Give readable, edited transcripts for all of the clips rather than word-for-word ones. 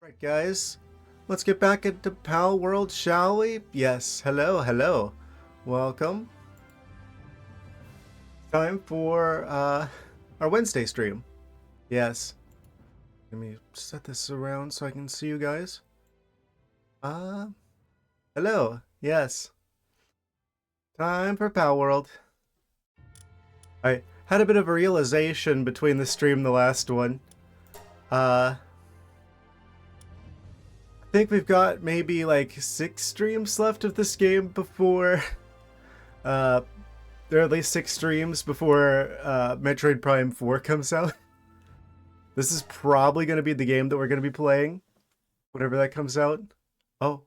Alright guys, let's get back into Palworld, shall we? Yes, hello. Welcome. Time for our Wednesday stream. Yes. Let me set this around so I can see you guys. Hello. Yes. Time for Palworld. I had a bit of a realization between the stream and the last one. I think we've got maybe like 6 streams left of this game before there are at least 6 streams before Metroid Prime 4 comes out. This is probably going to be the game that we're going to be playing whenever that comes out. Oh.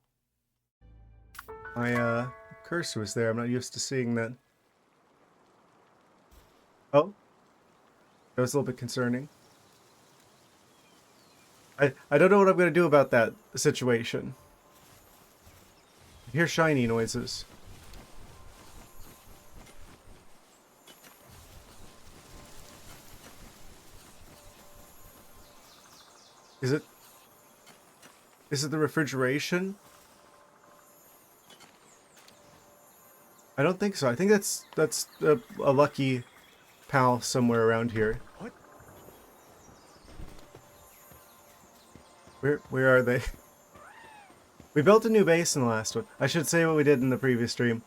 My cursor was there. I'm not used to seeing that. Oh. That was a little bit concerning. I don't know what I'm going to do about that situation. I hear shiny noises. Is it the refrigeration? I don't think so. I think that's a lucky pal somewhere around here. What? Where are they? We built a new base in the last one. I should say what we did in the previous stream.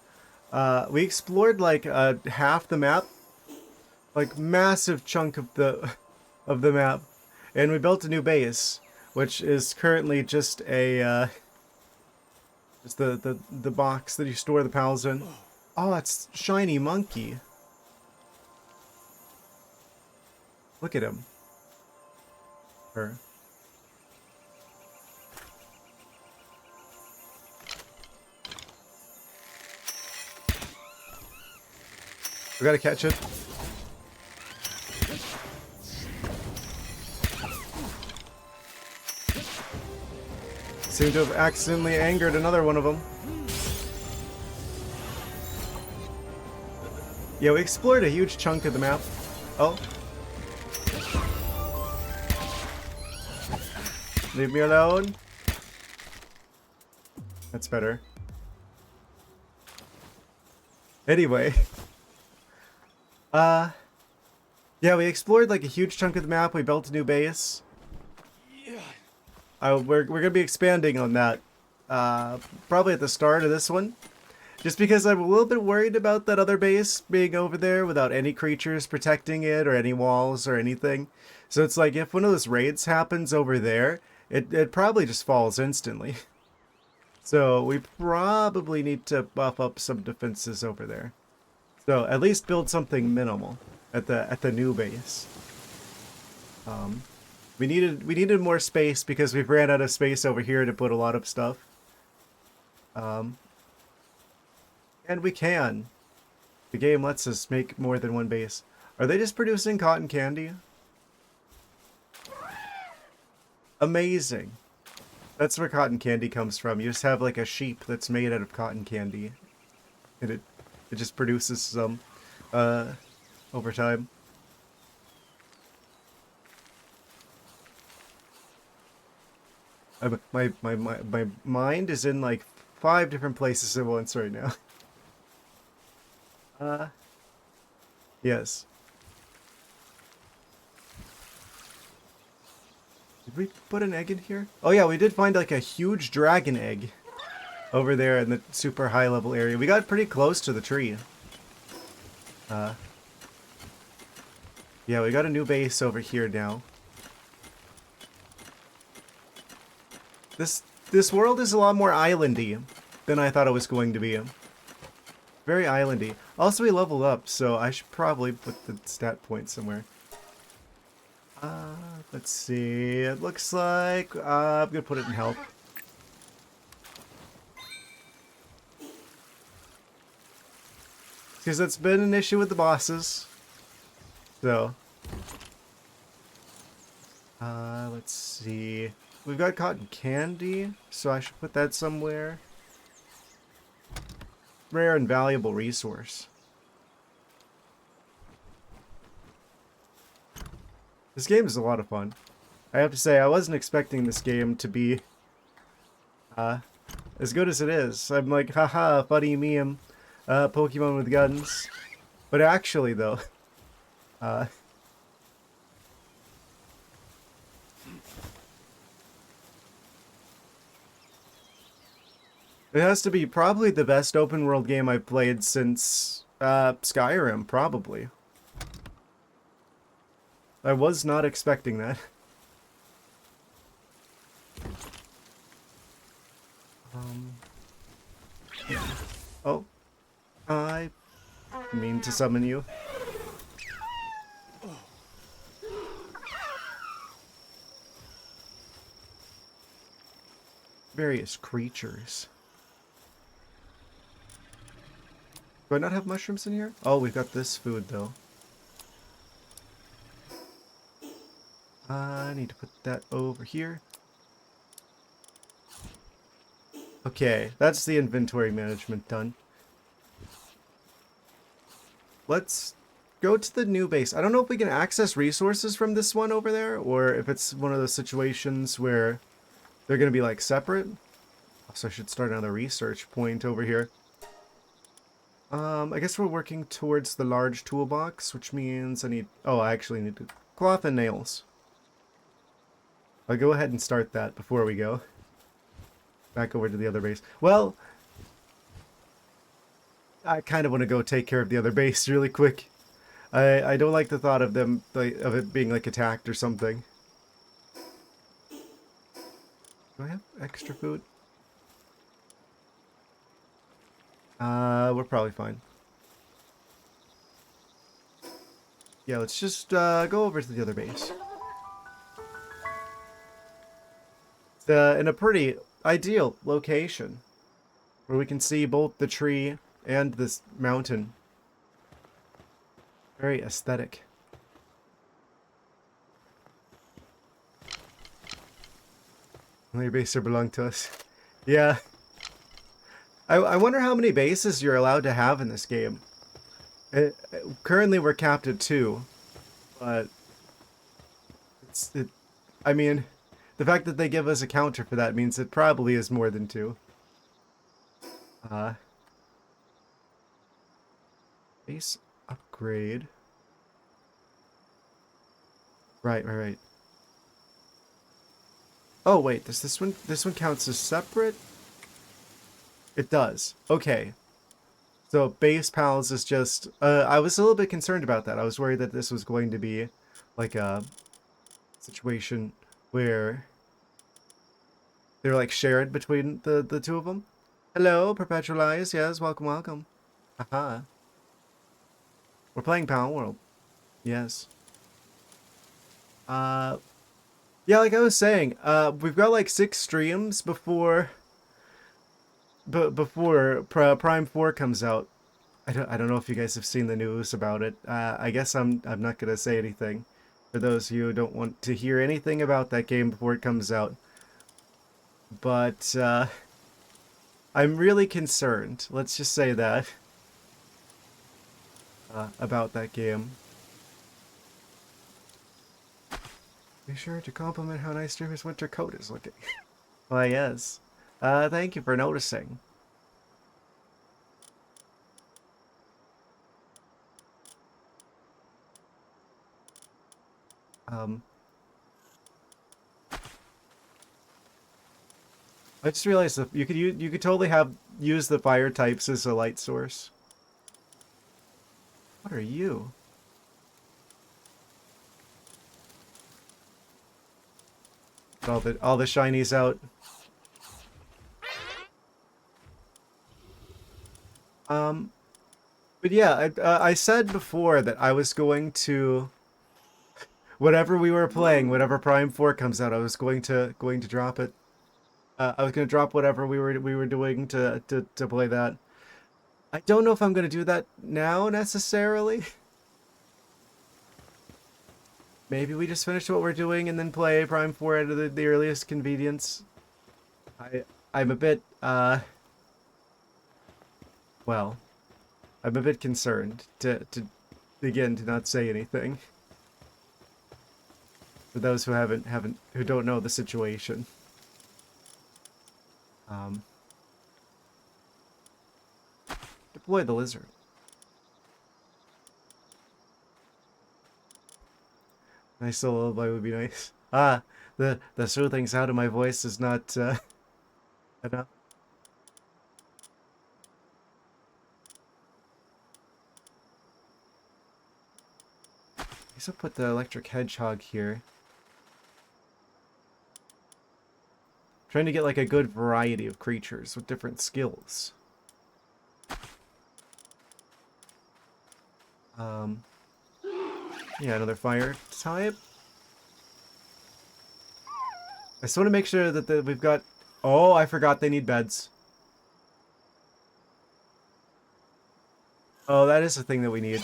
We explored like half the map, like massive chunk of the map, and we built a new base, which is currently just a just the box that you store the pals in. Oh, it's shiny monkey. Look at him. Her. We gotta catch it. Seem to have accidentally angered another one of them. Yeah, we explored a huge chunk of the map. Oh. Leave me alone. That's better. Anyway. Yeah, we explored like a huge chunk of the map. We built a new base. We're gonna be expanding on that probably at the start of this one, just because I'm a little bit worried about that other base being over there without any creatures protecting it or any walls or anything. So it's like if one of those raids happens over there, it probably just falls instantly. So we probably need to buff up some defenses over there. So at least build something minimal at the new base. We needed more space because we've ran out of space over here to put a lot of stuff. And we can. The game lets us make more than one base. Are they just producing cotton candy? Amazing. That's where cotton candy comes from. You just have like a sheep that's made out of cotton candy. And it just produces some over time. My mind is in like 5 different places at once right now. Yes. Did we put an egg in here? Oh yeah, we did find like a huge dragon egg over there in the super high level area. We got pretty close to the tree. Yeah, we got a new base over here now. This world is a lot more islandy than I thought it was going to be. Very islandy. Also, we leveled up, so I should probably put the stat point somewhere. Let's see. It looks like I'm gonna put it in health. Because that's been an issue with the bosses. So, let's see. We've got cotton candy, so I should put that somewhere. Rare and valuable resource. This game is a lot of fun. I have to say, I wasn't expecting this game to be as good as it is. I'm like, haha, funny meme, Pokemon with guns. But actually, though, uh, it has to be probably the best open world game I've played since Skyrim, probably. I was not expecting that. Oh, I mean to summon you. Various creatures. Do I not have mushrooms in here? Oh, we've got this food, though. I need to put that over here. Okay, that's the inventory management done. Let's go to the new base. I don't know if we can access resources from this one over there, or if it's one of those situations where they're going to be, like, separate. So I should start another research point over here. I guess we're working towards the large toolbox, which means I need... Oh, I actually need to... Cloth and nails. I'll go ahead and start that before we go back over to the other base. Well, I kind of want to go take care of the other base really quick. I don't like the thought of them, like, of it being, like, attacked or something. Do I have extra food? We're probably fine. Yeah, let's just go over to the other base. It's in a pretty ideal location, where we can see both the tree and this mountain. Very aesthetic. Only base belong to us. Yeah. I wonder how many bases you're allowed to have in this game. Currently we're capped at 2, but I mean, the fact that they give us a counter for that means it probably is more than 2. Base upgrade. Right. Oh wait, does this one counts as separate? It does. Okay. So base pals is just I was a little bit concerned about that. I was worried that this was going to be like a situation where they're like shared between the two of them. Hello, Perpetual Eyes. Yes, welcome. Haha. We're playing Palworld. Yes. Yeah, like I was saying, we've got like 6 streams before Prime 4 comes out. I don't know if you guys have seen the news about it. I guess I'm not gonna say anything for those of you who don't want to hear anything about that game before it comes out. But I'm really concerned. Let's just say that about that game. Be sure to compliment how nice Dreamer's winter coat is looking. Why, yes. Thank you for noticing. I just realized that you could totally use the fire types as a light source. What are you? All the shinies out. But yeah, I said before that I was going to, whatever we were playing, whatever Prime 4 comes out, I was going to drop it. I was going to drop whatever we were doing to play that. I don't know if I'm going to do that now necessarily. Maybe we just finish what we're doing and then play Prime 4 at the earliest convenience. I'm a bit well, I'm a bit concerned to begin to not say anything. For those who who don't know the situation. Deploy the lizard. Nice little lullaby would be nice. Ah, the soothing sound of my voice is not enough. I guess I'll put the electric hedgehog here. Trying to get like a good variety of creatures with different skills. Yeah, another fire type. I just want to make sure that we've got... Oh, I forgot they need beds. Oh, that is a thing that we need.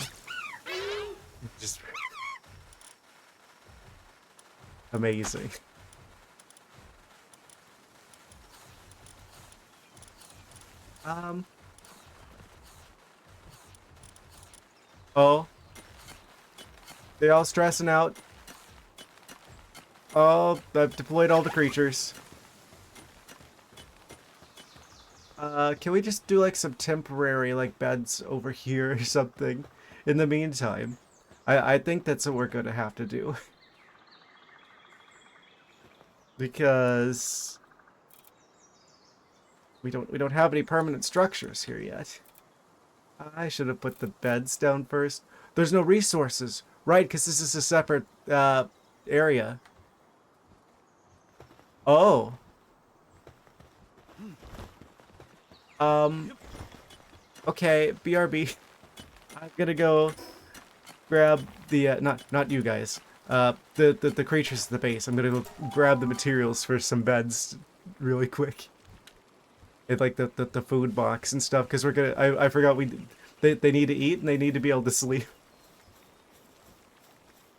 Just... amazing. Oh. They all stressing out. Oh, I've deployed all the creatures. Can we just do like some temporary like beds over here or something in the meantime? I think that's what we're gonna have to do. Because we don't have any permanent structures here yet. I should have put the beds down first. There's no resources, right? Because this is a separate area. Oh. Okay, BRB. I'm gonna go grab the not you guys. The creatures at the base. I'm gonna go grab the materials for some beds really quick. And like the food box and stuff, because we're gonna I forgot they need to eat and they need to be able to sleep.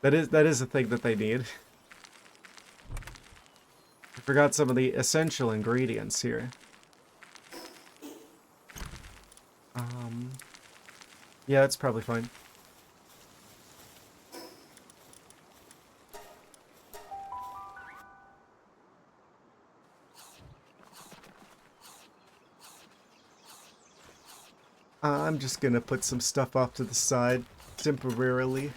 That is a thing that they need. I forgot some of the essential ingredients here. Yeah, that's probably fine. I'm just gonna put some stuff off to the side temporarily.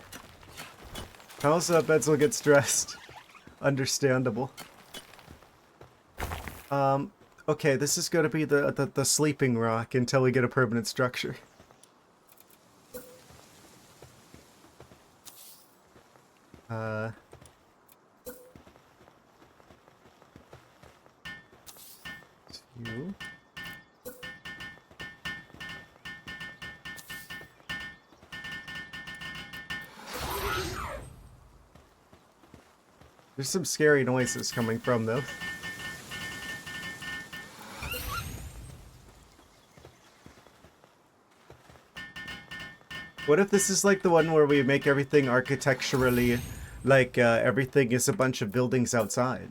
Also, beds will get stressed. Understandable. Okay, this is gonna be the sleeping rock until we get a permanent structure. You. There's some scary noises coming from them. What if this is like the one where we make everything architecturally, like everything is a bunch of buildings outside?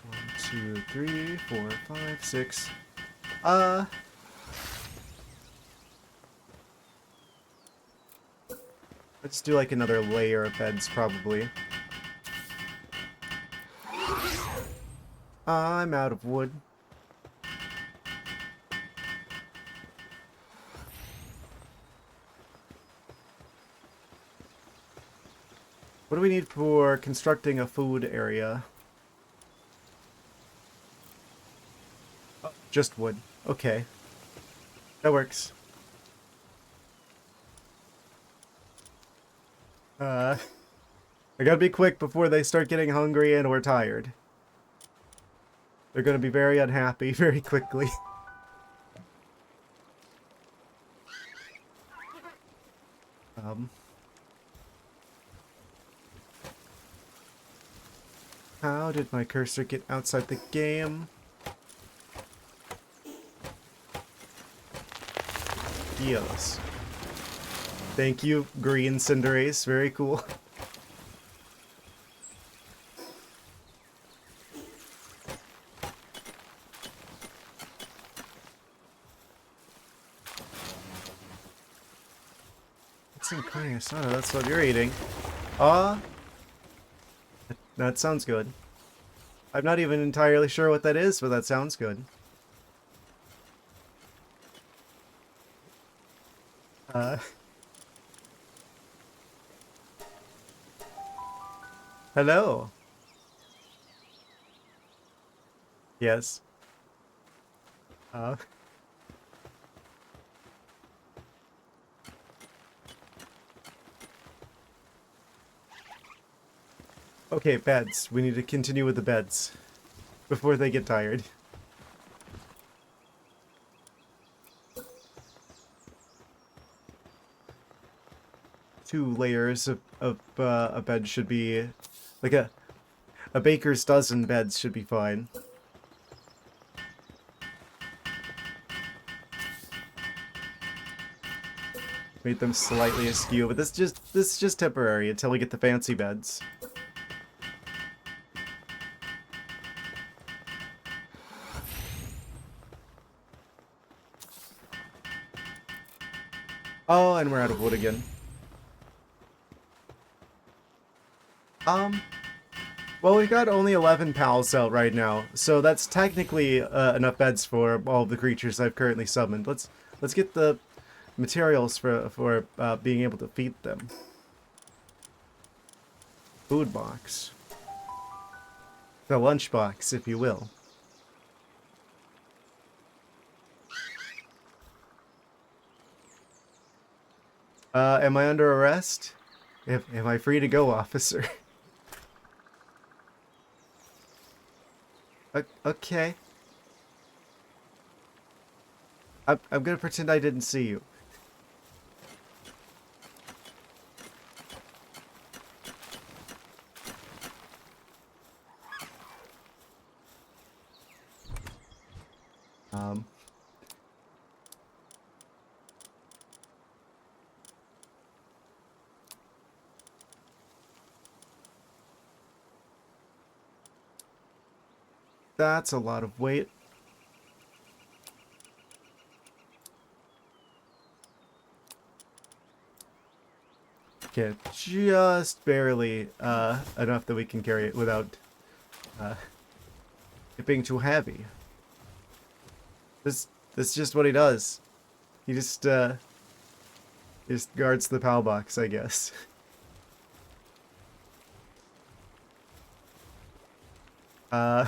One, two, three, four, five, six. Let's do like another layer of beds, probably. I'm out of wood. What do we need for constructing a food area? Oh, just wood. Okay. That works. I gotta be quick before they start getting hungry and we're tired. They're gonna be very unhappy very quickly. How did my cursor get outside the game? Dios. Thank you, Green Cinderace. Very cool. Some carne asada, that's what you're eating. Ah, that sounds good. I'm not even entirely sure what that is, but that sounds good. Uh, hello. Yes. Uh, okay, beds. We need to continue with the beds before they get tired. 2 layers of a bed should be like a baker's dozen beds should be fine. Made them slightly askew, but this is just temporary until we get the fancy beds. Oh, and we're out of wood again. Well, we've got only 11 pals out right now, so that's technically enough beds for all of the creatures I've currently summoned. Let's get the materials for being able to feed them. Food box. The lunch box, if you will. Am I under arrest? Am I free to go, officer? Okay. I'm gonna pretend I didn't see you. That's a lot of weight. Okay, just barely enough that we can carry it without it being too heavy. This just what he does. He just guards the PAL box, I guess. uh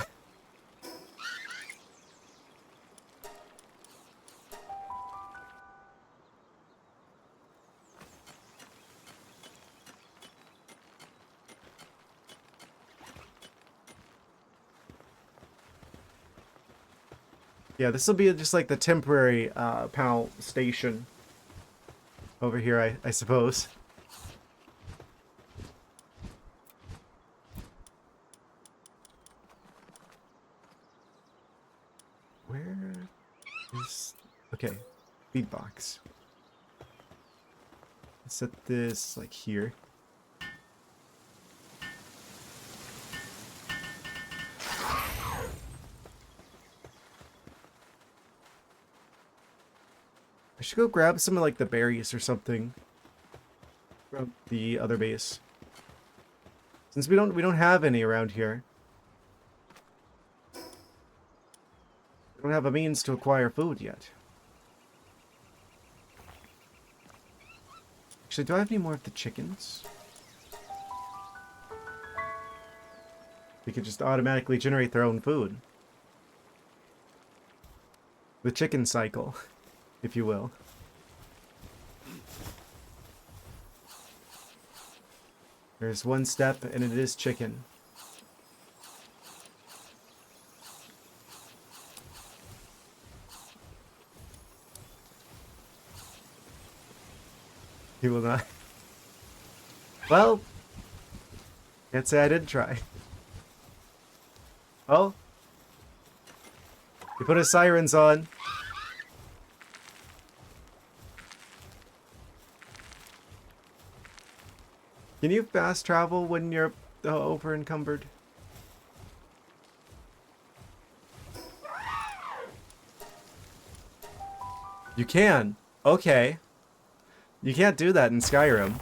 Yeah, this will be just like the temporary PAL station over here, I suppose. Where is... Okay, feed box. Let's set this like here. I should go grab some of like the berries or something from the other base. Since we don't have any around here. We don't have a means to acquire food yet. Actually, do I have any more of the chickens? They could just automatically generate their own food. The chicken cycle, if you will. There's one step, and it is chicken. He will not. Well, can't say I didn't try. Oh. He put his sirens on. Can you fast travel when you're over encumbered? You can. Okay. You can't do that in Skyrim.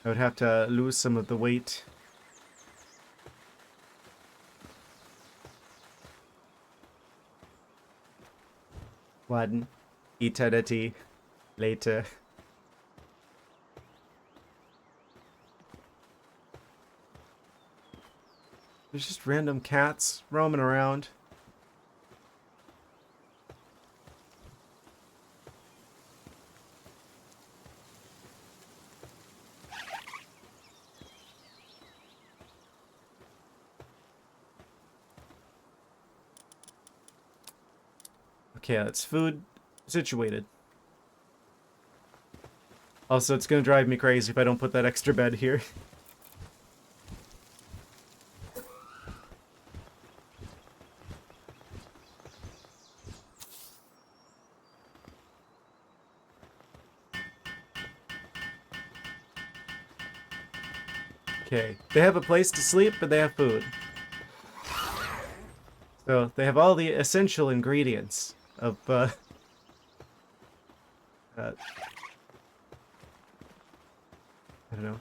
I would have to lose some of the weight. One eternity later. There's just random cats roaming around. Okay, that's food situated. Also, it's gonna drive me crazy if I don't put that extra bed here. Okay, they have a place to sleep, but they have food. So they have all the essential ingredients of uh, I don't know,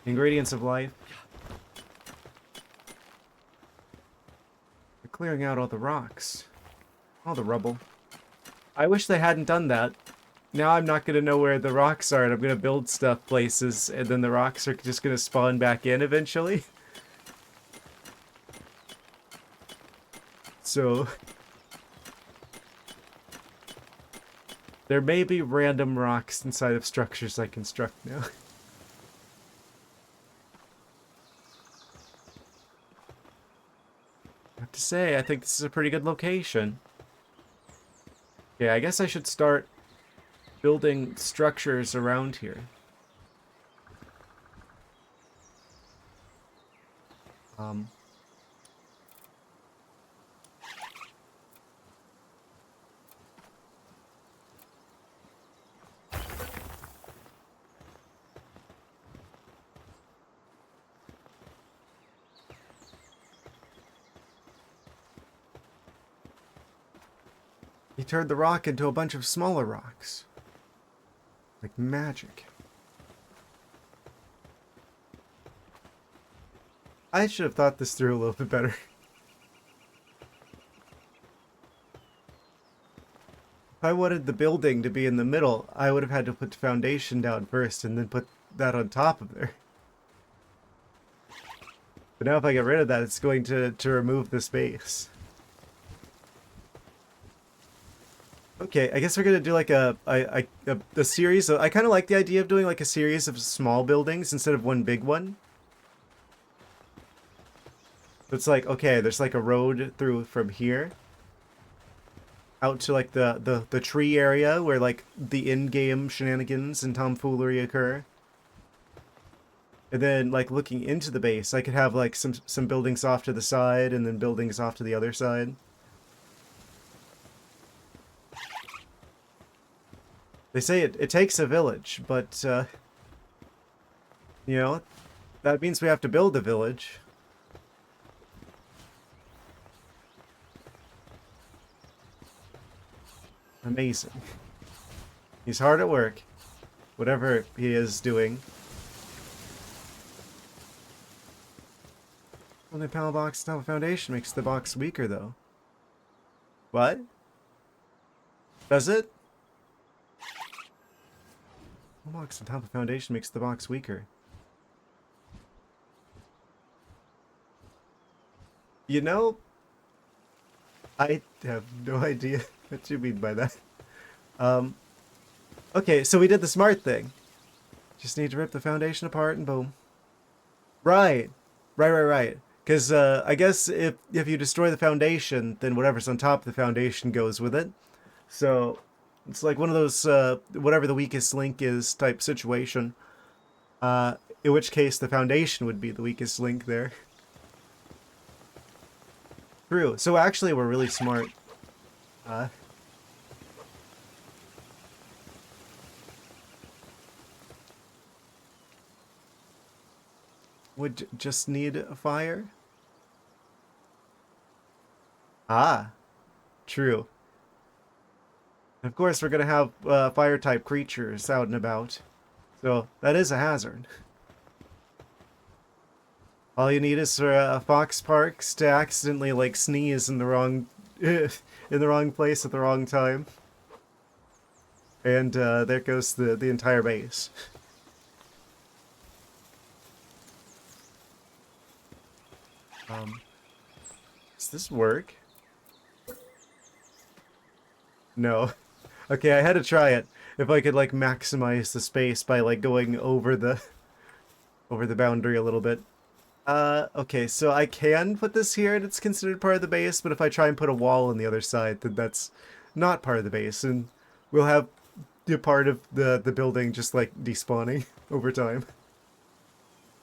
ingredients of life. They're clearing out all the rocks, all the rubble. I wish they hadn't done that. Now I'm not gonna know where the rocks are, and I'm gonna build stuff places, and then the rocks are just gonna spawn back in eventually. So there may be random rocks inside of structures I construct now. I have to say, I think this is a pretty good location. Okay, I guess I should start building structures around here. He turned the rock into a bunch of smaller rocks. Like magic. I should have thought this through a little bit better. If I wanted the building to be in the middle, I would have had to put the foundation down first and then put that on top of there. But now if I get rid of that, it's going to remove the space. Okay, I guess we're gonna do like a series of, I kind of like the idea of doing like a series of small buildings instead of one big one. It's like, okay, there's like a road through from here out to like the tree area where like the in-game shenanigans and tomfoolery occur. And then like looking into the base, I could have like some buildings off to the side and then buildings off to the other side. They say it takes a village, but you know, that means we have to build a village. Amazing. He's hard at work. Whatever he is doing. Only panel box top of foundation makes the box weaker, though. What? Does it? Box on top of foundation makes the box weaker. You know, I have no idea what you mean by that. Okay, so we did the smart thing. Just need to rip the foundation apart and boom. Right. Right. Because I guess if you destroy the foundation, then whatever's on top of the foundation goes with it. So it's like one of those whatever the weakest link is type situation. In which case the foundation would be the weakest link there. True. So actually we're really smart. Would just need a fire? Ah, true. Of course, we're gonna have fire-type creatures out and about, so that is a hazard. All you need is for Fox Parks to accidentally like sneeze in the wrong in the wrong place at the wrong time, and there goes the entire base. Does this work? No. Okay, I had to try it. If I could like maximize the space by like going over the boundary a little bit. Okay, so I can put this here and it's considered part of the base, but if I try and put a wall on the other side, then that's not part of the base, and we'll have the part of the building just like despawning over time.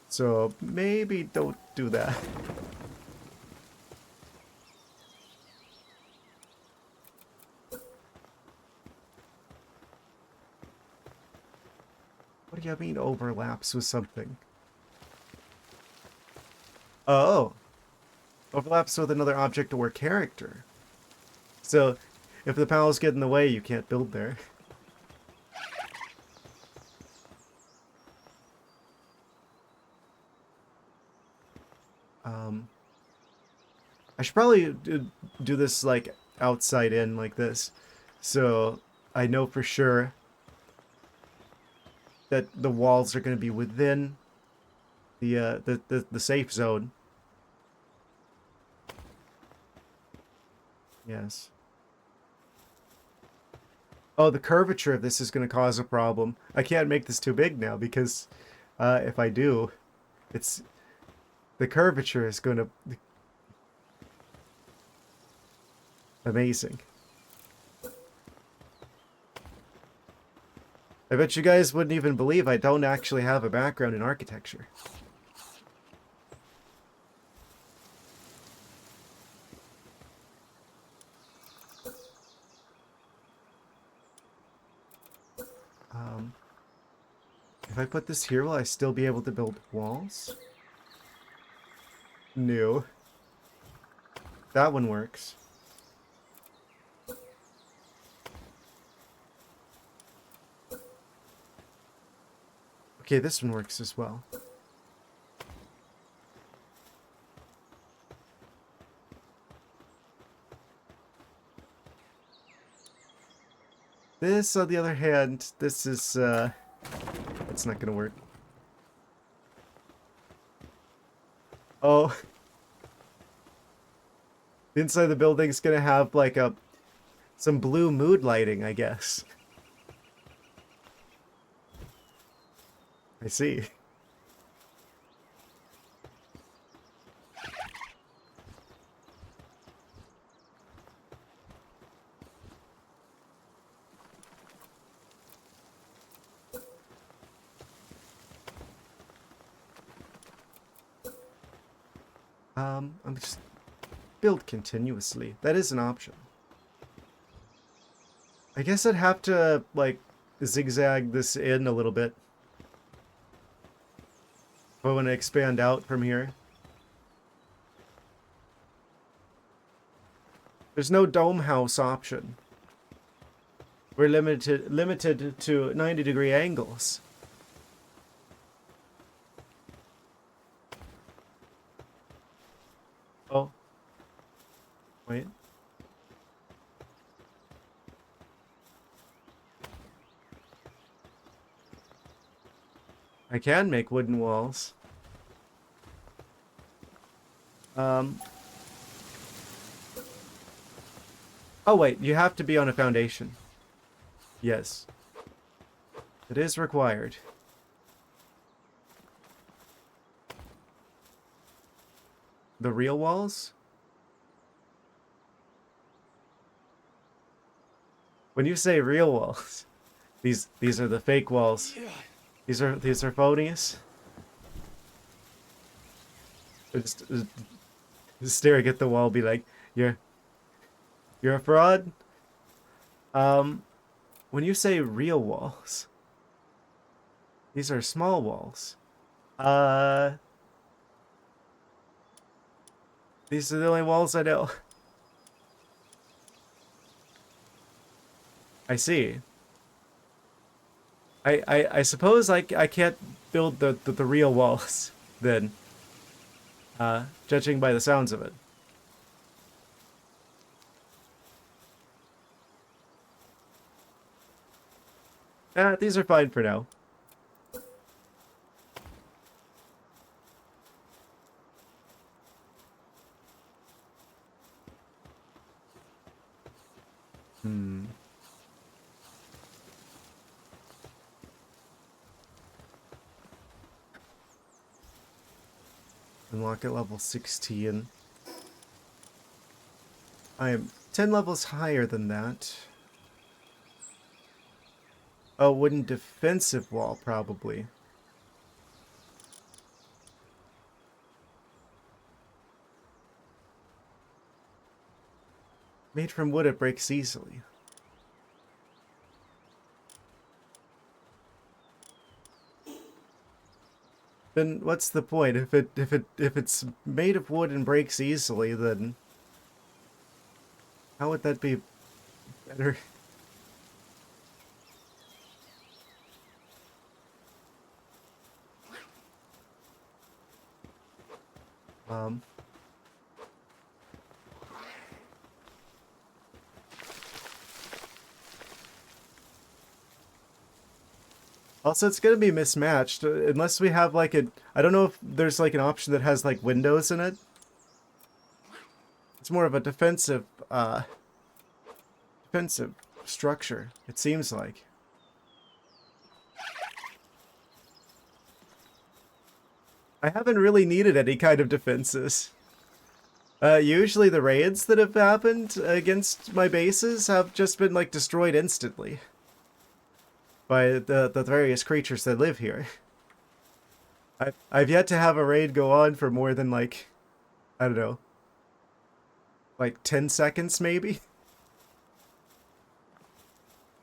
So maybe don't do that. What do you mean overlaps with something? Oh, overlaps with another object or character. So if the panels get in the way, you can't build there. I should probably do this like outside in like this, so I know for sure that the walls are going to be within the safe zone. Yes. Oh, the curvature of this is going to cause a problem. I can't make this too big now because if I do, it's the curvature is going to amazing. I bet you guys wouldn't even believe I don't actually have a background in architecture. If I put this here, will I still be able to build walls? No. That one works. Okay, this one works as well. This, on the other hand, this is, it's not gonna work. Oh. The inside of the building's gonna have, like, some blue mood lighting, I guess. I see. I'm just build continuously. That is an option. I guess I'd have to, like, zigzag this in a little bit. If I want to expand out from here. There's no dome house option. We're limited to 90-degree angles. Oh. Wait. I can make wooden walls. Oh wait, you have to be on a foundation. Yes. It is required. The real walls? When you say real walls, these are the fake walls. These are phonies. Just staring at the wall, be like, you're a fraud. When you say real walls, these are small walls. These are the only walls I know. I see. I suppose I can't build the real walls then, judging by the sounds of it. These are fine for now. Hmm. Unlock at level 16. I am 10 levels higher than that. A wooden defensive wall, probably. Made from wood, it breaks easily. Then what's the point? If it's made of wood and breaks easily, then how would that be better? Um. Also, it's gonna be mismatched unless we have like a. I don't know if there's like an option that has like windows in it. It's more of a defensive structure. It seems like. I haven't really needed any kind of defenses. Usually the raids that have happened against my bases have just been like destroyed instantly by the various creatures that live here. I've yet to have a raid go on for more than like, I don't know, like 10 seconds maybe?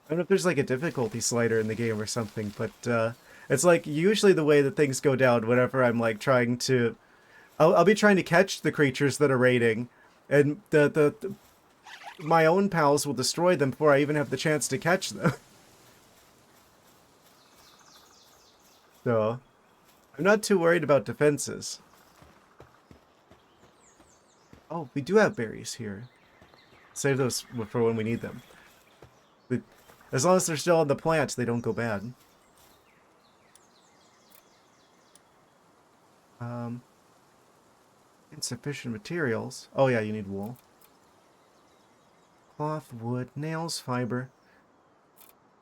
I don't know if there's like a difficulty slider in the game or something, but it's like usually the way that things go down whenever I'm like trying to... I'll be trying to catch the creatures that are raiding, and my own pals will destroy them before I even have the chance to catch them. So, I'm not too worried about defenses. Oh, we do have berries here. Save those for when we need them. But as long as they're still on the plant, they don't go bad. Insufficient materials. Oh yeah, you need wool. Cloth, wood, nails, fiber.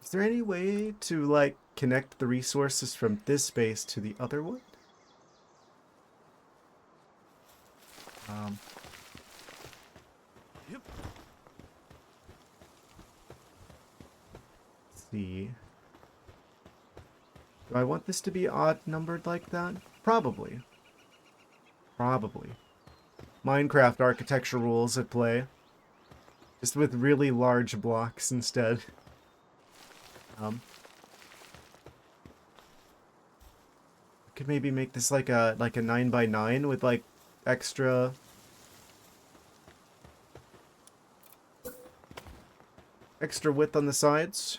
Is there any way to, like, connect the resources from this base to the other one? Let's see. Do I want this to be odd numbered like that? Probably. Probably. Minecraft architecture rules at play. Just with really large blocks instead. Could maybe make this like a 9x9 with like extra width on the sides.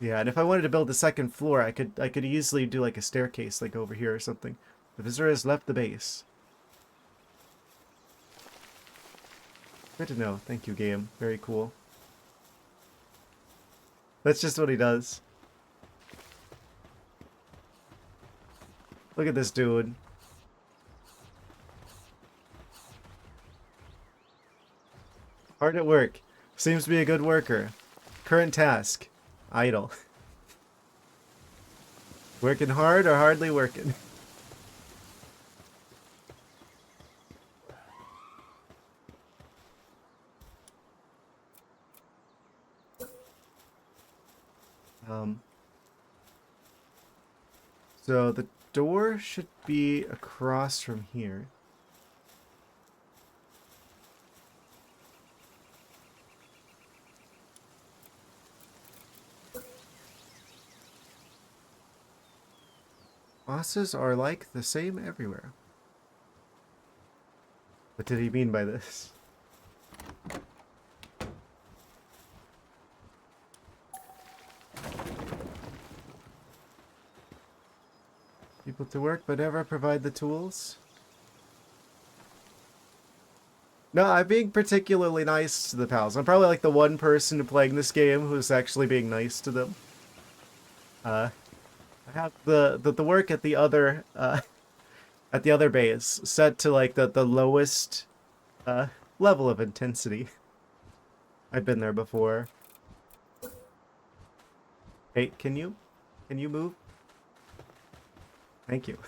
Yeah, and if I wanted to build a second floor, I could easily do like a staircase like over here or something. The visitor has left the base. Good to know. Thank you, game. Very cool. That's just what he does. Look at this dude. Hard at work. Seems to be a good worker. Current task. Idle. Working hard or hardly working? So the door should be across from here. Bosses are like the same everywhere. What did he mean by this? People to work but never provide the tools? No, I'm being particularly nice to the pals. I'm probably like the one person playing this game who's actually being nice to them. I have the work at the other base set to like the lowest uh level of intensity. I've been there before. Hey, can you move? Thank you.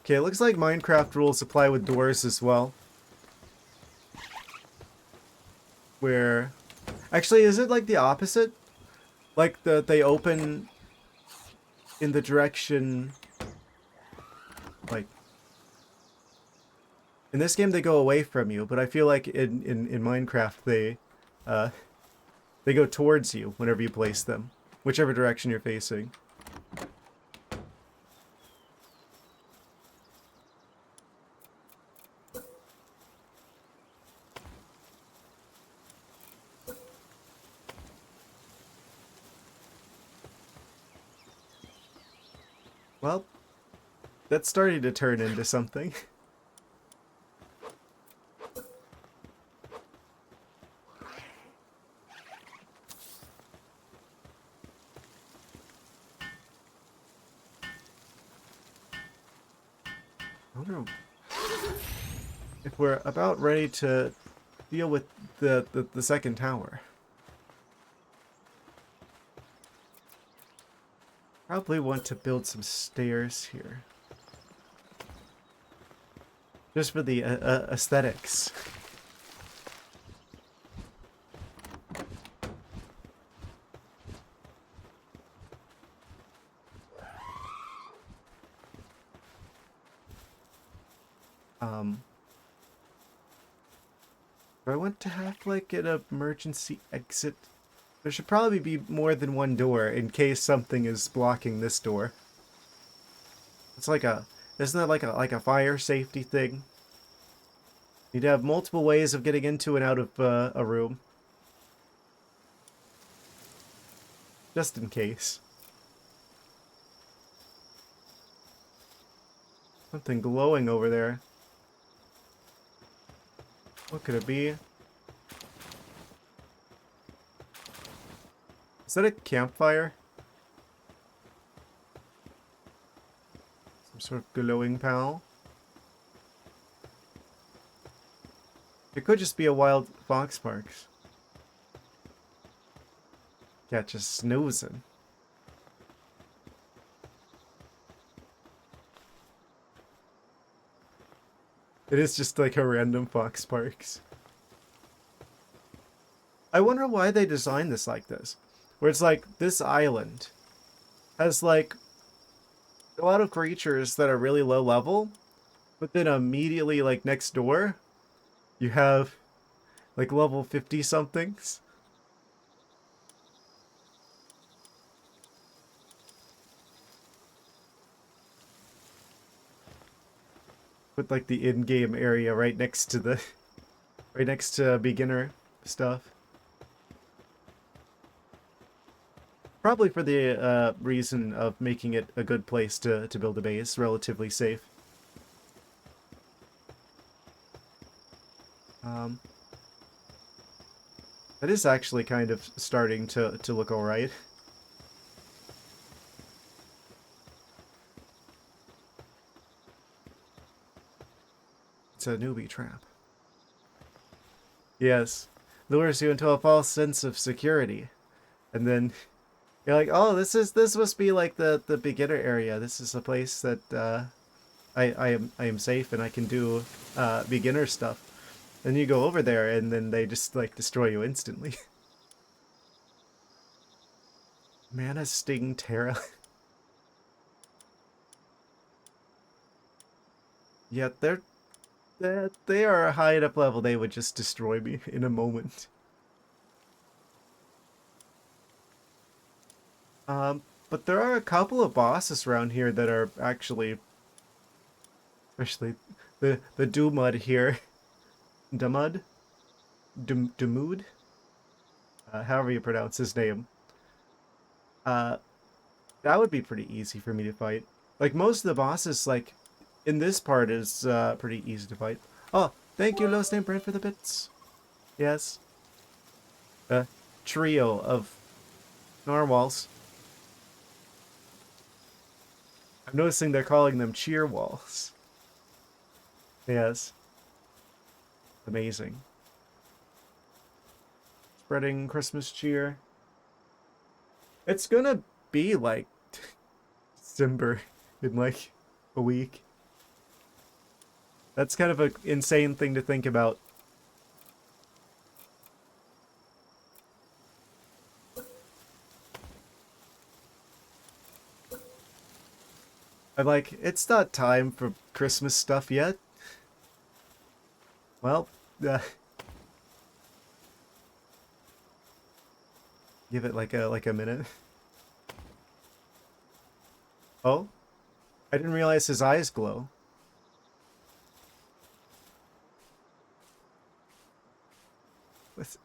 Okay, it looks like Minecraft rules apply with doors as well. Where... Actually, is it like the opposite? Like they open in the direction... Like... In this game, they go away from you, but I feel like in Minecraft, they go towards you whenever you place them. Whichever direction you're facing. Well, that's starting to turn into something. I wonder if we're about ready to deal with the second tower. Probably want to build some stairs here. Just for the aesthetics. If I want to have like an emergency exit, there should probably be more than one door in case something is blocking this door. It's like isn't that like a fire safety thing? You'd have multiple ways of getting into and out of a room. Just in case. Something glowing over there. What could it be? Is that a campfire? Some sort of glowing pal? It could just be a wild fox parks. Yeah, just snoozing. It is just like a random fox parks. I wonder why they designed this like this. Where it's like, this island has like a lot of creatures that are really low level, but then immediately like next door, you have like level 50 somethings. With like the in-game area right next to beginner stuff. Probably for the reason of making it a good place to build a base, relatively safe. That is actually kind of starting to look alright. It's a newbie trap. Yes. Lures you into a false sense of security. And then you're like, oh, this must be like the beginner area. This is a place that I am safe and I can do beginner stuff. And you go over there and then they just like destroy you instantly. Mana Sting Terra. Yeah, they are high enough level they would just destroy me in a moment. But there are a couple of bosses around here that are actually, especially the Dumud here, Dumud, Dumud, however you pronounce his name. Uh, that would be pretty easy for me to fight. Like most of the bosses, like in this part, is pretty easy to fight. Oh, thank you, Lost Name Brent, for the bits. Yes, a trio of narwhals. I'm noticing they're calling them cheer walls. Yes, amazing. Spreading Christmas cheer. It's gonna be like December in like a week. That's kind of an insane thing to think about. I'm like, it's not time for Christmas stuff yet. Well, uh, give it like a minute. Oh, I didn't realize his eyes glow. What's...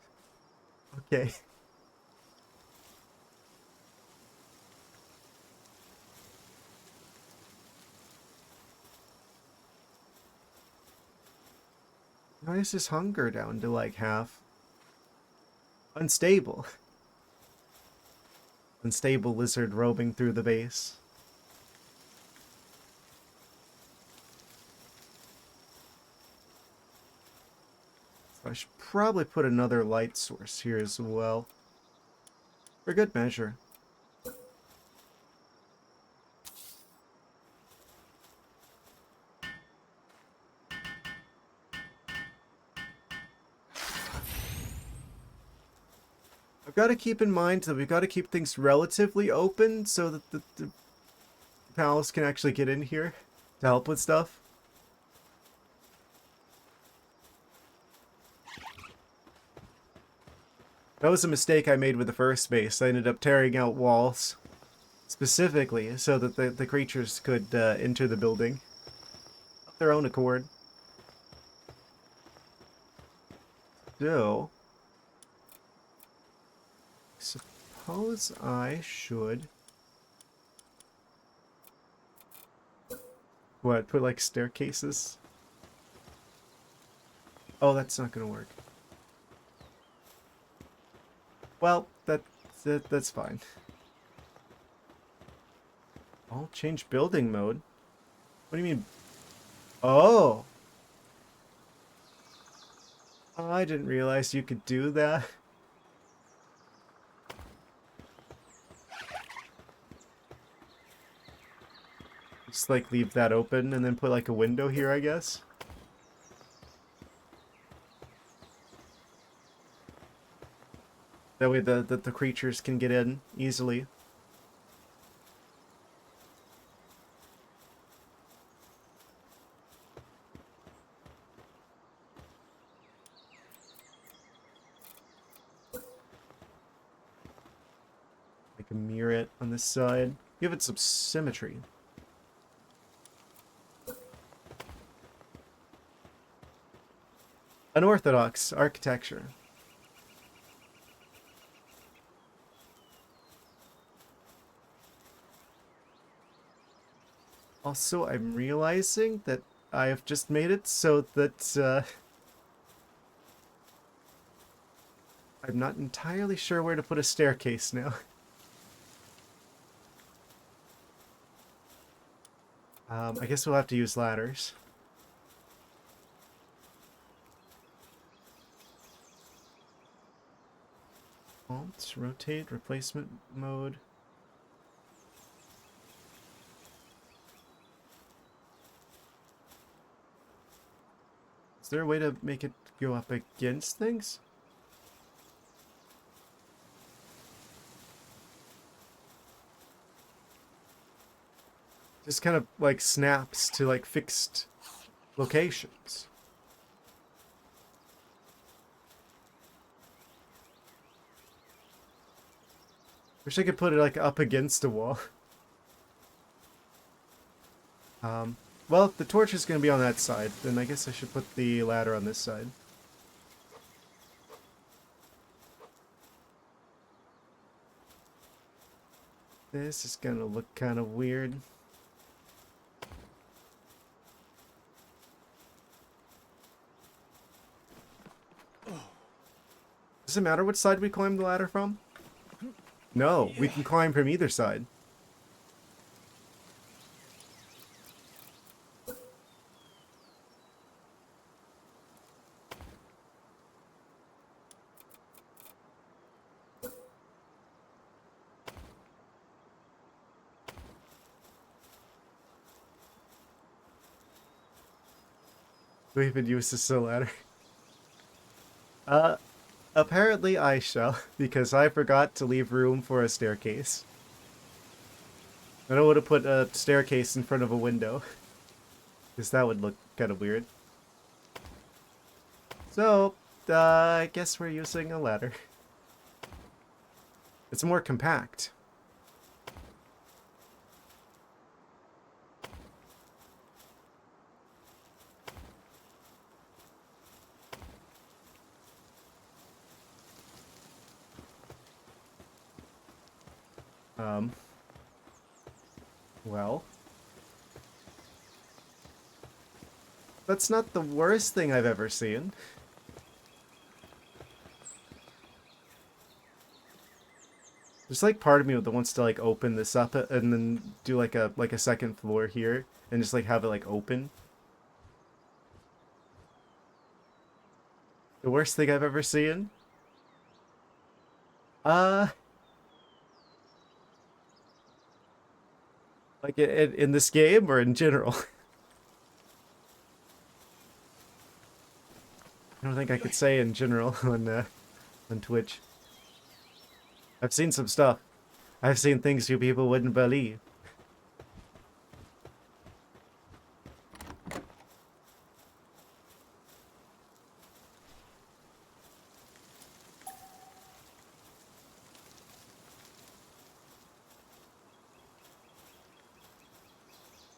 Okay. Why is his hunger down to like half? Unstable. Unstable lizard roaming through the base. So I should probably put another light source here as well. For good measure. I've got to keep in mind that we've got to keep things relatively open so that the palace can actually get in here to help with stuff. That was a mistake I made with the first base. I ended up tearing out walls specifically so that the creatures could enter the building of their own accord. So, suppose I should... What, put like staircases? Oh, that's not gonna work. Well, that's fine. I'll change building mode. What do you mean? Oh! I didn't realize you could do that. Just like leave that open and then put like a window here, I guess. That way the creatures can get in easily. I can mirror it on this side. Give it some symmetry. Unorthodox architecture. Also, I'm realizing that I have just made it so that I'm not entirely sure where to put a staircase now. I guess we'll have to use ladders. Alt, rotate, replacement mode. Is there a way to make it go up against things? Just kind of like snaps to like fixed locations. Wish I could put it like up against a wall. Well, if the torch is going to be on that side, then I guess I should put the ladder on this side. This is going to look kind of weird. Does it matter which side we climb the ladder from? No, we can climb from either side. We even use this as a ladder. Apparently I shall, because I forgot to leave room for a staircase. I don't want to put a staircase in front of a window, because that would look kind of weird. So, I guess we're using a ladder. It's more compact. Well, that's not the worst thing I've ever seen. There's like part of me that wants to like open this up and then do like a second floor here and just like have it like open. The worst thing I've ever seen? Like in this game or in general? I don't think I could say in general on Twitch. I've seen some stuff. I've seen things you people wouldn't believe.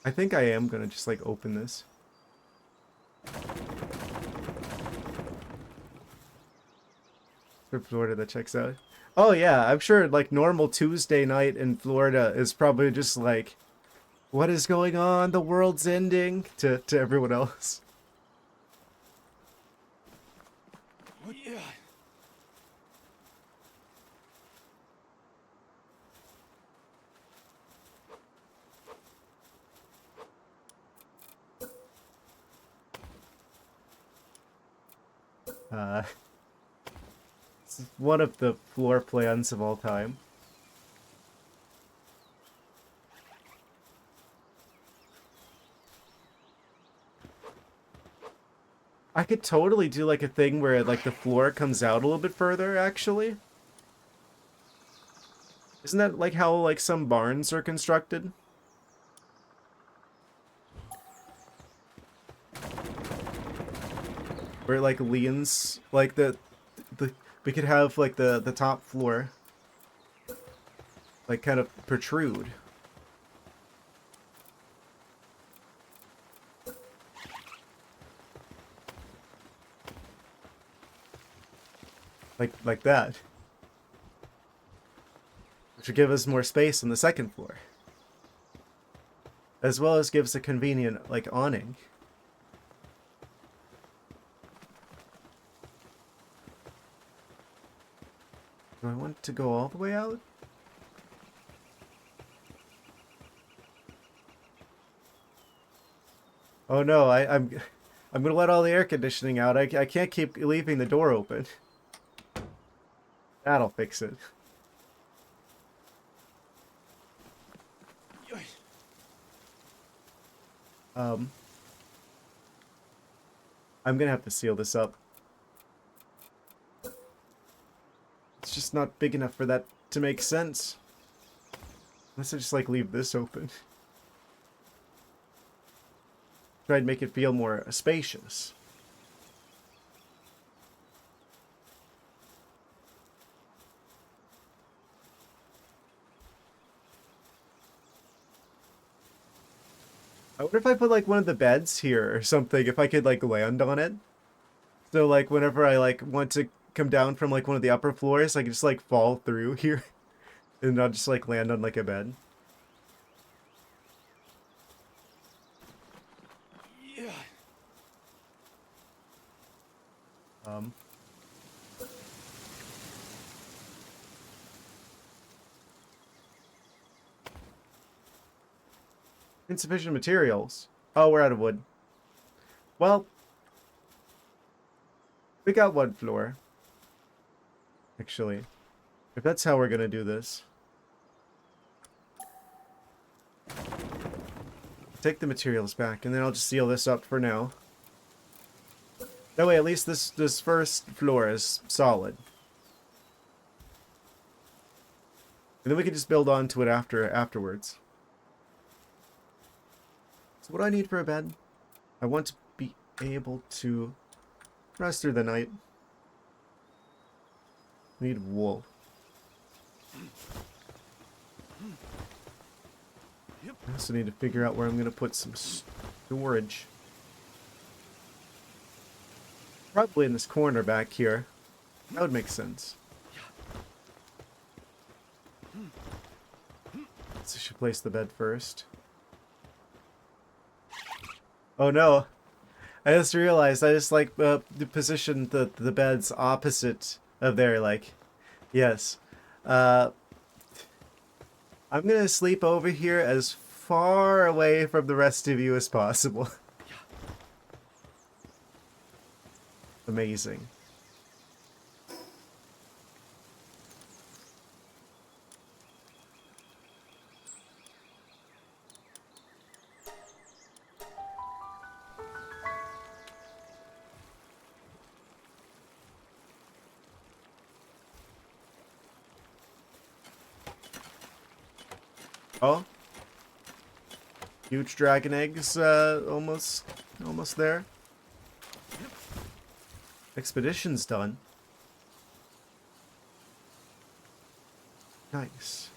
I think I am gonna just like open this. For Florida that checks out. Oh yeah, I'm sure like normal Tuesday night in Florida is probably just like, what is going on? The world's ending to everyone else. It's one of the floor plans of all time. I could totally do like a thing where like the floor comes out a little bit further, actually. Isn't that like how like some barns are constructed? Where it like leans like the we could have like the top floor like kind of protrude. Like that. Which would give us more space on the second floor. As well as gives a convenient like awning. Do I want to go all the way out? Oh no, I'm gonna let all the air conditioning out. I can't keep leaving the door open. That'll fix it. I'm gonna have to seal this up. It's just not big enough for that to make sense. Unless I just like leave this open. Try and make it feel more spacious. I wonder if I put like one of the beds here or something, if I could like land on it. So like whenever I like want to come down from like one of the upper floors, I can just like fall through here and not just like land on like a bed. Yeah. Um, Insufficient materials. Oh, we're out of wood. Well, we got one floor. Actually, if that's how we're gonna do this. Take the materials back, and then I'll just seal this up for now. That way, at least this first floor is solid. And then we can just build onto it afterwards. So what do I need for a bed? I want to be able to rest through the night. I need wool. I also need to figure out where I'm going to put some storage. Probably in this corner back here. That would make sense. So I should place the bed first. Oh no! I just realized I just like positioned the beds opposite of there. Like, yes, I'm gonna sleep over here as far away from the rest of you as possible. Amazing. Oh, huge dragon eggs, almost there. Expedition's done. Nice.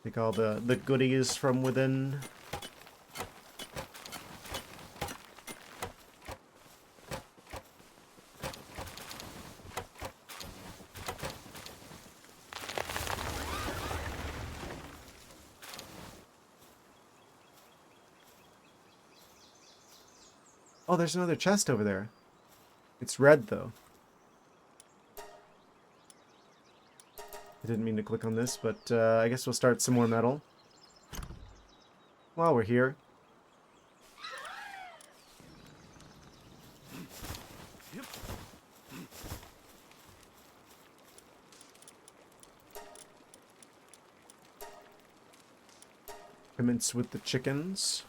Take all the goodies from within. Oh, there's another chest over there. It's red, though. I didn't mean to click on this, but I guess we'll start some more metal. While we're here. Commence with the chickens.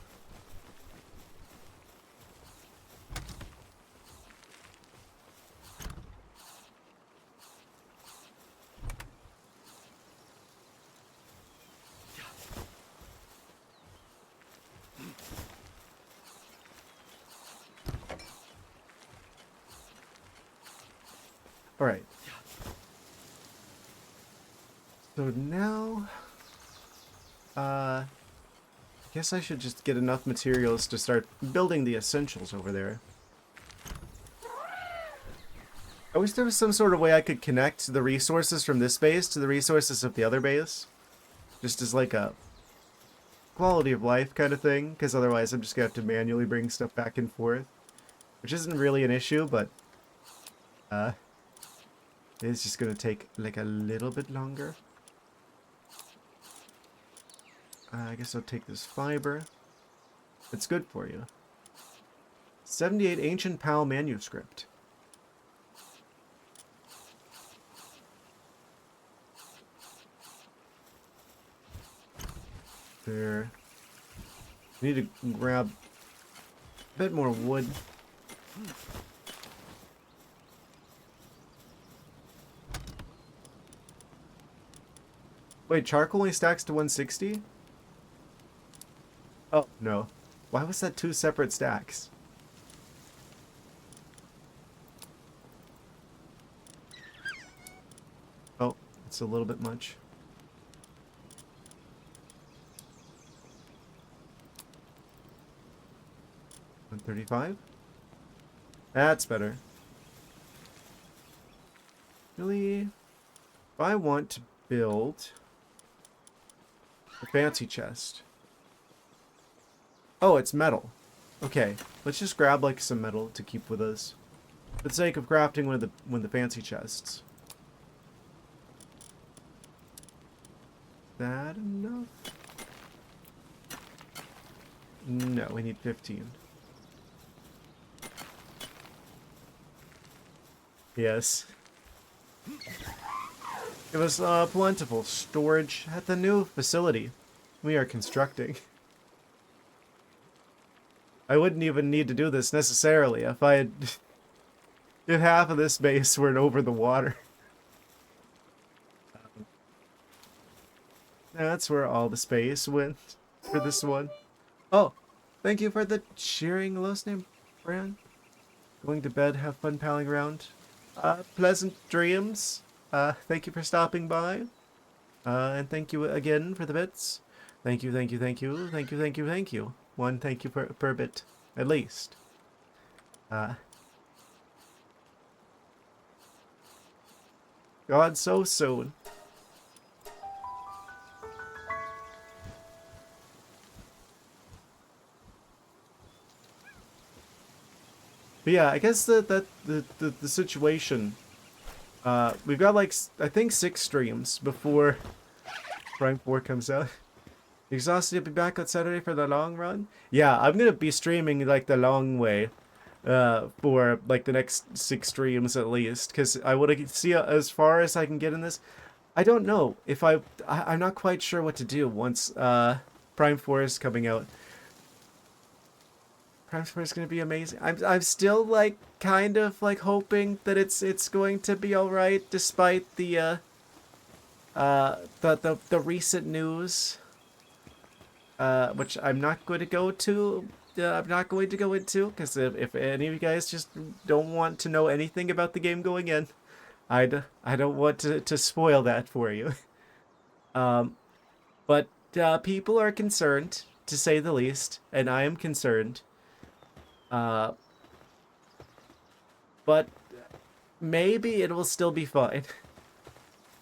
Alright. So now... I guess I should just get enough materials to start building the essentials over there. I wish there was some sort of way I could connect the resources from this base to the resources of the other base. Just as like a quality of life kind of thing, because otherwise I'm just going to have to manually bring stuff back and forth. Which isn't really an issue, but it's just going to take like a little bit longer. I guess I'll take this fiber. It's good for you. 78 Ancient Pal Manuscript. There. Need to grab a bit more wood. Wait, charcoal only stacks to 160? Oh, no. Why was that two separate stacks? Oh, it's a little bit much. 135. That's better. Really, if I want to build a fancy chest. Oh, it's metal. Okay, let's just grab like some metal to keep with us, for the sake of crafting one of the fancy chests. That enough? No, we need 15. Yes. It was plentiful storage at the new facility we are constructing. I wouldn't even need to do this necessarily if I had... if half of this base weren't over the water. That's where all the space went for this one. Oh, thank you for the cheering Los name, Bran. Going to bed, have fun palling around. Pleasant dreams. Thank you for stopping by. And thank you again for the bits. Thank you, thank you, thank you, thank you, thank you, thank you. One thank you per bit, at least. God, so soon. But yeah, I guess the situation. We've got like I think 6 streams before Prime 4 comes out. Exhausted to be back on Saturday for the long run. Yeah, I'm gonna be streaming like the long way, for like the next 6 streams at least, because I want to see as far as I can get in this. I don't know if I'm not quite sure what to do once Prime 4 is coming out. Prime 4 is gonna be amazing. I'm still like kind of like hoping that it's going to be all right despite the recent news, which I'm not going to go to. I'm not going to go into, because if any of you guys just don't want to know anything about the game going in, I don't want to spoil that for you. But people are concerned, to say the least, and I am concerned. But maybe it will still be fine.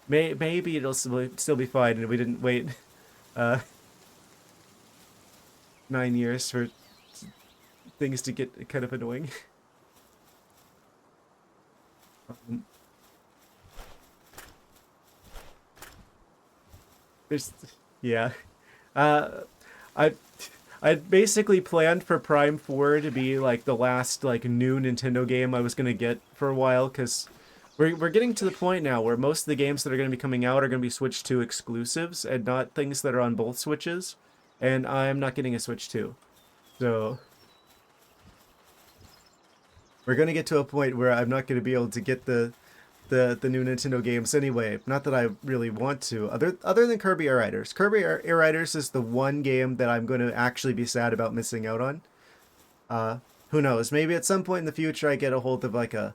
Maybe it'll still be fine, and we didn't wait 9 years for things to get kind of annoying. There's, yeah. I basically planned for Prime 4 to be like the last like new Nintendo game I was gonna get for a while, because we're getting to the point now where most of the games that are gonna be coming out are gonna be Switch 2 exclusives and not things that are on both Switches, and I'm not getting a Switch 2, so we're gonna get to a point where I'm not gonna be able to get the new Nintendo games anyway. Not that I really want to. Other than Kirby Air Riders. Kirby Air Riders is the one game that I'm going to actually be sad about missing out on. Who knows? Maybe at some point in the future I get a hold of like a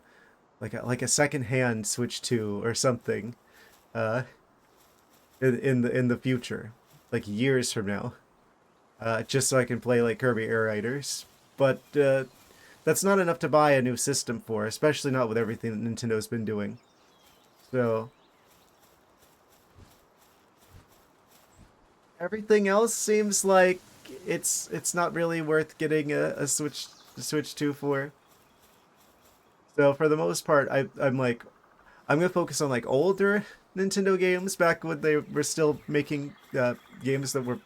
second-hand Switch 2 or something. In the future, like years from now. Just so I can play like Kirby Air Riders. But that's not enough to buy a new system for, especially not with everything that Nintendo's been doing. So everything else seems like it's not really worth getting a Switch 2 for. So for the most part, I'm gonna focus on like older Nintendo games back when they were still making games that were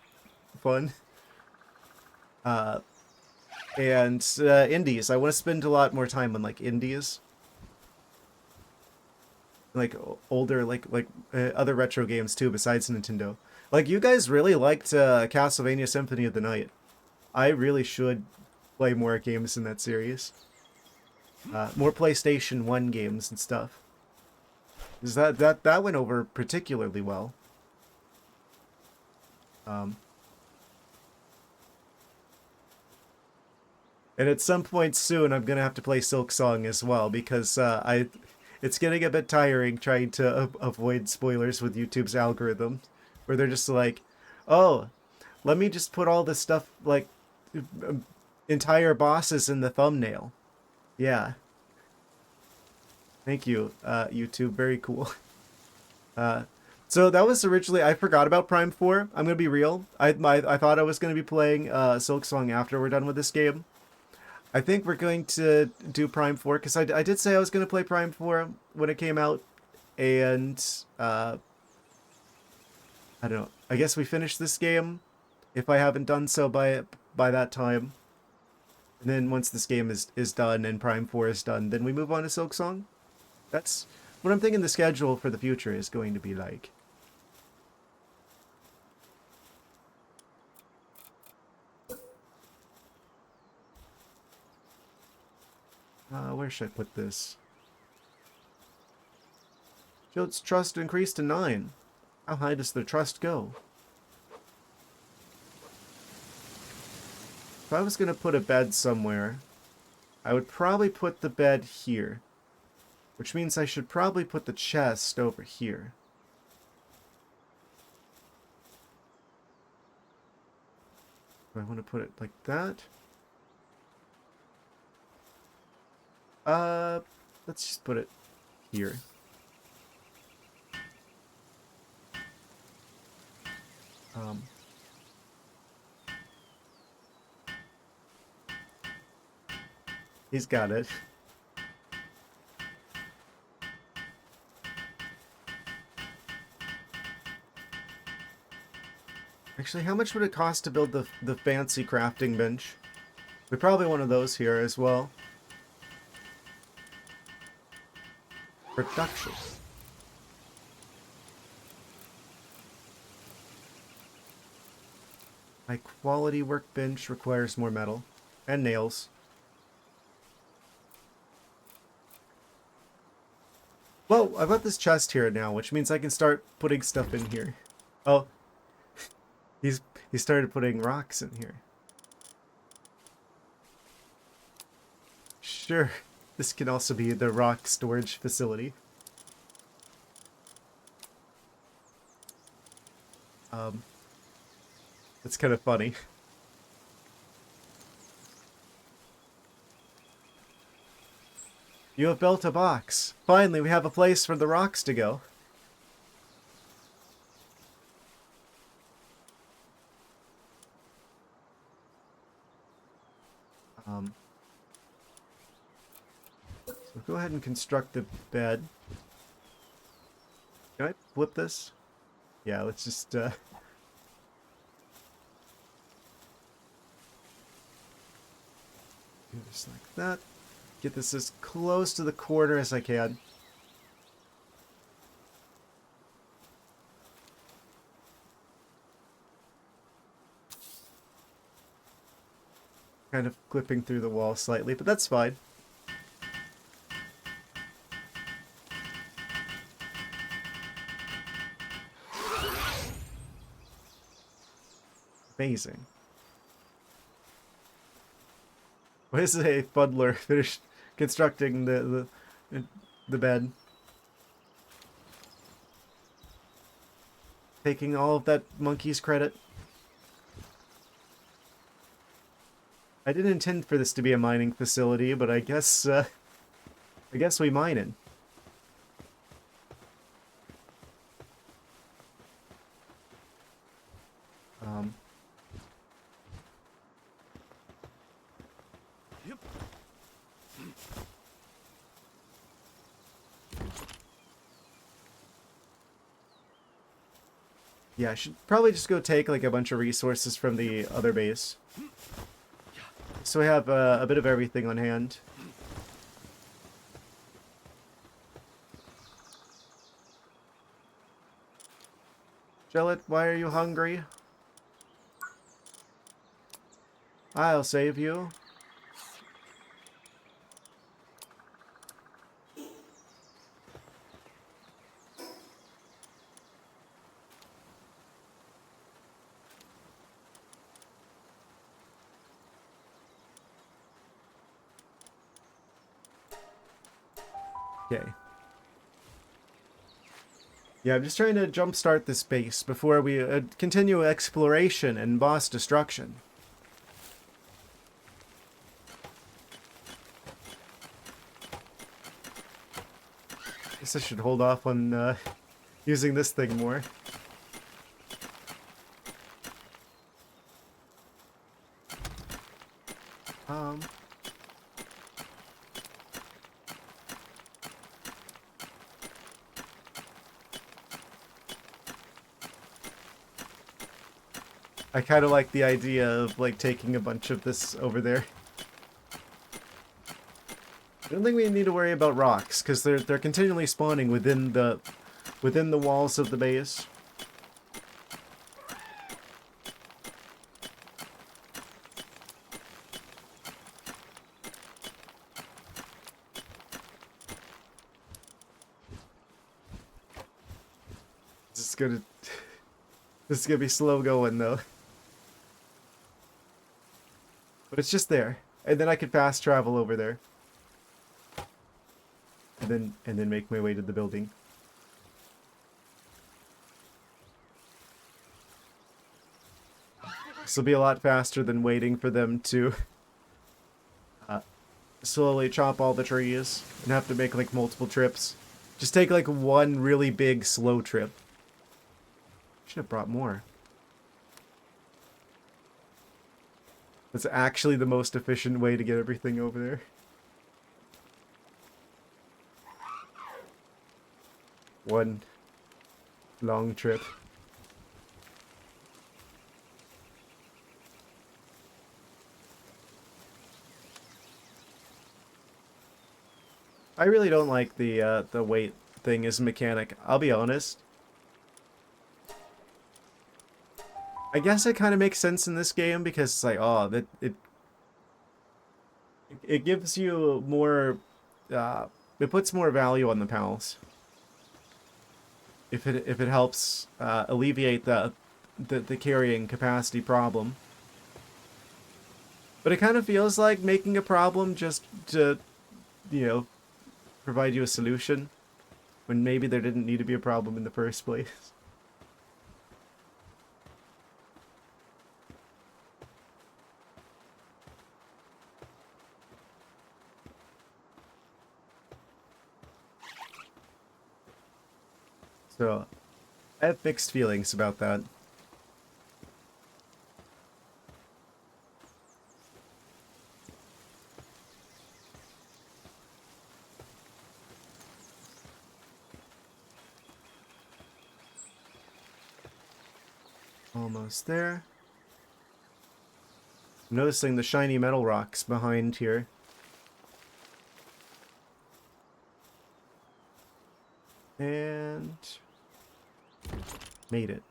fun. And indies. I want to spend a lot more time on like indies, like older like other retro games too besides Nintendo. Like you guys really liked Castlevania Symphony of the Night. I really should play more games in that series. More PlayStation 1 games and stuff. Because that went over particularly well. And at some point soon, I'm gonna have to play Silk Song as well, because it's getting a bit tiring trying to avoid spoilers with YouTube's algorithm, where they're just like, oh, let me just put all this stuff like entire bosses in the thumbnail. Yeah. Thank you, YouTube. Very cool. So that was originally, I forgot about Prime 4. I'm gonna be real. I thought I was gonna be playing Silksong after we're done with this game. I think we're going to do Prime 4 because I did say I was gonna play Prime 4 when it came out, and I don't know. I guess we finish this game if I haven't done so by that time. And then once this game is done and Prime 4 is done, then we move on to Silksong. That's what I'm thinking the schedule for the future is going to be like. Where should I put this? Jilt's trust increased to 9. How high does their trust go? If I was going to put a bed somewhere, I would probably put the bed here. Which means I should probably put the chest over here. Do I want to put it like that? Let's just put it here. He's got it. Actually, how much would it cost to build the fancy crafting bench? We probably one of those here as well. Production. High quality workbench requires more metal and nails. Well, I've got this chest here now, which means I can start putting stuff in here. Oh, he started putting rocks in here. Sure, this can also be the rock storage facility. That's kind of funny. You have built a box. Finally, we have a place for the rocks to go. So go ahead and construct the bed. Can I flip this? Yeah, let's just do this like that. Get this as close to the corner as I can. Kind of clipping through the wall slightly, but that's fine. Amazing. Why is a fuddler finished constructing the bed? Taking all of that monkey's credit. I didn't intend for this to be a mining facility, but I guess we mine it. Yeah, I should probably just go take like a bunch of resources from the other base. So we have a bit of everything on hand. Jellet, why are you hungry? I'll save you. Okay. Yeah, I'm just trying to jumpstart this base before we continue exploration and boss destruction. Guess I should hold off on using this thing more. I kind of like the idea of like taking a bunch of this over there. I don't think we need to worry about rocks because they're continually spawning within the walls of the base. This is gonna this is gonna be slow going though. But it's just there. And then I could fast travel over there. And then make my way to the building. This will be a lot faster than waiting for them to slowly chop all the trees and have to make like multiple trips. Just take like one really big slow trip. Should have brought more. That's actually the most efficient way to get everything over there. One long trip. I really don't like the weight thing as a mechanic. I'll be honest. I guess it kind of makes sense in this game because it's like, oh, that it gives you more, it puts more value on the pals. If it helps alleviate the carrying capacity problem. But it kind of feels like making a problem just to, you know, provide you a solution when maybe there didn't need to be a problem in the first place. So, I have mixed feelings about that. Almost there. I'm noticing the shiny metal rocks behind here. And made it.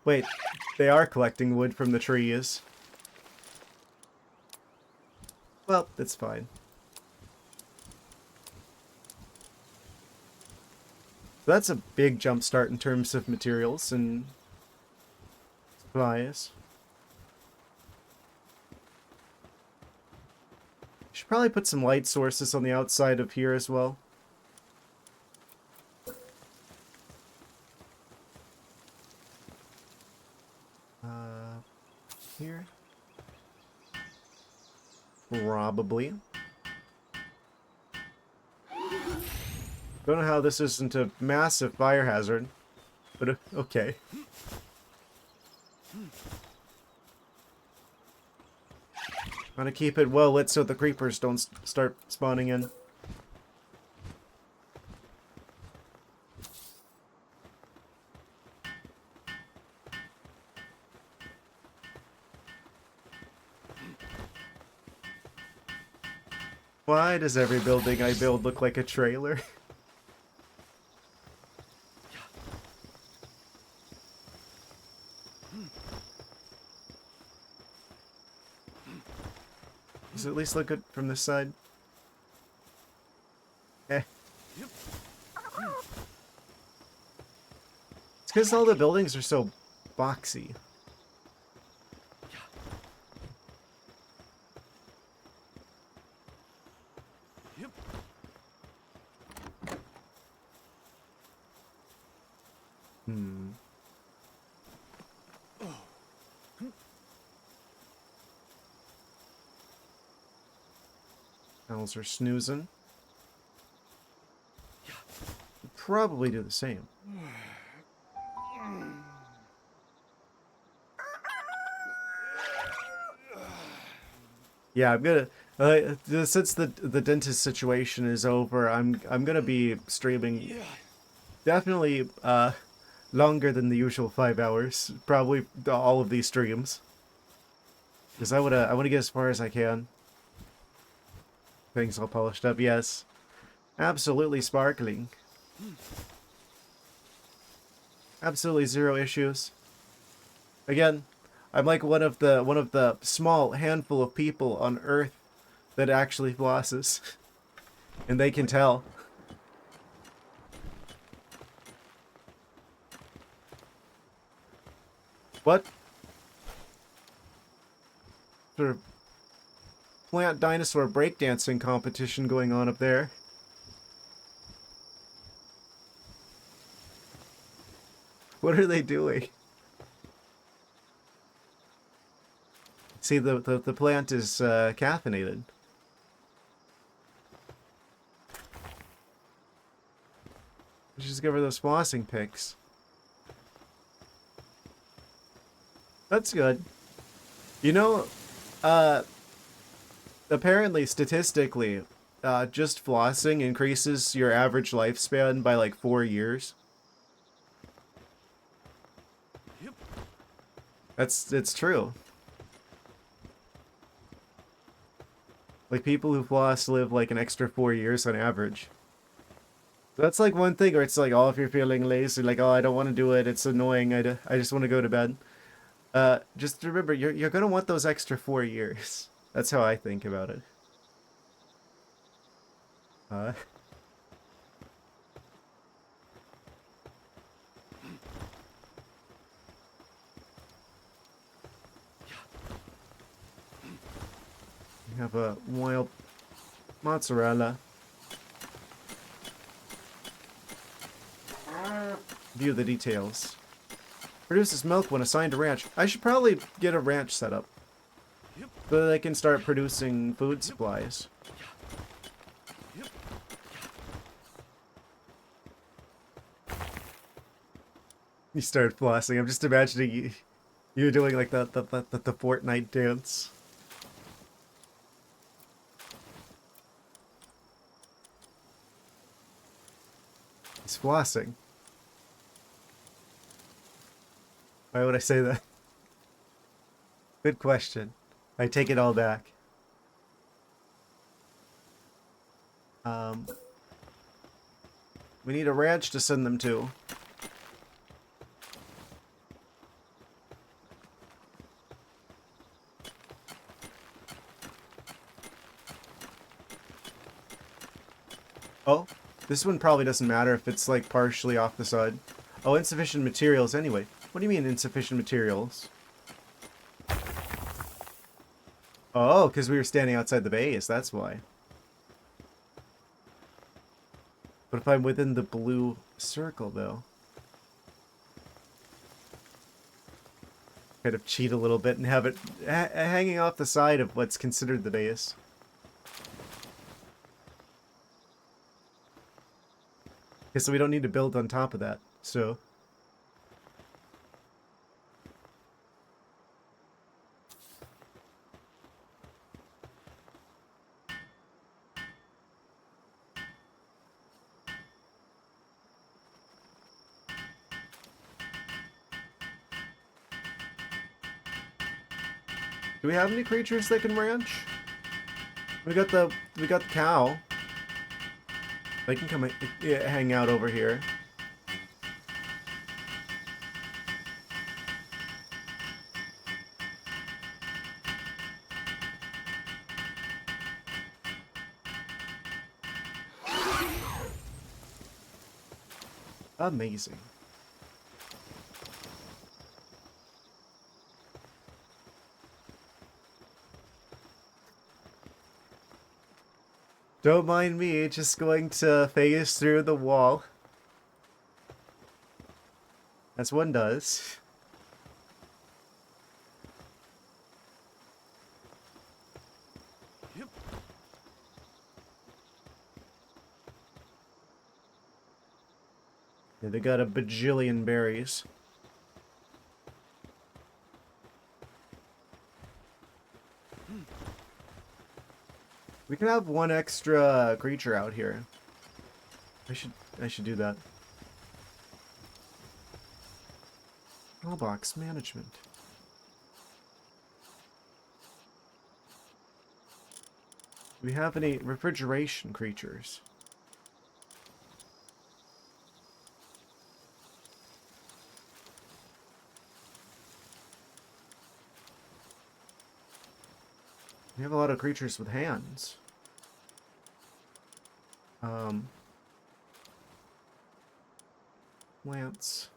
Wait, they are collecting wood from the trees. Well, that's fine. That's a big jump start in terms of materials and supplies. Should probably put some light sources on the outside of here as well. Here. Probably. Don't know how this isn't a massive fire hazard, but okay. Gotta keep it well lit so the creepers don't start spawning in. Why does every building I build look like a trailer? Does it at least look good from this side? Eh. It's because all the buildings are so boxy. Owls are snoozing. probably do the same. Yeah, I'm gonna since the dentist situation is over, I'm gonna be streaming definitely longer than the usual 5 hours. Probably all of these streams. Because I wanna get as far as I can. Things all polished up, yes. Absolutely sparkling. Absolutely zero issues. Again, I'm like one of the small handful of people on Earth that actually flosses. And they can tell. What sort of plant dinosaur breakdancing competition going on up there? What are they doing? See, the plant is caffeinated. Just give her those flossing pics. That's good. You know, apparently, statistically, just flossing increases your average lifespan by like 4 years. It's true. Like, people who floss live like an extra 4 years on average. That's like one thing where it's like, oh, if you're feeling lazy, like, oh, I don't want to do it, it's annoying, I just want to go to bed. Just remember, you're gonna want those extra 4 years. That's how I think about it. Uh, we have a wild mozzarella. View the details. Produces milk when assigned a ranch. I should probably get a ranch set up so that I can start producing food supplies. You started flossing. I'm just imagining you doing like the Fortnite dance. He's flossing. Why would I say that? Good question. I take it all back. We need a ranch to send them to. Oh, this one probably doesn't matter if it's like partially off the side. Oh, insufficient materials anyway. What do you mean insufficient materials? Oh, because we were standing outside the base, that's why. But if I'm within the blue circle, though? Kind of cheat a little bit and have it hanging off the side of what's considered the base. Okay, so we don't need to build on top of that, so... Do we have any creatures that can ranch? We got the cow. They can come hang out over here. Amazing. Don't mind me, just going to phase through the wall. As one does. Yeah, they got a bajillion berries. We can have one extra creature out here. I should do that. Mailbox management. Do we have any refrigeration creatures? We have a lot of creatures with hands. Lance.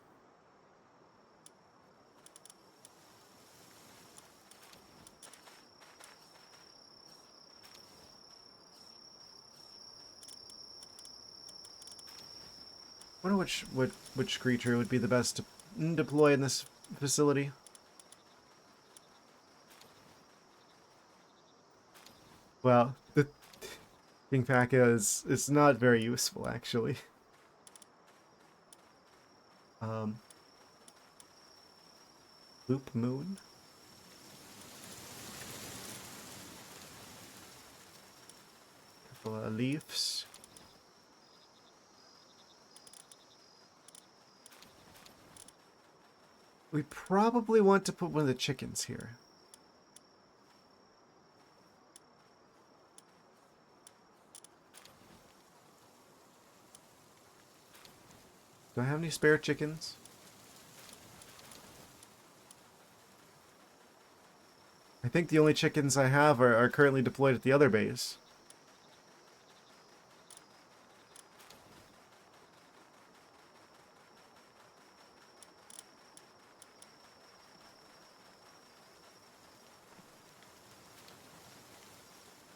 I wonder which creature would be the best to deploy in this facility. Well, the Kingpaca is not very useful actually. Loop Moon. Couple of leaves. We probably want to put one of the chickens here. Do I have any spare chickens? I think the only chickens I have are currently deployed at the other base.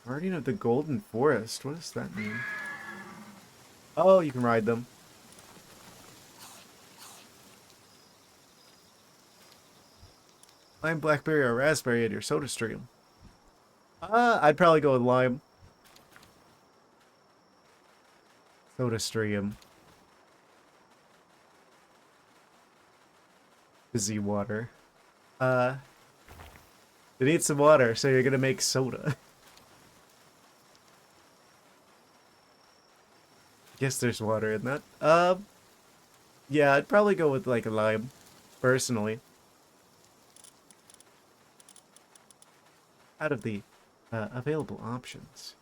Guardian of the Golden Forest. What does that mean? Oh, you can ride them. Lime, blackberry, or raspberry at your soda stream. I'd probably go with lime. Soda stream. Fizzy water. They need some water, so you're gonna make soda. Guess there's water in that. Yeah, I'd probably go with like a lime, personally. Out of the available options.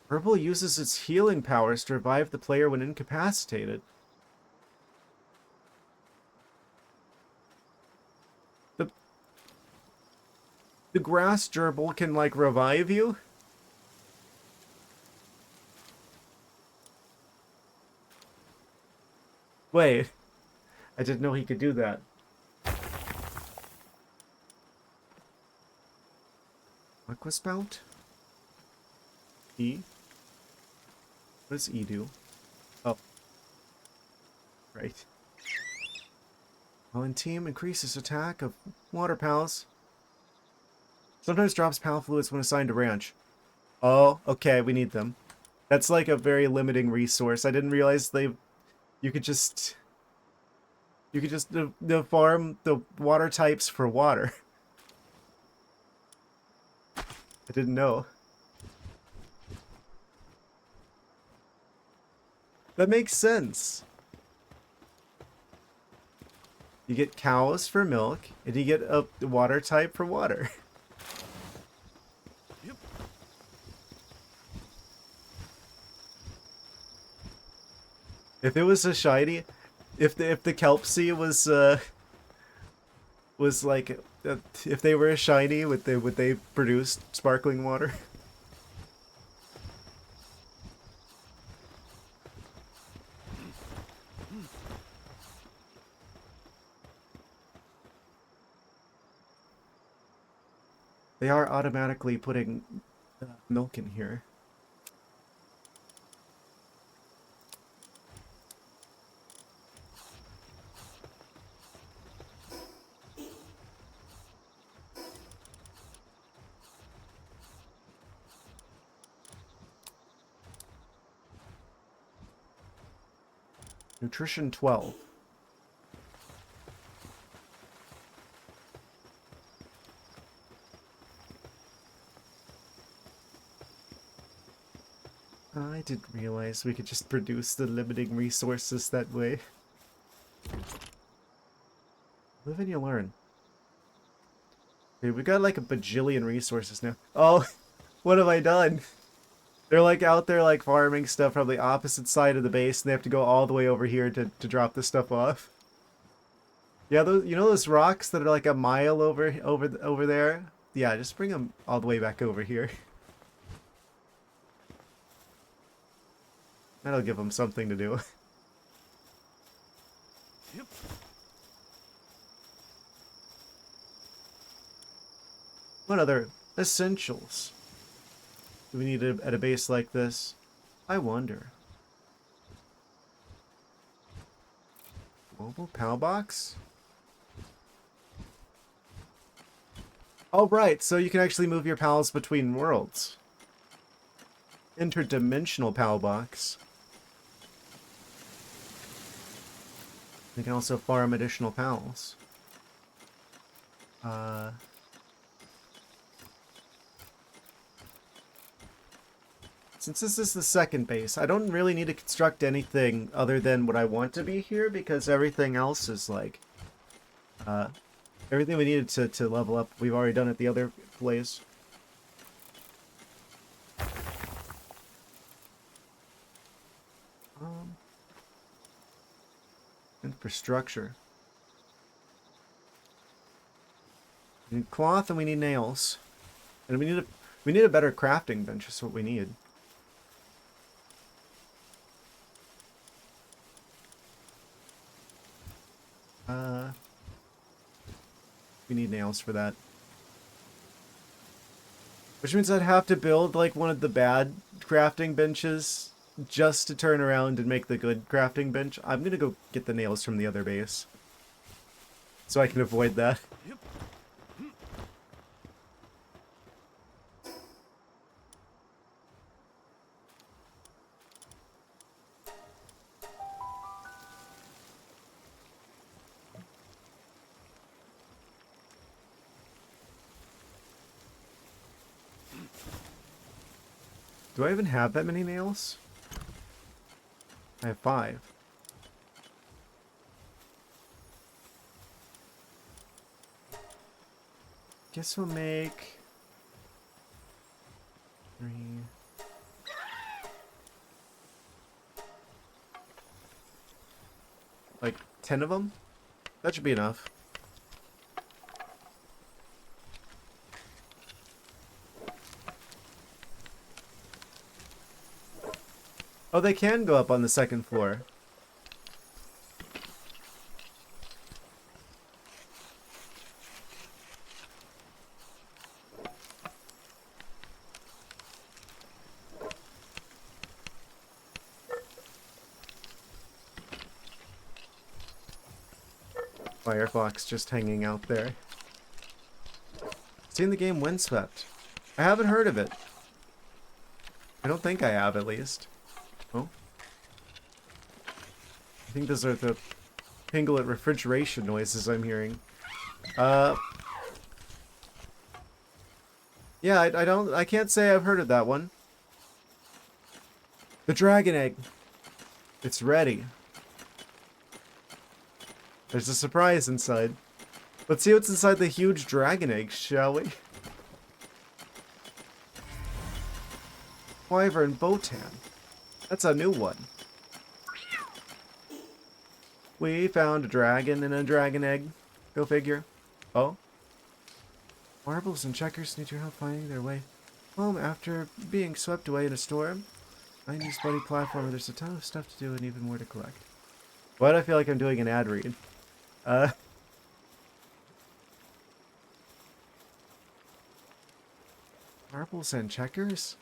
Purple uses its healing powers to revive the player when incapacitated. The grass gerbil can, like, revive you? Wait. I didn't know he could do that. Aqua Spout? E? What does E do? Oh. Right. While in team, increases attack of water pals. Sometimes drops pal fluids when assigned to ranch. Oh, okay, we need them. That's like a very limiting resource. I didn't realize you could just farm the water types for water. I didn't know. That makes sense. You get cows for milk, and you get a water type for water. Yep. If it was a shiny, if the Kelpsea was like if they were a shiny, would they produce sparkling water? They are automatically putting milk in here. Nutrition 12. I didn't realize we could just produce the limiting resources that way. Live and you learn. Dude, we got like a bajillion resources now. Oh, what have I done? They're like out there like farming stuff from the opposite side of the base, and they have to go all the way over here to drop this stuff off. Yeah, those, you know those rocks that are like a mile over there? Yeah, just bring them all the way back over here. That'll give them something to do. Yep. What other essentials do we need at a base like this? I wonder. Mobile PAL box? Oh, right, so you can actually move your pals between worlds. Interdimensional PAL box. You can also farm additional pals. Since this is the second base, I don't really need to construct anything other than what I want to be here, because everything else is like... everything we needed to level up, we've already done at the other place. Infrastructure. We need cloth and we need nails. And we need a better crafting bench, is what we need. We need nails for that. Which means I'd have to build like one of the bad crafting benches just to turn around and make the good crafting bench. I'm gonna go get the nails from the other base, so I can avoid that. Yep. Do I even have that many nails? I have 5. Guess we'll make 3. Like 10 of them? That should be enough. Oh, they can go up on the second floor. Firefox just hanging out there. Seen the game Windswept. I haven't heard of it. I don't think I have, at least. Oh. I think those are the Pinglet refrigeration noises I'm hearing. Yeah, I can't say I've heard of that one. The dragon egg. It's ready. There's a surprise inside. Let's see what's inside the huge dragon egg, shall we? Wyvern Botan. That's a new one. We found a dragon and a dragon egg. Go figure. Oh? Marbles and checkers need your help finding their way home after being swept away in a storm. I need buddy platform. There's a ton of stuff to do and even more to collect. Why do I feel like I'm doing an ad read? Marbles and checkers?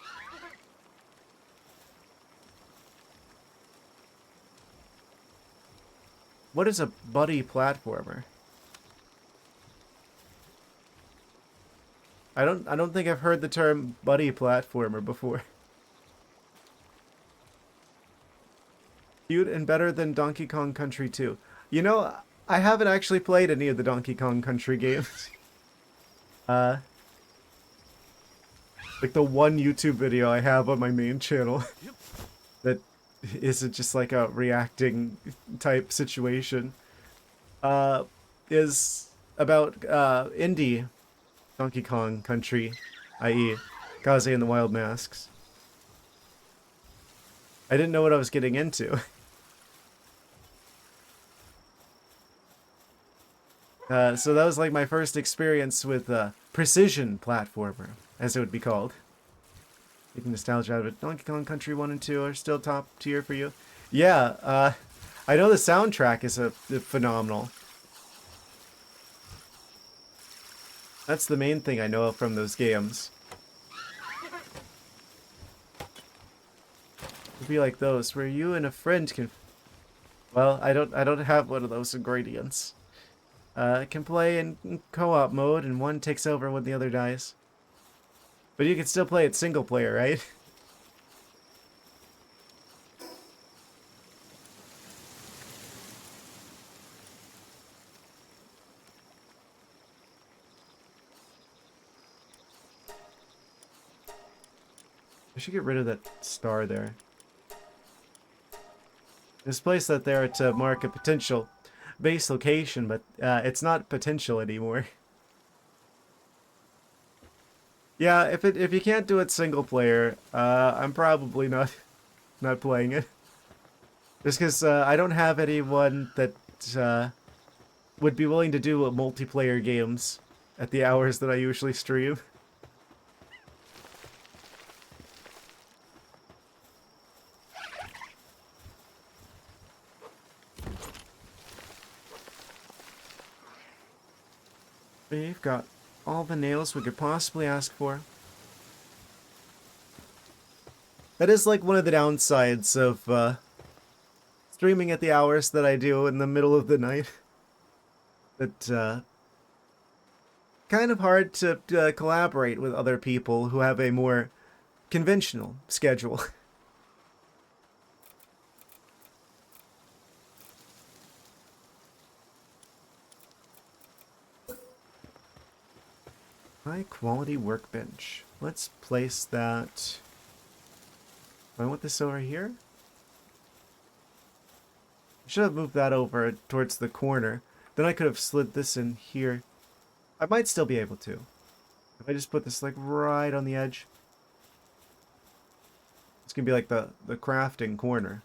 What is a buddy platformer? I don't think I've heard the term buddy platformer before. Cute and better than Donkey Kong Country 2. You know, I haven't actually played any of the Donkey Kong Country games. Uh, like the one YouTube video I have on my main channel that isn't just like a reacting type situation, is about indie Donkey Kong Country, i.e. Kaze and the Wild Masks. I didn't know what I was getting into. So that was like my first experience with precision platformer, as it would be called. Taking nostalgia out of it. Donkey Kong Country 1 and 2 are still top tier for you. Yeah, I know the soundtrack is phenomenal. That's the main thing I know from those games. It'd be like those where you and a friend can. Well, I don't have one of those ingredients. Can play in co-op mode, and one takes over when the other dies. But you can still play it single player, right? I should get rid of that star there. Misplaced that there to mark a potential base location, but it's not potential anymore. Yeah, if you can't do it single player, I'm probably not playing it. Just because I don't have anyone that would be willing to do multiplayer games at the hours that I usually stream. We've got all the nails we could possibly ask for. That is like one of the downsides of streaming at the hours that I do in the middle of the night. That kind of hard to collaborate with other people who have a more conventional schedule. High quality workbench. Let's place that. I want this over here. I should have moved that over towards the corner. Then I could have slid this in here. I might still be able to. If I just put this like right on the edge. It's gonna be like the crafting corner.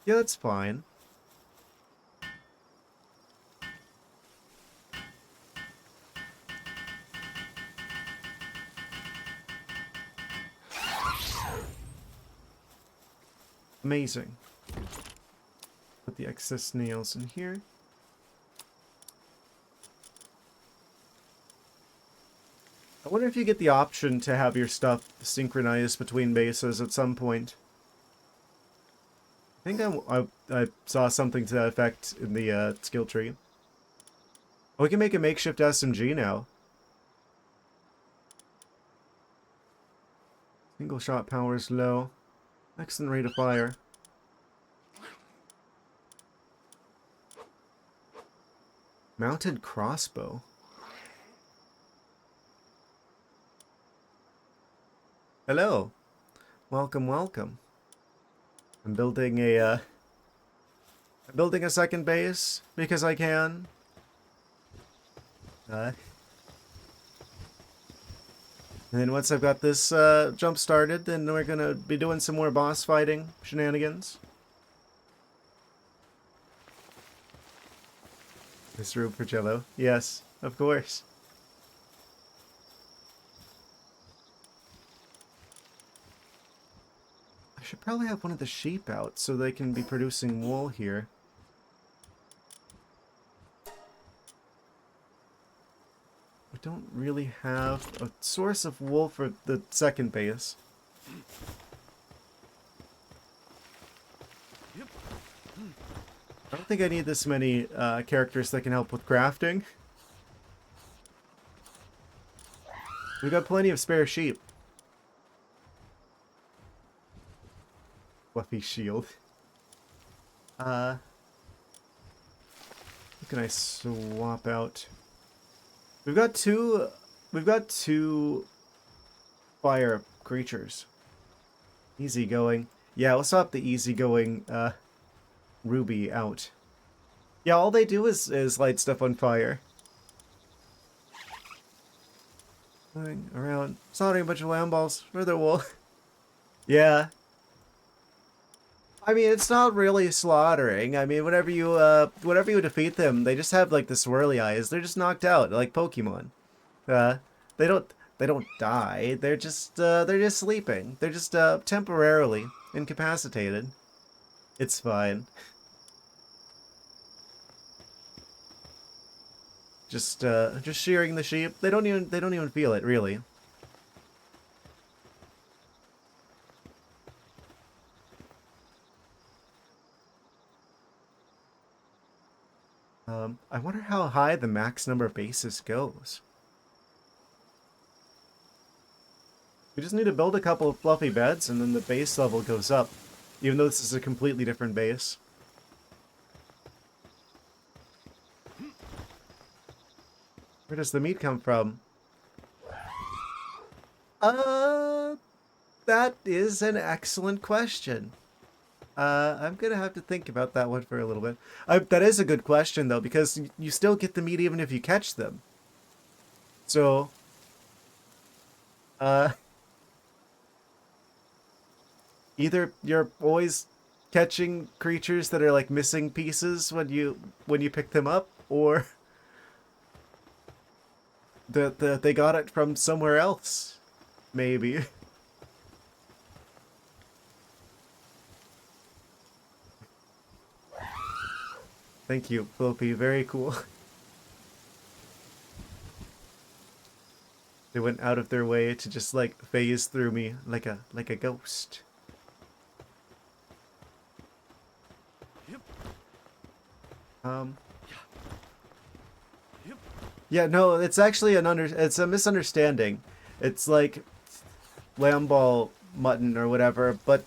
Yeah, that's fine. Amazing. Put the excess nails in here. I wonder if you get the option to have your stuff synchronized between bases at some point. I think I saw something to that effect in the skill tree. Oh, we can make a makeshift SMG now. Single shot power is low. Excellent rate of fire. Mounted crossbow. Hello. Welcome, welcome. I'm building a second base because I can. And then once I've got this jump started, then we're gonna be doing some more boss fighting shenanigans. There's room for Jello. Yes, of course. I should probably have one of the sheep out so they can be producing wool here. We don't really have a source of wool for the second base. I don't think I need this many characters that can help with crafting. We've got plenty of spare sheep. Fluffy shield. What can I swap out? We've got two fire creatures. Easygoing. Yeah, we'll swap the easygoing Ruby out. Yeah, all they do is light stuff on fire. Going around, slaughtering a bunch of lamb balls for their wool. Yeah. I mean, it's not really slaughtering. I mean, whenever you defeat them, they just have like the swirly eyes. They're just knocked out, like Pokemon. Uh, they don't die. They're just sleeping. They're just temporarily incapacitated. It's fine. Just shearing the sheep. They don't even feel it really. I wonder how high the max number of bases goes. We just need to build a couple of fluffy beds and then the base level goes up. Even though this is a completely different base. Where does the meat come from? That is an excellent question. I'm gonna have to think about that one for a little bit. That is a good question, though, because you still get the meat even if you catch them. So, either you're always catching creatures that are like missing pieces when you pick them up, or they got it from somewhere else, maybe. Thank you, Floppy. Very cool. They went out of their way to just like phase through me like a ghost. Yeah, no, it's actually it's a misunderstanding. It's like lamb ball mutton or whatever, but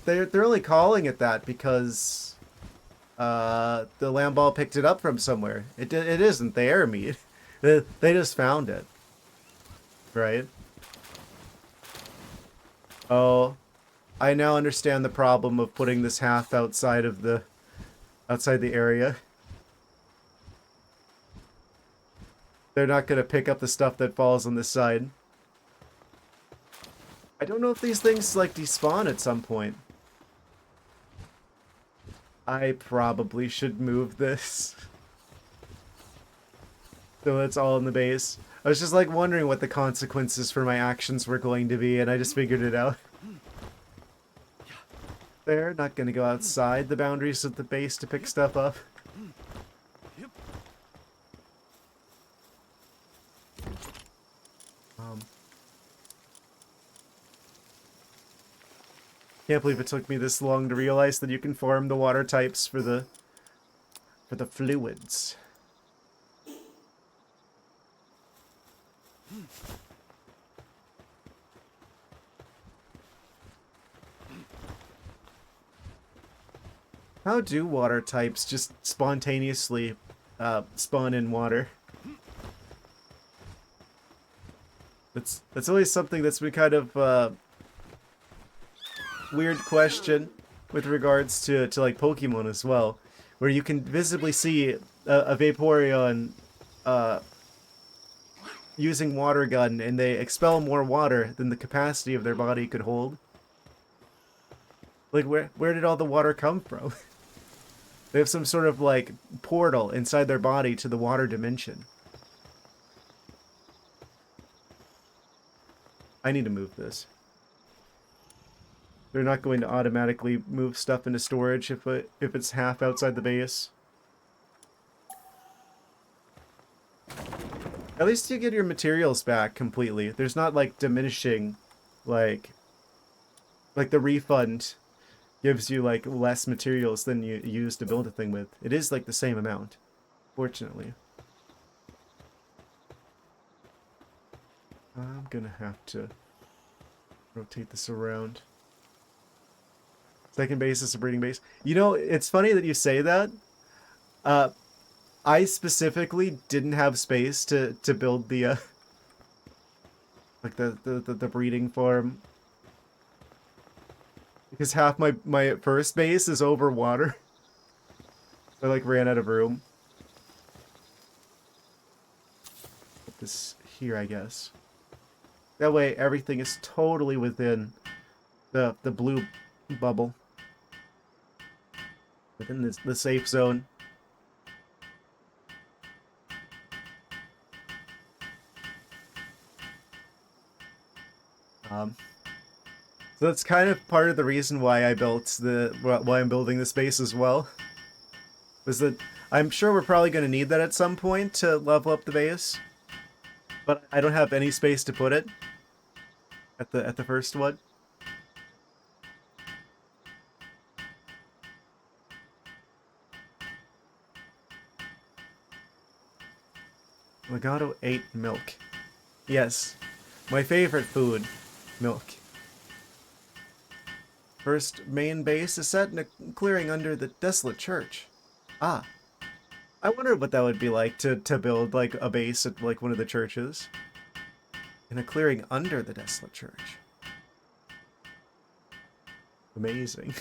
they're only calling it that because the lamb ball picked it up from somewhere. It isn't their meat. They just found it. Right? Oh, I now understand the problem of putting this half outside the area. They're not going to pick up the stuff that falls on this side. I don't know if these things, like, despawn at some point. I probably should move this. So it's all in the base. I was just, like, wondering what the consequences for my actions were going to be, and I just figured it out. They're not going to go outside the boundaries of the base to pick stuff up. Can't believe it took me this long to realize that you can farm the water types for the fluids. How do water types just spontaneously spawn in water? That's always something that's been kind of weird question with regards to like Pokemon as well, where you can visibly see a Vaporeon using water gun and they expel more water than the capacity of their body could hold. Like where did all the water come from? They have some sort of like portal inside their body to the water dimension. I need to move this. They're not going to automatically move stuff into storage if it's half outside the base. At least you get your materials back completely. There's not like diminishing, like the refund gives you like less materials than you use to build a thing with. It is like the same amount, fortunately. I'm gonna have to rotate this around. Second base is a breeding base. You know, it's funny that you say that. Uh, I specifically didn't have space to build the like the breeding farm because half my first base is over water. I like ran out of room. Put this here, I guess. That way everything is totally within the blue bubble. Within the safe zone. So that's kind of part of the reason why I built why I'm building this base as well. Was that I'm sure we're probably going to need that at some point to level up the base, but I don't have any space to put it at the first one. Legato ate milk. Yes, my favorite food, milk. First main base is set in a clearing under the desolate church. Ah, I wonder what that would be like to build like a base at like one of the churches. In a clearing under the desolate church. Amazing.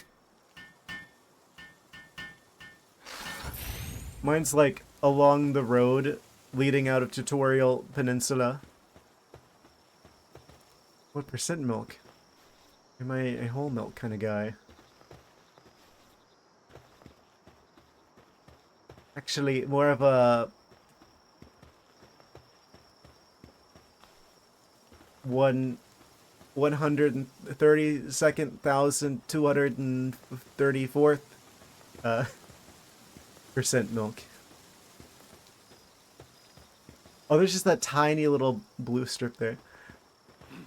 Mine's like along the road leading out of Tutorial Peninsula. What percent milk? Am I a whole milk kind of guy? Actually, more of a 132,234th percent milk. Oh, there's just that tiny little blue strip there.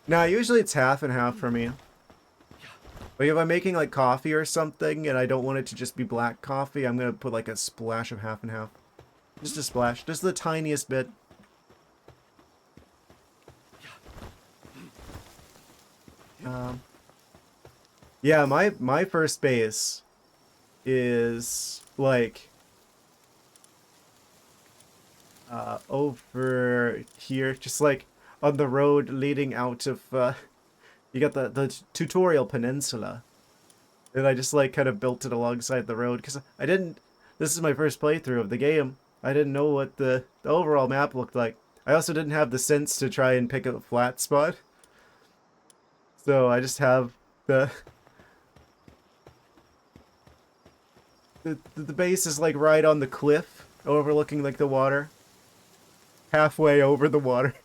Now, usually it's half and half for me. Like if I'm making like coffee or something and I don't want it to just be black coffee, I'm gonna put like a splash of half and half. Just a splash, just the tiniest bit. Yeah, my first base is like over here, just like on the road leading out of you got the Tutorial Peninsula. And I just like kind of built it alongside the road because I didn't. This is my first playthrough of the game. I didn't know what the overall map looked like. I also didn't have the sense to try and pick a flat spot. So I just have the the base is like right on the cliff overlooking like the water. Halfway over the water.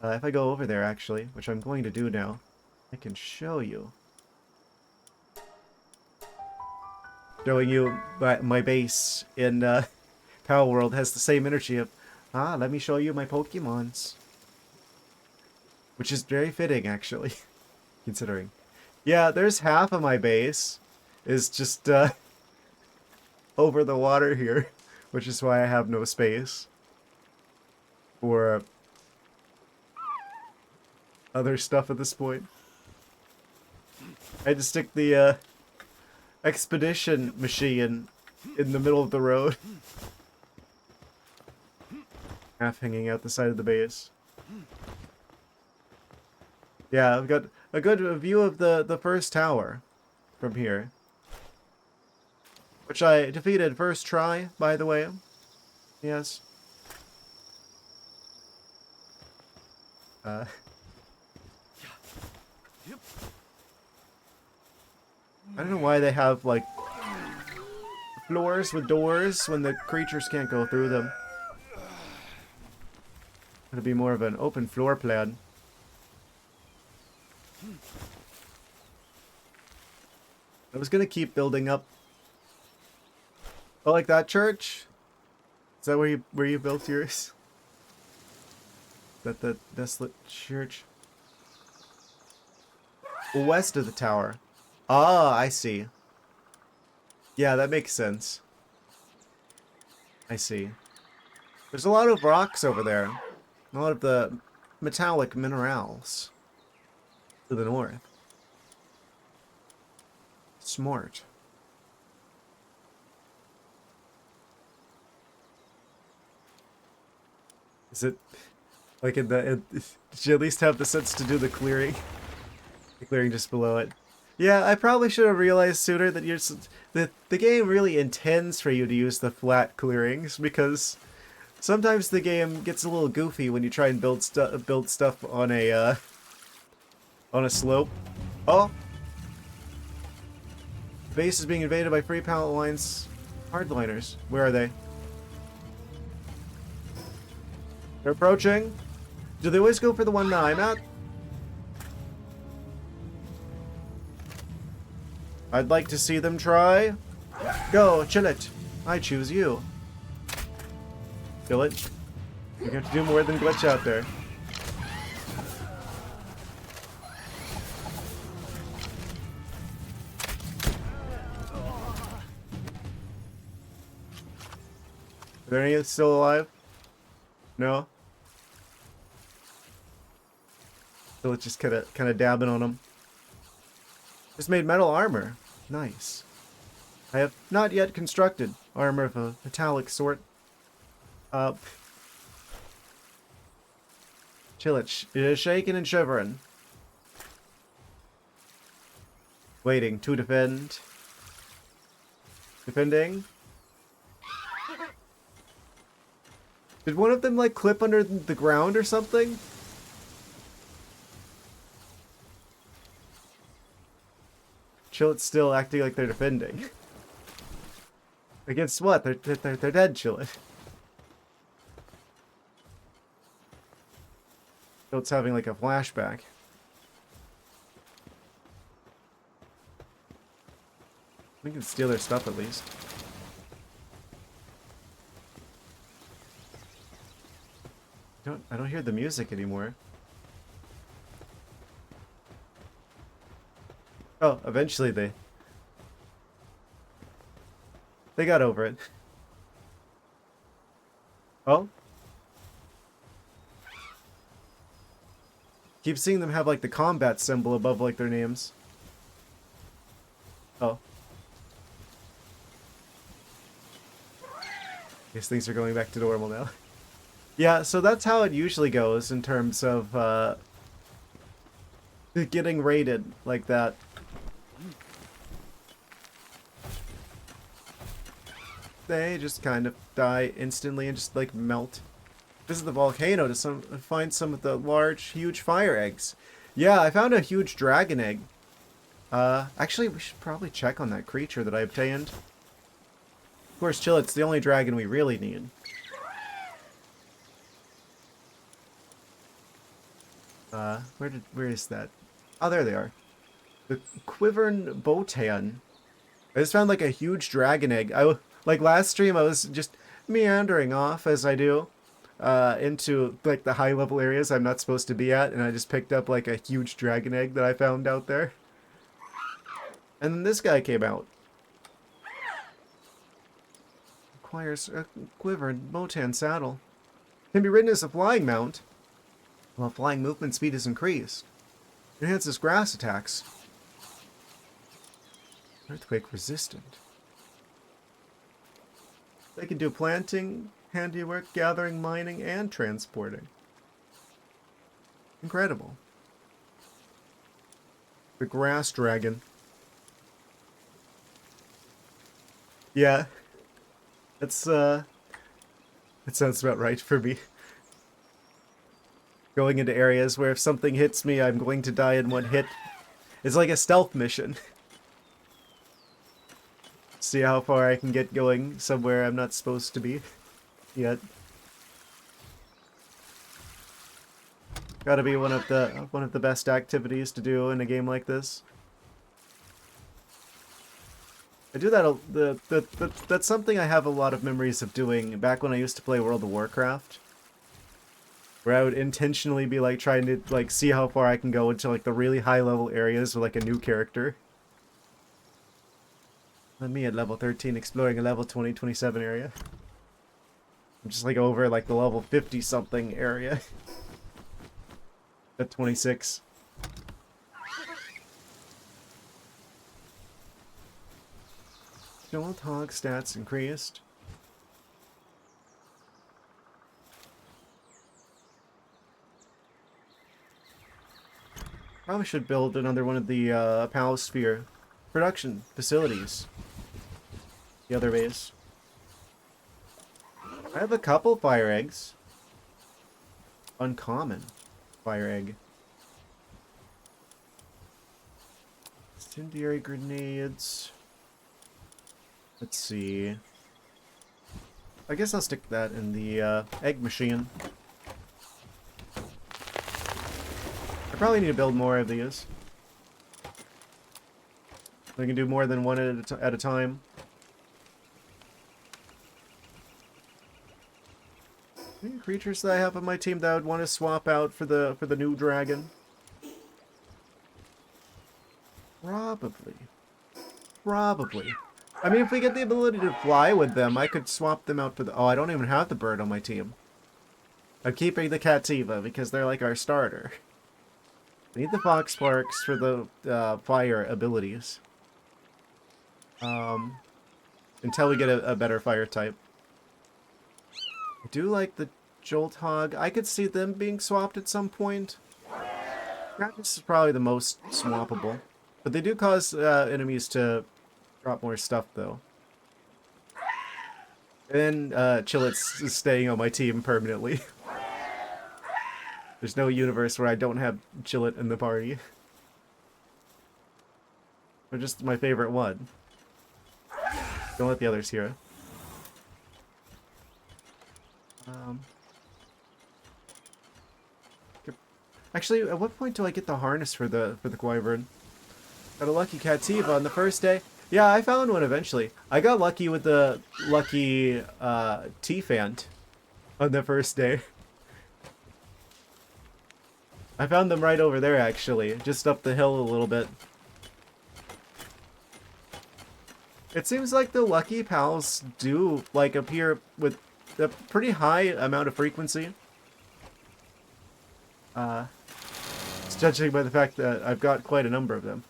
If I go over there actually, which I'm going to do now, I can show you. Showing you my base in Palworld has the same energy of, let me show you my Pokemons. Which is very fitting, actually, considering. Yeah, there's half of my base is just over the water here, which is why I have no space for other stuff at this point. I had to stick the expedition machine in the middle of the road. Half hanging out the side of the base. Yeah, I've got a good view of the first tower from here. Which I defeated first try, by the way. Yes. I don't know why they have, like, floors with doors when the creatures can't go through them. It'll be more of an open floor plan. I was gonna keep building up. Oh, like that church? Is that where you built yours? That the desolate church? West of the tower. Ah, I see. Yeah, that makes sense. I see. There's a lot of rocks over there. A lot of the metallic minerals to the north. Smart. Is it like did you at least have the sense to do the clearing? The clearing just below it. Yeah, I probably should have realized sooner that the game really intends for you to use the flat clearings, because sometimes the game gets a little goofy when you try and build stuff on a slope. Oh, the base is being invaded by Free Palette Alliance hardliners. Where are they? They're approaching. Do they always go for the one that I'm at? I'd like to see them try. Go, chill it. I choose you. Kill it. You have to do more than glitch out there. Are there any still alive? No? So it's just kind of dabbing on them. Just made metal armor. Nice. I have not yet constructed armor of a metallic sort. Chill it. It is shaking and shivering. Waiting to defend. Defending. Did one of them like clip under the ground or something? Chillet's still acting like they're defending. Against what? They're dead, Chillet. Chillet's having like a flashback. We can steal their stuff at least. I don't hear the music anymore. Oh, eventually they got over it. Oh? Keep seeing them have like the combat symbol above like their names. Oh. Guess things are going back to normal now. Yeah, so that's how it usually goes in terms of getting raided like that. They just kind of die instantly and just like melt. Visit the volcano to find some of the large, huge fire eggs. Yeah, I found a huge dragon egg. Actually, we should probably check on that creature that I obtained. Of course, Chillet's the only dragon we really need. Where is that? Oh, there they are. The Quivern Botan. I just found like a huge dragon egg. Like last stream, I was just meandering off as I do into like the high level areas I'm not supposed to be at, and I just picked up like a huge dragon egg that I found out there. And then this guy came out. Requires a Quivern Botan saddle. Can be ridden as a flying mount, while flying movement speed is increased. Enhances grass attacks. Earthquake resistant. They can do planting, handiwork, gathering, mining, and transporting. Incredible. The grass dragon. Yeah. That's that sounds about right for me. Going into areas where if something hits me, I'm going to die in one hit. It's like a stealth mission. See how far I can get going somewhere I'm not supposed to be yet. Gotta be one of the best activities to do in a game like this. I do that that's something I have a lot of memories of doing back when I used to play World of Warcraft. Where I would intentionally be like trying to like see how far I can go into like the really high level areas with like a new character. Let me at level 13 exploring a level 20, 27 area. I'm just like over like the level 50 something area. At 26. Jolt Hog stats increased. Probably should build another one of the Palsphere production facilities. The other base. I have a couple fire eggs. Uncommon fire egg. Incendiary grenades. Let's see. I guess I'll stick that in the egg machine. I probably need to build more of these. I can do more than one at a time. Any creatures that I have on my team that I would want to swap out for the new dragon? Probably. Probably. I mean, if we get the ability to fly with them, I could swap them out for the... Oh, I don't even have the bird on my team. I'm keeping the Cativa because they're like our starter. I need the Fox Sparks for the fire abilities. Until we get a better fire type. I do like the Jolt Hog. I could see them being swapped at some point. This is probably the most swappable. But they do cause enemies to drop more stuff, though. And Chillet's is staying on my team permanently. There's no universe where I don't have Chillet in the party. They're just my favorite one. Don't let the others hear. Actually, at what point do I get the harness for the Wyvern? Got a lucky Cativa on the first day. Yeah, I found one eventually. I got lucky with the lucky T-Fant on the first day. I found them right over there, actually, just up the hill a little bit. It seems like the lucky pals do like appear with a pretty high amount of frequency. It's judging by the fact that I've got quite a number of them.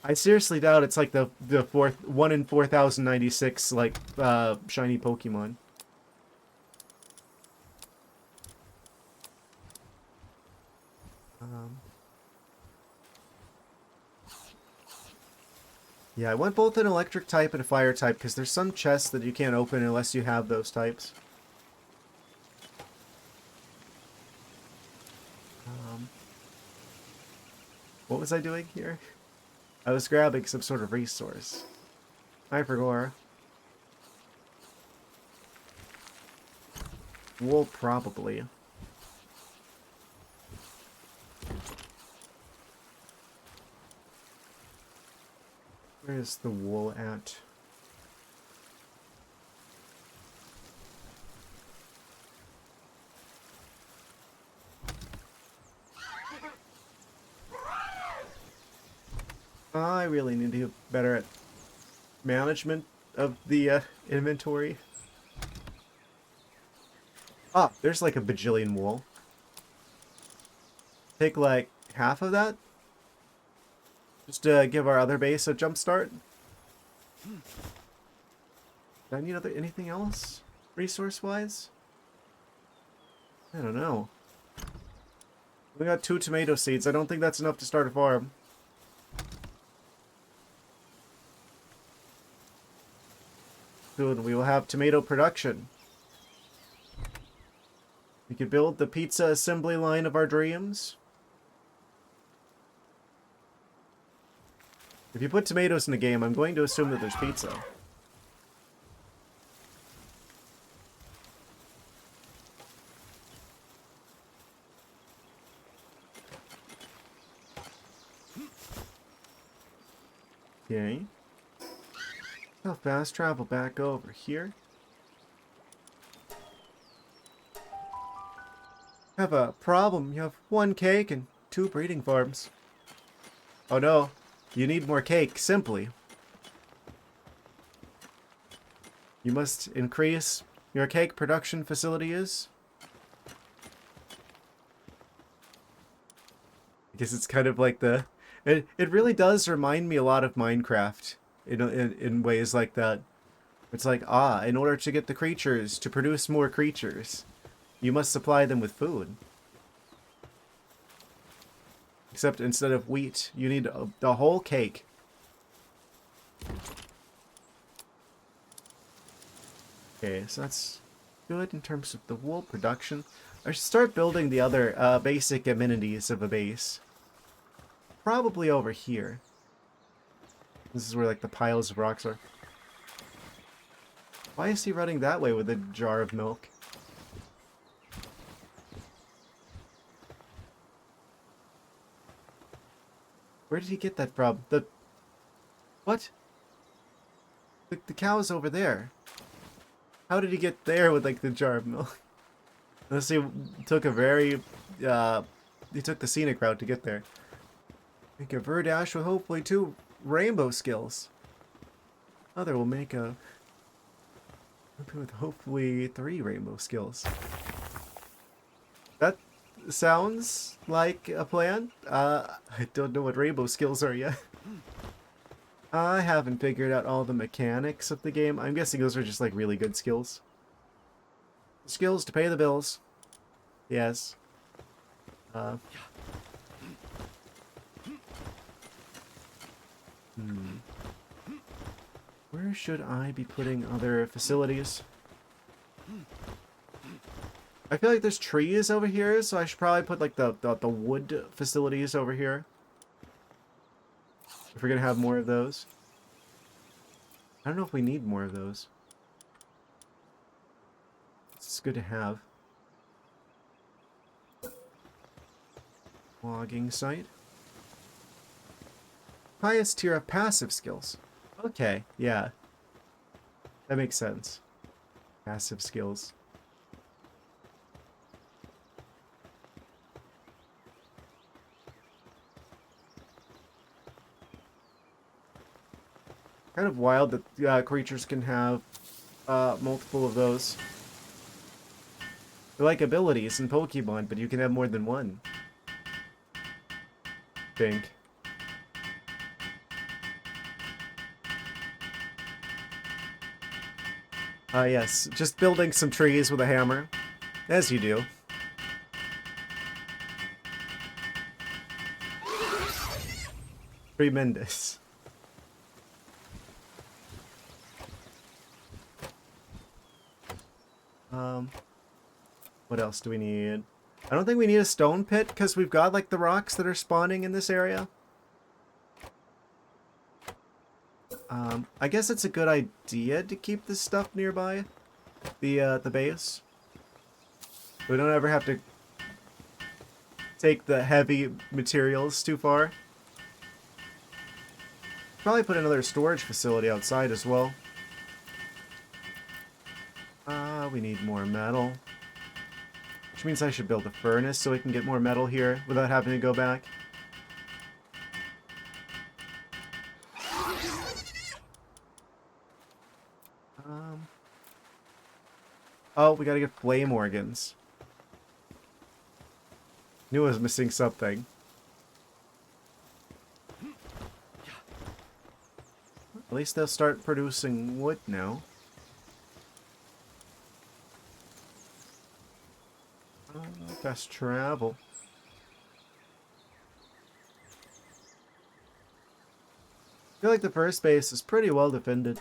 I seriously doubt it's like the 1 in 4096 like shiny Pokemon. Yeah, I want both an electric type and a fire type because there's some chests that you can't open unless you have those types. What was I doing here? I was grabbing some sort of resource. Hi, Fragora. Wool, probably. Where is the wool at? I really need to get better at management of the inventory. Ah, there's like a bajillion wool. Take like half of that. Just to give our other base a jump start. Do I need anything else? Resource-wise? I don't know. We got 2 tomato seeds. I don't think that's enough to start a farm. Soon we will have tomato production. We could build the pizza assembly line of our dreams. If you put tomatoes in the game, I'm going to assume that there's pizza. Okay. How fast travel back over here? Have a problem. You have 1 cake and 2 breeding farms. Oh no. You need more cake, simply. You must increase your cake production facilities. I guess it's kind of like the... It really does remind me a lot of Minecraft in ways like that. It's like, in order to get the creatures to produce more creatures, you must supply them with food. Except instead of wheat, you need the whole cake. Okay, so that's good in terms of the wool production. I should start building the other basic amenities of a base. Probably over here. This is where like the piles of rocks are. Why is he running that way with a jar of milk? Where did he get that from? What? The cow's over there. How did he get there with like the jar of milk? Unless he took a very, he took the scenic route to get there. Make a Verdash with hopefully 2 rainbow skills. Other will make a with hopefully 3 rainbow skills. That sounds like a plan. I don't know what rainbow skills are yet. I haven't figured out all the mechanics of the game. I'm guessing those are just like really good skills. Skills to pay the bills. Yes. Where should I be putting other facilities? I feel like there's trees over here, so I should probably put like the wood facilities over here. If we're gonna have more of those. I don't know if we need more of those. It's good to have. Logging site. Highest tier of passive skills. Okay, yeah. That makes sense. Passive skills. Kind of wild that creatures can have multiple of those. They're like abilities in Pokemon, but you can have more than one. Think. Yes, just building some trees with a hammer. As you do. Tremendous. What else do we need? I don't think we need a stone pit because we've got like the rocks that are spawning in this area. I guess it's a good idea to keep this stuff nearby the base. We don't ever have to take the heavy materials too far. Probably put another storage facility outside as well. We need more metal. Which means I should build a furnace so we can get more metal here without having to go back. Oh, we gotta get flame organs. Knew I was missing something. At least they'll start producing wood now. Fast travel. I feel like the first base is pretty well defended.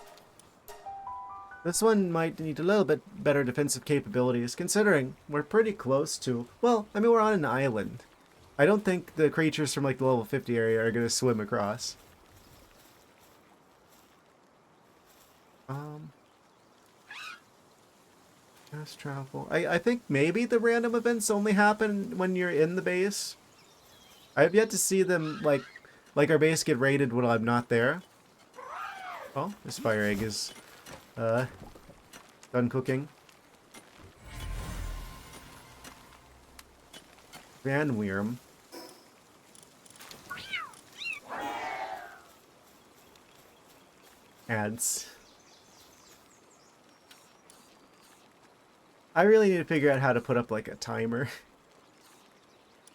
This one might need a little bit better defensive capabilities, considering we're pretty close to... Well, I mean, we're on an island. I don't think the creatures from like the level 50 area are going to swim across. Fast travel. I think maybe the random events only happen when you're in the base. I have yet to see them like our base get raided when I'm not there. Oh, this fire egg is done cooking. Van Weirm. Ads. I really need to figure out how to put up like a timer.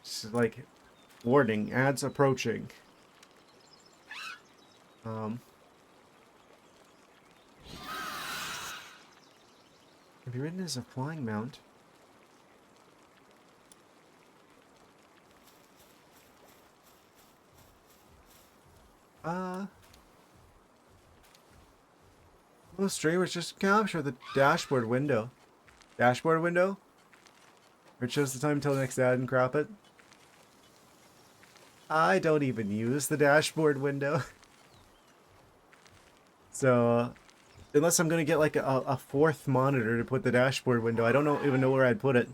Just like warning, ads approaching. be written as a flying mount. Most streamers just capture the dashboard window. Dashboard window? Or it shows the time until the next ad and crop it. I don't even use the dashboard window. So, unless I'm gonna get like a fourth monitor to put the dashboard window, I don't even know where I'd put it.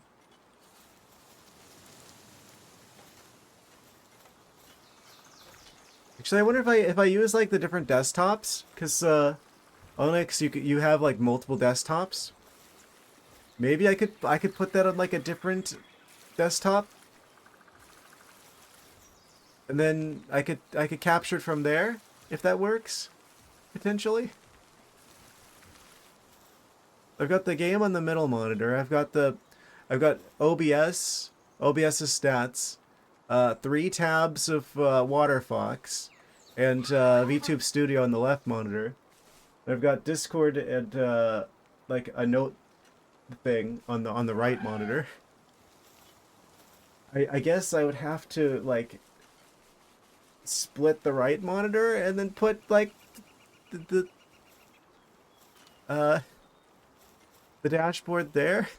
Actually, I wonder if I use like the different desktops, because Onyx you have like multiple desktops. Maybe I could put that on like a different desktop, and then I could capture it from there if that works, potentially. I've got the game on the middle monitor. I've got OBS's stats, 3 tabs of WaterFox, and VTube Studio on the left monitor. I've got Discord and like a note thing on the right monitor. I guess I would have to like split the right monitor and then put like the dashboard there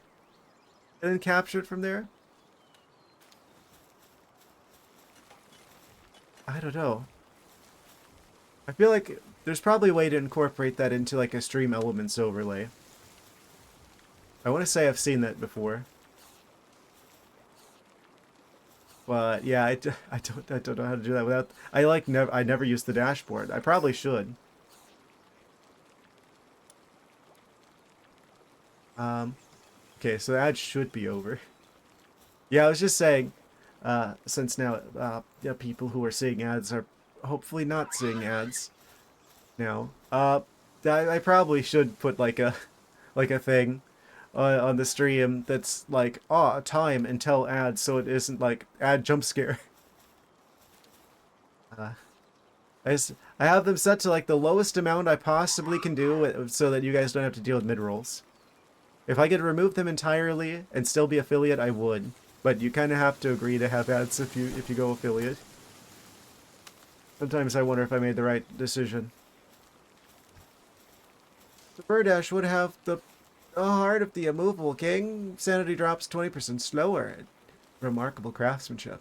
and then capture it from there. I don't know. I feel like there's probably a way to incorporate that into like a Stream Elements overlay. I want to say I've seen that before. But yeah, I don't know how to do that without. I never use the dashboard. I probably should. Okay, so the ad should be over. Yeah, I was just saying, since now yeah, people who are seeing ads are hopefully not seeing ads now. I probably should put like a thing on the stream that's like, time until ads, so it isn't like ad jump scare. I have them set to like the lowest amount I possibly can do so that you guys don't have to deal with mid-rolls. If I could remove them entirely and still be affiliate, I would. But you kind of have to agree to have ads if you go affiliate. Sometimes I wonder if I made the right decision. The Birdash would have the heart of the immovable king. Sanity drops 20% slower. Remarkable craftsmanship.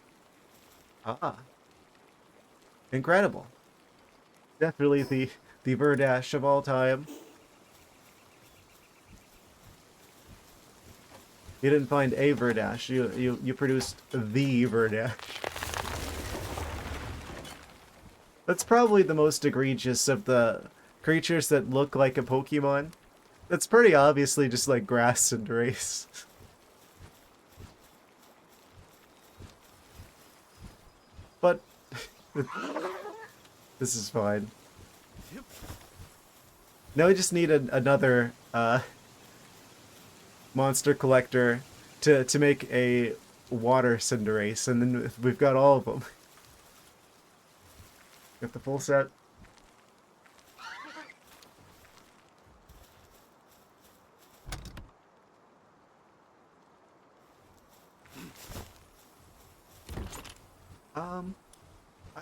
Ah. Incredible. Definitely the Birdash of all time. You didn't find a Birdash. You produced the Birdash. That's probably the most egregious of the creatures that look like a Pokemon. That's pretty obviously just like grass and race. But this is fine. Now we just need another monster collector to make a water Cinderace, and then we've got all of them. Got the full set. I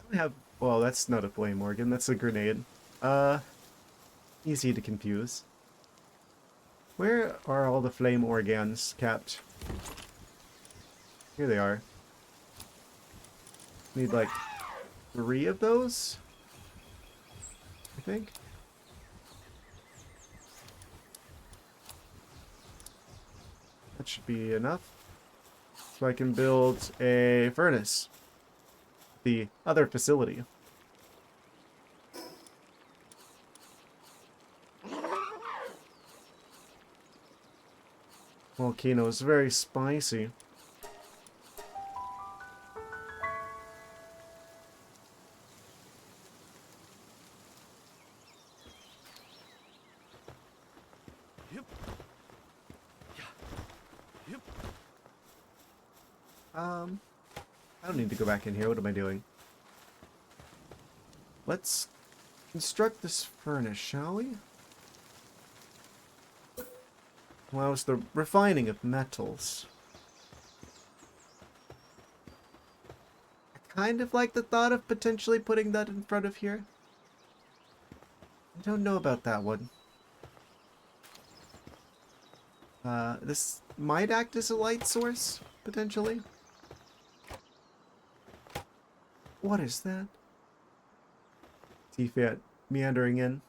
only have. Well, that's not a flame organ. That's a grenade. Easy to confuse. Where are all the flame organs kept? Here they are. Need like 3 of those, I think. That should be enough. So I can build a furnace. The other facility. Volcano is very spicy. I don't need to go back in here. What am I doing? Let's construct this furnace, shall we? allows the refining of metals. I kind of like the thought of potentially putting that in front of here. I don't know about that one. This might act as a light source, potentially. What is that? T-Fat meandering in.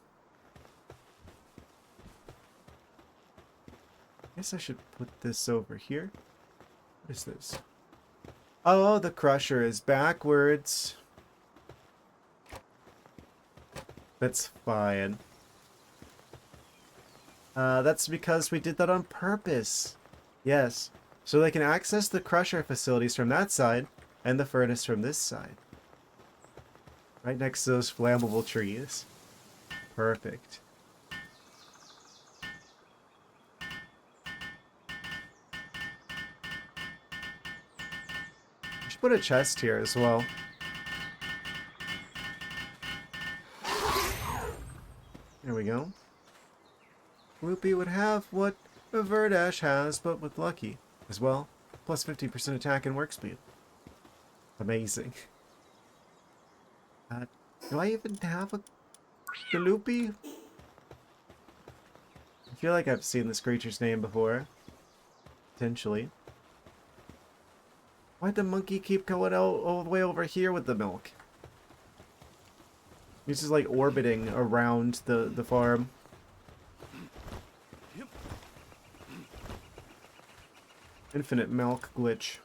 Guess I should put this over here. What is this? Oh, the crusher is backwards. That's fine. That's because we did that on purpose. Yes. So they can access the crusher facilities from that side and the furnace from this side. Right next to those flammable trees. Perfect. I should put a chest here as well. There we go. Loopy would have what a Verdash has, but with Lucky as well. Plus 50% attack and work speed. Amazing. Do I even have a Loopy? I feel like I've seen this creature's name before. Potentially. Why'd the monkey keep going all the way over here with the milk? He's just like orbiting around the farm. Infinite milk glitch.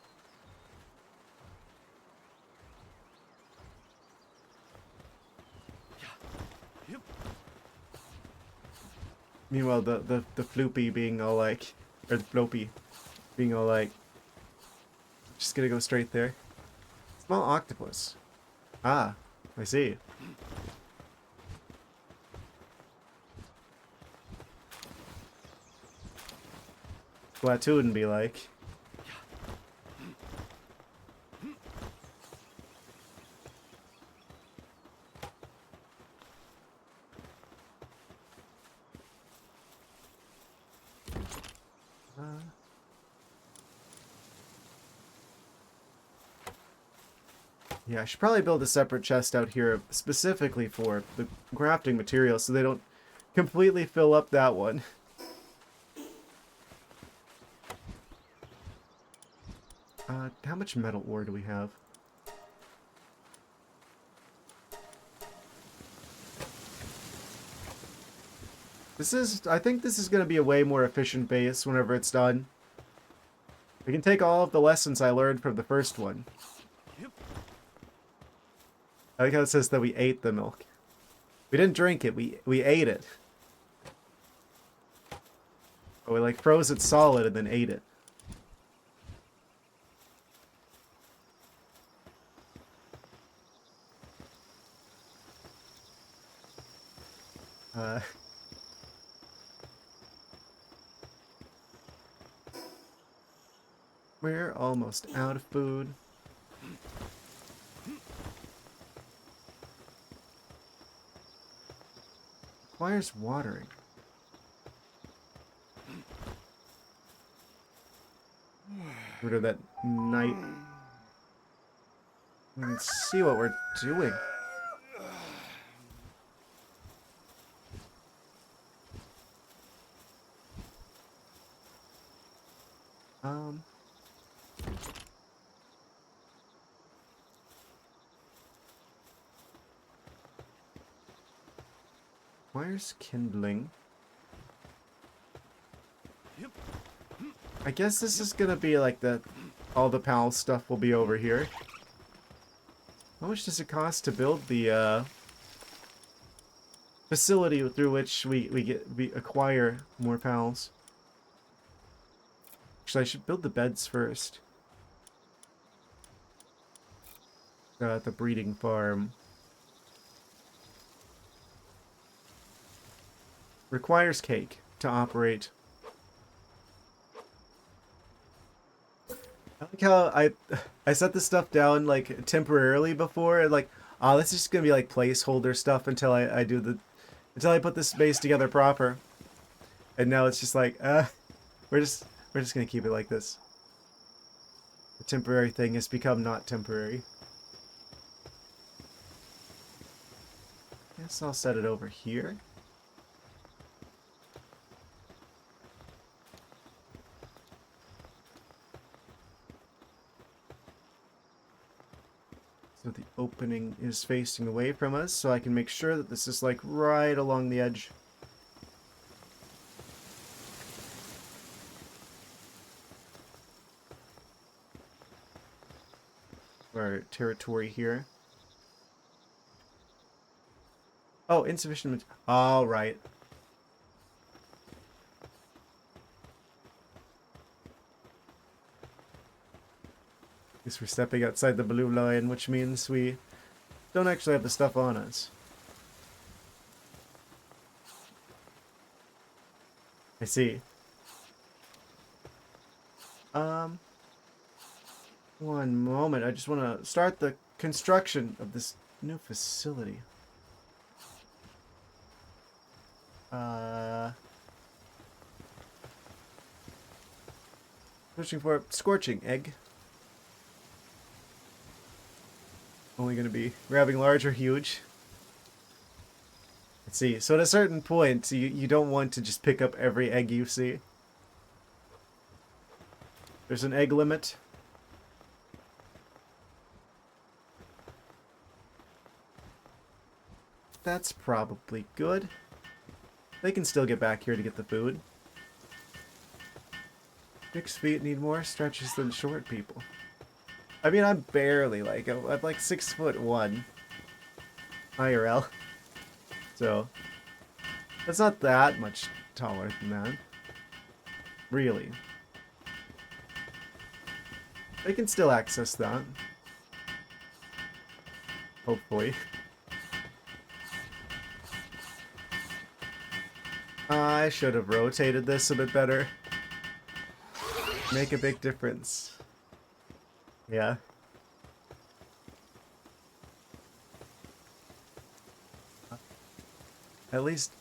Meanwhile, the floopy being all like, or the floppy being all like, just gonna go straight there. Small octopus. Ah, I see. Splatoon be like. Yeah, I should probably build a separate chest out here specifically for the crafting materials so they don't completely fill up that one. How much metal ore do we have? I think this is going to be a way more efficient base whenever it's done. We can take all of the lessons I learned from the first one. I like how it says that we ate the milk. We didn't drink it, we ate it. But we like froze it solid and then ate it. We're almost out of food. Requires watering. Rid of that night. Let's see what we're doing. Requires kindling. I guess this is gonna be like all the PAL stuff will be over here. How much does it cost to build the facility through which we acquire more PALs? Actually, I should build the beds first. The breeding farm. Requires cake to operate. I like how I set this stuff down like temporarily before, and like, oh, this is just gonna be like placeholder stuff until I put this base together proper. And now it's just like, we're just gonna keep it like this. The temporary thing has become not temporary. Guess I'll set it over here. So the opening is facing away from us, so I can make sure that this is like right along the edge. Our territory here. Oh, insufficient. All right. Guess we're stepping outside the blue line, which means we don't actually have the stuff on us. I see. One moment. I just want to start the construction of this new facility. Searching for a scorching egg. Only going to be grabbing large or huge. Let's see. So at a certain point, you don't want to just pick up every egg you see. There's an egg limit. That's probably good. They can still get back here to get the food. 6 feet need more stretches than short people. I mean, I'm barely like, I'm like 6'1" IRL. So, that's not that much taller than that. Really. They can still access that. Hopefully. I should have rotated this a bit better. Make a big difference. Yeah. At least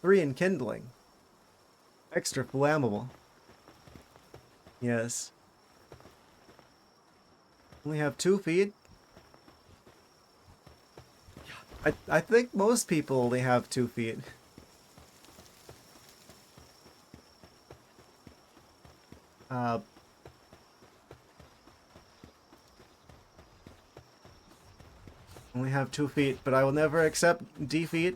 3 in kindling. Extra flammable. Yes. Only have 2 feet. I think most people only have 2 feet. Only have 2 feet, but I will never accept defeat.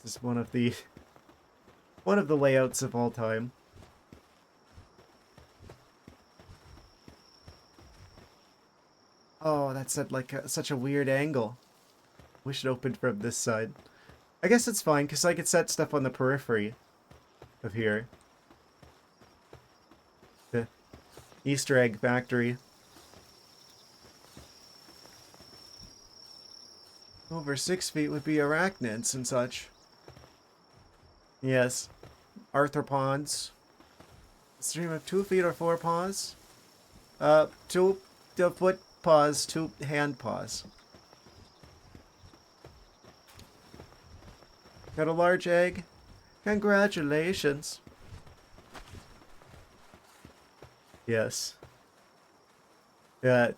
This is one of the layouts of all time. Oh, that's at like such a weird angle. Wish it opened from this side. I guess it's fine because I could set stuff on the periphery of here. The Easter egg factory. Over 6 feet would be arachnids and such. Yes. Arthropods. Stream of 2 feet or 4 paws. 2 foot paws, 2 hand paws. Got a large egg? Congratulations. Yes. Yeah.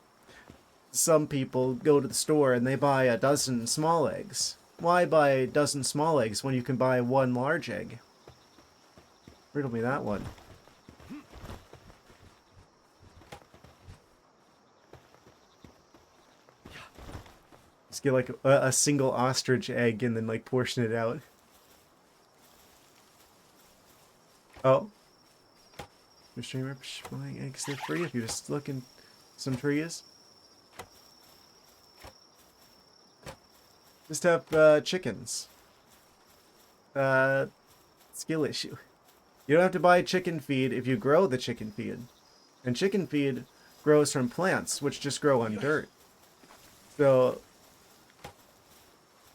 Some people go to the store and they buy a dozen small eggs. Why buy a dozen small eggs when you can buy 1 large egg? Riddle me that one. Just get like a single ostrich egg and then like portion it out. Oh. Your streamer buying eggs, they're free if you just look in some trees. Just have chickens. Skill issue. You don't have to buy chicken feed if you grow the chicken feed. And chicken feed grows from plants, which just grow on dirt. So,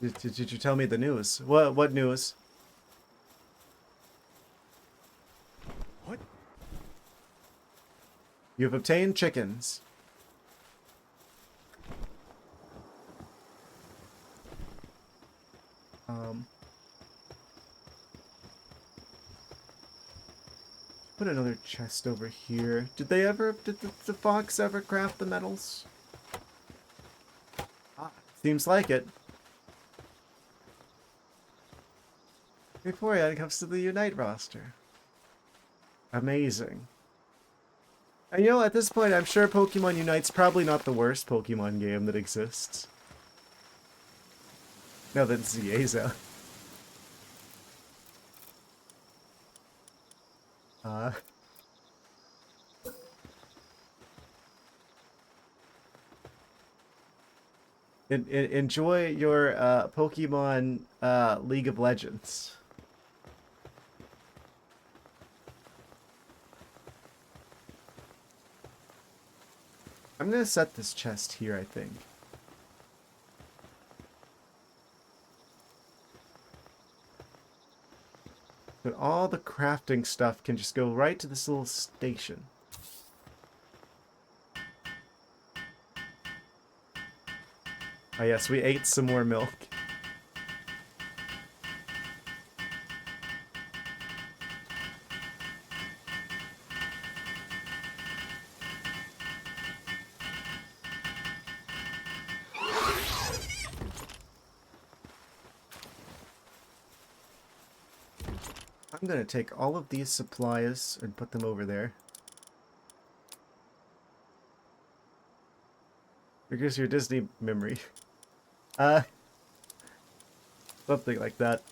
did you tell me the news? What news? What? You've obtained chickens. Put another chest over here. Did the fox ever craft the metals? Ah, seems like it. Before it comes to the Unite roster. Amazing. And you know, at this point, I'm sure Pokemon Unite's probably not the worst Pokemon game that exists. No, that's Zieza. Uh, enjoy your Pokemon League of Legends. I'm gonna set this chest here, I think. But all the crafting stuff can just go right to this little station. Oh yes, we ate some more milk. I'm gonna take all of these supplies and put them over there. Because your Disney memory. Something like that.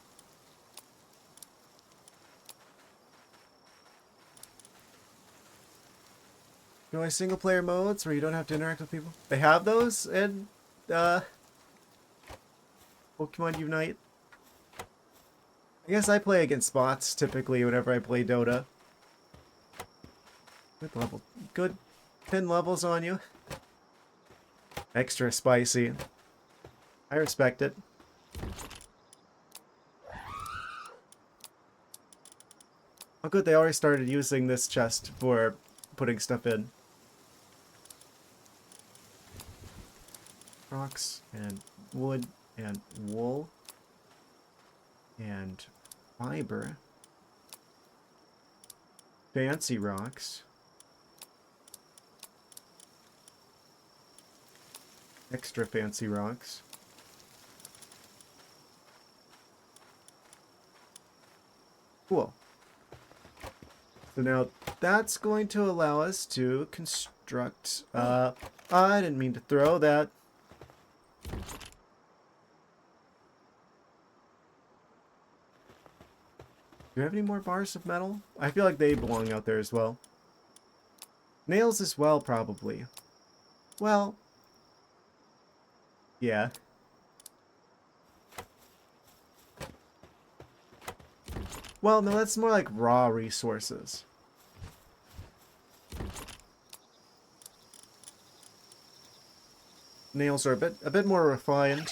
Enjoy single player modes where you don't have to interact with people. They have those in Pokemon Unite. I guess I play against bots typically whenever I play Dota. Good level. Good 10 levels on you. Extra spicy. I respect it. Oh good, they already started using this chest for putting stuff in. Rocks and wood and wool and fiber. Fancy rocks. Extra fancy rocks. Cool. So now that's going to allow us to construct, I didn't mean to throw that. Do you have any more bars of metal? I feel like they belong out there as well. Nails as well, probably. Well, yeah. Well, no, that's more like raw resources. Nails are a bit more refined.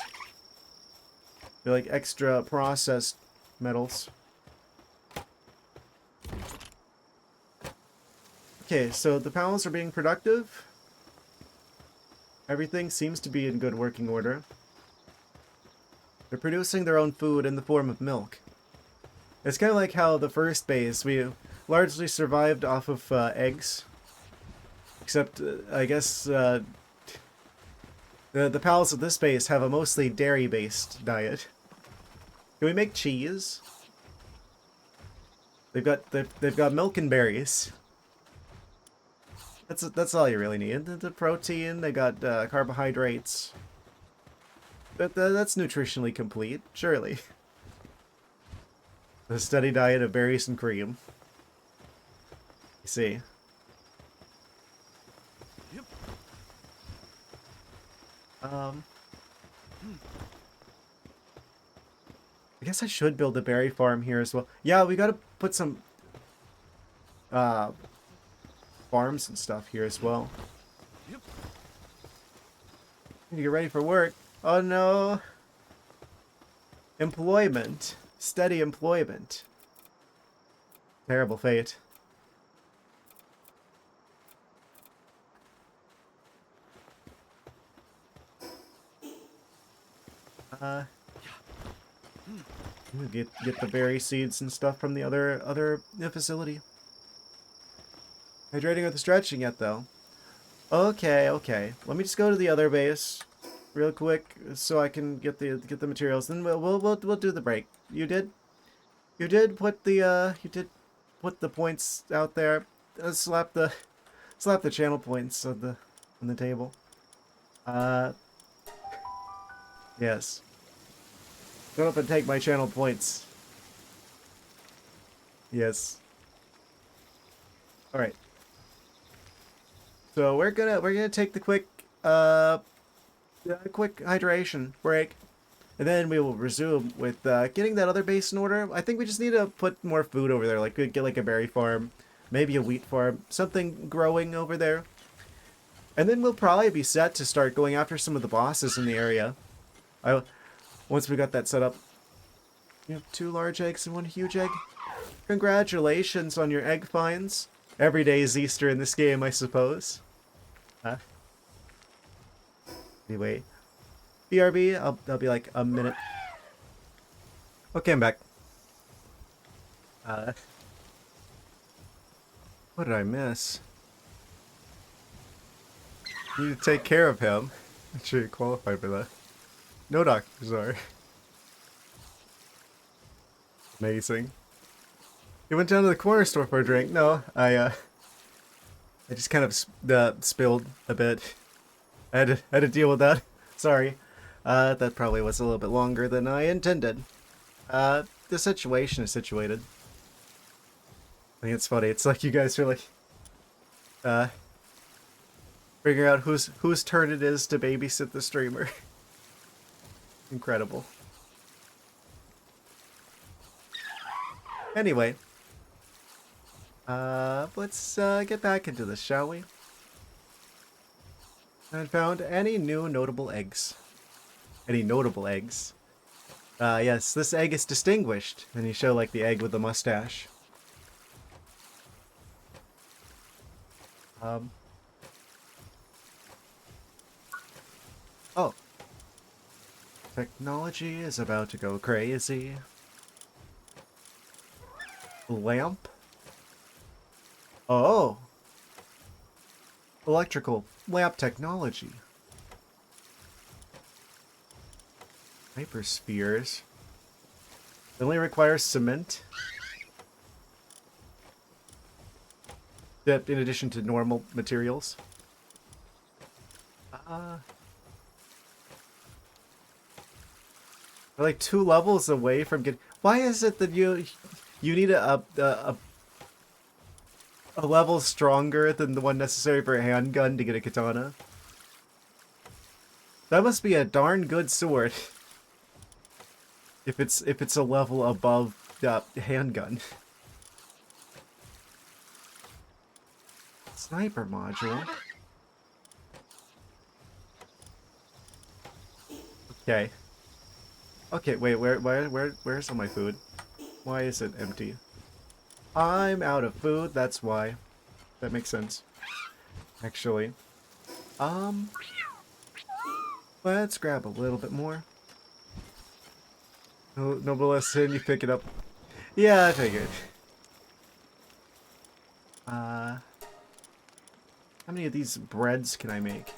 They're like extra processed metals. Okay, so the pals are being productive. Everything seems to be in good working order. They're producing their own food in the form of milk. It's kind of like how the first base, we largely survived off of eggs. Except, I guess, the pals of this base have a mostly dairy-based diet. Can we make cheese? They've got milk and berries. That's all you really need. The protein, they got carbohydrates. That's nutritionally complete, surely. A steady diet of berries and cream. You see. Yep. I guess I should build a berry farm here as well. Yeah, we gotta put some farms and stuff here as well. Yep. Need to get ready for work. Oh no. Employment. Steady employment. Terrible fate. Get the berry seeds and stuff from the other facility. Hydrating with the stretching yet, though. Okay, okay. Let me just go to the other base real quick so I can get the materials. Then we'll do the break. You did put the points out there. Slap the channel points on the table. Uh, yes. Don't up and take my channel points. Yes. All right. So we're gonna take the quick hydration break, and then we will resume with getting that other base in order. I think we just need to put more food over there, like we get like a berry farm, maybe a wheat farm, something growing over there, and then we'll probably be set to start going after some of the bosses in the area. I Once we got that set up. You have 2 large eggs and 1 huge egg. Congratulations on your egg finds. Every day is Easter in this game, I suppose. Huh? Anyway, BRB, I'll be like a minute. Okay, I'm back. What did I miss? You need to take care of him. I'm sure you qualify for that. No doctors are. Amazing. You went down to the corner store for a drink. No, I just kind of spilled a bit. I had to deal with that. Sorry. That probably was a little bit longer than I intended. The situation is situated. I think it's funny. It's like you guys are like, figuring out whose turn it is to babysit the streamer. Incredible. Anyway, let's get back into this, shall we? I found any new notable eggs. Any notable eggs? Yes, this egg is distinguished. And you show like the egg with the mustache. Oh. Technology is about to go crazy. Lamp? Oh. Electrical lamp technology. Hyperspheres. It only requires cement. That in addition to normal materials. We're like 2 levels away from getting. Why is it that you need a level stronger than the one necessary for a handgun to get a katana? That must be a darn good sword. If it's a level above the handgun. Sniper module. Okay. Okay, wait, where's all my food? Why is it empty? I'm out of food, that's why. That makes sense. Actually. Let's grab a little bit more. No less sin, you pick it up. Yeah, I figured. How many of these breads can I make?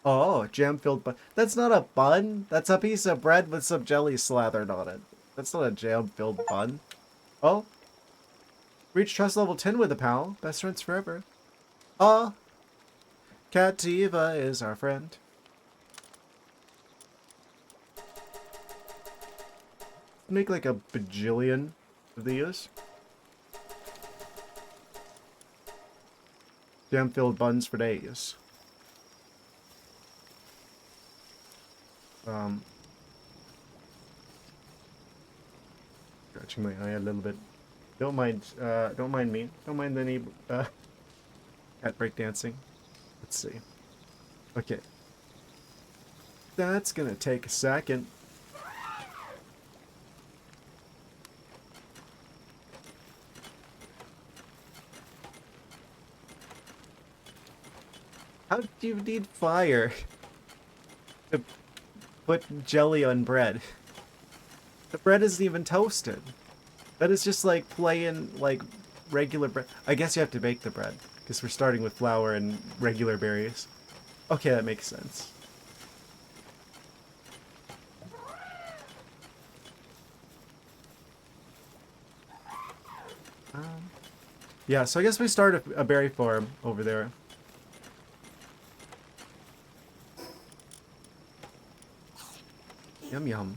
Oh, jam-filled bun. That's not a bun. That's a piece of bread with some jelly slathered on it. That's not a jam-filled bun. Oh. Reach trust level 10 with a pal. Best friends forever. Oh. Cativa is our friend. Make like a bajillion of these. Jam-filled buns for days. Scratching my eye a little bit. Don't mind me. Don't mind any cat breakdancing. Let's see. Okay. That's gonna take a second. How do you need fire to put jelly on bread? The bread isn't even toasted. That is just like plain, like, regular bread. I guess you have to bake the bread because we're starting with flour and regular berries. Okay, that makes sense. Yeah, so I guess we start a berry farm over there. Yum yum.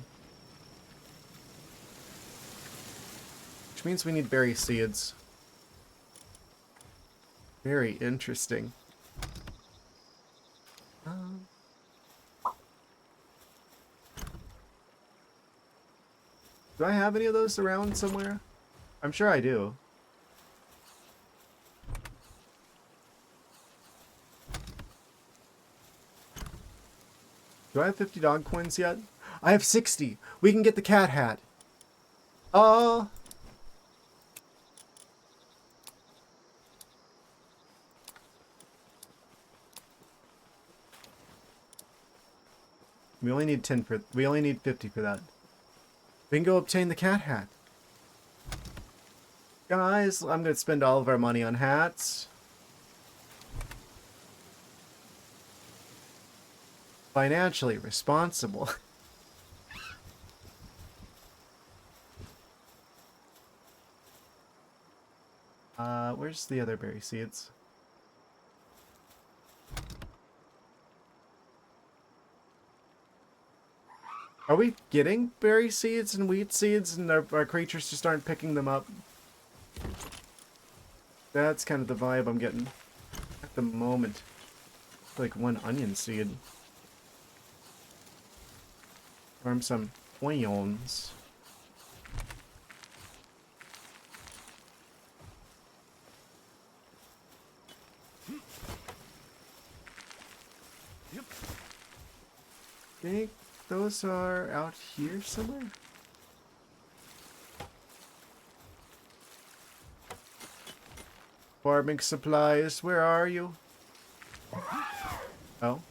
Which means we need berry seeds. Very interesting. Do I have any of those around somewhere? I'm sure I do. Do I have 50 dog coins yet? I have 60. We can get the cat hat. We only need 10 for. We only need 50 for that. We can go obtain the cat hat. Guys, I'm gonna spend all of our money on hats. Financially responsible. Where's the other berry seeds? Are we getting berry seeds and wheat seeds and our creatures just aren't picking them up? That's kind of the vibe I'm getting at the moment. Like one onion seed. Farm some onions. I think those are out here somewhere. Farming supplies, where are you? Oh.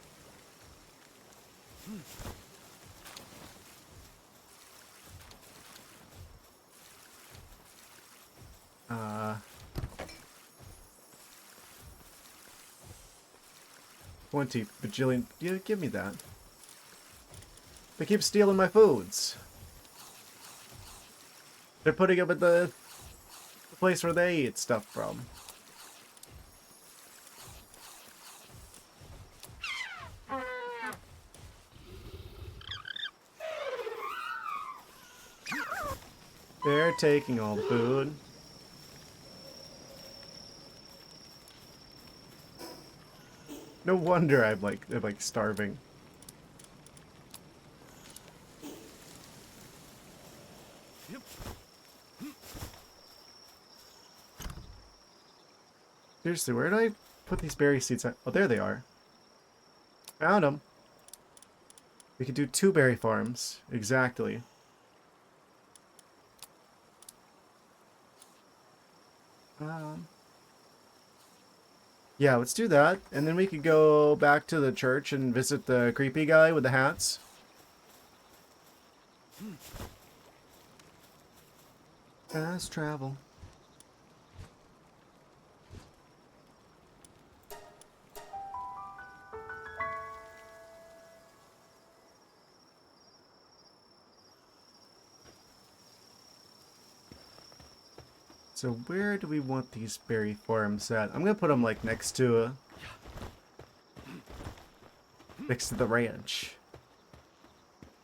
Uh. 20 bajillion. Yeah, give me that. They keep stealing my foods. They're putting them at the place where they eat stuff from. They're taking all the food. No wonder I'm like starving. Seriously, where did I put these berry seeds at? Oh, there they are. Found them. We could do 2 berry farms. Exactly. Yeah, let's do that. And then we could go back to the church and visit the creepy guy with the hats. Fast travel. So where do we want these berry farms at? I'm gonna put them like next to the ranch.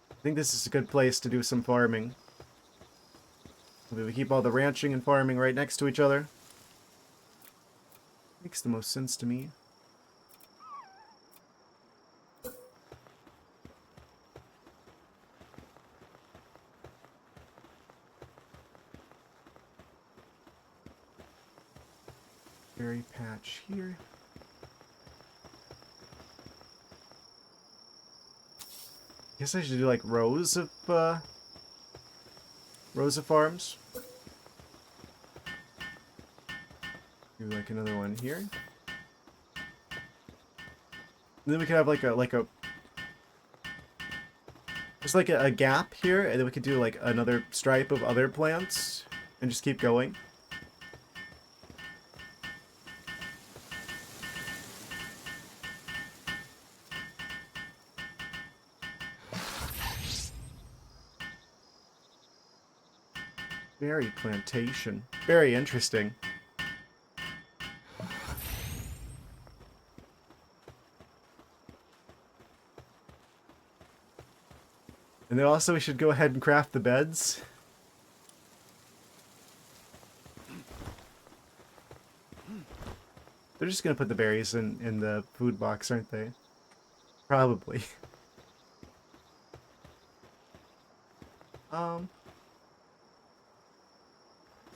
I think this is a good place to do some farming. We keep all the ranching and farming right next to each other. Makes the most sense to me. Berry patch here. Guess I should do like rows of farms. Do like another one here. And then we could have like a just like a gap here, and then we could do like another stripe of other plants and just keep going. Berry plantation. Very interesting. And then also we should go ahead and craft the beds. They're just gonna put the berries in the food box, aren't they? Probably. So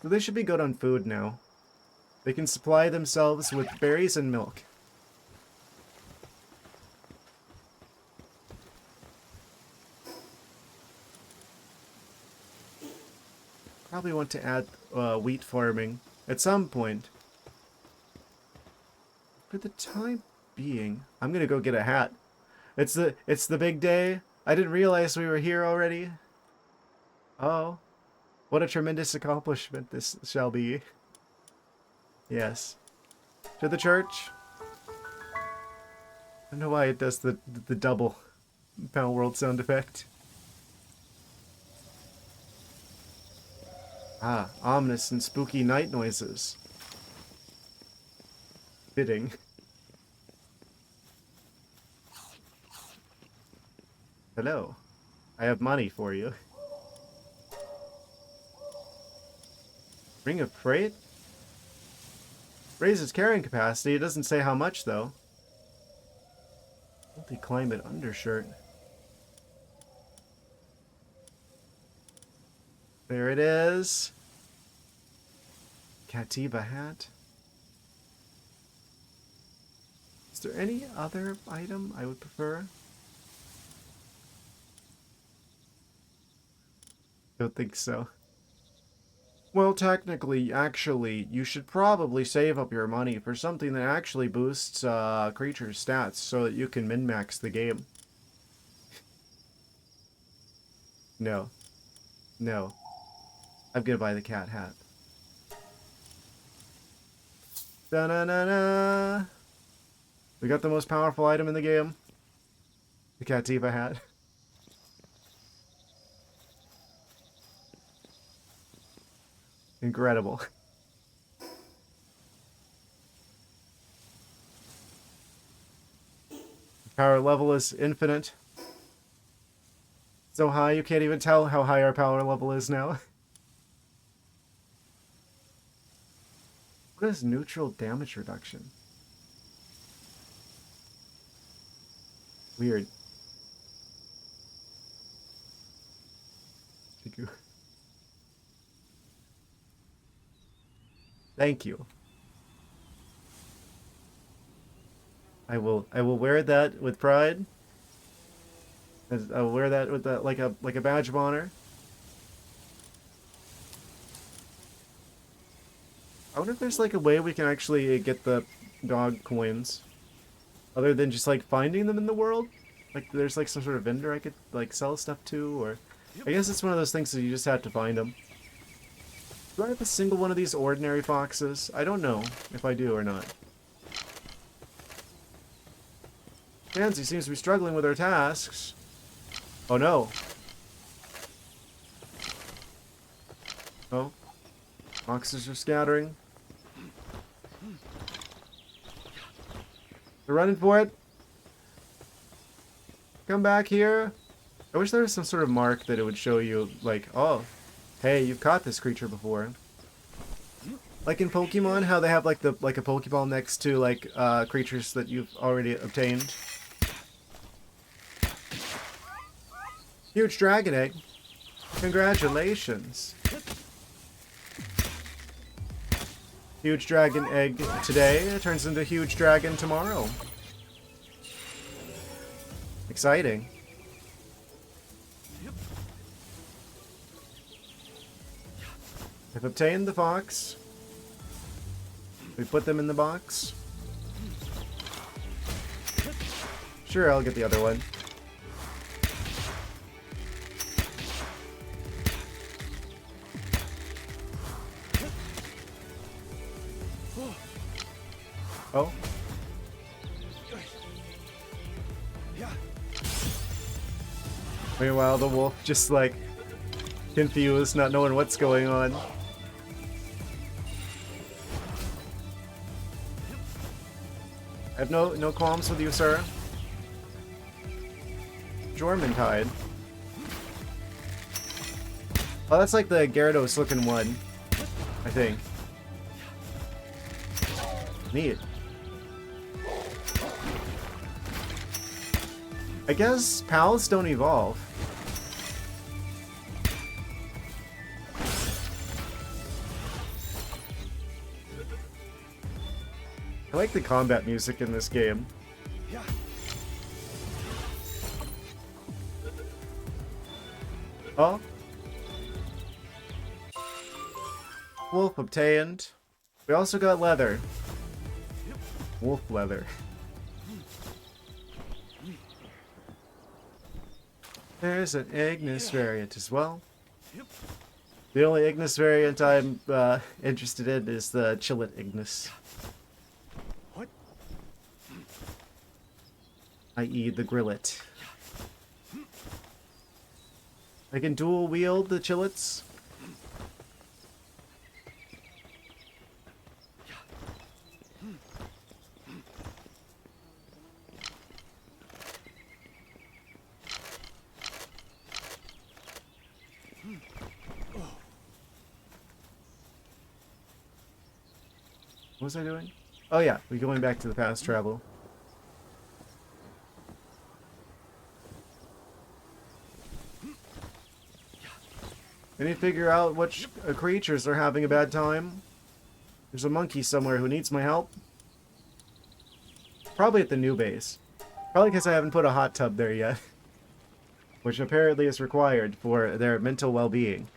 they should be good on food now. They can supply themselves with berries and milk. Probably want to add wheat farming at some point. For the time being, I'm gonna go get a hat. It's the big day. I didn't realize we were here already. Oh, what a tremendous accomplishment this shall be. Yes. To the church. I don't know why it does the double Palworld sound effect. Ah, ominous and spooky night noises. Fitting. Hello. I have money for you. Ring of freight? Raises carrying capacity. It doesn't say how much, though. Multi-climate undershirt. There it is. Cativa hat. Is there any other item I would prefer? Don't think so. Well, technically, actually, you should probably save up your money for something that actually boosts creatures' stats so that you can min-max the game. No. No. I'm gonna buy the cat hat. Da-na-na-na! We got the most powerful item in the game. The Cativa hat. Incredible. Power level is infinite. So high you can't even tell how high our power level is now. What is neutral damage reduction? Weird. Thank you. I will wear that with pride. I will wear that with like a badge of honor. I wonder if there's like a way we can actually get the dog coins, other than just like finding them in the world. Like there's like some sort of vendor I could like sell stuff to, or I guess it's one of those things that you just have to find them. Do I have a single one of these ordinary foxes? I don't know if I do or not. Pansy seems to be struggling with her tasks. Oh no. Oh. Foxes are scattering. They're running for it. Come back here. I wish there was some sort of mark that it would show you, like, oh, hey, you've caught this creature before. Like in Pokemon, how they have like a Pokeball next to like creatures that you've already obtained. Huge dragon egg. Congratulations. Huge dragon egg today. It turns into huge dragon tomorrow. Exciting. I've obtained the fox. We put them in the box. Sure, I'll get the other one. Oh. Meanwhile, the wolf just like confused, not knowing what's going on. I have no qualms with you, sir. Jormungtide. Oh, that's like the Gyarados looking one, I think. Neat. I guess pals don't evolve. I like the combat music in this game. Oh. Wolf obtained. We also got leather. Wolf leather. There's an Ignis variant as well. The only Ignis variant I'm interested in is the Chillet Ignis. I.e. the Grillet. I can dual wield the Chillets. What was I doing? Oh yeah, we're going back to the past travel. I need to figure out which creatures are having a bad time. There's a monkey somewhere who needs my help. Probably at the new base. Probably because I haven't put a hot tub there yet. Which apparently is required for their mental well-being.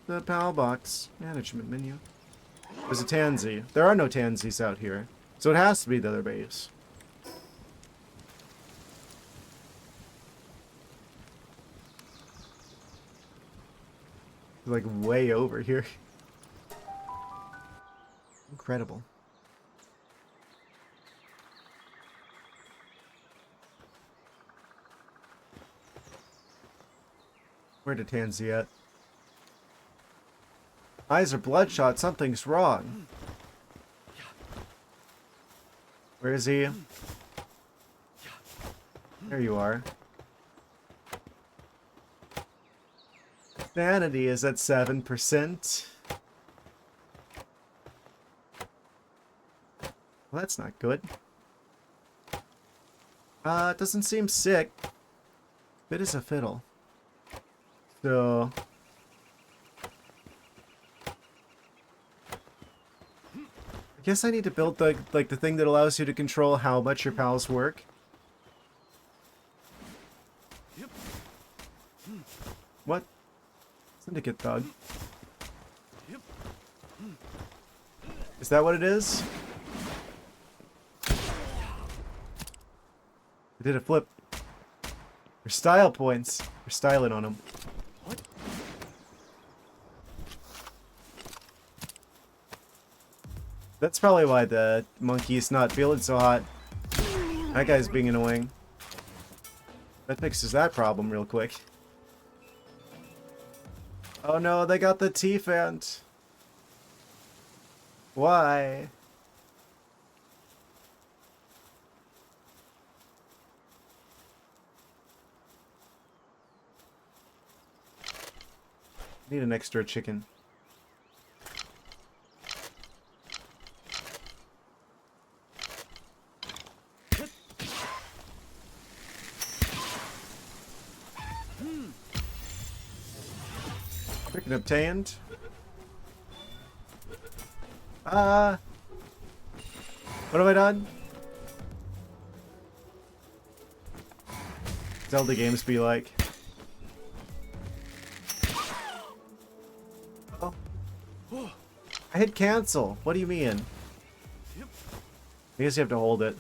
The PAL box management menu. There's a tansy. There are no tansies out here. So it has to be the other base. Like way over here. Incredible. Where did Tansy at? Eyes are bloodshot. Something's wrong. Where is he? There you are. Sanity is at 7%. Well, that's not good. It doesn't seem sick. Fit as a fiddle. So... I guess I need to build the thing that allows you to control how much your pals work. What? Syndicate Thug. Is that what it is? I did a flip. For style points. We're styling on him. That's probably why the monkey's not feeling so hot. That guy's being annoying. That fixes that problem real quick. Oh no, they got the T-Fant. Why? Need an extra chicken. Chicken obtained. What have I done? Zelda games be like. Oh. I hit cancel. What do you mean? I guess you have to hold it.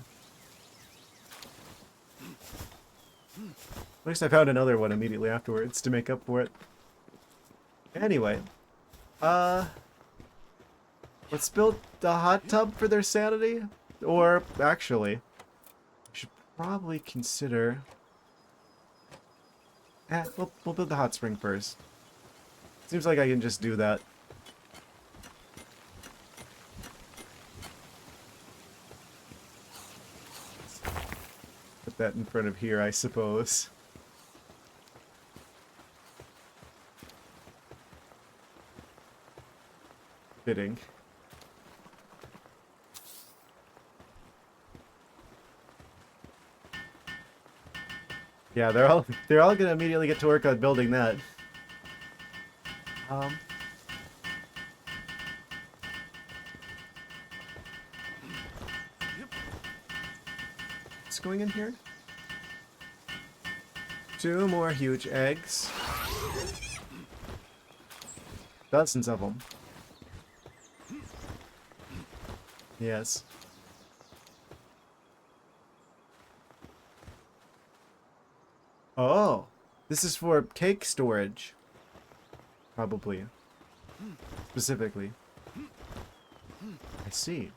At least I found another one immediately afterwards to make up for it. Anyway. Let's build the hot tub for their sanity? Or, actually, probably consider... we'll build the hot spring first. Seems like I can just do that. Put that in front of here, I suppose. Fitting. Yeah, they're all gonna immediately get to work on building that. What's going in here? 2 more huge eggs. Dozens of them. Yes. Oh, this is for cake storage. Probably. Specifically. I see.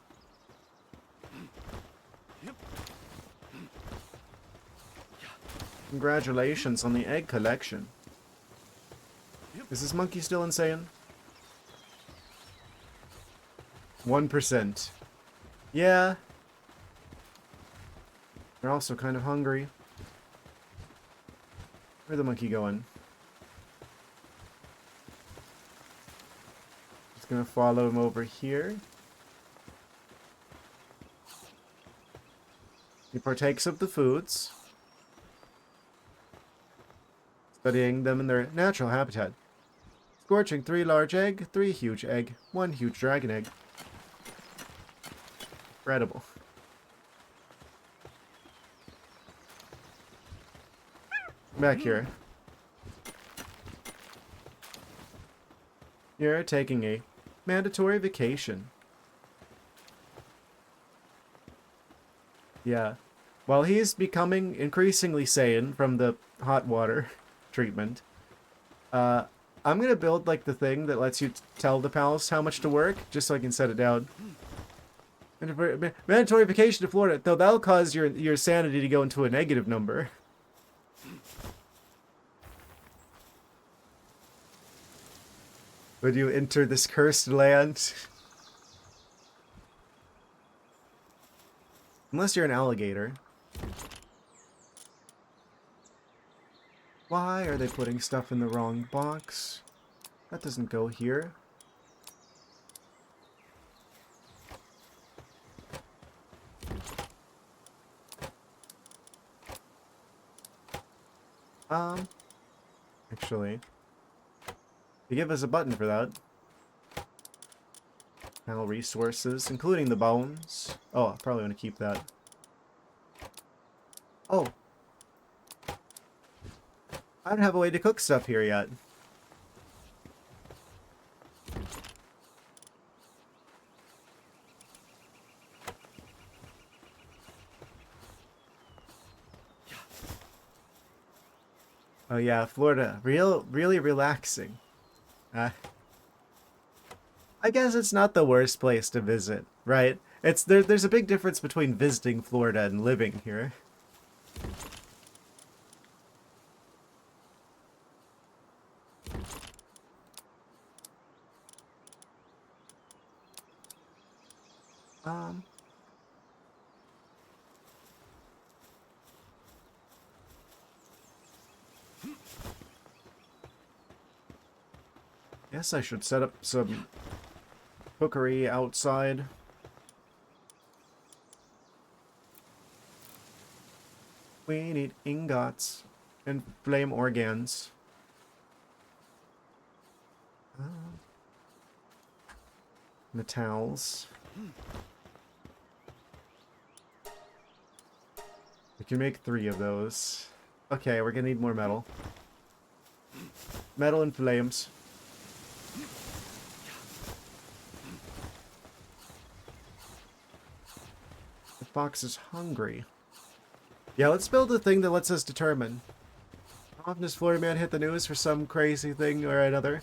Congratulations on the egg collection. Is this monkey still insane? 1%. Yeah. They're also kind of hungry. Where'd the monkey going? Just gonna follow him over here. He partakes of the foods, studying them in their natural habitat. Scorching 3 large egg, 3 huge egg, 1 huge dragon egg. Incredible. Back here. You're taking a mandatory vacation. Yeah. While he's becoming increasingly sane from the hot water treatment, I'm gonna build like the thing that lets you tell the palace how much to work, just so I can set it down. Mandatory vacation to Florida, though that'll cause your sanity to go into a negative number. Would you enter this cursed land? Unless you're an alligator. Why are they putting stuff in the wrong box? That doesn't go here. Actually, they give us a button for that. Now resources, including the bones. Oh, I probably want to keep that. Oh. I don't have a way to cook stuff here yet. Oh yeah, Florida. Really relaxing. I guess it's not the worst place to visit, right? There's a big difference between visiting Florida and living here. Guess I should set up some cookery outside. We need ingots and flame organs. Metals. We can make 3 of those. Okay, we're gonna need more metal. Metal and flames. The fox is hungry. Yeah, let's build a thing that lets us determine. How often does Florida Man hit the news for some crazy thing or another?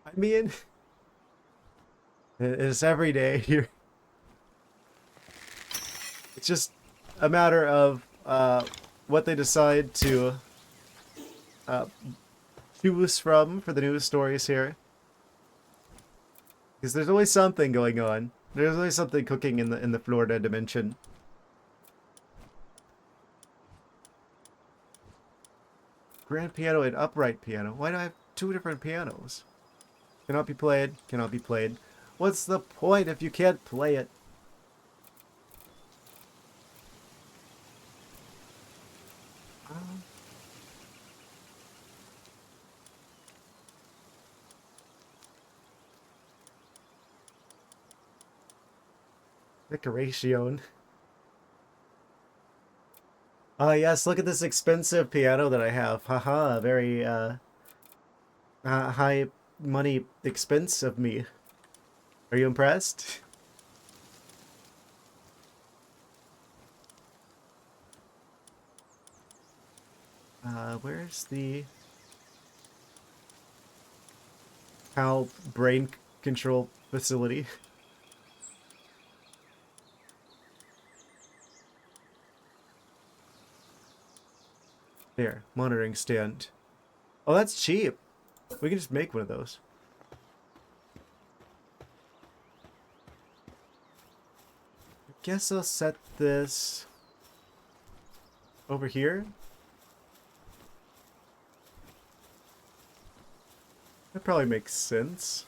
I mean, it's every day here. It's just a matter of what they decide to uh, choose from for the news stories here. Because there's always something going on. There's always something cooking in the Florida dimension. Grand piano and upright piano. Why do I have two different pianos? Cannot be played. Cannot be played. What's the point if you can't play it? Decoration. Ah, yes, look at this expensive piano that I have. Haha, very high money expense of me. Are you impressed? Where's the PAL brain control facility? There, monitoring stand. Oh, that's cheap. We can just make one of those. I guess I'll set this over here. That probably makes sense.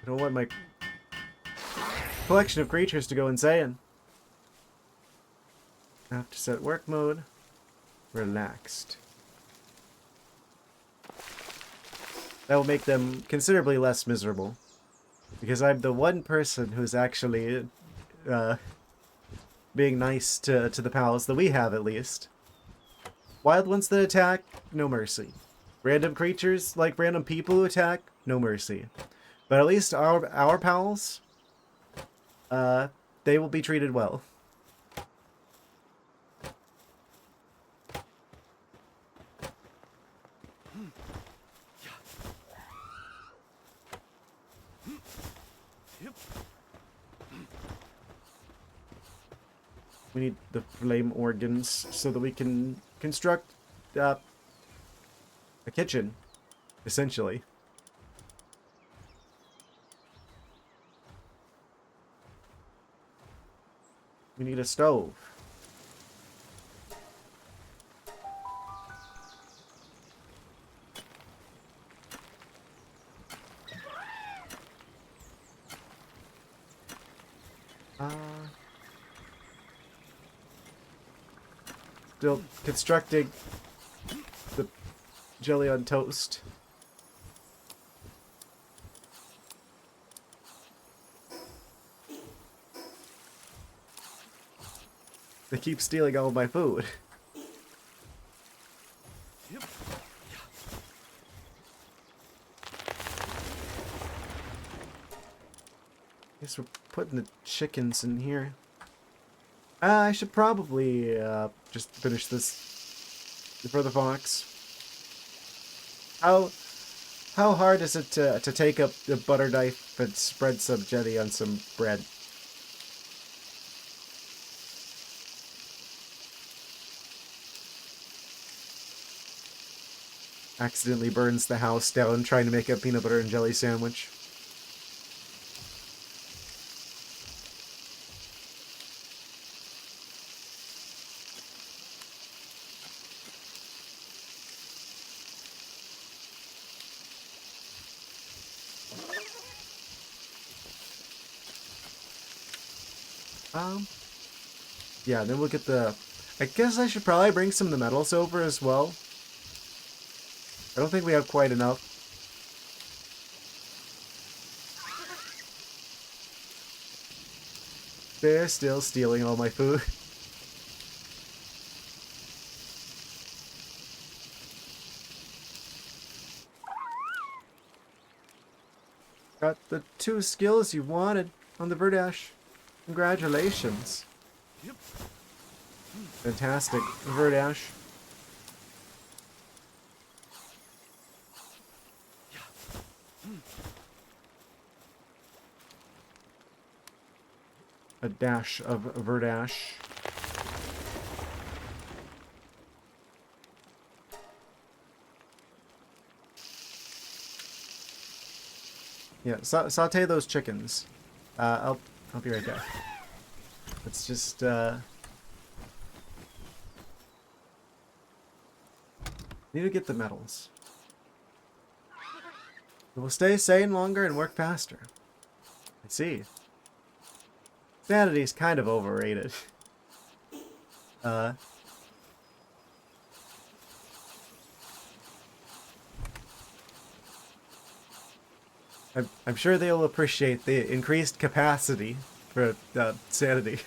I don't want my collection of creatures to go insane. I have to set work mode. Relaxed. That will make them considerably less miserable. Because I'm the one person who's actually being nice to the pals that we have, at least. Wild ones that attack, no mercy. Random creatures, like random people who attack, no mercy. But at least our pals, they will be treated well. We need the flame organs so that we can construct a kitchen, essentially. We need a stove. Still constructing the jelly on toast. They keep stealing all of my food. Guess we're putting the chickens in here. I should probably just finish this for the fox. How hard is it to take up the butter knife and spread some jelly on some bread? Accidentally burns the house down trying to make a peanut butter and jelly sandwich. Yeah, then we'll get the... I guess I should probably bring some of the metals over as well. I don't think we have quite enough. They're still stealing all my food. Got the 2 skills you wanted on the Verdash. Congratulations. Fantastic, Verdash. A dash of Verdash. Yeah, saute those chickens. I'll be right back. Let's just need to get the medals. It will stay sane longer and work faster. I see. Sanity's kind of overrated. I'm sure they'll appreciate the increased capacity for sanity.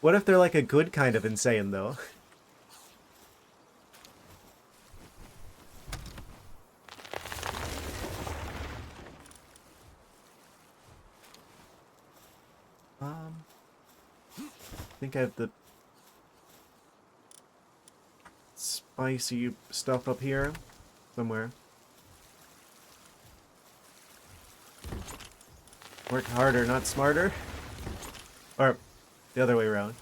What if they're like a good kind of insane, though? I think I have the spicy stuff up here somewhere. Work harder, not smarter. Or the other way around.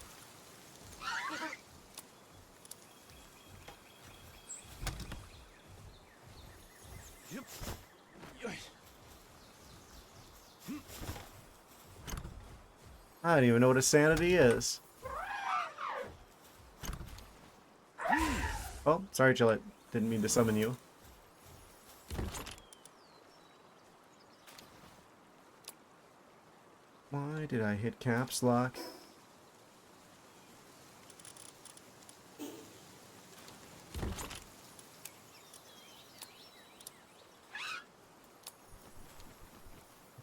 I don't even know what a sanity is. Oh, sorry, Gillette. Didn't mean to summon you. Why did I hit caps lock? I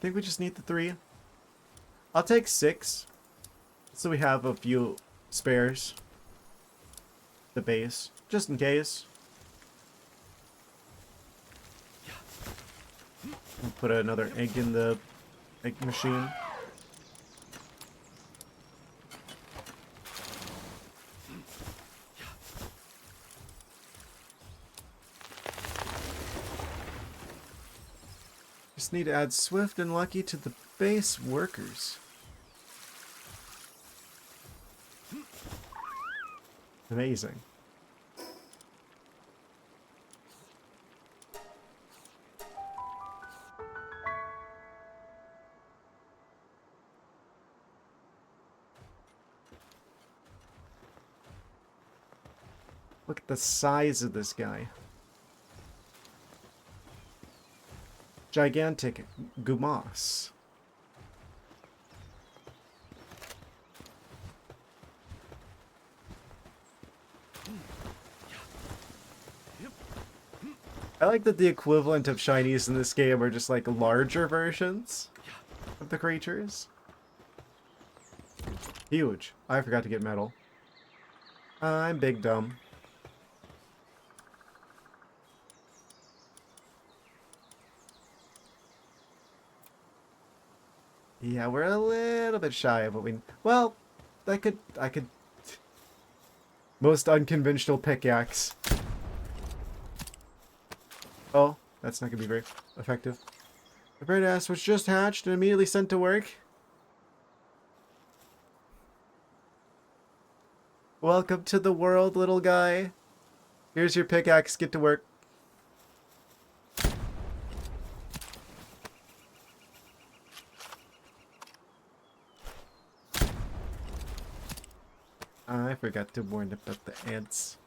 think we just need the 3. I'll take 6. So we have a few spares. The base. Just in case. We'll put another egg in the egg machine. Just need to add Swift and Lucky to the base workers. Amazing. Look at the size of this guy. Gigantic Gumas. I like that the equivalent of shinies in this game are just like larger versions of the creatures. Huge. I forgot to get metal. I'm big dumb. Yeah, we're a little bit shy of what we... Well, I could... Most unconventional pickaxe. Oh, that's not gonna be very effective. The bird ass was just hatched and immediately sent to work. Welcome to the world, little guy. Here's your pickaxe, get to work. I forgot to warn about the ants.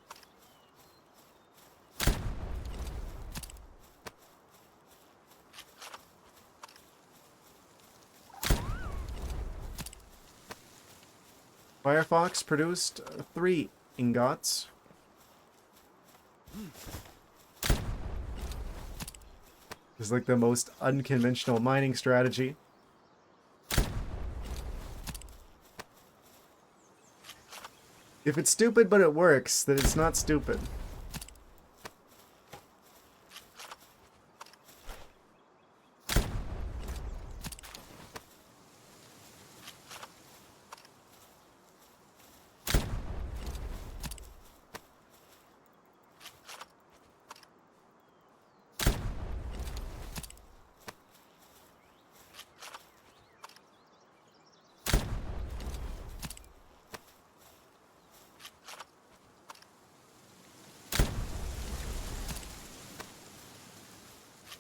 Firefox produced 3 ingots. It's like the most unconventional mining strategy. If it's stupid but it works, then it's not stupid.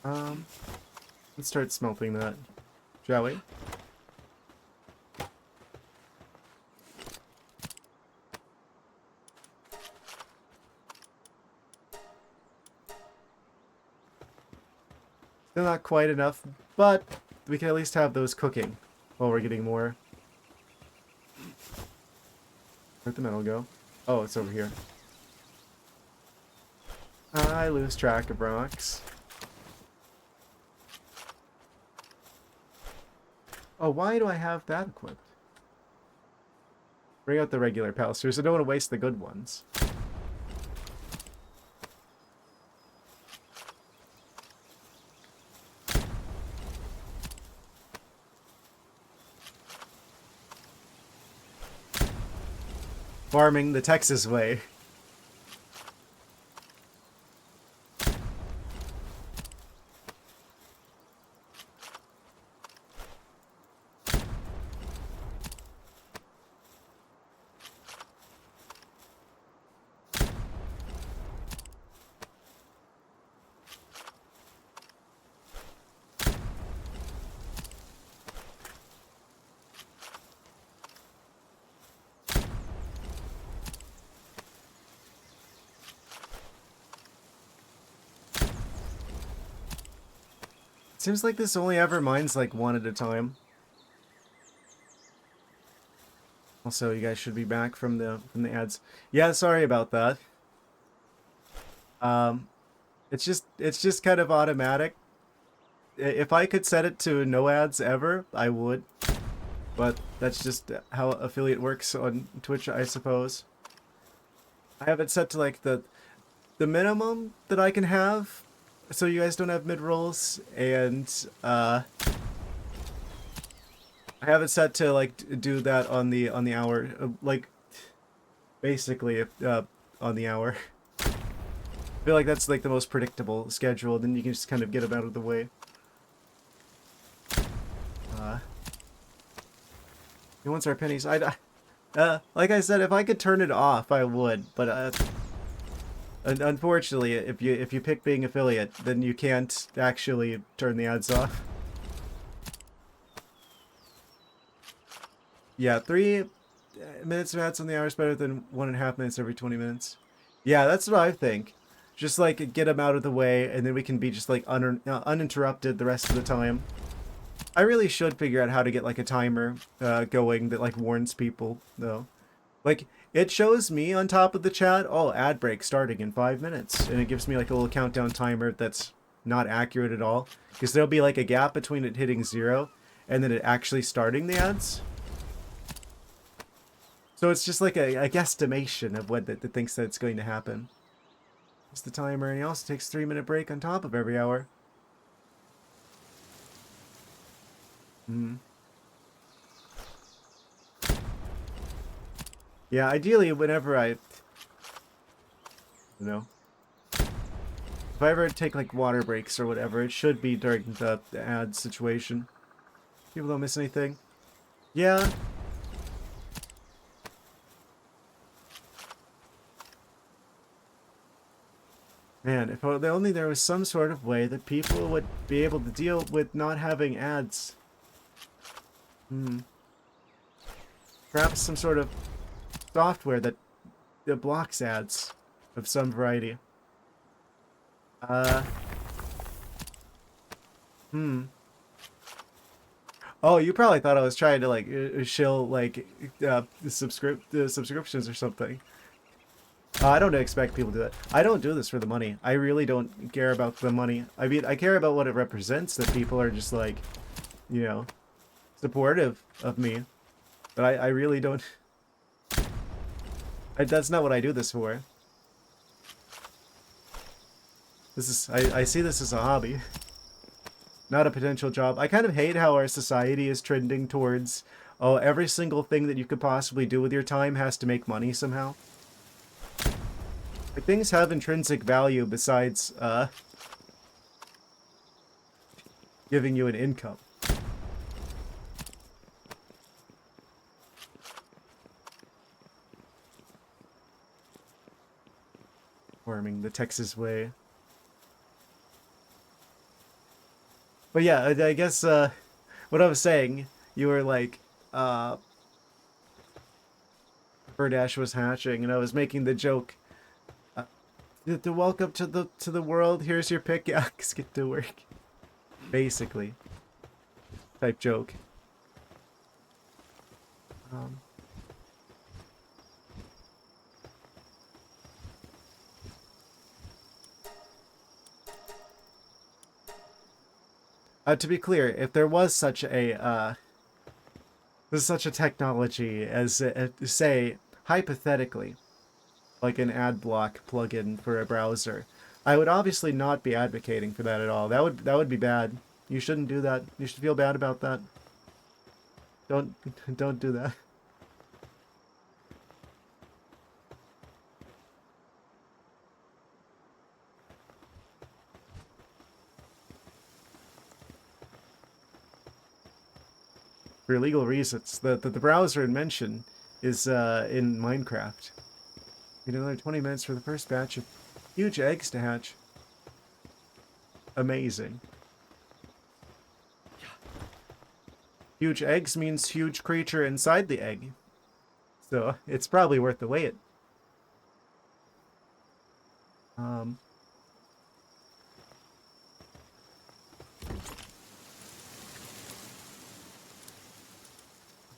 Um, let's start smelting that, shall we? Still not quite enough, but we can at least have those cooking while we're getting more. Where'd the metal go? Oh, it's over here. I lose track of rocks. Oh, why do I have that equipped? Bring out the regular palisters. I don't want to waste the good ones. Farming the Texas way. Seems like this only ever mines like one at a time. Also, you guys should be back from the ads. Yeah, sorry about that. Um, it's just kind of automatic. If I could set it to no ads ever, I would. But that's just how affiliate works on Twitch, I suppose. I have it set to like the minimum that I can have, so you guys don't have mid rolls, and I have it set to like do that on the hour, like basically if on the hour. I feel like that's like the most predictable schedule. Then you can just kind of get them out of the way. He wants our pennies. Like I said, if I could turn it off, I would. But unfortunately, if you pick being affiliate, then you can't actually turn the ads off. Yeah, 3 minutes of ads on the hour is better than 1.5 minutes every 20 minutes. Yeah, that's what I think. Just like get them out of the way, and then we can be just like uninterrupted the rest of the time. I really should figure out how to get like a timer going that like warns people though. Like it shows me on top of the chat, oh, ad break starting in 5 minutes, and it gives me like a little countdown timer that's not accurate at all, because there'll be like a gap between it hitting 0 and then it actually starting the ads. So it's just like a guesstimation of when it thinks that it's going to happen. It's the timer, and he also takes 3-minute break on top of every hour. Yeah, ideally, whenever you know, if I ever take like water breaks or whatever, it should be during the ad situation. People don't miss anything. Yeah. Man, if only there was some sort of way that people would be able to deal with not having ads. Perhaps some sort of software that blocks ads of some variety. Oh, you probably thought I was trying to like shill like subscriptions or something. I don't expect people to do that. I don't do this for the money. I really don't care about the money. I mean, I care about what it represents, that people are just like, you know, supportive of me. But I really don't... that's not what I do this for. This is... I see this as a hobby. Not a potential job. I kind of hate how our society is trending towards, oh, every single thing that you could possibly do with your time has to make money somehow. Like, things have intrinsic value besides, giving you an income. Farming the Texas way. But yeah, I guess what I was saying, you were like, uh, Birdash was hatching, and I was making the joke. Uh, to welcome to the world. Here's your pickaxe. Get to work. Basically, type joke. Um, to be clear, if there was such a technology as, say, hypothetically, like an ad block plugin for a browser, I would obviously not be advocating for that at all. That would be bad. You shouldn't do that. You should feel bad about that. Don't don't do that. For legal reasons. The browser in mention is in Minecraft. You know, another 20 minutes for the first batch of huge eggs to hatch. Amazing. Huge eggs means huge creature inside the egg. So it's probably worth the wait. Um,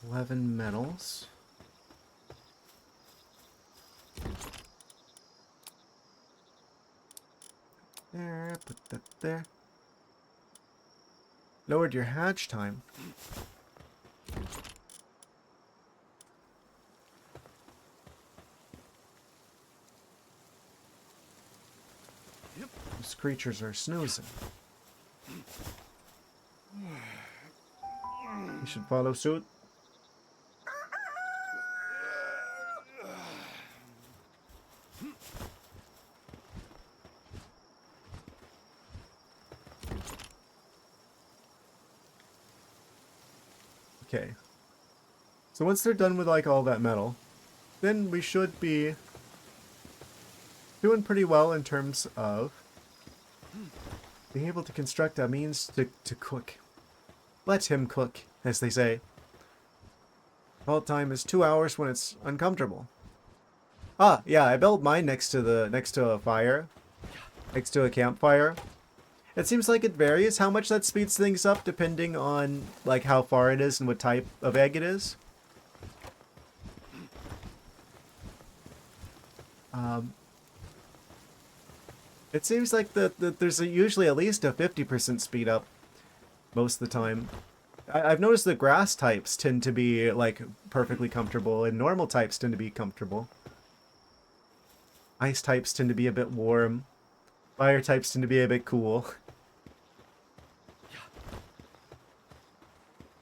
11 metals. There, put that there. Lowered your hatch time. These creatures are snoozing. You should follow suit. Okay. So once they're done with like all that metal, then we should be doing pretty well in terms of being able to construct a means to cook. Let him cook, as they say. Default time is 2 hours when it's uncomfortable. Ah, yeah, I built mine next to a fire. Next to a campfire. It seems like it varies how much that speeds things up depending on like how far it is and what type of egg it is. It seems like there's usually at least a 50% speed up most of the time. I've noticed the grass types tend to be like perfectly comfortable and normal types tend to be comfortable. Ice types tend to be a bit warm. Fire types tend to be a bit cool.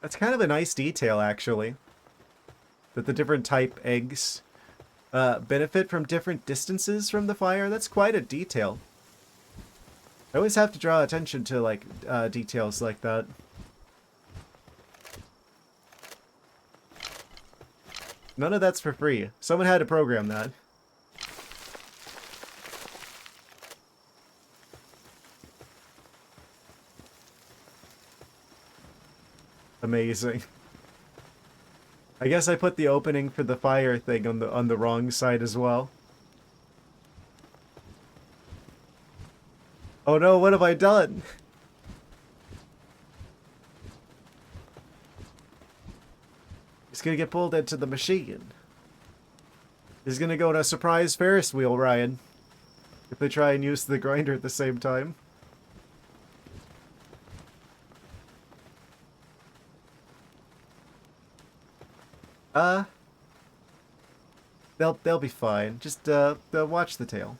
That's kind of a nice detail, actually. That the different type eggs benefit from different distances from the fire. That's quite a detail. I always have to draw attention to, like, details like that. None of that's for free. Someone had to program that. Amazing. I guess I put the opening for the fire thing on the wrong side as well. Oh no, what have I done? He's gonna get pulled into the machine. He's gonna go on a surprise Ferris wheel, Ryan. If they try and use the grinder at the same time. They'll be fine. Just they'll watch the tail.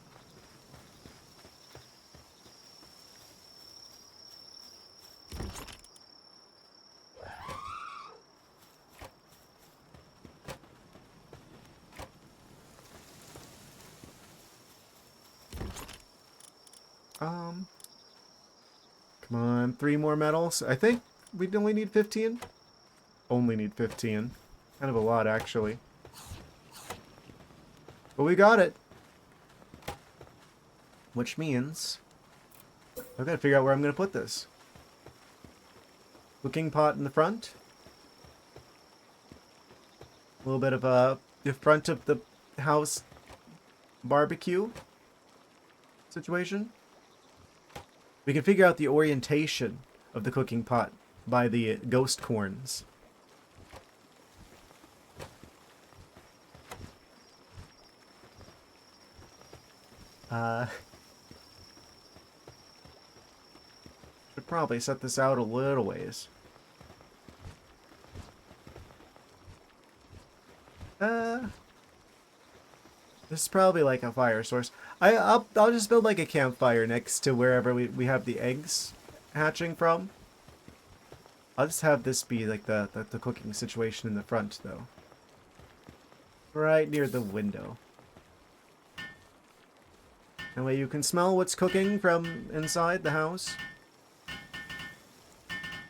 Come on, 3 more metals. I think we only need 15. Only need 15. Kind of a lot, actually. But we got it. Which means I've got to figure out where I'm going to put this. cooking pot in the front. A little bit of the front of the house barbecue situation. We can figure out the orientation of the cooking pot by the ghost corns. Should probably set this out a little ways. This is probably like a fire source. I'll just build like a campfire next to wherever we have the eggs hatching from. I'll just have this be like the cooking situation in the front though. Right near the window. That way you can smell what's cooking from inside the house.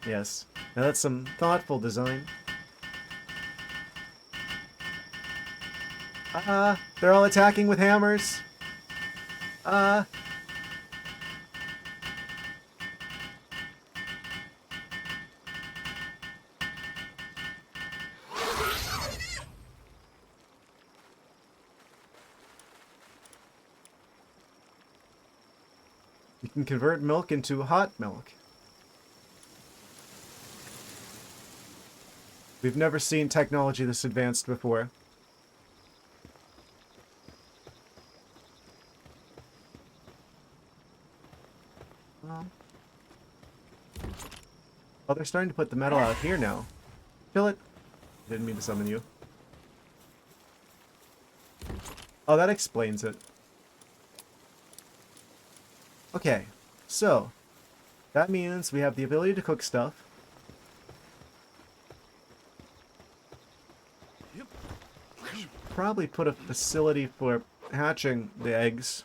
Yes. Now that's some thoughtful design. They're all attacking with hammers. You can convert milk into hot milk. We've never seen technology this advanced before. Oh, they're starting to put the metal out here now. Kill it. Didn't mean to summon you. Oh, that explains it. Okay, so that means we have the ability to cook stuff. Probably put a facility for hatching the eggs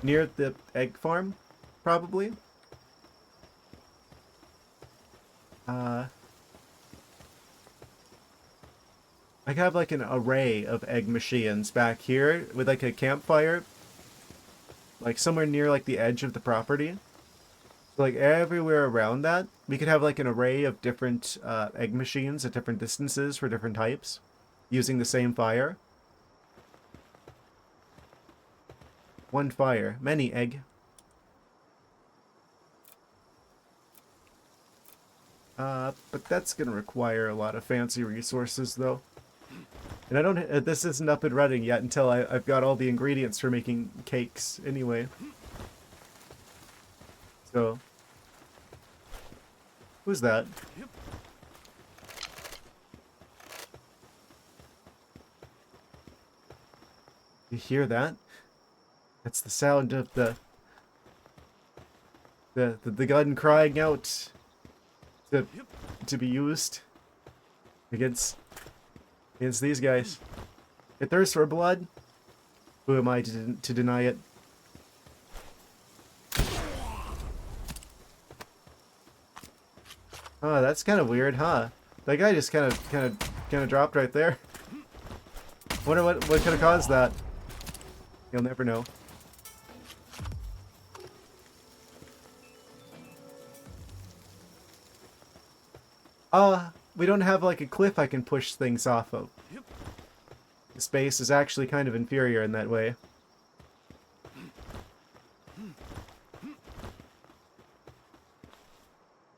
near the egg farm, probably. I have like an array of egg machines back here with like a campfire, like somewhere near like the edge of the property. So like everywhere around that, we could have like an array of different egg machines at different distances for different types, using the same fire. One fire, many egg. But that's gonna require a lot of fancy resources though. And I don't, this isn't up and running yet until I've got all the ingredients for making cakes anyway. So. Who's that? You hear that? That's the sound of the gun crying out to be used against these guys. It thirsts for blood. Who am I to deny it? Oh, that's kind of weird, huh? That guy just kind of dropped right there. Wonder what could have caused that. You'll never know. We don't have like a cliff I can push things off of. The space is actually kind of inferior in that way.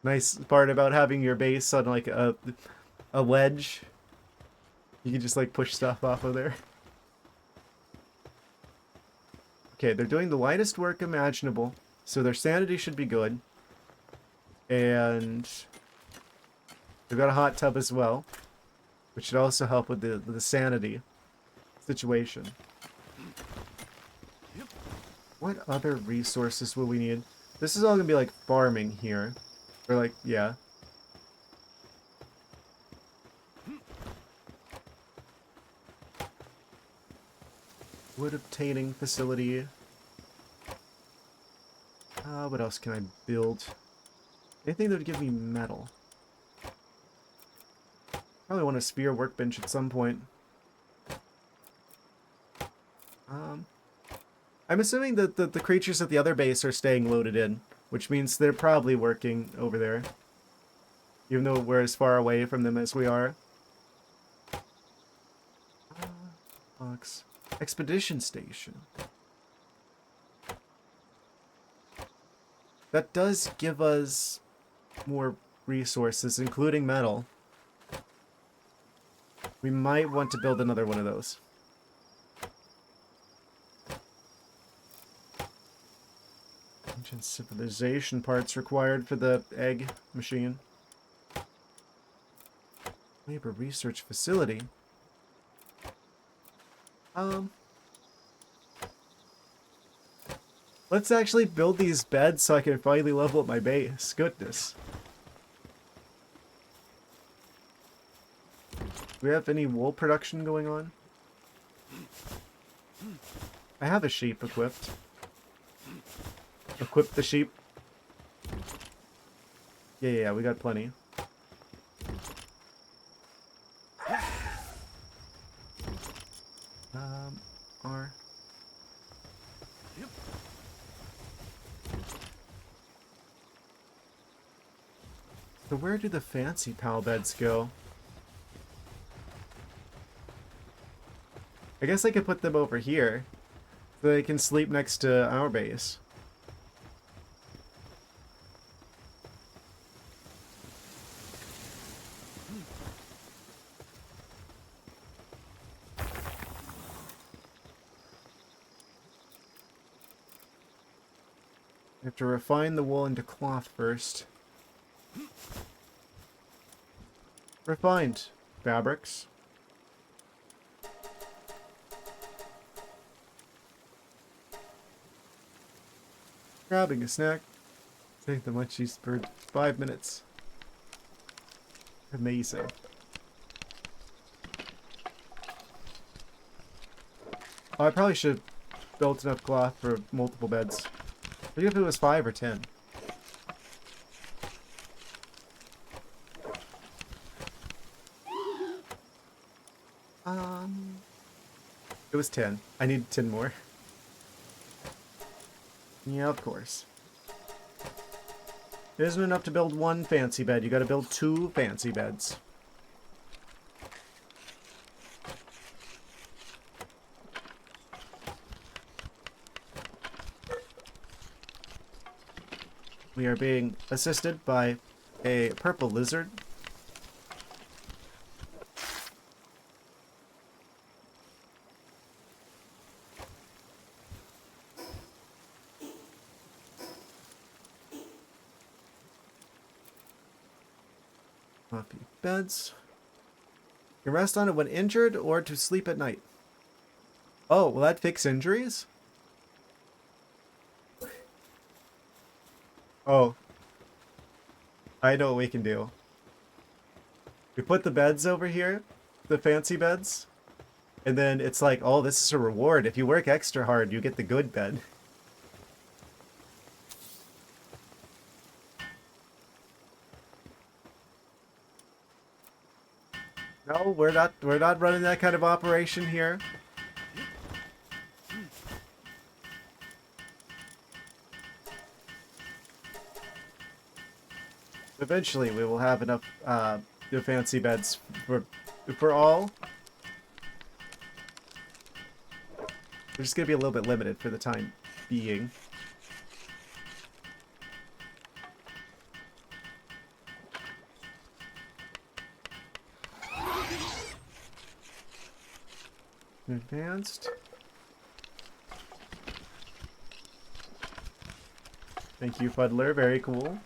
Nice part about having your base on like a ledge. You can just like push stuff off of there. Okay, they're doing the lightest work imaginable, so their sanity should be good. And they've got a hot tub as well, which should also help with the sanity situation. What other resources will we need? This is all gonna be like farming here. Or like, yeah. Wood obtaining facility. What else can I build? Anything that would give me metal. Probably want a sphere workbench at some point. I'm assuming that the creatures at the other base are staying loaded in, which means they're probably working over there. even though we're as far away from them as we are. Box. Expedition station. That does give us more resources, including metal. We might want to build another one of those. Ancient civilization parts required for the egg machine. Labor research facility. Let's actually build these beds so I can finally level up my base. Goodness. Do we have any wool production going on? I have a sheep equipped. Equip the sheep. Yeah, we got plenty. R. So where do the fancy pal beds go? I guess I could put them over here so they can sleep next to our base. I have to refine the wool into cloth first. Refined fabrics. Grabbing a snack. Take the munchies for 5 minutes. Amazing. Oh, I probably should have built enough cloth for multiple beds. What if it was 5 or 10? It was 10. I need 10 more. Yeah, of course. It isn't enough to build one fancy bed. You gotta build 2 fancy beds. We are being assisted by a purple lizard. Coffee beds. You can rest on it when injured or to sleep at night. Oh, will that fix injuries? Oh. I know what we can do. We put the beds over here, the fancy beds, and then it's like, oh, this is a reward. If you work extra hard, you get the good bed. No, we're not running that kind of operation here. Eventually, we will have enough fancy beds for all. We're just gonna be a little bit limited for the time being. Advanced. Thank you, Fuddler. Very cool.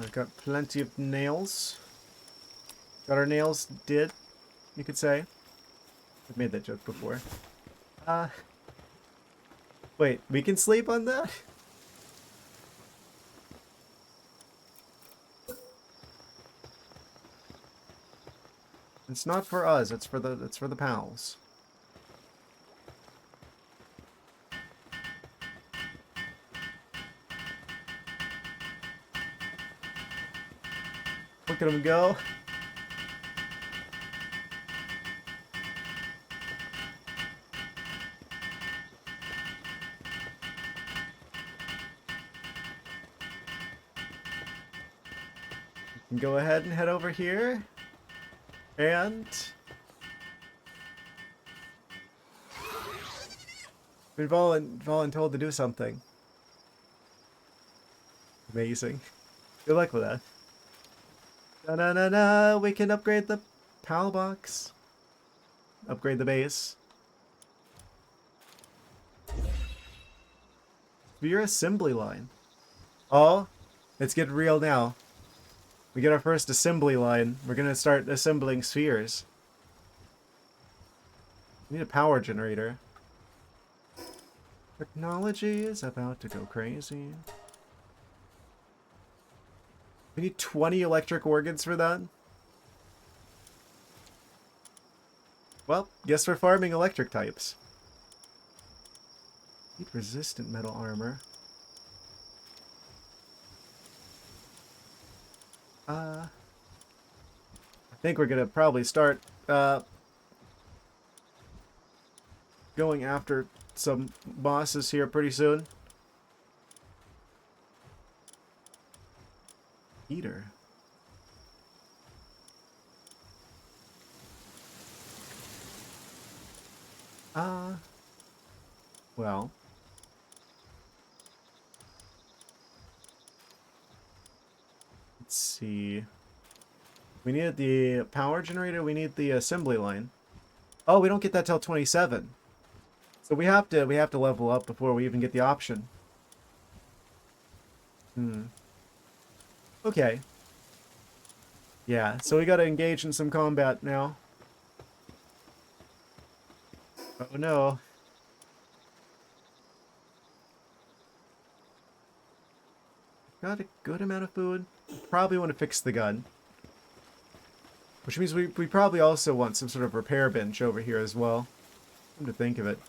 I've got plenty of nails. Got our nails did, you could say. I've made that joke before. Wait, we can sleep on that? It's not for us, it's for the pals. Look at him go. And go ahead and head over here. And been voluntold to do something. Amazing. Good luck with that. Na-na-na-na, we can upgrade the PAL box. Upgrade the base. Sphere assembly line. Oh, it's getting real now. We get our first assembly line. We're gonna start assembling spheres. We need a power generator. Technology is about to go crazy. We need 20 electric organs for that. Well, guess we're farming electric types. Heat resistant metal armor. I think we're gonna probably start going after some bosses here pretty soon. Heater. Well. Let's see. We needed the power generator, we need the assembly line. Oh, we don't get that till 27. So we have to level up before we even get the option. Okay. Yeah, so we gotta engage in some combat now. Oh no. Got a good amount of food. Probably want to fix the gun. Which means we probably also want some sort of repair bench over here as well. Come to think of it.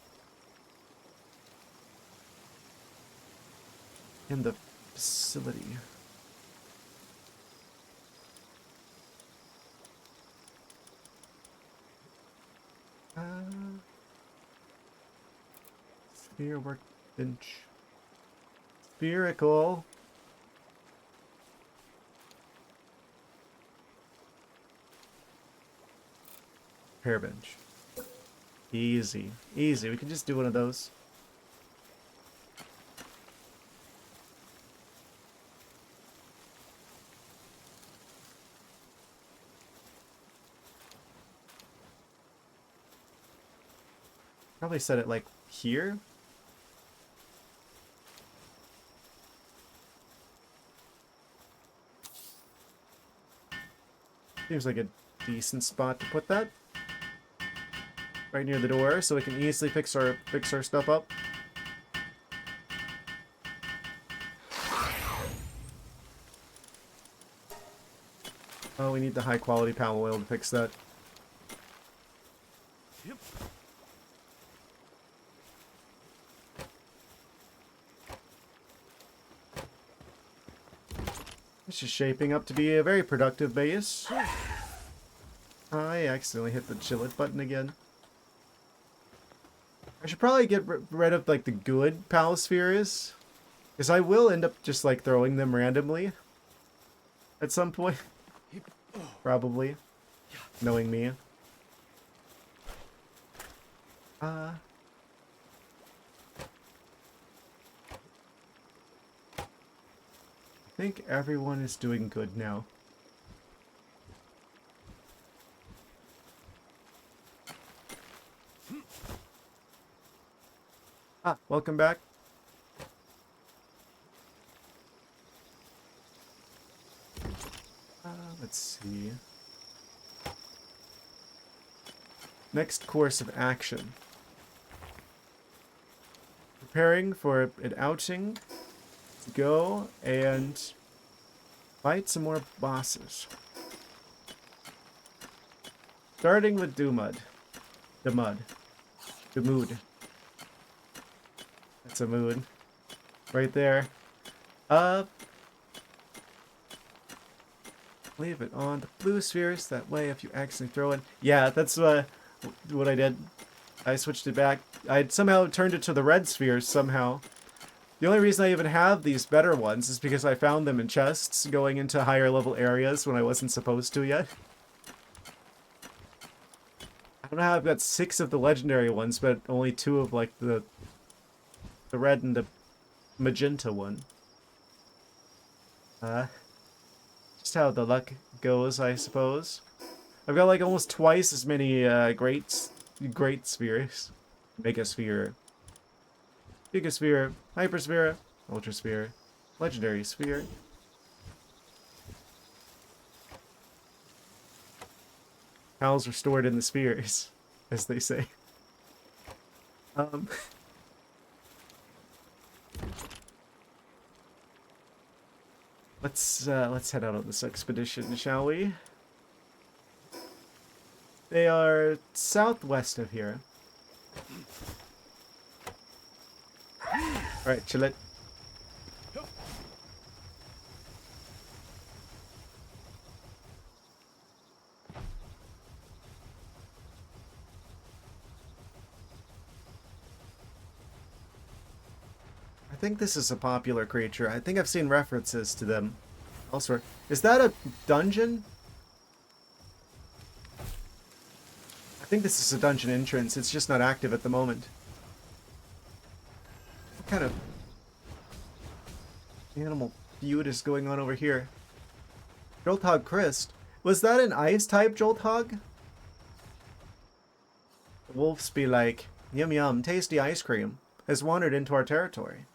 In the facility. Sphere workbench. Spherical. Repair bench. Easy. Easy. We can just do one of those. Probably set it like here. Seems like a decent spot to put that. Right near the door, so we can easily fix our stuff up. Oh, we need the high quality Palworld to fix that. Yep. This is shaping up to be a very productive base. I accidentally hit the chill it button again. I should probably get rid of like the good Palospheres, because I will end up just like throwing them randomly at some point. Probably, knowing me. I think everyone is doing good now. Ah, welcome back. Let's see. Next course of action. Preparing for an outing. Let's go and fight some more bosses. Starting with Dumud. Dumud. That's a mood. Right there. Leave it on the blue spheres. That way if you accidentally throw it. Yeah, that's what I did. I switched it back. I somehow turned it to the red spheres somehow. The only reason I even have these better ones is because I found them in chests going into higher level areas when I wasn't supposed to yet. I don't know how I've got 6 of the legendary ones, but only 2 of like the red and the magenta one. Just how the luck goes, I suppose. I've got like almost twice as many great spheres. Megasphere, Gigasphere, Hypersphere, Ultrasphere, Legendary Sphere. Pals are stored in the spheres, as they say. Let's head out on this expedition, shall we? They are southwest of here. Alright, chill it. I think this is a popular creature. I think I've seen references to them elsewhere. Is that a dungeon? I think this is a dungeon entrance. It's just not active at the moment. What kind of animal feud is going on over here? Jolthog Christ. Was that an ice-type Jolthog? The wolves be like, yum yum, tasty ice cream has wandered into our territory.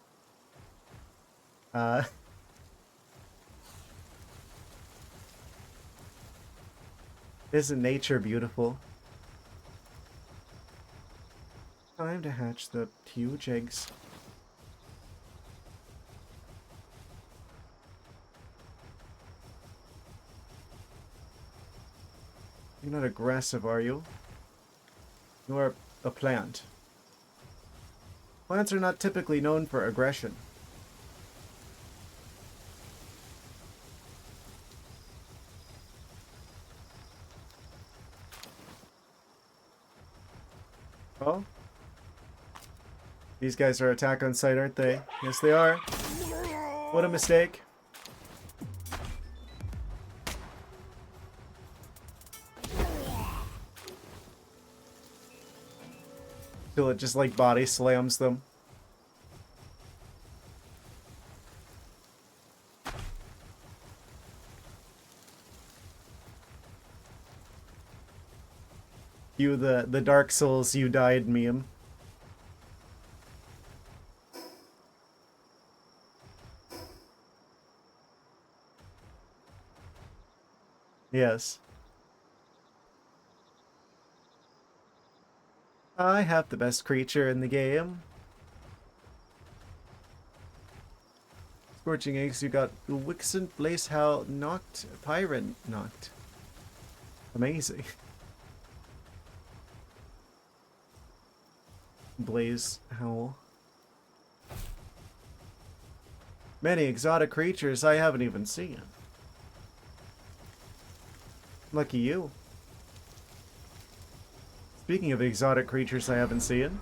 Isn't nature beautiful? Time to hatch the huge eggs. You're not aggressive, are you? You are a plant. Plants are not typically known for aggression. Oh? These guys are attack on sight, aren't they? Yes, they are. What a mistake. Till it just like body slams them. You the Dark Souls you died meme. Yes. I have the best creature in the game. Scorching Eggs, you got Wixen, Blazehowl, Knocked, Pyron, Knocked. Amazing. Blaze Howl. Many exotic creatures I haven't even seen. Lucky you. Speaking of exotic creatures I haven't seen.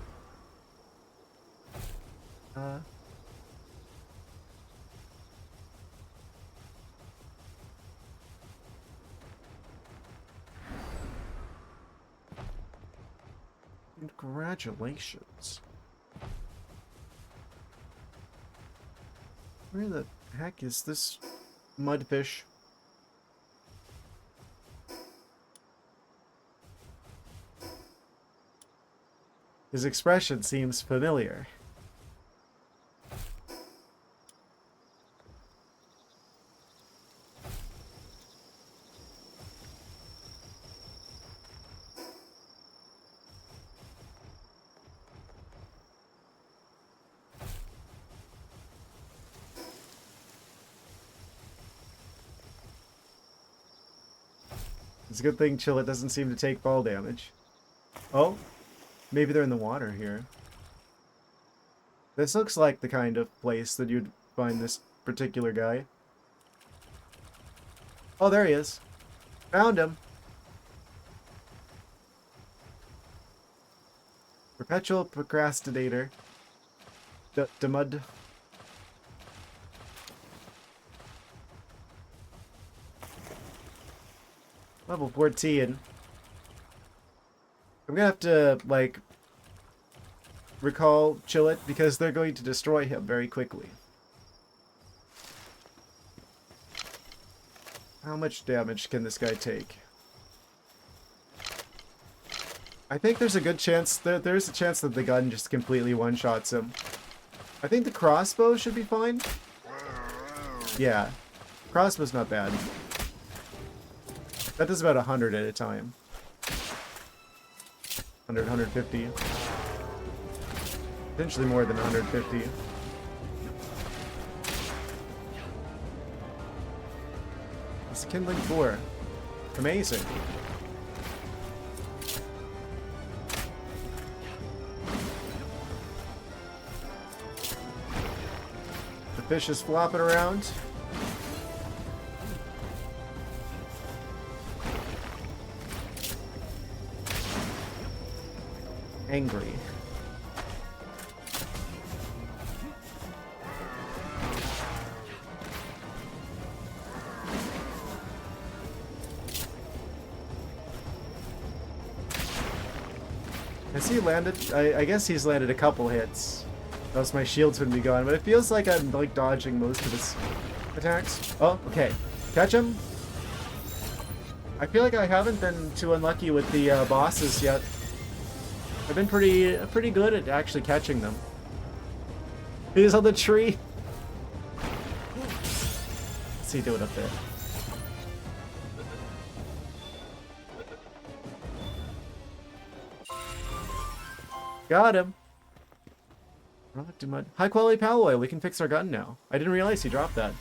Congratulations. Where the heck is this mudfish? His expression seems familiar. It's a good thing Chillet doesn't seem to take fall damage. Oh, maybe they're in the water here. This looks like the kind of place that you'd find this particular guy. Oh, there he is. Found him. Perpetual procrastinator. Demud. Level 14. I'm gonna have to, like, recall Chillet because they're going to destroy him very quickly. How much damage can this guy take? I think there's a good chance, there's a chance that the gun just completely one-shots him. I think the crossbow should be fine. Yeah, crossbow's not bad. That does about 100 at a time. 100, 150. Potentially more than 150. It's Kindling 4. Amazing. The fish is flopping around. Angry. Has he landed? I guess he's landed a couple hits. Else my shields wouldn't be gone, but it feels like I'm like dodging most of his attacks. Oh, okay. Catch him. I feel like I haven't been too unlucky with the bosses yet. I've been pretty good at actually catching them. He's on the tree. What's he doing up there? Got him. Not too much. High quality pal oil. We can fix our gun now. I didn't realize he dropped that.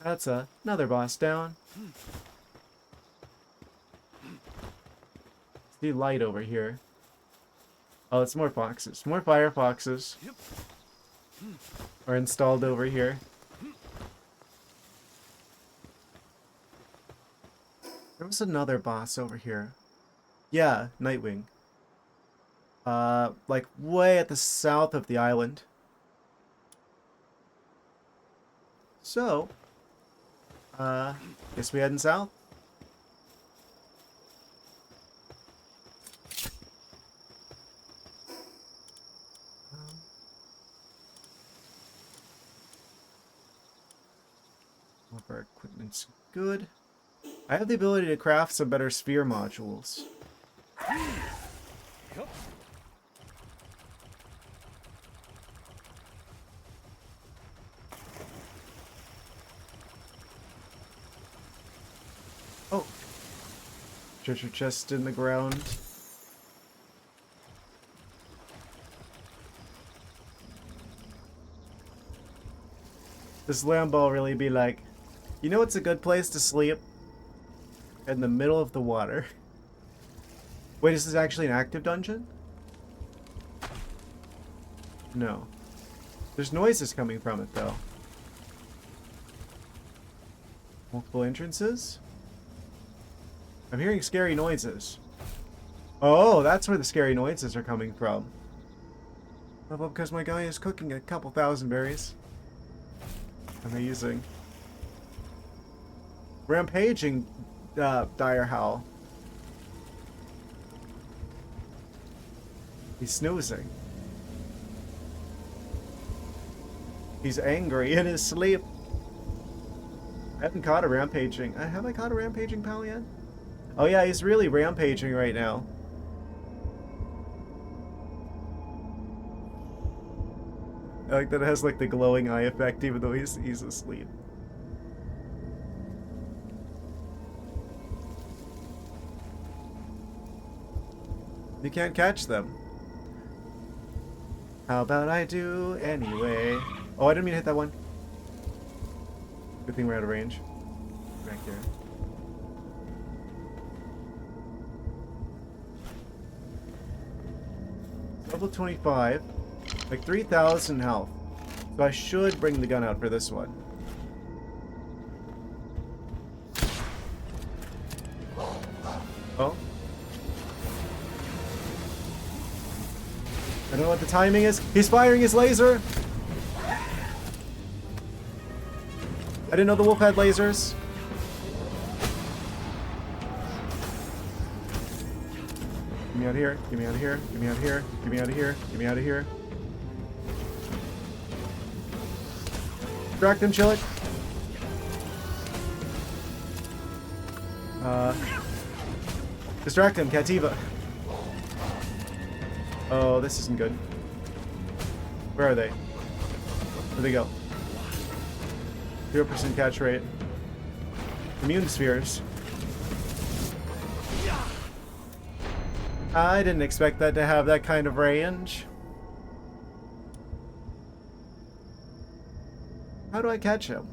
That's another boss down. See light over here. Oh, it's more foxes. More fire foxes are installed over here. There was another boss over here. Yeah, Nightwing. Like way at the south of the island. So, guess we heading south. All of our equipment's good. I have the ability to craft some better sphere modules. Oh. Treasure chest in the ground. This Lambo really be like, you know what's a good place to sleep? In the middle of the water. Wait, is this actually an active dungeon? No. There's noises coming from it, though. Multiple entrances? I'm hearing scary noises. Oh, that's where the scary noises are coming from. Well, because my guy is cooking a couple thousand berries. Amazing. Rampaging dire howl. He's snoozing. He's angry in his sleep. I haven't caught a rampaging. Have I caught a rampaging pal yet? Oh yeah, he's really rampaging right now. I like that it has like the glowing eye effect even though he's asleep. You can't catch them. How about I do anyway? Oh, I didn't mean to hit that one. Good thing we're out of range. Back here. Level 25. Like 3,000 health. So I should bring the gun out for this one. Oh. I don't know what the timing is. He's firing his laser. I didn't know the wolf had lasers. Get me out of here. Get me out of here. Get me out of here. Get me out of here. Get me out of here. Distract him, Chillick. Distract him, Cativa. Oh, this isn't good. Where are they? Where'd they go? 0% catch rate. Immune spheres. I didn't expect that to have that kind of range. How do I catch him?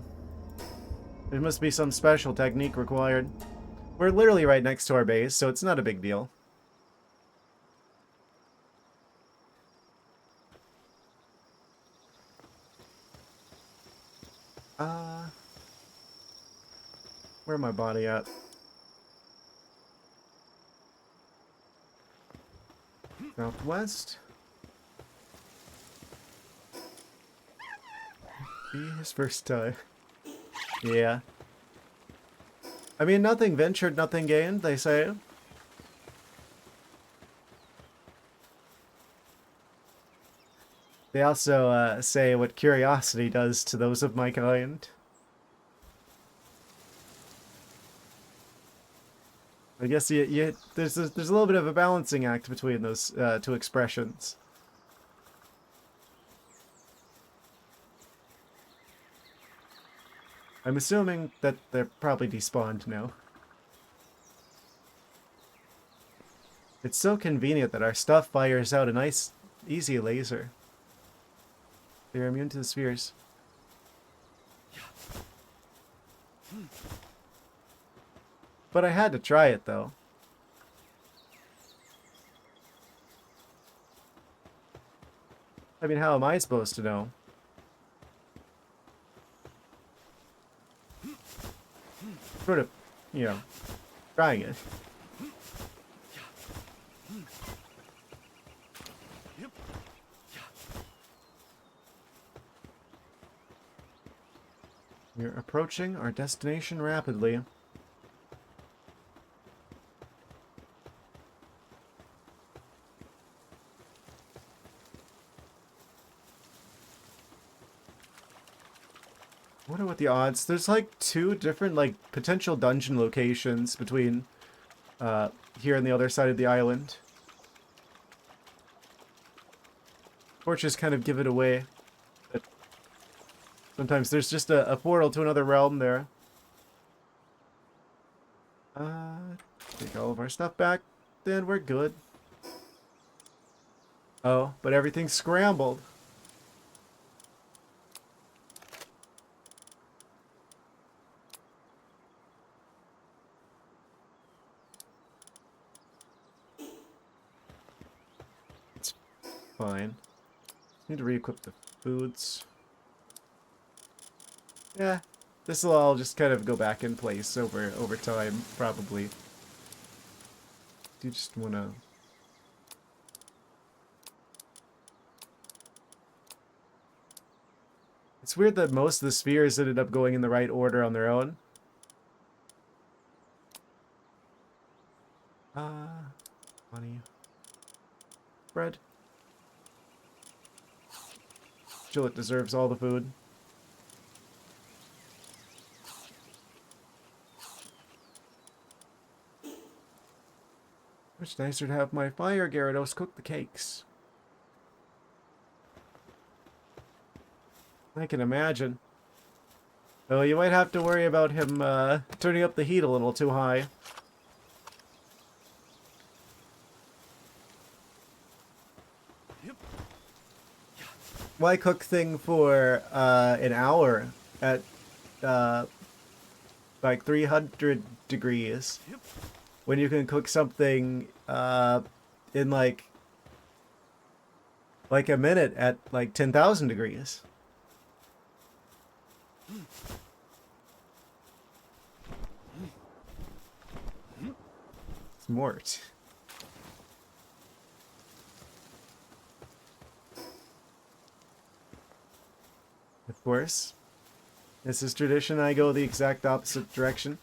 There must be some special technique required. We're literally right next to our base, so it's not a big deal. Where my body at? Southwest. Be his first time. Yeah. I mean, nothing ventured, nothing gained, they say. They also say what curiosity does to those of my kind. I guess there's a little bit of a balancing act between those two expressions. I'm assuming that they're probably despawned now. It's so convenient that our stuff fires out a nice, easy laser. They're immune to the spheres. But I had to try it, though. I mean, how am I supposed to know? Sort of, you know, trying it. We're approaching our destination rapidly. I wonder what the odds. There's like 2 different like potential dungeon locations between here and the other side of the island. Torches kind of give it away. But sometimes there's just a portal to another realm there. Take all of our stuff back, then we're good. Oh, but everything's scrambled. Fine. Need to re-equip the foods. Yeah, this will all just kind of go back in place over time, probably. Do you just wanna? It's weird that most of the spheres ended up going in the right order on their own. Money. Bread. Jillet deserves all the food. Much nicer to have my fire Gyarados cook the cakes. I can imagine. Though you might have to worry about him turning up the heat a little too high. Why cook thing for an hour at like 300 degrees when you can cook something in like a minute at like 10,000 degrees? Smart. Of course. This is tradition. I go the exact opposite direction.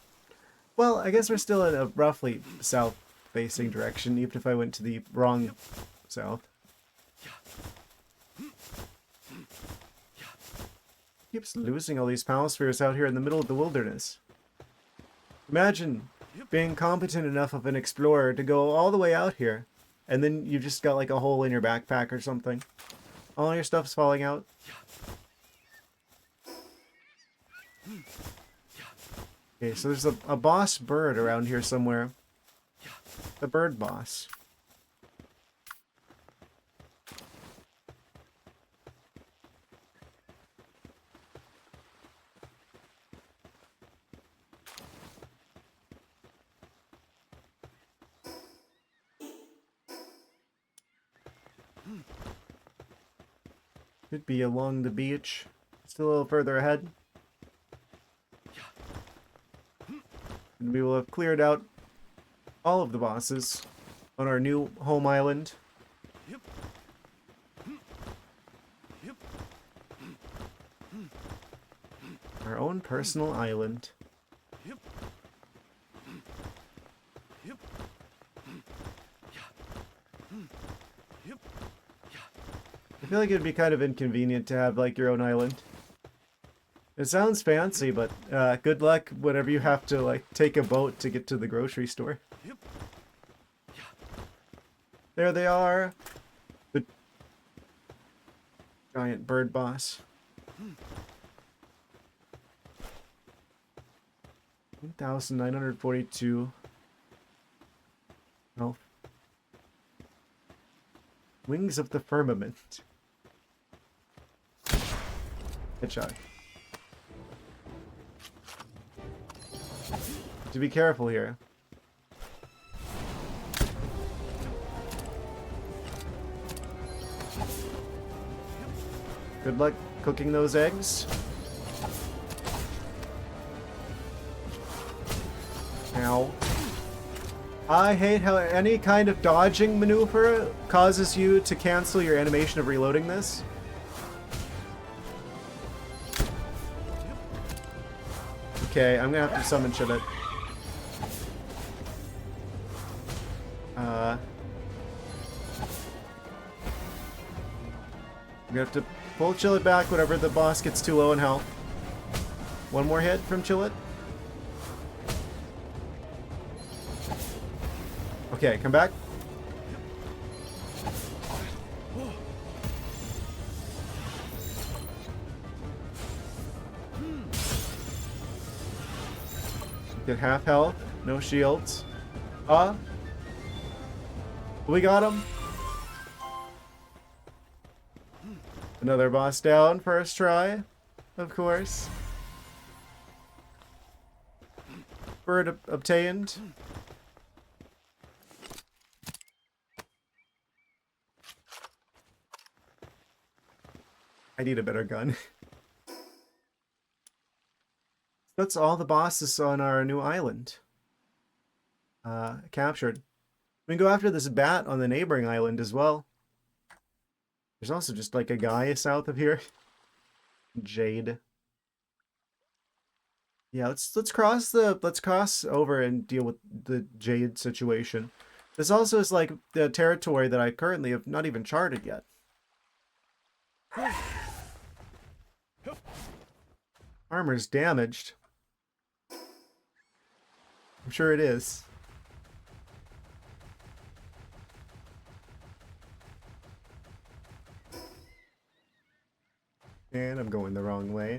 Well, I guess we're still in a roughly south-facing direction, even if I went to the wrong south. Keeps losing all these Palspheres out here in the middle of the wilderness. Imagine being competent enough of an explorer to go all the way out here, and then you just got like a hole in your backpack or something. All your stuff's falling out. Okay, so there's a boss bird around here somewhere. The bird boss. Could be along the beach. Still a little further ahead. And we will have cleared out all of the bosses on our new home island. Our own personal island. I feel like it'd be kind of inconvenient to have like your own island. It sounds fancy, but good luck whenever you have to like take a boat to get to the grocery store. There they are. The giant bird boss. 1,942 health. Wings of the Firmament. Headshot. To be careful here. Good luck cooking those eggs. Ow. I hate how any kind of dodging maneuver causes you to cancel your animation of reloading this. Okay, I'm gonna have to summon Chillet. I'm gonna have to pull Chillet back whenever the boss gets too low in health. One more hit from Chillet. Okay, come back. Get half health, no shields. We got him. Another boss down, first try, of course. Bird obtained. I need a better gun. That's all the bosses on our new island. Captured. We can go after this bat on the neighboring island as well. There's also just like a guy south of here. Jade. Yeah, let's cross over and deal with the Jade situation. This also is like the territory that I currently have not even charted yet. Armor's damaged. I'm sure it is. And I'm going the wrong way.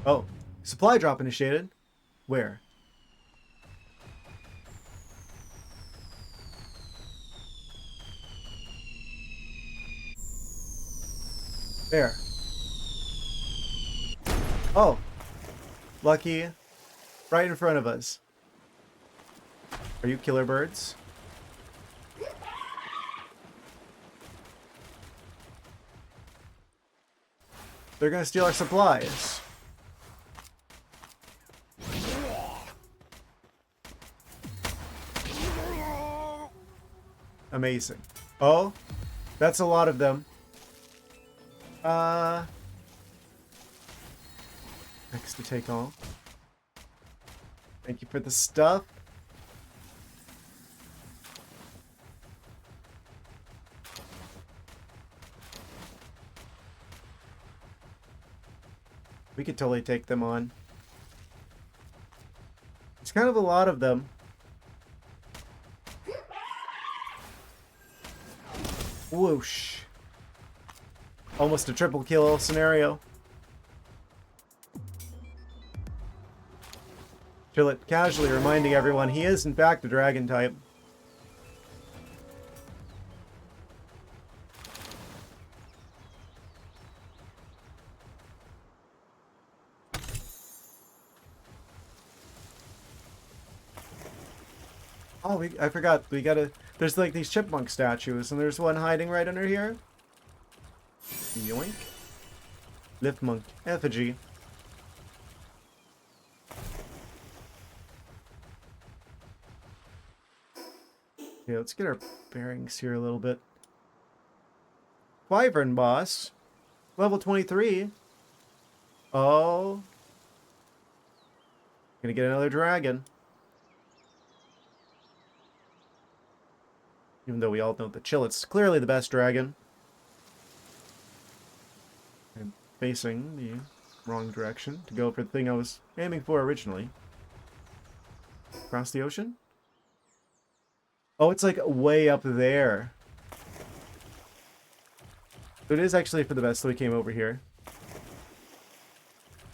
Oh, supply drop initiated. Where? There. Oh. Lucky. Right in front of us. Are you killer birds? They're gonna steal our supplies. Amazing. Oh, that's a lot of them. Next to take all. Thank you for the stuff. We could totally take them on. It's kind of a lot of them. Whoosh. Almost a triple kill scenario. Chillet casually reminding everyone he is in fact a dragon type. Oh, I forgot. We gotta... There's like these chipmunk statues, and there's one hiding right under here. Yoink. Lift monk effigy. Okay, let's get our bearings here a little bit. Wyvern boss. Level 23. Oh. Gonna get another dragon. Even though we all know that Chillet's clearly the best dragon. I'm facing the wrong direction to go for the thing I was aiming for originally. Across the ocean? Oh, it's like way up there. So it is actually for the best that we came over here.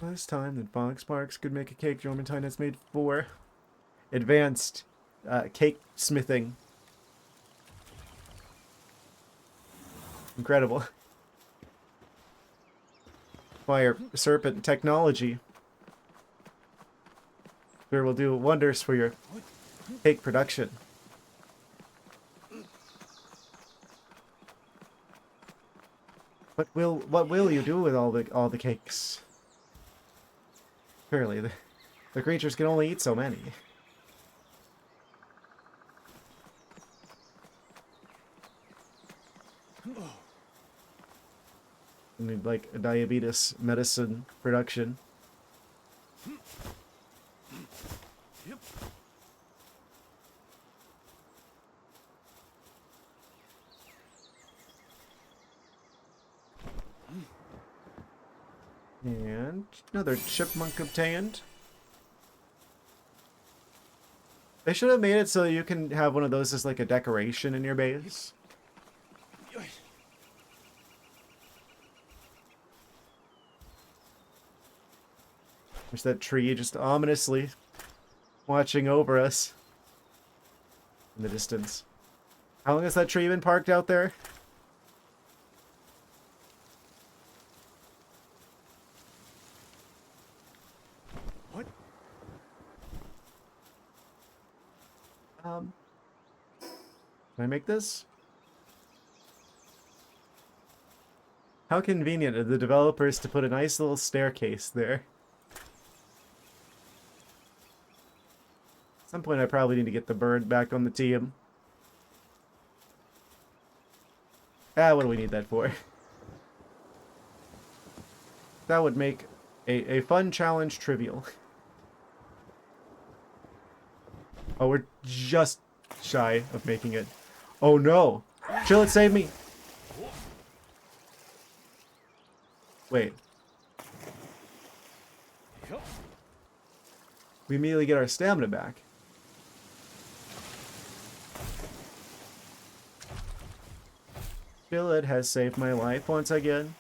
Last time that Fox Sparks could make a cake Jormentine has made 4. Advanced cake smithing. Incredible. Fire serpent technology. Sure will do wonders for your cake production. What will you do with all the cakes? Surely the creatures can only eat so many. We need like a diabetes medicine production. And another chipmunk obtained. They should have made it so you can have one of those as like a decoration in your base. There's that tree just ominously watching over us in the distance. How long has that tree been parked out there? What? Can I make this? How convenient of the developers to put a nice little staircase there. At some point I probably need to get the bird back on the team. Ah, what do we need that for? That would make a fun challenge trivial. Oh, we're just shy of making it. Oh no! Chill it, save me! Wait. We immediately get our stamina back. Chill it has saved my life once again.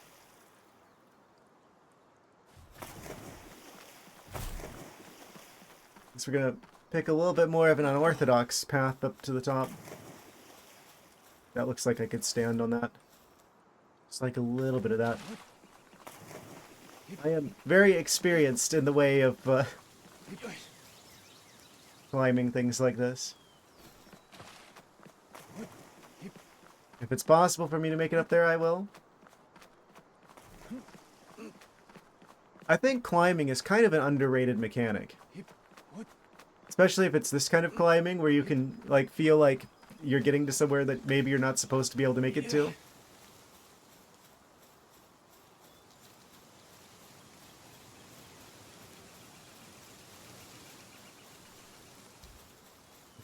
So we're gonna pick a little bit more of an unorthodox path up to the top. That looks like I could stand on that. Just like a little bit of that. I am very experienced in the way of climbing things like this. If it's possible for me to make it up there, I will. I think climbing is kind of an underrated mechanic. Especially if it's this kind of climbing where you can like feel like you're getting to somewhere that maybe you're not supposed to be able to make it to.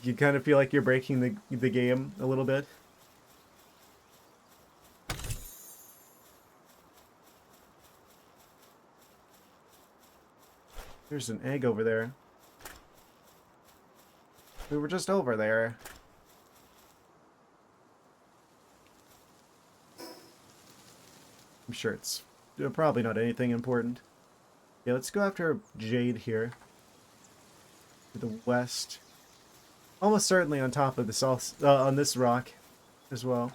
You kind of feel like you're breaking the game a little bit. There's an egg over there. We were just over there. I'm sure it's probably not anything important. Yeah, let's go after Jade here. To the west. Almost certainly on top of this on this rock as well.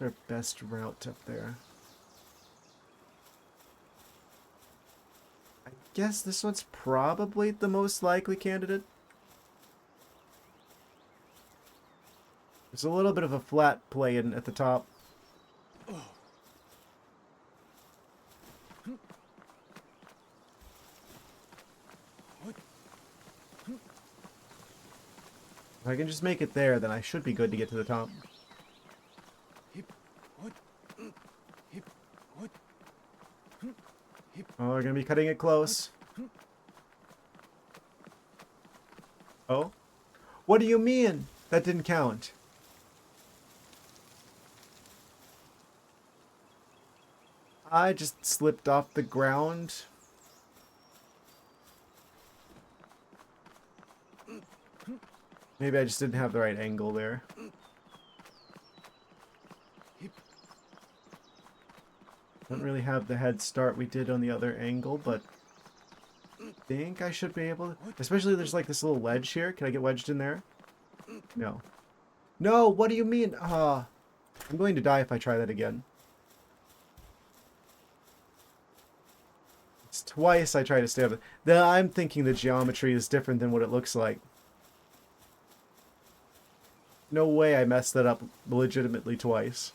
Our best route up there. I guess this one's probably the most likely candidate. There's a little bit of a flat play in at the top. If I can just make it there, then I should be good to get to the top. Oh, we're gonna be cutting it close. Oh? What do you mean? That didn't count. I just slipped off the ground. Maybe I just didn't have the right angle there. Don't really have the head start we did on the other angle, but I think I should be able to. Especially there's like this little ledge here. Can I get wedged in there? No. No, what do you mean? I'm going to die if I try that again. It's twice I try to stay up. I'm thinking the geometry is different than what it looks like. No way I messed that up legitimately twice.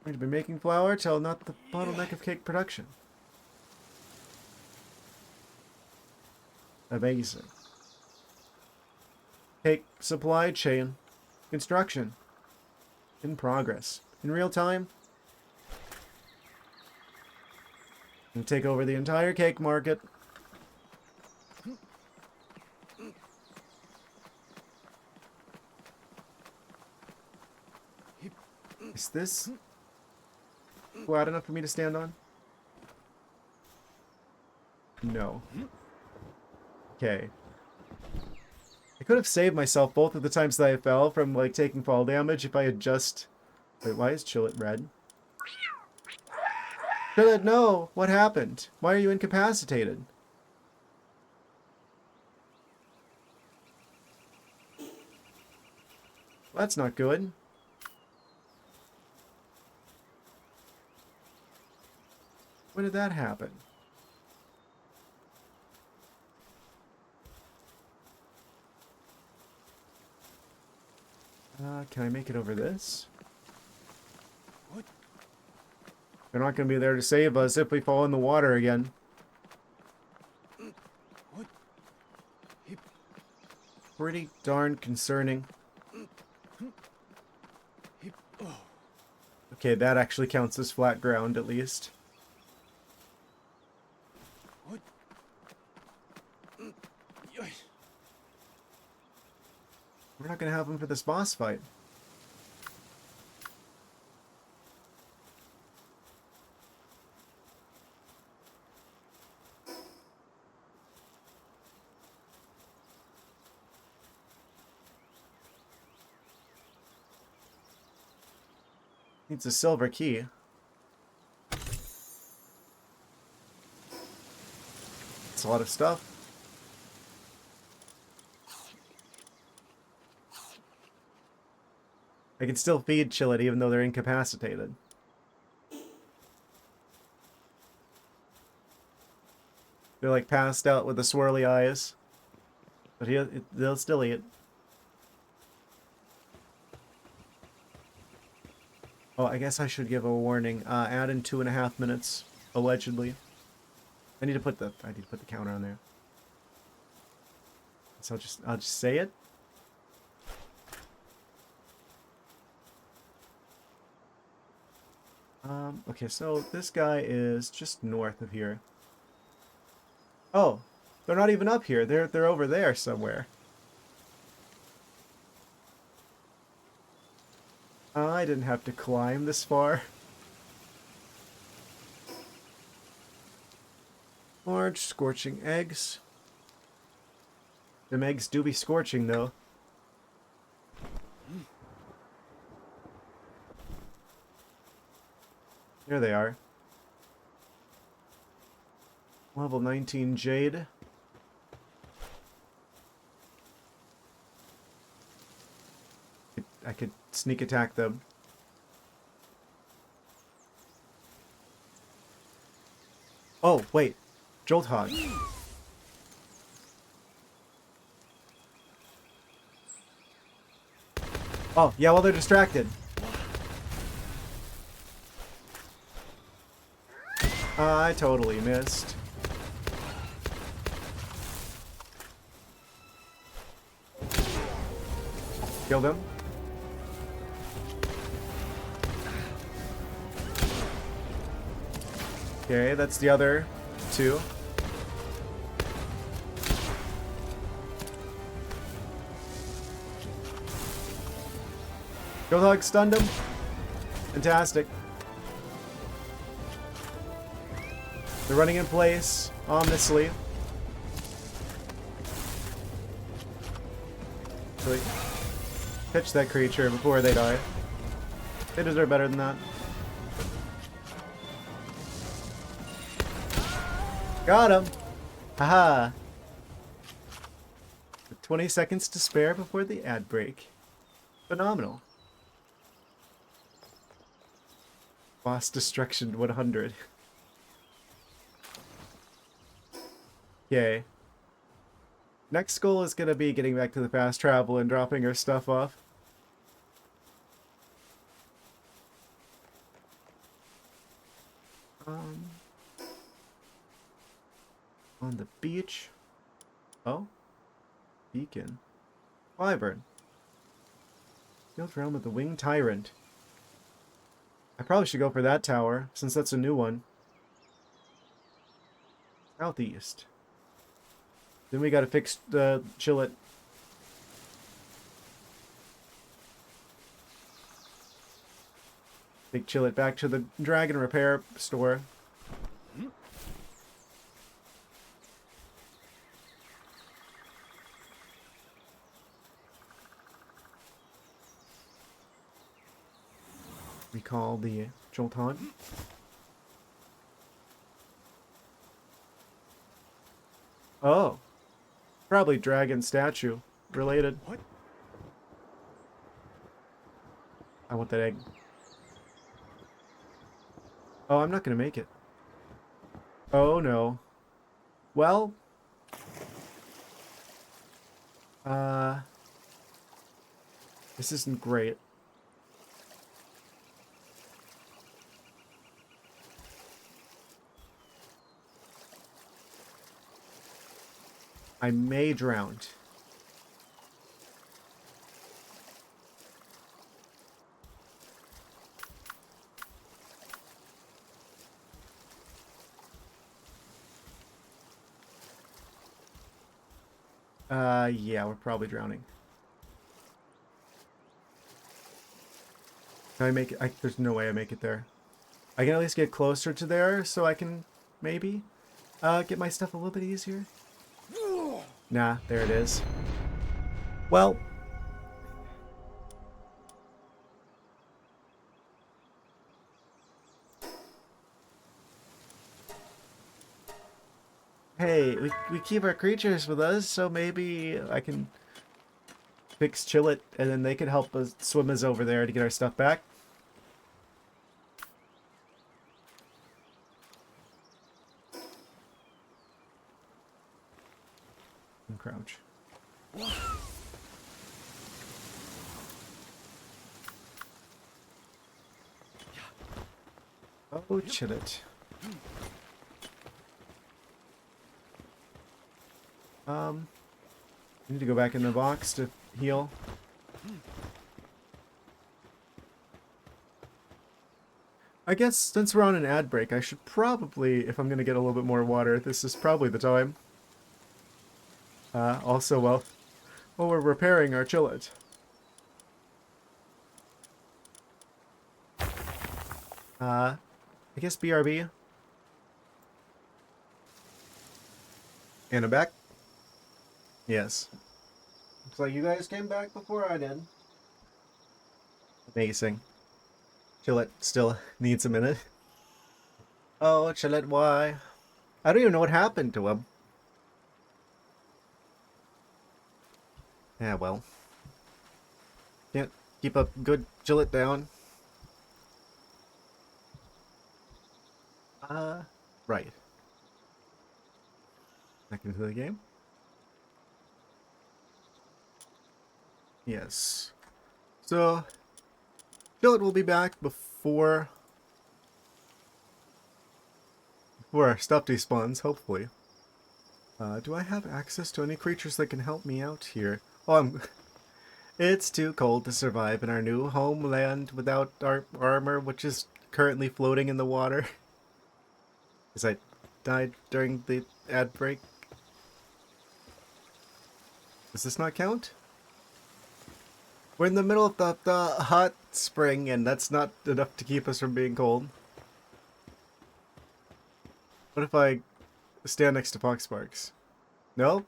Going to be making flour till not the bottleneck of cake production. Amazing. Cake supply chain construction in progress. In real time. And take over the entire cake market. Is this flat enough for me to stand on? No. Okay. I could have saved myself both of the times that I fell from, like, taking fall damage if I had just... Wait, why is Chillet red? Chillet, no! What happened? Why are you incapacitated? Well, that's not good. When did that happen? Can I make it over this? What? They're not going to be there to save us if we fall in the water again. What? Pretty darn concerning. Okay, that actually counts as flat ground at least. What? We're not going to have them for this boss fight. Needs a silver key. It's a lot of stuff. I can still feed Chillet even though they're incapacitated. They're like passed out with the swirly eyes. But they'll still eat. Oh, I guess I should give a warning. Add in 2.5 minutes, allegedly. I need to put the counter on there. So I'll just say it. Okay, so this guy is just north of here. Oh, they're not even up here. They're over there somewhere. I didn't have to climb this far. Large scorching eggs. Them eggs do be scorching though. There they are. Level 19 jade. I could sneak attack them. Oh, wait. Jolt Hog. Oh, yeah, well, they're distracted. I totally missed. Killed him. Okay, that's the other two. Goldhog stunned him. Fantastic. They're running in place ominously. Really catch that creature before they die. They deserve better than that. Got him! Haha! 20 seconds to spare before the ad break. Phenomenal. Boss destruction 100. Yay. Next goal is gonna be getting back to the fast travel and dropping our stuff off. On the beach. Oh? Beacon. Wyvern. Field realm of the Winged Tyrant. I probably should go for that tower, since that's a new one. Southeast. Then we gotta fix the Chillet. Take Chillet back to the dragon repair store. Recall the Jolton. Oh. Probably dragon statue related. What? I want that egg. Oh, I'm not gonna make it. Oh no. Well. This isn't great. I may drown. Yeah, we're probably drowning. Can I make it? There's no way I make it there. I can at least get closer to there so I can maybe get my stuff a little bit easier. Nah, there it is. Well. Hey, we keep our creatures with us, so maybe I can fix Chillet, and then they can help us swim us over there to get our stuff back. And crouch. Oh, Chillet. I need to go back in the box to heal. I guess since we're on an ad break, I should probably, if I'm gonna get a little bit more water, this is probably the time. Also, while we're repairing our chillet. I guess BRB. And I'm back? Yes. Looks like you guys came back before I did. Amazing. Chillet still needs a minute. Oh, Chillet, why? I don't even know what happened to him. Yeah, well. Can't keep a good Chillet down. Right. Back into the game? Yes. So, Chillet will be back before our stuff despawns, hopefully. Do I have access to any creatures that can help me out here? Oh, It's too cold to survive in our new homeland without our armor, which is currently floating in the water. Because I died during the ad break. Does this not count? We're in the middle of the hot spring, and that's not enough to keep us from being cold. What if I stand next to Poxsparks? No?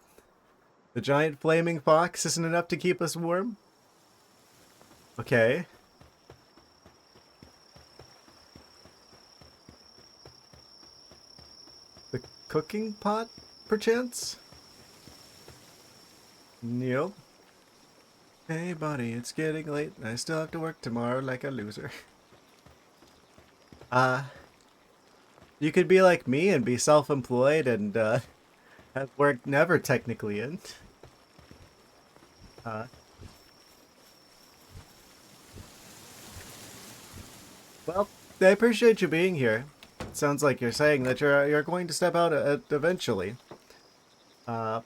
The giant flaming fox isn't enough to keep us warm? Okay. The cooking pot, perchance? Nope. Hey buddy, it's getting late and I still have to work tomorrow like a loser. Uh, you could be like me and be self-employed and have work never technically end. Uh, well, I appreciate you being here. It sounds like you're saying that you're going to step out eventually. Uh,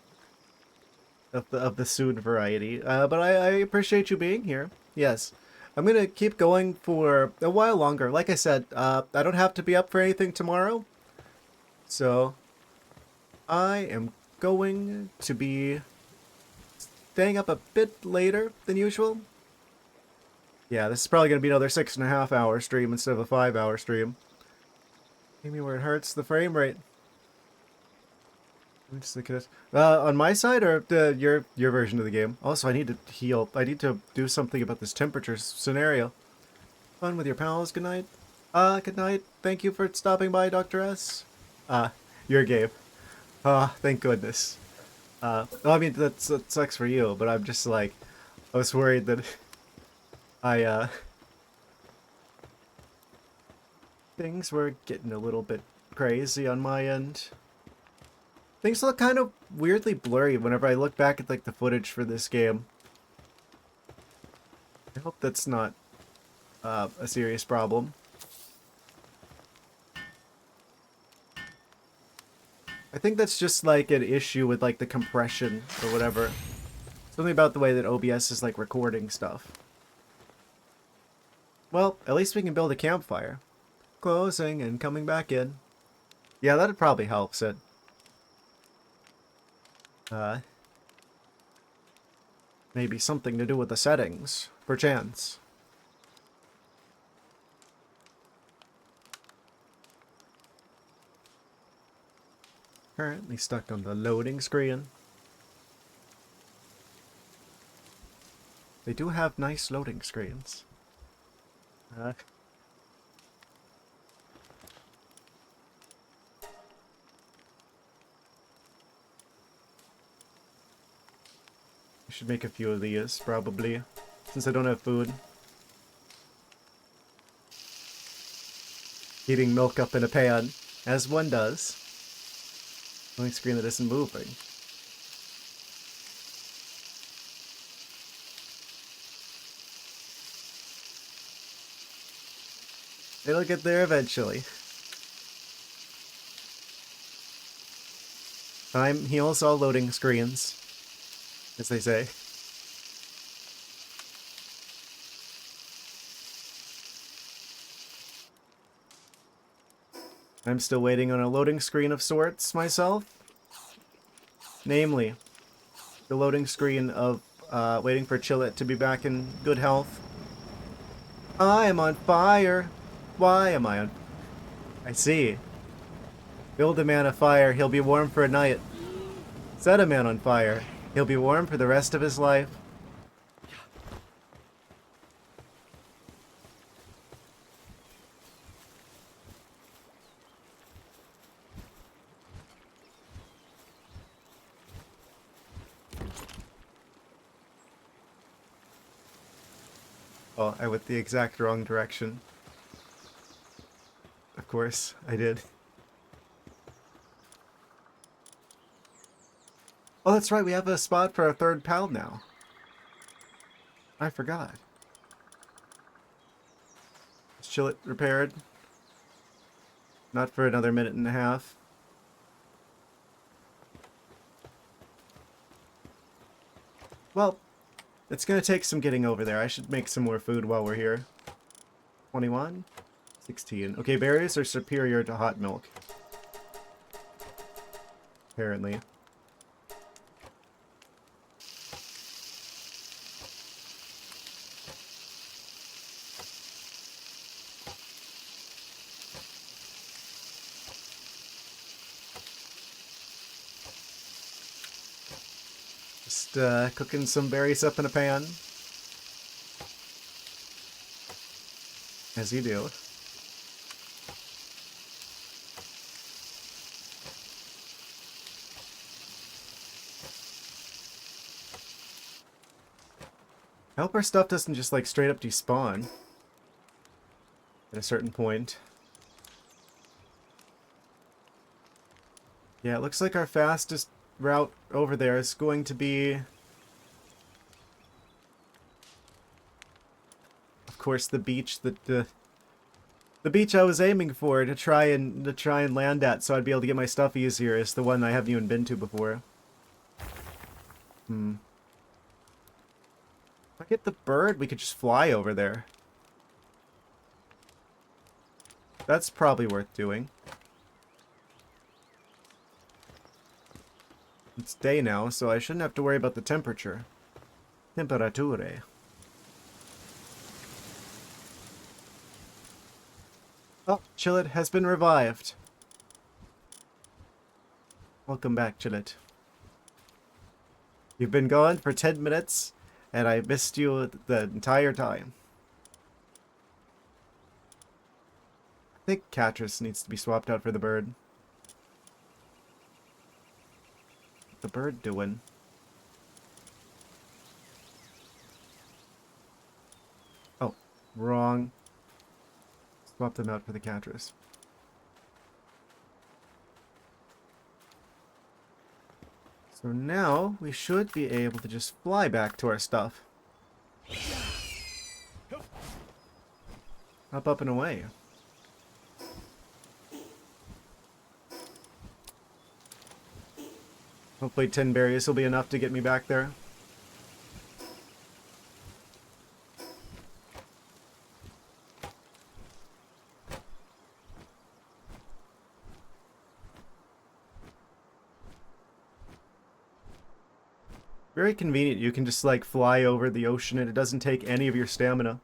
of the soon variety. But I appreciate you being here. Yes. I'm gonna keep going for a while longer. Like I said, I don't have to be up for anything tomorrow. So I am going to be staying up a bit later than usual. Yeah, this is probably gonna be another 6.5 hour stream instead of a 5 hour stream. Maybe where it hurts the frame rate. Let me just look at it. On my side or your version of the game? Also, I need to heal. I need to do something about this temperature scenario. Fun with your pals. Good night. Good night. Thank you for stopping by, Dr. S. You're Gabe. Thank goodness. I mean, that sucks for you, but I'm just like, I was worried that I, things were getting a little bit crazy on my end. Things look kind of weirdly blurry whenever I look back at like the footage for this game. I hope that's not a serious problem. I think that's just like an issue with like the compression or whatever. Something about the way that OBS is like recording stuff. Well, at least we can build a campfire. Closing and coming back in. Yeah, that probably helps it. Maybe something to do with the settings, perchance. Currently stuck on the loading screen. They do have nice loading screens. I should make a few of these, probably, since I don't have food. Heating milk up in a pan, as one does. Loading screen that isn't moving. It'll get there eventually. Time heals all loading screens, as they say. I'm still waiting on a loading screen of sorts myself. Namely, the loading screen of waiting for Chillet to be back in good health. I am on fire. Why am I on... I see. Build a man a fire, he'll be warm for a night. Set a man on fire, he'll be warm for the rest of his life. Oh, I went the exact wrong direction. Of course, I did. Oh, that's right, we have a spot for our third pal now. I forgot. Is Chillet repaired? Not for another minute and a half. Well, it's gonna take some getting over there. I should make some more food while we're here. 21? 16. Okay, berries are superior to hot milk. Apparently. Just cooking some berries up in a pan. As you do. I hope our stuff doesn't just like straight up despawn at a certain point. Yeah, it looks like our fastest route over there is going to be, of course, the beach that the beach I was aiming for to try and land at, so I'd be able to get my stuff easier. Is the one I haven't even been to before. If I get the bird, we could just fly over there. That's probably worth doing. It's day now, so I shouldn't have to worry about the temperature. Temperature. Oh, Chillet has been revived. Welcome back, Chillet. You've been gone for 10 minutes, and I missed you the entire time. I think Catrice needs to be swapped out for the bird. What's the bird doing? Oh, wrong. Swap them out for the Catrice. So now we should be able to just fly back to our stuff. Up and away. Hopefully 10 berries will be enough to get me back there. Very convenient. You can just like fly over the ocean and it doesn't take any of your stamina.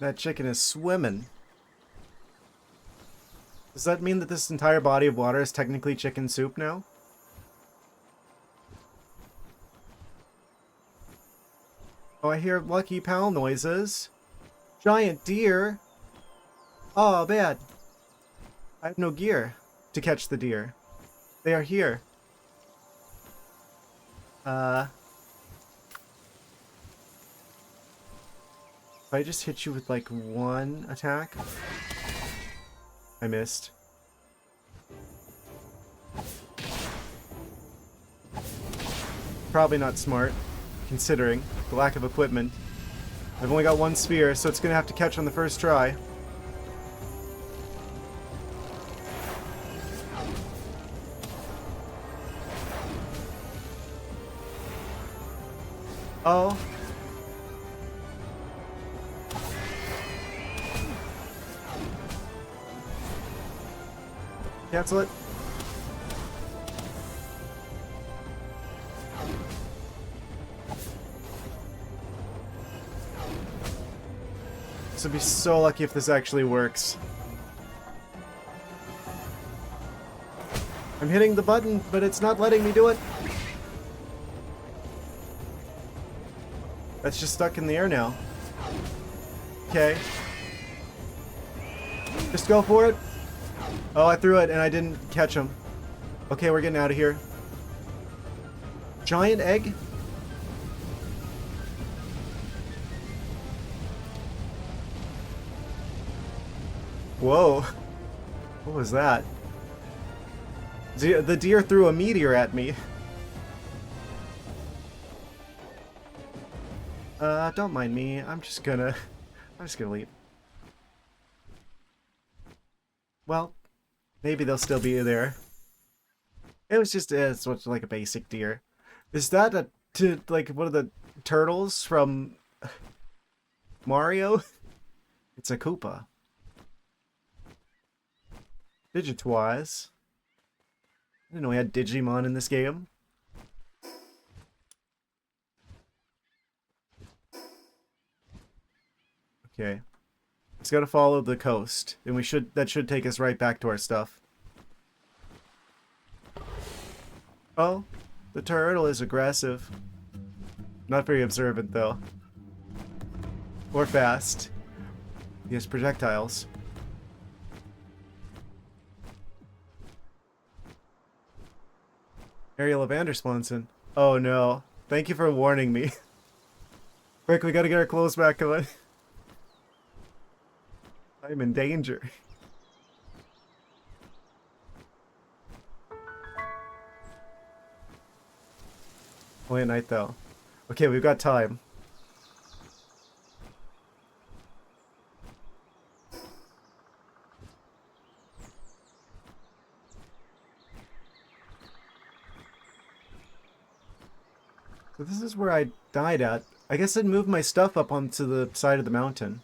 That chicken is swimming. Does that mean that this entire body of water is technically chicken soup now? Oh, I hear lucky pal noises. Giant deer. Oh, bad. I have no gear to catch the deer. They are here. If I just hit you with like one attack. I missed. Probably not smart, considering the lack of equipment. I've only got one sphere, so it's gonna have to catch on the first try. Oh. Cancel it. This would be so lucky if this actually works. I'm hitting the button, but it's not letting me do it. That's just stuck in the air now. Okay. Just go for it. Oh, I threw it and I didn't catch him. Okay, we're getting out of here. Giant egg? Whoa. What was that? The deer threw a meteor at me. Don't mind me. I'm just gonna leave. Well, maybe they'll still be there. It was just it's like a basic deer. Is that like one of the turtles from Mario? It's a Koopa. Digit-wise, I didn't know we had Digimon in this game. Okay. It's got to follow the coast, and that should take us right back to our stuff. Oh, the turtle is aggressive. Not very observant though. Or fast. He has projectiles. Ariel of Andersponson. Oh no. Thank you for warning me. Quick, we gotta get our clothes back on. I'm in danger. Only at night though. Okay, we've got time. So this is where I died at. I guess I'd move my stuff up onto the side of the mountain.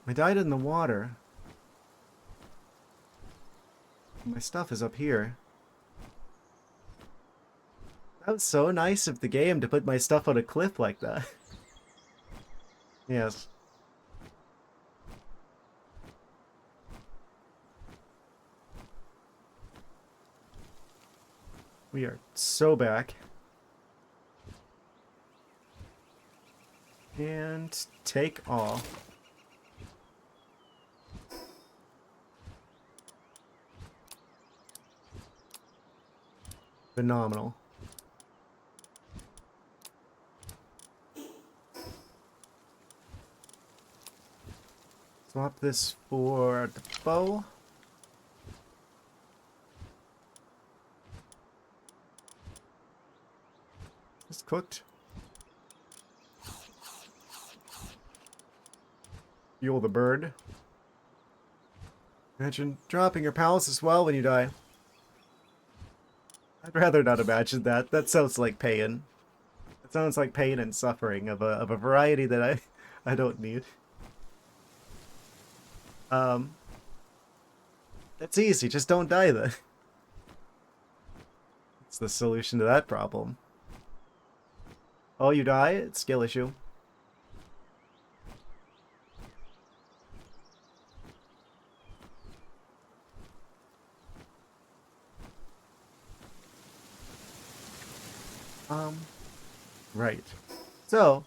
I died in the water. My stuff is up here. That was so nice of the game to put my stuff on a cliff like that. Yes. We are so back. And take all. Phenomenal. Swap this for the bow. It's cooked. Fuel the bird. Imagine dropping your palace as well when you die. I'd rather not imagine that. That sounds like pain. It sounds like pain and suffering of a variety that I don't need. That's easy. Just don't die then. It's the solution to that problem. Oh, you die? It's skill issue. Right. So,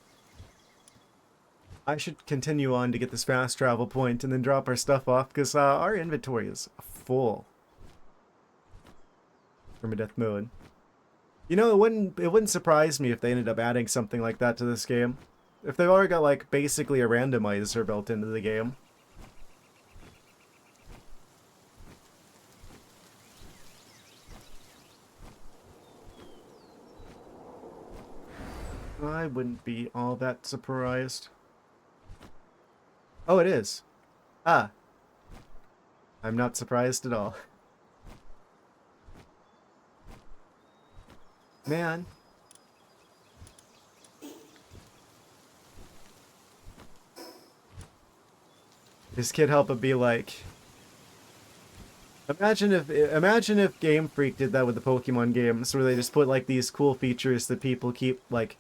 I should continue on to get this fast travel point and then drop our stuff off because our inventory is full from a death mode. You know, it wouldn't surprise me if they ended up adding something like that to this game. If they've already got like basically a randomizer built into the game. I wouldn't be all that surprised. Oh, it is. Ah, I'm not surprised at all. Man. This can't help but be like, imagine if Game Freak did that with the Pokemon games, where they just put like these cool features that people keep like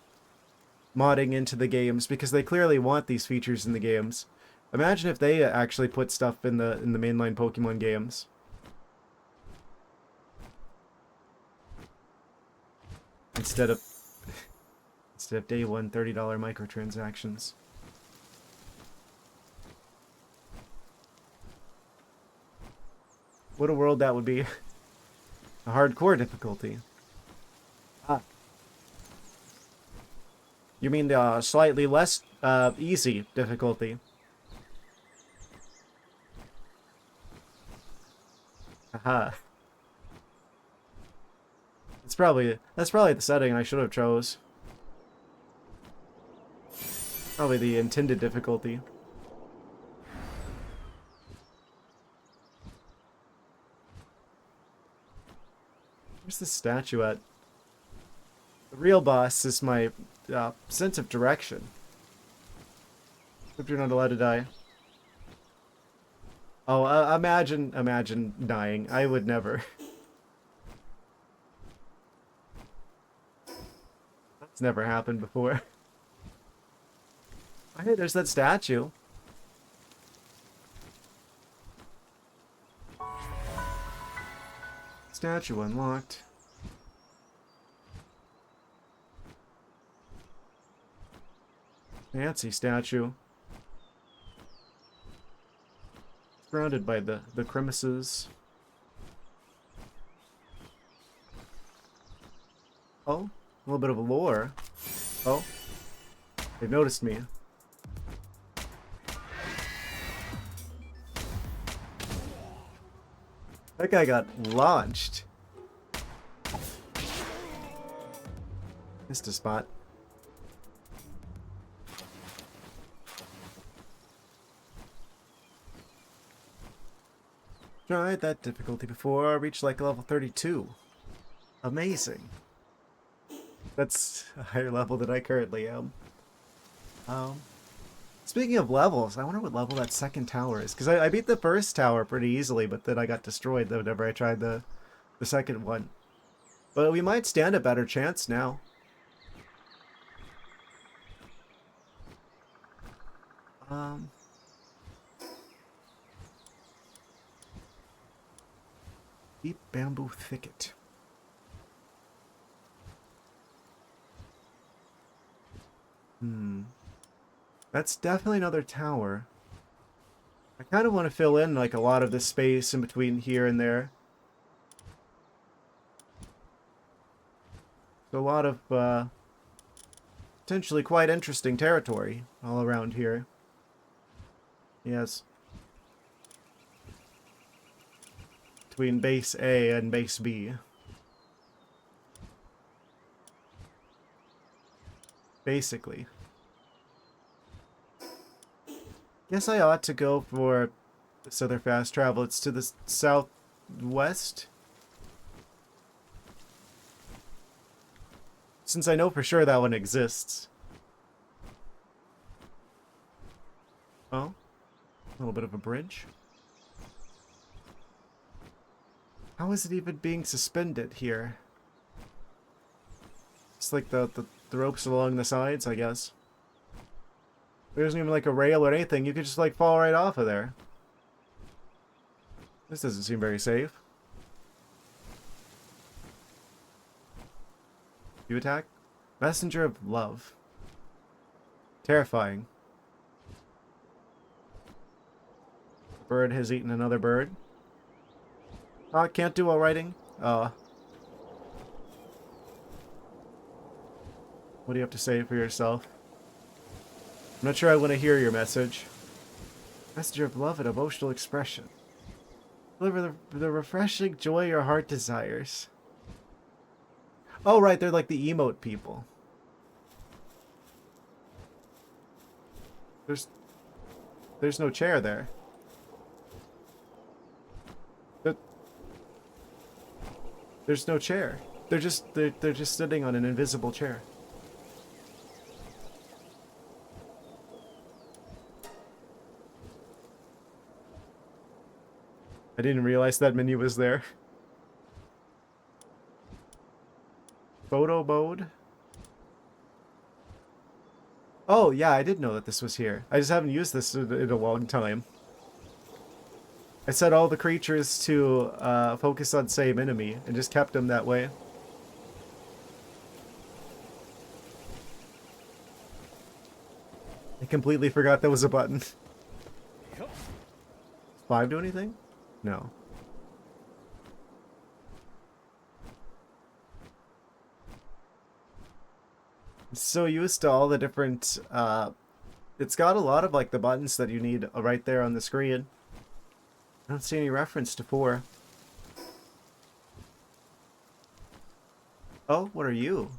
modding into the games because they clearly want these features in the games. Imagine if they actually put stuff in the mainline Pokemon games. Instead of day one $30 microtransactions. What a world that would be. A hardcore difficulty. Ah. You mean the slightly less easy difficulty? Aha. That's probably the setting I should have chose. Probably the intended difficulty. Where's the statue at? The real boss is my sense of direction. Hope you're not allowed to die. Oh, imagine dying. I would never. That's never happened before. Hey, there's that statue. Statue unlocked. Fancy statue. Surrounded by the crevices. Oh, a little bit of a lore. Oh, they've noticed me. That guy got launched. Missed a spot. Tried that difficulty before. I reached like level 32. Amazing. That's a higher level than I currently am. Speaking of levels, I wonder what level that second tower is. Because I beat the first tower pretty easily, but then I got destroyed whenever I tried the second one. But we might stand a better chance now. Deep bamboo thicket. That's definitely another tower. I kind of want to fill in like a lot of this space in between here and there. So a lot of potentially quite interesting territory all around here. Yes. Between base A and base B. Basically. Guess I ought to go for this other fast travel. It's to the southwest. Since I know for sure that one exists. Oh. A little bit of a bridge. How is it even being suspended here? It's like the ropes along the sides, I guess. There isn't even like a rail or anything. You could just like fall right off of there. This doesn't seem very safe. You attack? Messenger of love. Terrifying. Bird has eaten another bird. Can't do all writing. What do you have to say for yourself? I'm not sure I want to hear your message. Messenger of love and emotional expression. Deliver the refreshing joy your heart desires. Oh, right, they're like the emote people. There's there's no chair there. There- There's no chair. They're just sitting on an invisible chair. I didn't realize that menu was there. Photo mode. Oh, yeah, I did know that this was here. I just haven't used this in a long time. I set all the creatures to focus on same enemy and just kept them that way. I completely forgot there was a button. Does 5 do anything? No. I'm so used to all the different it's got a lot of like the buttons that you need right there on the screen. I don't see any reference to 4. Oh, what are you?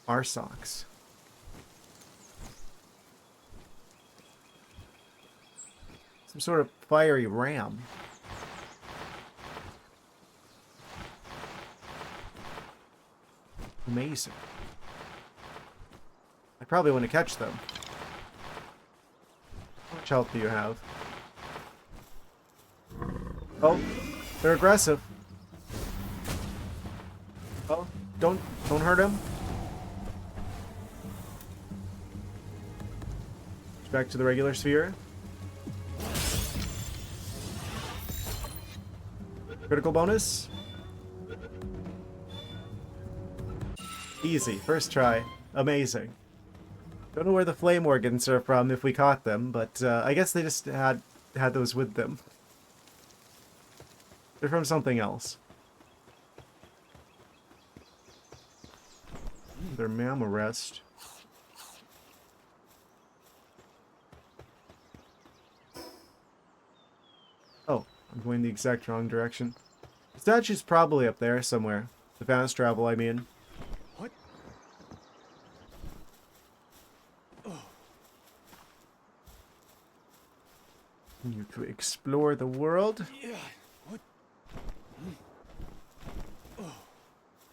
Our socks. Some sort of fiery ram. Amazing. I probably want to catch them. How much health do you have? Oh, they're aggressive. Oh, don't hurt him. Back to the regular sphere. Critical bonus. Easy, first try. Amazing. Don't know where the flame organs are from if we caught them, but I guess they just had those with them. They're from something else. They're mammal rest. Oh, I'm going the exact wrong direction. The statue's probably up there somewhere. The fast travel, I mean. What? You to explore the world. Yeah. What?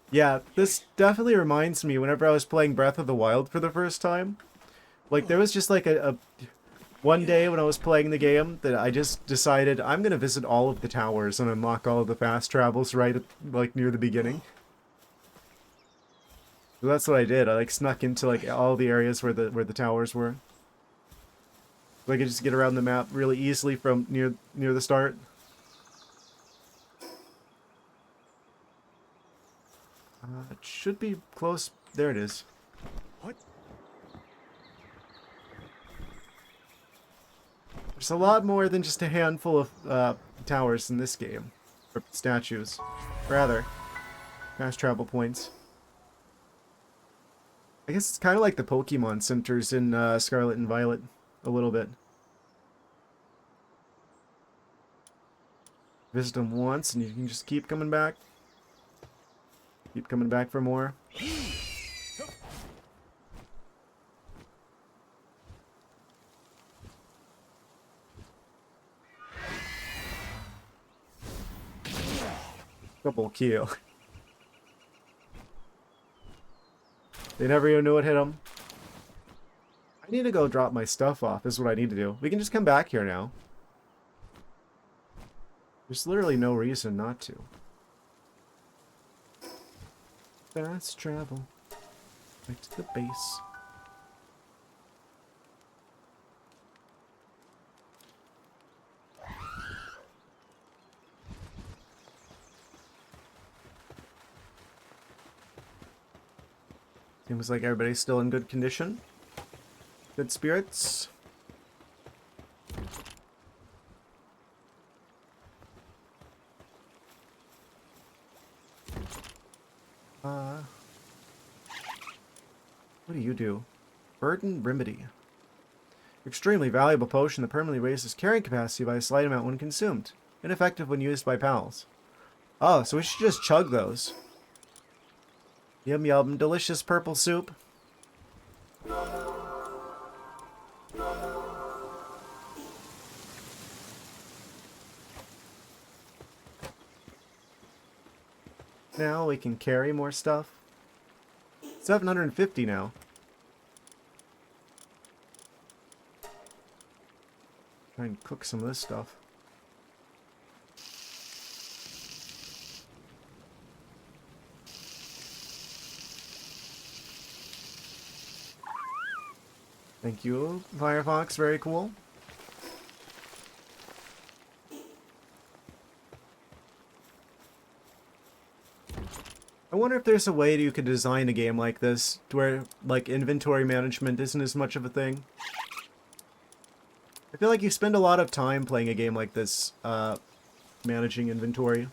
Yeah, this definitely reminds me whenever I was playing Breath of the Wild for the first time. Like, there was just like a one day when I was playing the game that I just decided I'm gonna visit all of the towers and unlock all of the fast travels right at, like, near the beginning. So that's what I did. I like snuck into like all the areas where the towers were. So I could just get around the map really easily from near the start. It should be close. There it is. What? There's a lot more than just a handful of towers in this game. Or statues. Rather, fast travel points. I guess it's kind of like the Pokemon centers in Scarlet and Violet. A little bit. Visit them once and you can just keep coming back. Keep coming back for more. Double kill. They never even knew what hit them. I need to go drop my stuff off is what I need to do. We can just come back here now. There's literally no reason not to. Fast travel. Back to the base. Seems like everybody's still in good condition. Good spirits. What do you do? Burden Remedy. Extremely valuable potion that permanently raises carrying capacity by a slight amount when consumed. Ineffective when used by pals. Oh, so we should just chug those. Yum yum, delicious purple soup. Now we can carry more stuff. 750 now. Try and cook some of this stuff. Thank you, Firefox. Very cool. I wonder if there's a way you could design a game like this to where, like, inventory management isn't as much of a thing. I feel like you spend a lot of time playing a game like this, managing inventory.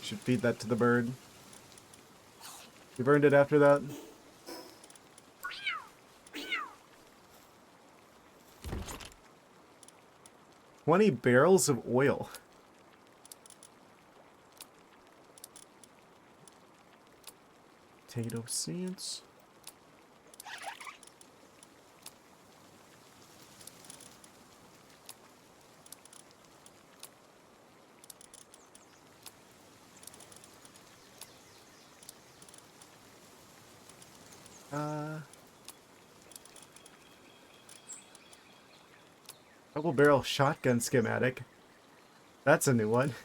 Should feed that to the bird. You've earned it after that. $20 barrels of oil. Potato seeds. Double barrel shotgun schematic. That's a new one.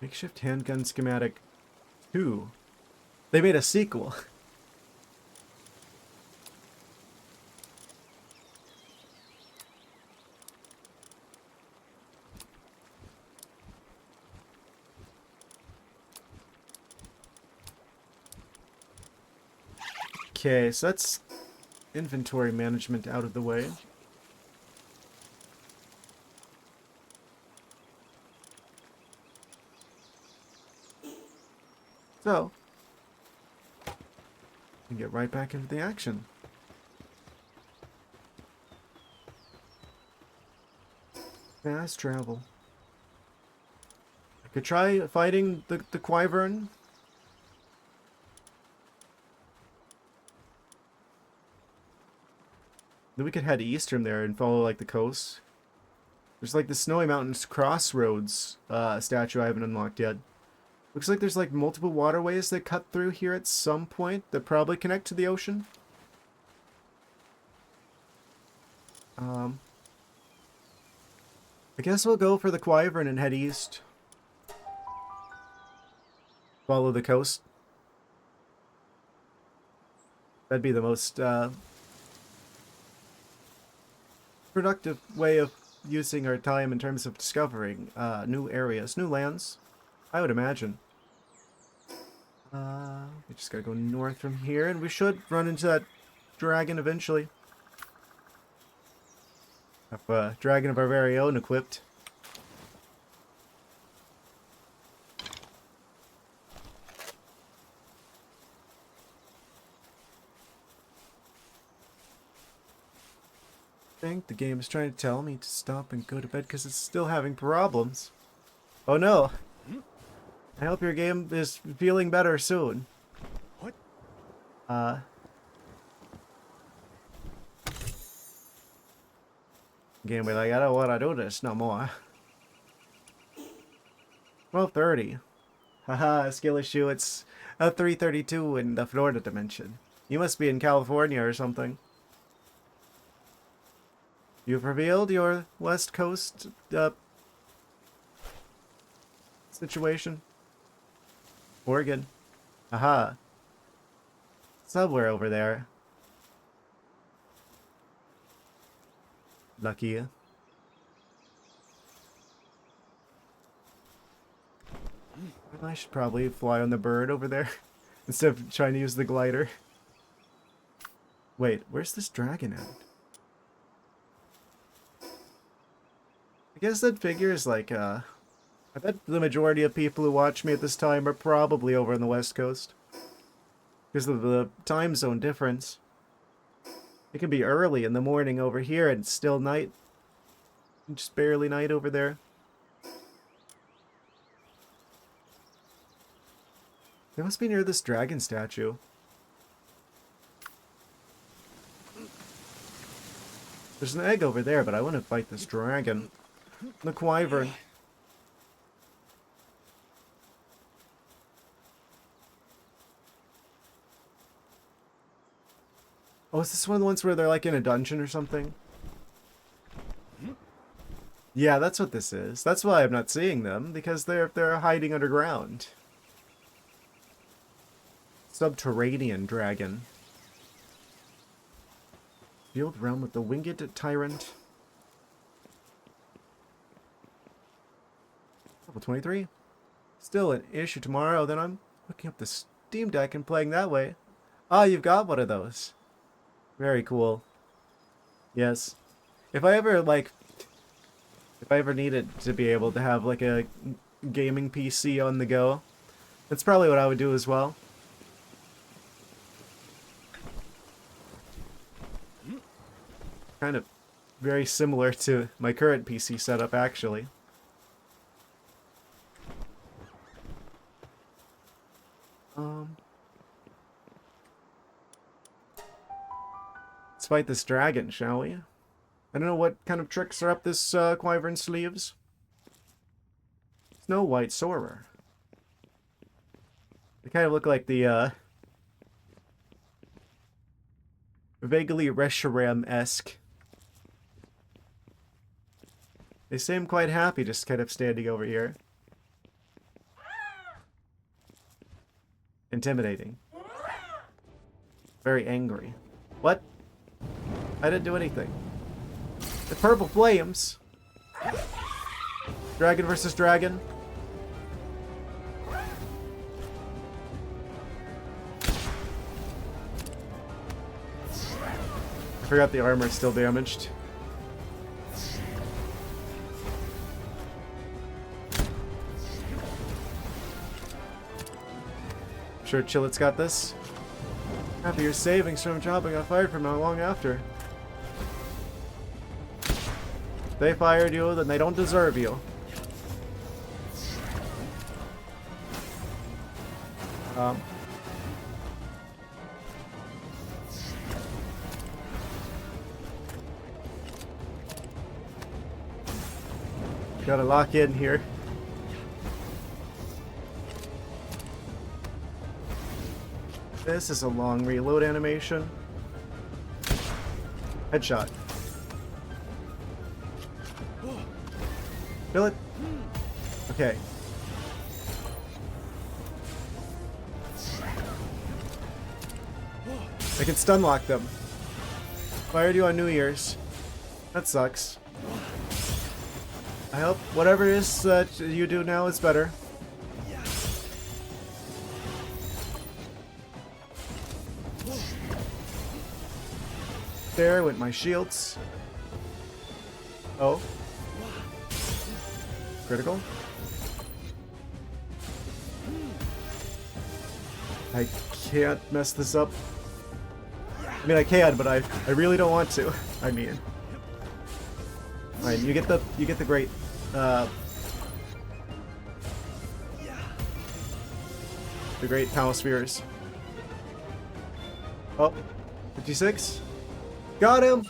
Makeshift handgun schematic 2. They made a sequel. Okay, so that's inventory management out of the way. So, we get right back into the action. Fast travel. I could try fighting the Wyvern. Then we could head east from there and follow, like, the coast. There's, like, the Snowy Mountains Crossroads statue I haven't unlocked yet. Looks like there's, like, multiple waterways that cut through here at some point that probably connect to the ocean. I guess we'll go for the Wyvern and head east. Follow the coast. That'd be the most productive way of using our time in terms of discovering new areas, new lands, I would imagine. We just gotta go north from here, and we should run into that dragon eventually. Have a dragon of our very own equipped. I think the game is trying to tell me to stop and go to bed because it's still having problems. Oh no! I hope your game is feeling better soon. What? Game be like, I don't want to do this no more. 12:30. Haha, skill issue. It's a 3:32 in the Florida dimension. You must be in California or something. You've revealed your West Coast situation. Oregon. Aha. Somewhere over there. Lucky you. I should probably fly on the bird over there instead of trying to use the glider. Wait, where's this dragon at? I guess that figure is like I bet the majority of people who watch me at this time are probably over on the West Coast. Because of the time zone difference. It can be early in the morning over here and it's still night. Just barely night over there. They must be near this dragon statue. There's an egg over there, but I want to fight this dragon. The Wyvern. Oh, is this one of the ones where they're like in a dungeon or something? Yeah, that's what this is. That's why I'm not seeing them, because they're hiding underground. Subterranean dragon. Field realm with the winged tyrant. Level 23. Still an issue tomorrow, then I'm hooking up the Steam Deck and playing that way. Ah, you've got one of those. Very cool. Yes. If I ever needed to be able to have like a gaming PC on the go, that's probably what I would do as well. Kind of very similar to my current PC setup, actually. Let's fight this dragon, shall we? I don't know what kind of tricks are up this Wyvern's sleeves. Snow White Soarer. They kind of look like the vaguely Reshiram-esque. They seem quite happy just kind of standing over here. Intimidating. Very angry. What? I didn't do anything. The purple flames. Dragon versus dragon. I forgot the armor is still damaged. Sure Chillet's got this. After your savings from a job I got fired from not long after. If they fired you, then they don't deserve you. Gotta lock in here. This is a long reload animation. Headshot. Kill it. Okay. I can stun lock them. Fired you on New Year's. That sucks. I hope whatever it is that you do now is better. There went my shields. Oh. Critical. I can't mess this up. I mean, I can, but I really don't want to. I mean, alright, you get the great power spheres. Oh, 56. Got him.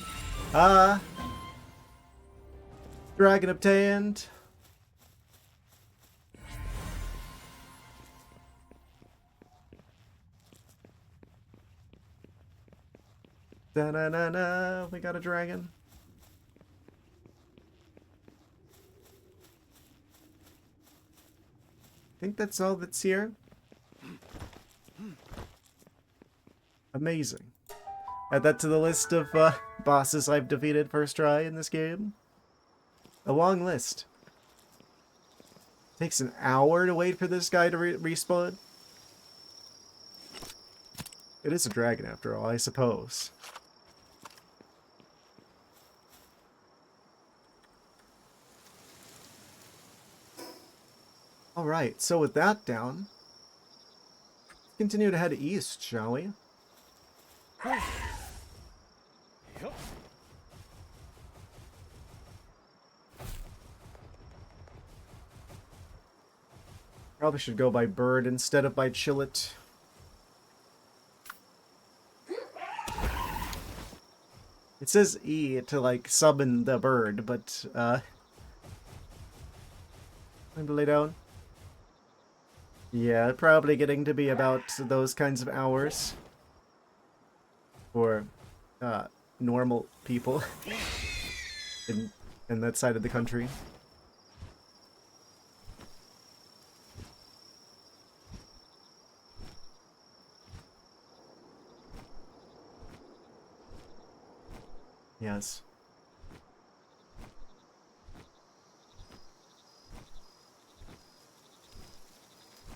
Dragon obtained. Da-na-na-na, we got a dragon. I think that's all that's here. Amazing. Add that to the list of bosses I've defeated first try in this game. A long list. Takes an hour to wait for this guy to respawn. It is a dragon after all, I suppose. Alright, so with that down, continue to head east, shall we? Yup. Probably should go by bird instead of by chillet. It says E to, like, summon the bird, but, time to lay down. Yeah, probably getting to be about those kinds of hours. For, normal people. in that side of the country. Yes.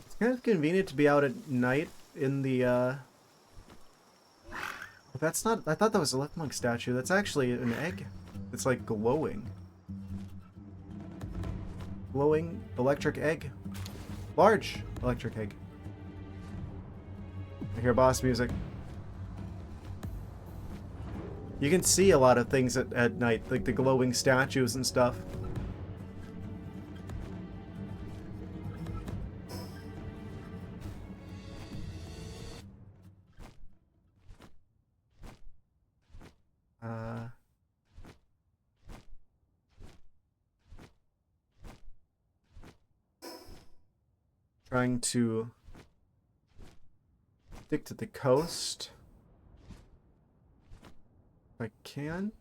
It's kind of convenient to be out at night in the, That's not... I thought that was a left monk statue. That's actually an egg. It's like glowing. Glowing electric egg. Large electric egg. I hear boss music. You can see a lot of things at night, like the glowing statues and stuff. Trying to stick to the coast. If I can.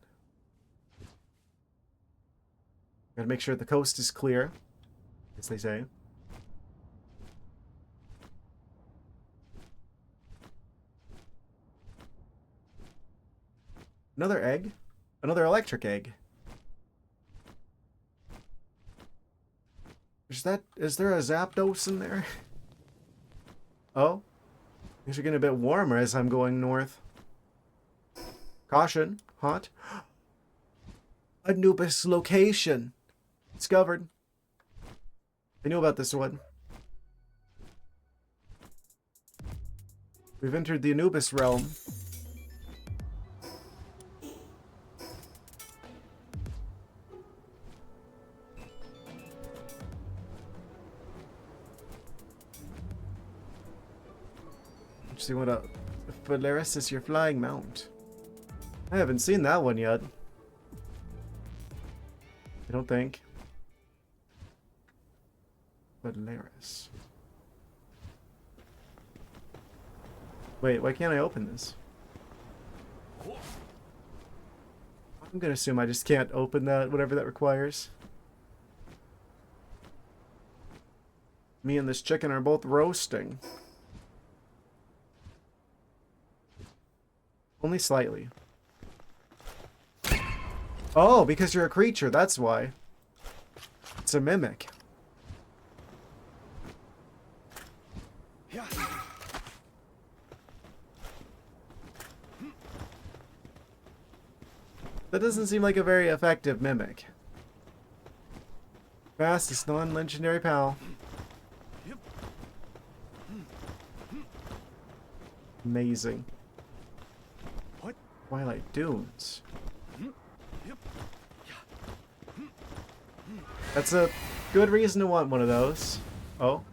Gotta make sure the coast is clear, as they say. Another egg. Another electric egg. Is there a Zapdos in there? Oh. Things are getting a bit warmer as I'm going north. Caution. Hot. Anubis location. Discovered. I knew about this one. We've entered the Anubis realm. See what a Polaris is your flying mount. I haven't seen that one yet. I don't think. Polaris. Wait, why can't I open this? I'm gonna assume I just can't open that, whatever that requires. Me and this chicken are both roasting. Only slightly. Oh, because you're a creature, that's why. It's a mimic. That doesn't seem like a very effective mimic. Fastest non-legendary pal. Amazing. Twilight Dunes. That's a good reason to want one of those. Oh.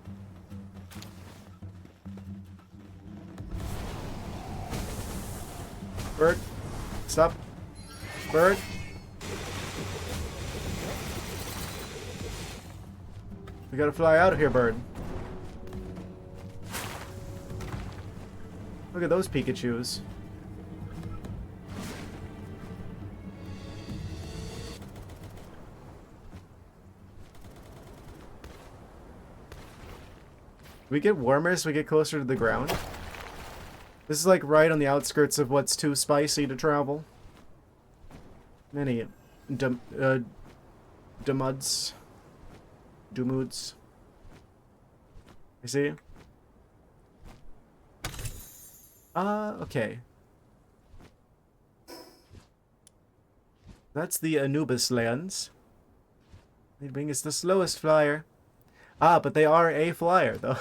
Bird. Stop. Bird. We gotta fly out of here, bird. Look at those Pikachus. We get warmer as we get closer to the ground. This is like right on the outskirts of what's too spicy to travel. Many Dumuds. Dumuds. I see. Okay. That's the Anubis lands. Wing is the slowest flyer. Ah, but they are a flyer, though.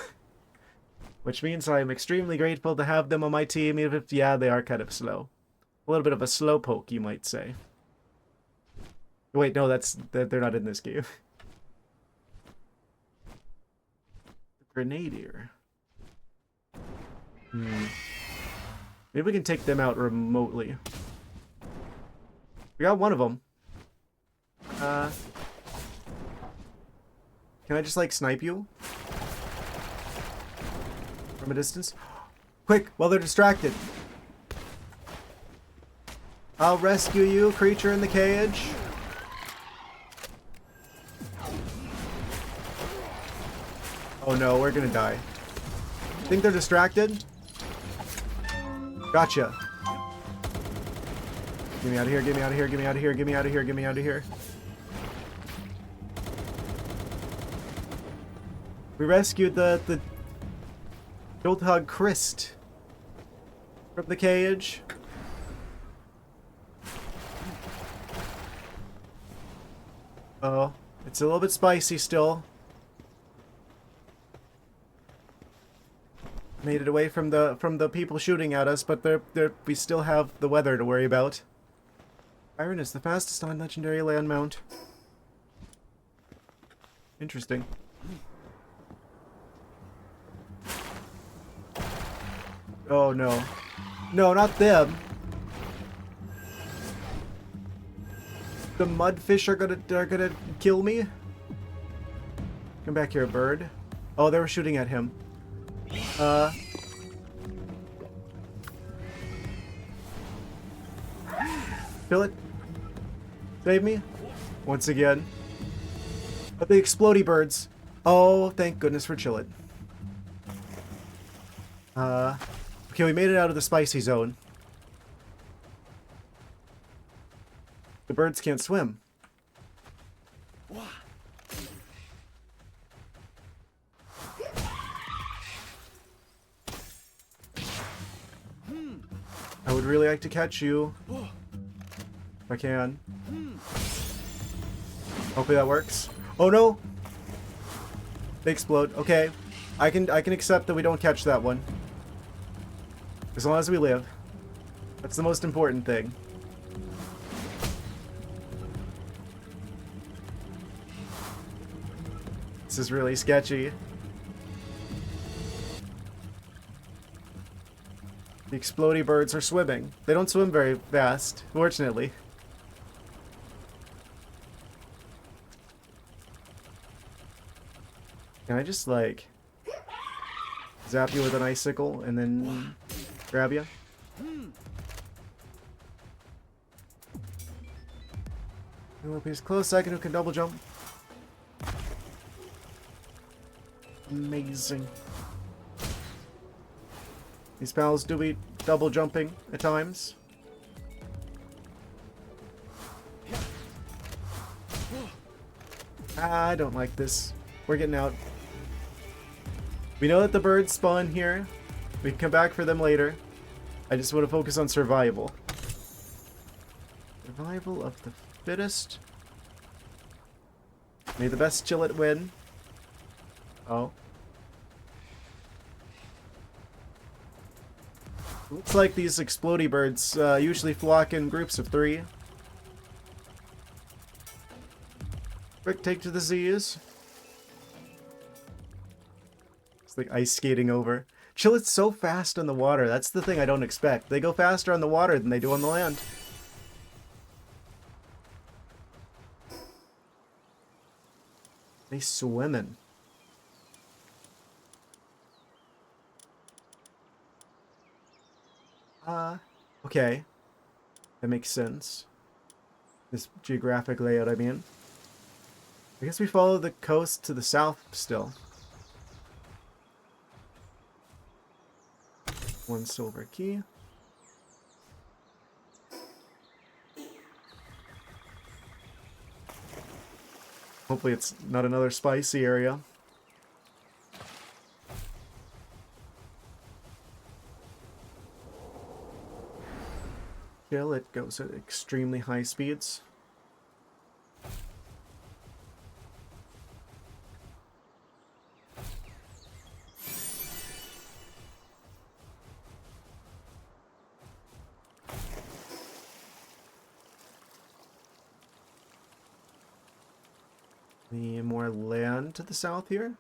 Which means I'm extremely grateful to have them on my team, even if, yeah, they are kind of slow. A little bit of a slowpoke, you might say. Wait, no, they're not in this game. Grenadier. Maybe we can take them out remotely. We got one of them. Can I just, like, snipe you? From a distance? Quick, while they're distracted. I'll rescue you, creature in the cage. Oh no, we're gonna die. Think they're distracted? Gotcha. Get me out of here, get me out of here, get me out of here, get me out of here, get me out of here. We rescued the Goldhog Christ from the cage. Oh, it's a little bit spicy still. Made it away from the people shooting at us, but we still have the weather to worry about. Iron is the fastest non-legendary land mount. Interesting. Oh no. No, not them. The mudfish are gonna kill me. Come back here, bird. Oh, they were shooting at him. Kill it. Save me. Once again. But the explodey birds. Oh, thank goodness for Chillet. Okay, we made it out of the spicy zone. The birds can't swim. I would really like to catch you. If I can. Hopefully that works. Oh no! They explode. Okay. I can accept that we don't catch that one. As long as we live. That's the most important thing. This is really sketchy. The explodey birds are swimming. They don't swim very fast, fortunately. Can I just, like, zap you with an icicle and then grab you? He's close second who can double jump. Amazing. These pals do be double jumping at times. I don't like this. We're getting out. We know that the birds spawn here. We can come back for them later. I just want to focus on survival. Survival of the fittest. May the best Chillet win. Oh. Looks like these explodey birds usually flock in groups of 3. Quick take to the Z's. It's like ice skating over. Chillet's so fast on the water. That's the thing I don't expect. They go faster on the water than they do on the land. They swimming. Okay. That makes sense. This geographic layout, I mean. I guess we follow the coast to the south still. 1 silver key. Hopefully it's not another spicy area. Kill, it goes at extremely high speeds. Any more land to the south here?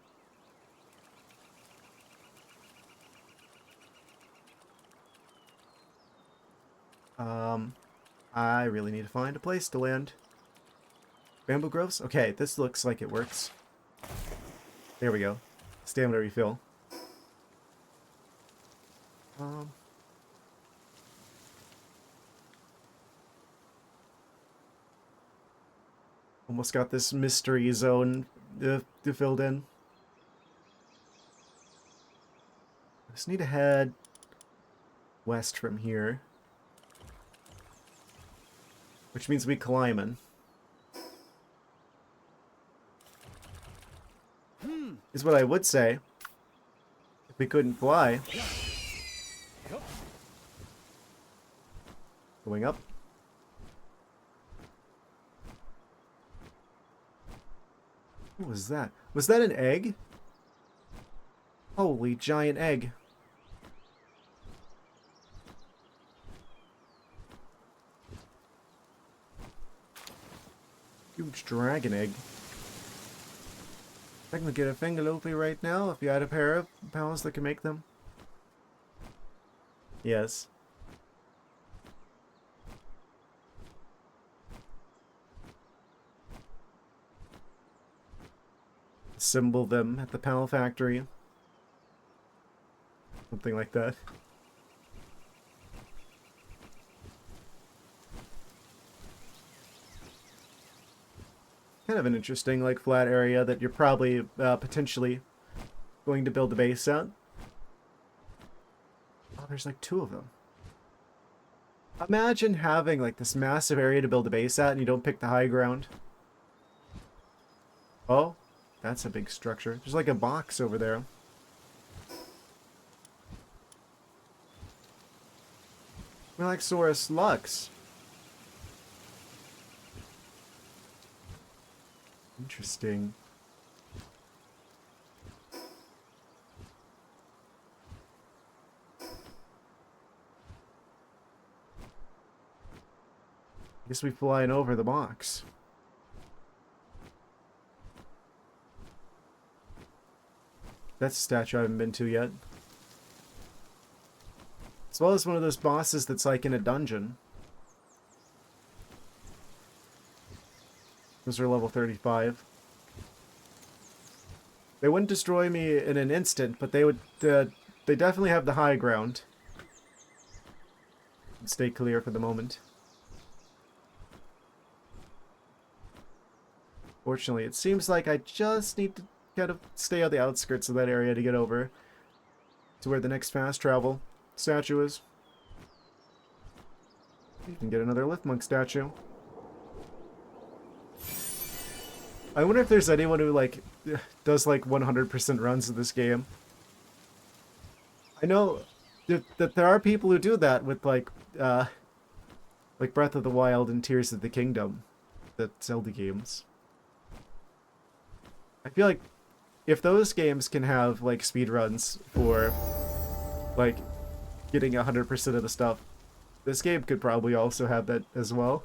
I really need to find a place to land. Bamboo groves? Okay, this looks like it works. There we go. Stamina refill. Almost got this mystery zone filled in. Just need to head west from here. Which means we climbing. Is what I would say. If we couldn't fly. Going up. What was that? Was that an egg? Holy giant egg. Huge dragon egg. I can get a fingerloopy right now if you had a pair of pals that can make them. Yes. Assemble them at the pal factory. Something like that. Kind of an interesting, like, flat area that you're probably potentially going to build a base at. Oh, there's like 2 of them. Imagine having like this massive area to build a base at and you don't pick the high ground. Oh, that's a big structure. There's like a box over there. Relaxorus Lux. Interesting. Guess we're flying over the box. That's a statue I haven't been to yet. As well as one of those bosses that's like in a dungeon. Those are level 35. They wouldn't destroy me in an instant, but they would. They definitely have the high ground. Stay clear for the moment. Fortunately, it seems like I just need to kind of stay on the outskirts of that area to get over to where the next fast travel statue is. You can get another Lift Monk statue. I wonder if there's anyone who, like, does, like, 100% runs of this game. I know that there are people who do that with, like Breath of the Wild and Tears of the Kingdom, the Zelda games. I feel like if those games can have, like, speedruns for, like, getting 100% of the stuff, this game could probably also have that as well.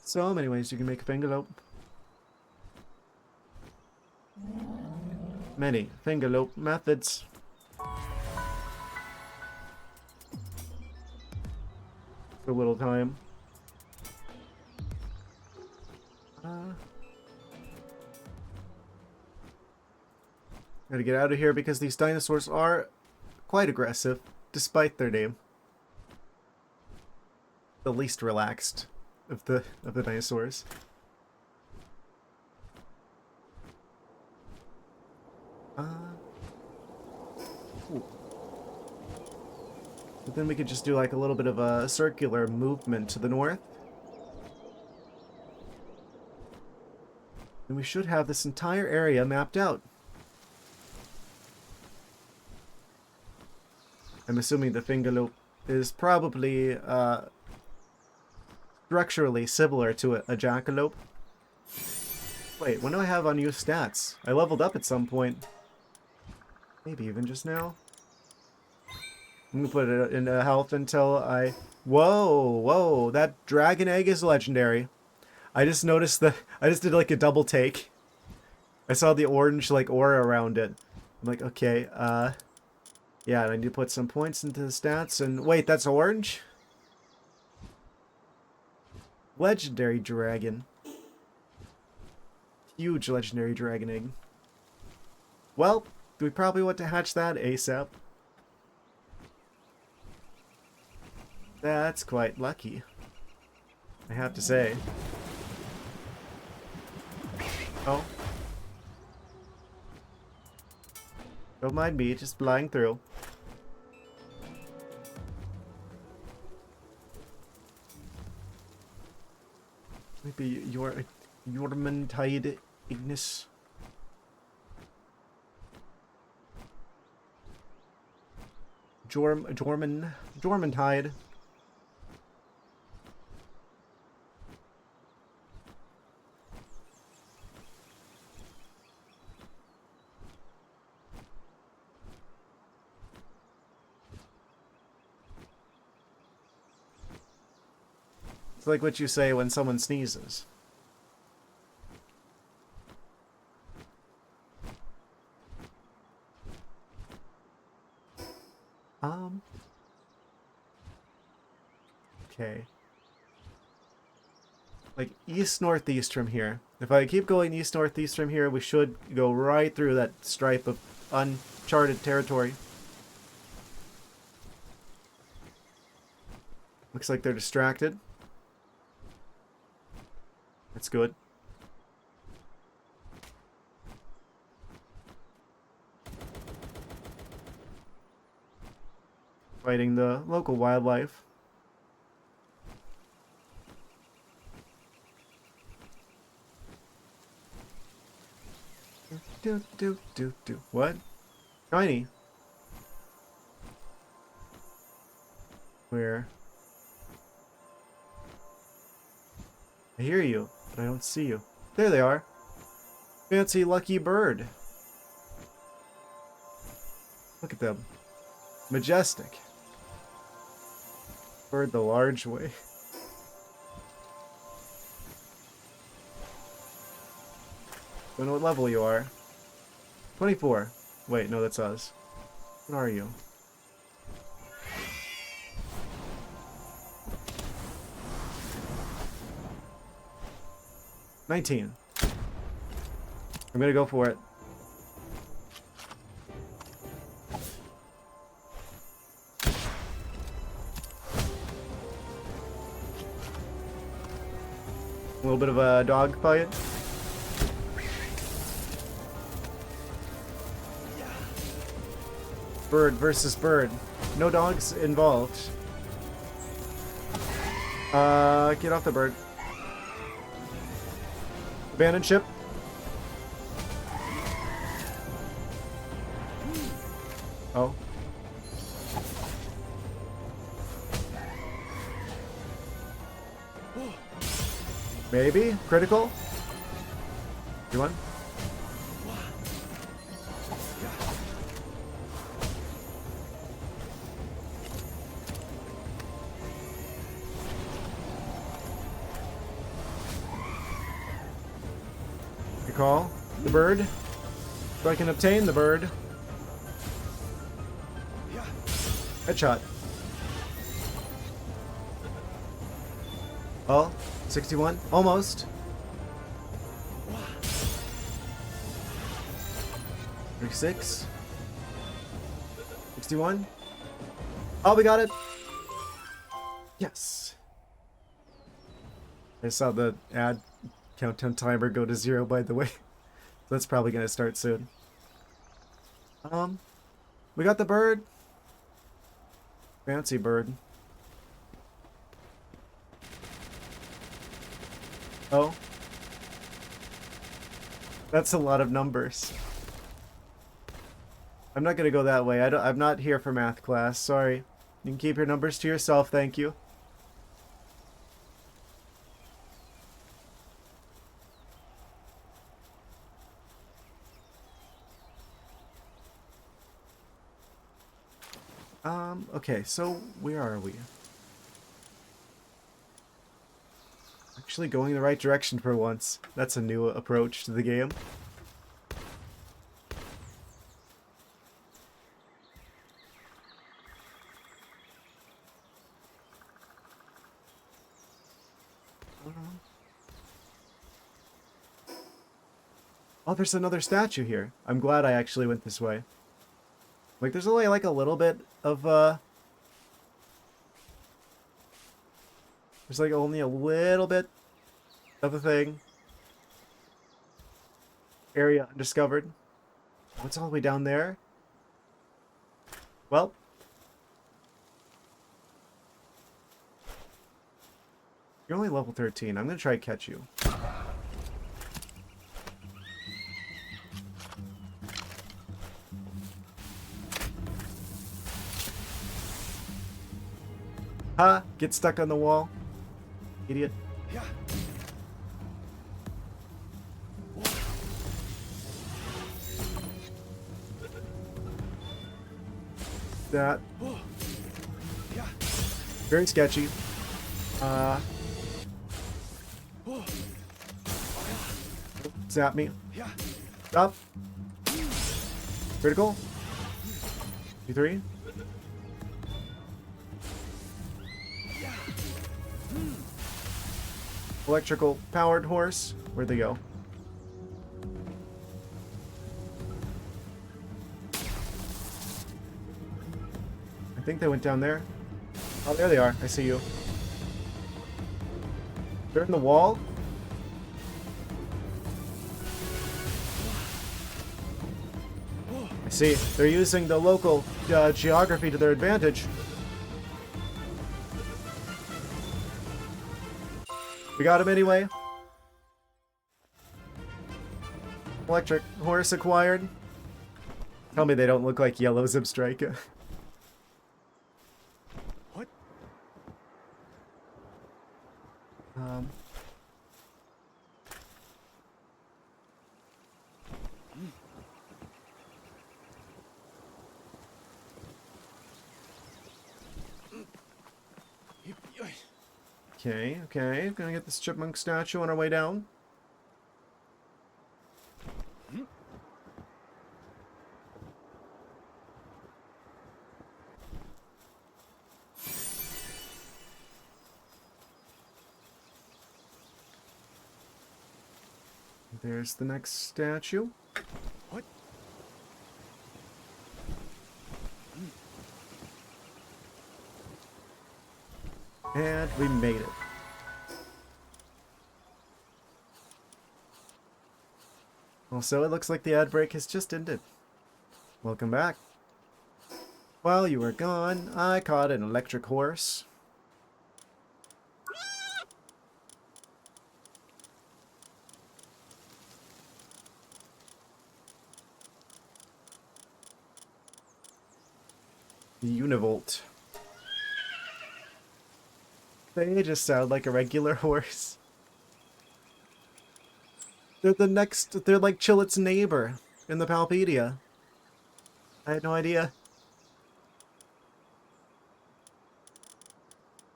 So many ways you can make a fingerlope. Many fingerlope methods. For a little time. Gotta get out of here because these dinosaurs are quite aggressive, despite their name. The least relaxed of the dinosaurs. But then we could just do like a little bit of a circular movement to the north. And we should have this entire area mapped out. I'm assuming the fingerloop is probably structurally similar to a jackalope. Wait, when do I have unused stats? I leveled up at some point. Maybe even just now. I'm gonna put it in health until I... Whoa, whoa, that dragon egg is legendary. I just noticed the. I just did like a double take. I saw the orange like aura around it. I'm like, okay, yeah, and I need to put some points into the stats. And wait, that's orange? Legendary dragon. Huge legendary dragon egg. Well, we probably want to hatch that ASAP. That's quite lucky, I have to say. Oh. Don't mind me, just flying through. Maybe your Jormuntide Ignis. Jormuntide. It's like what you say when someone sneezes. Okay. Like east-northeast from here. If I keep going east-northeast from here, we should go right through that stripe of uncharted territory. Looks like they're distracted. That's good. Fighting the local wildlife. Do. What? Shiny. Where? I hear you, but I don't see you. There they are. Fancy lucky bird. Look at them. Majestic. Bird the large way. Don't know what level you are. 24. Wait, no, that's us. What are you? $19. I'm gonna go for it. A little bit of a dog fight. Bird versus bird. No dogs involved. Get off the bird. Abandoned ship. Oh. Maybe? Critical? You want? Call the bird so I can obtain the bird. Headshot. Oh, 61? Almost. 36. 61. Oh, we got it. Yes. I saw the ad countdown timer go to 0, by the way. So that's probably gonna start soon. We got the bird. Fancy bird. Oh. That's a lot of numbers. I'm not gonna go that way. I'm not here for math class. Sorry. You can keep your numbers to yourself, thank you. Okay, so where are we? Actually going the right direction for once. That's a new approach to the game. Oh, there's another statue here. I'm glad I actually went this way. Like, there's only like a little bit of, there's like only a little bit of a thing. Area undiscovered. What's all the way down there? Well. You're only level 13. I'm gonna try to catch you. Ha! Get stuck on the wall. Idiot. Yeah. That. Yeah. Very sketchy. Zap me. Yeah. Up. Critical. P3. Electrical powered horse. Where'd they go? I think they went down there. Oh, there they are. I see you. They're in the wall. I see. They're using the local geography to their advantage. We got him anyway. Electric horse acquired. Tell me they don't look like yellow Zipstrika. What? Okay. Gonna get this chipmunk statue on our way down. There's the next statue. What? And we made it. Also, it looks like the ad break has just ended. Welcome back. While you were gone, I caught an electric horse. Univolt. They just sound like a regular horse. They're they're like Chillet's neighbor in the Palpedia. I had no idea.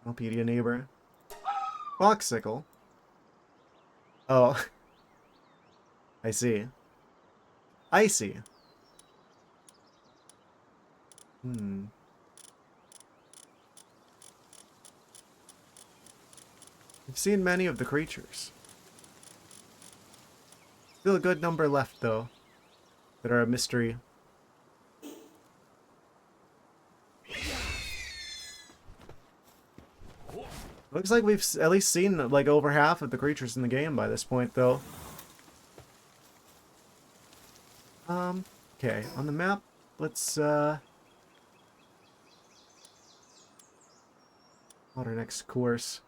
Palpedia neighbor. Foxicle. Oh. I see. I see. I've seen many of the creatures. Still a good number left, though, that are a mystery. Looks like we've at least seen, like, over half of the creatures in the game by this point, though. Okay, on the map, let's, what our next course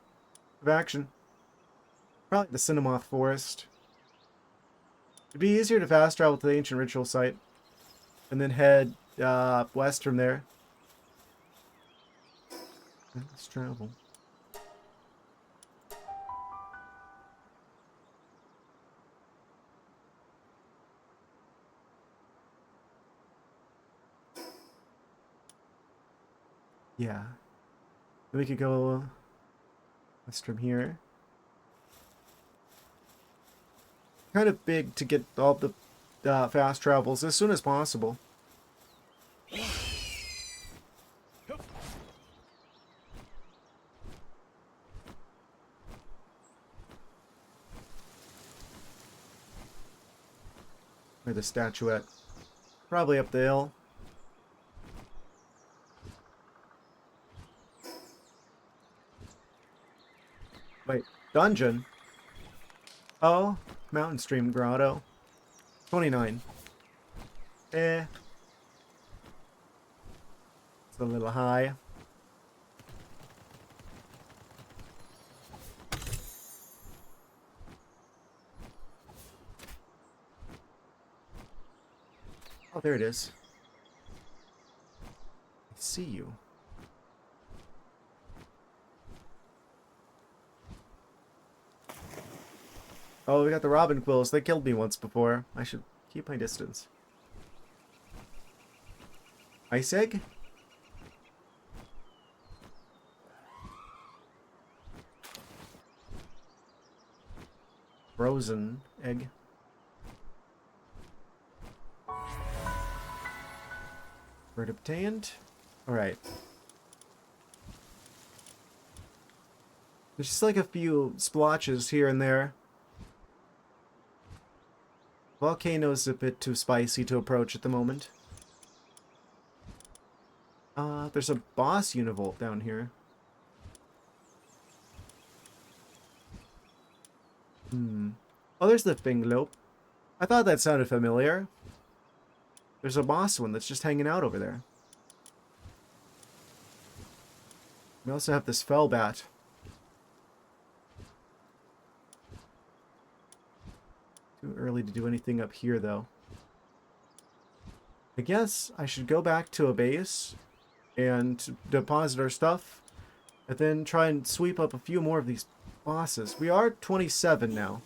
of action? Probably the Cinnamoth Forest. It'd be easier to fast travel to the ancient ritual site, and then head west from there. Let's travel. Yeah. Then we could go west from here. kind of big to get all the fast travels as soon as possible. Where the statuette? Probably up the hill. Wait, dungeon? Oh, mountain stream grotto. 29. Eh. It's a little high. Oh, there it is. I see you. Oh, we got the robin quills. They killed me once before. I should keep my distance. Ice egg? Frozen egg. Bird obtained. Alright. There's just like a few splotches here and there. Volcano's a bit too spicy to approach at the moment. There's a boss univolt down here. Oh, there's the Finglope. I thought that sounded familiar. There's a boss one that's just hanging out over there. We also have this Fellbat. Too early to do anything up here, though. I guess I should go back to a base and deposit our stuff, and then try and sweep up a few more of these bosses. We are 27 now,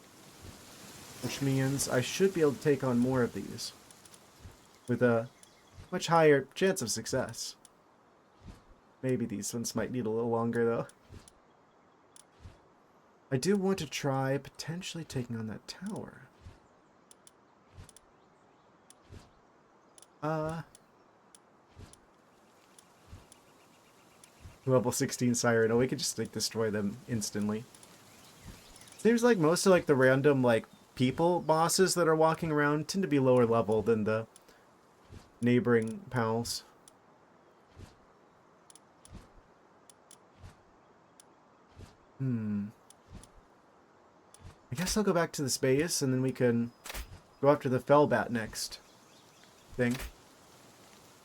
which means I should be able to take on more of these with a much higher chance of success. Maybe these ones might need a little longer, though. I do want to try potentially taking on that tower. Level 16 Siren. Oh, we could just like destroy them instantly. Seems like most of like the random like people bosses that are walking around tend to be lower level than the neighboring pals. I guess I'll go back to the space and then we can go after the Fellbat next. Thing.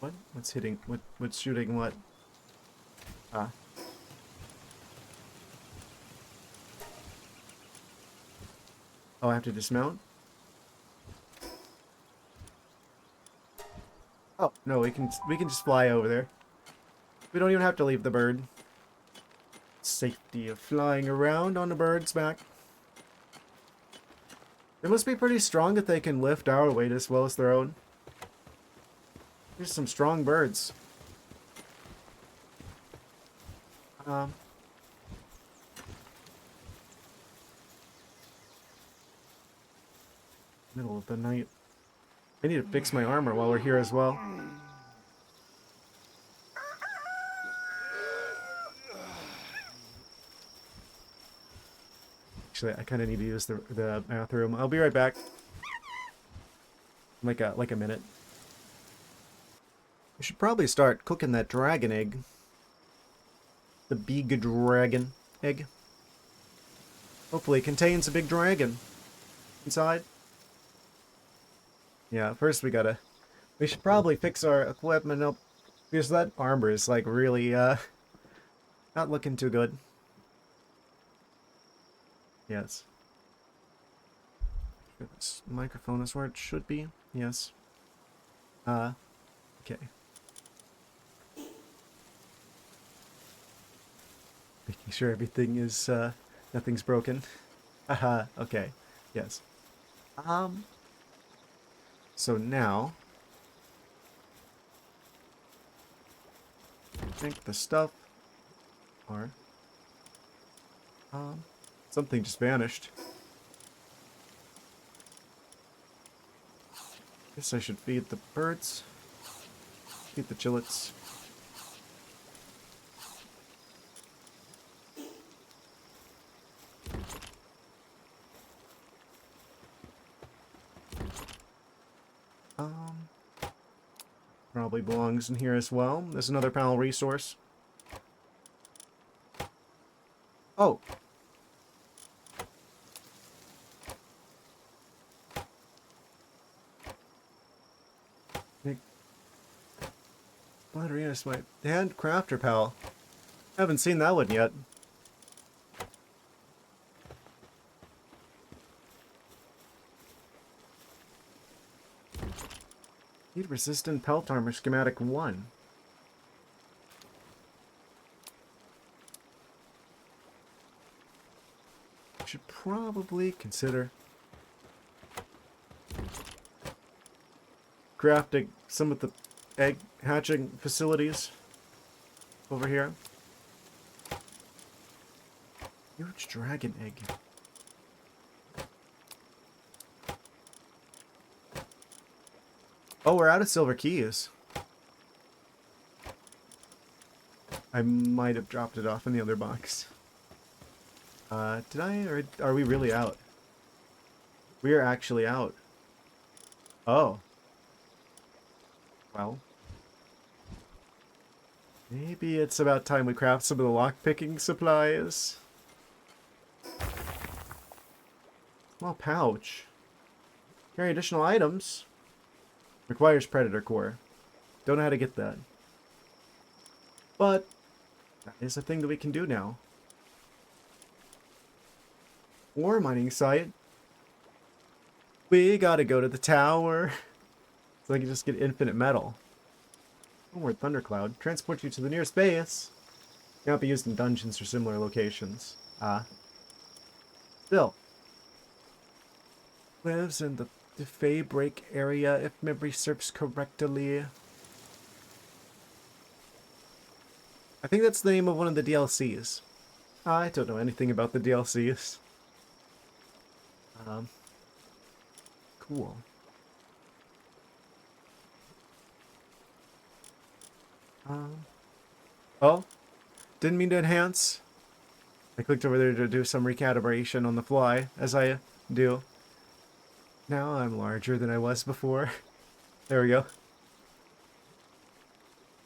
What? What's hitting? What's shooting what? Ah. Oh, I have to dismount? Oh, no, we can just fly over there. We don't even have to leave the bird. Safety of flying around on a bird's back. They must be pretty strong if they can lift our weight as well as their own. Here's some strong birds. Middle of the night. I need to fix my armor while we're here as well. Actually, I kind of need to use the bathroom. I'll be right back. Like a minute. We should probably start cooking that dragon egg. The big dragon egg. Hopefully it contains a big dragon inside. Yeah, first we should probably fix our equipment up, because that armor is like really not looking too good. Yes. This microphone is where it should be. Yes. Okay. Making sure everything is, nothing's broken. Haha, okay. Yes. So now, I think the stuff are, something just vanished. Guess I should feed the birds. Feed the chillets. Probably belongs in here as well. There's another panel resource. Oh! Ballerina's my hand crafter pal. Haven't seen that one yet. Heat resistant pelt armor schematic 1. Should probably consider crafting some of the egg hatching facilities over here. Huge dragon egg. Oh, we're out of silver keys. I might have dropped it off in the other box. Did I, or are we really out? We are actually out. Oh. Well. Maybe it's about time we craft some of the lockpicking supplies. Small pouch. Carry additional items. Requires predator core. Don't know how to get that. But that is a thing that we can do now. Ore mining site. We gotta go to the tower. So I can just get infinite metal. Onward Thundercloud. Transport you to the nearest base. Cannot be used in dungeons or similar locations. Still. Lives in the Fey Break area, if memory serves correctly. I think that's the name of one of the DLCs. I don't know anything about the DLCs. Cool. Oh, didn't mean to enhance. I clicked over there to do some recalibration on the fly, as I do. Now I'm larger than I was before. There we go.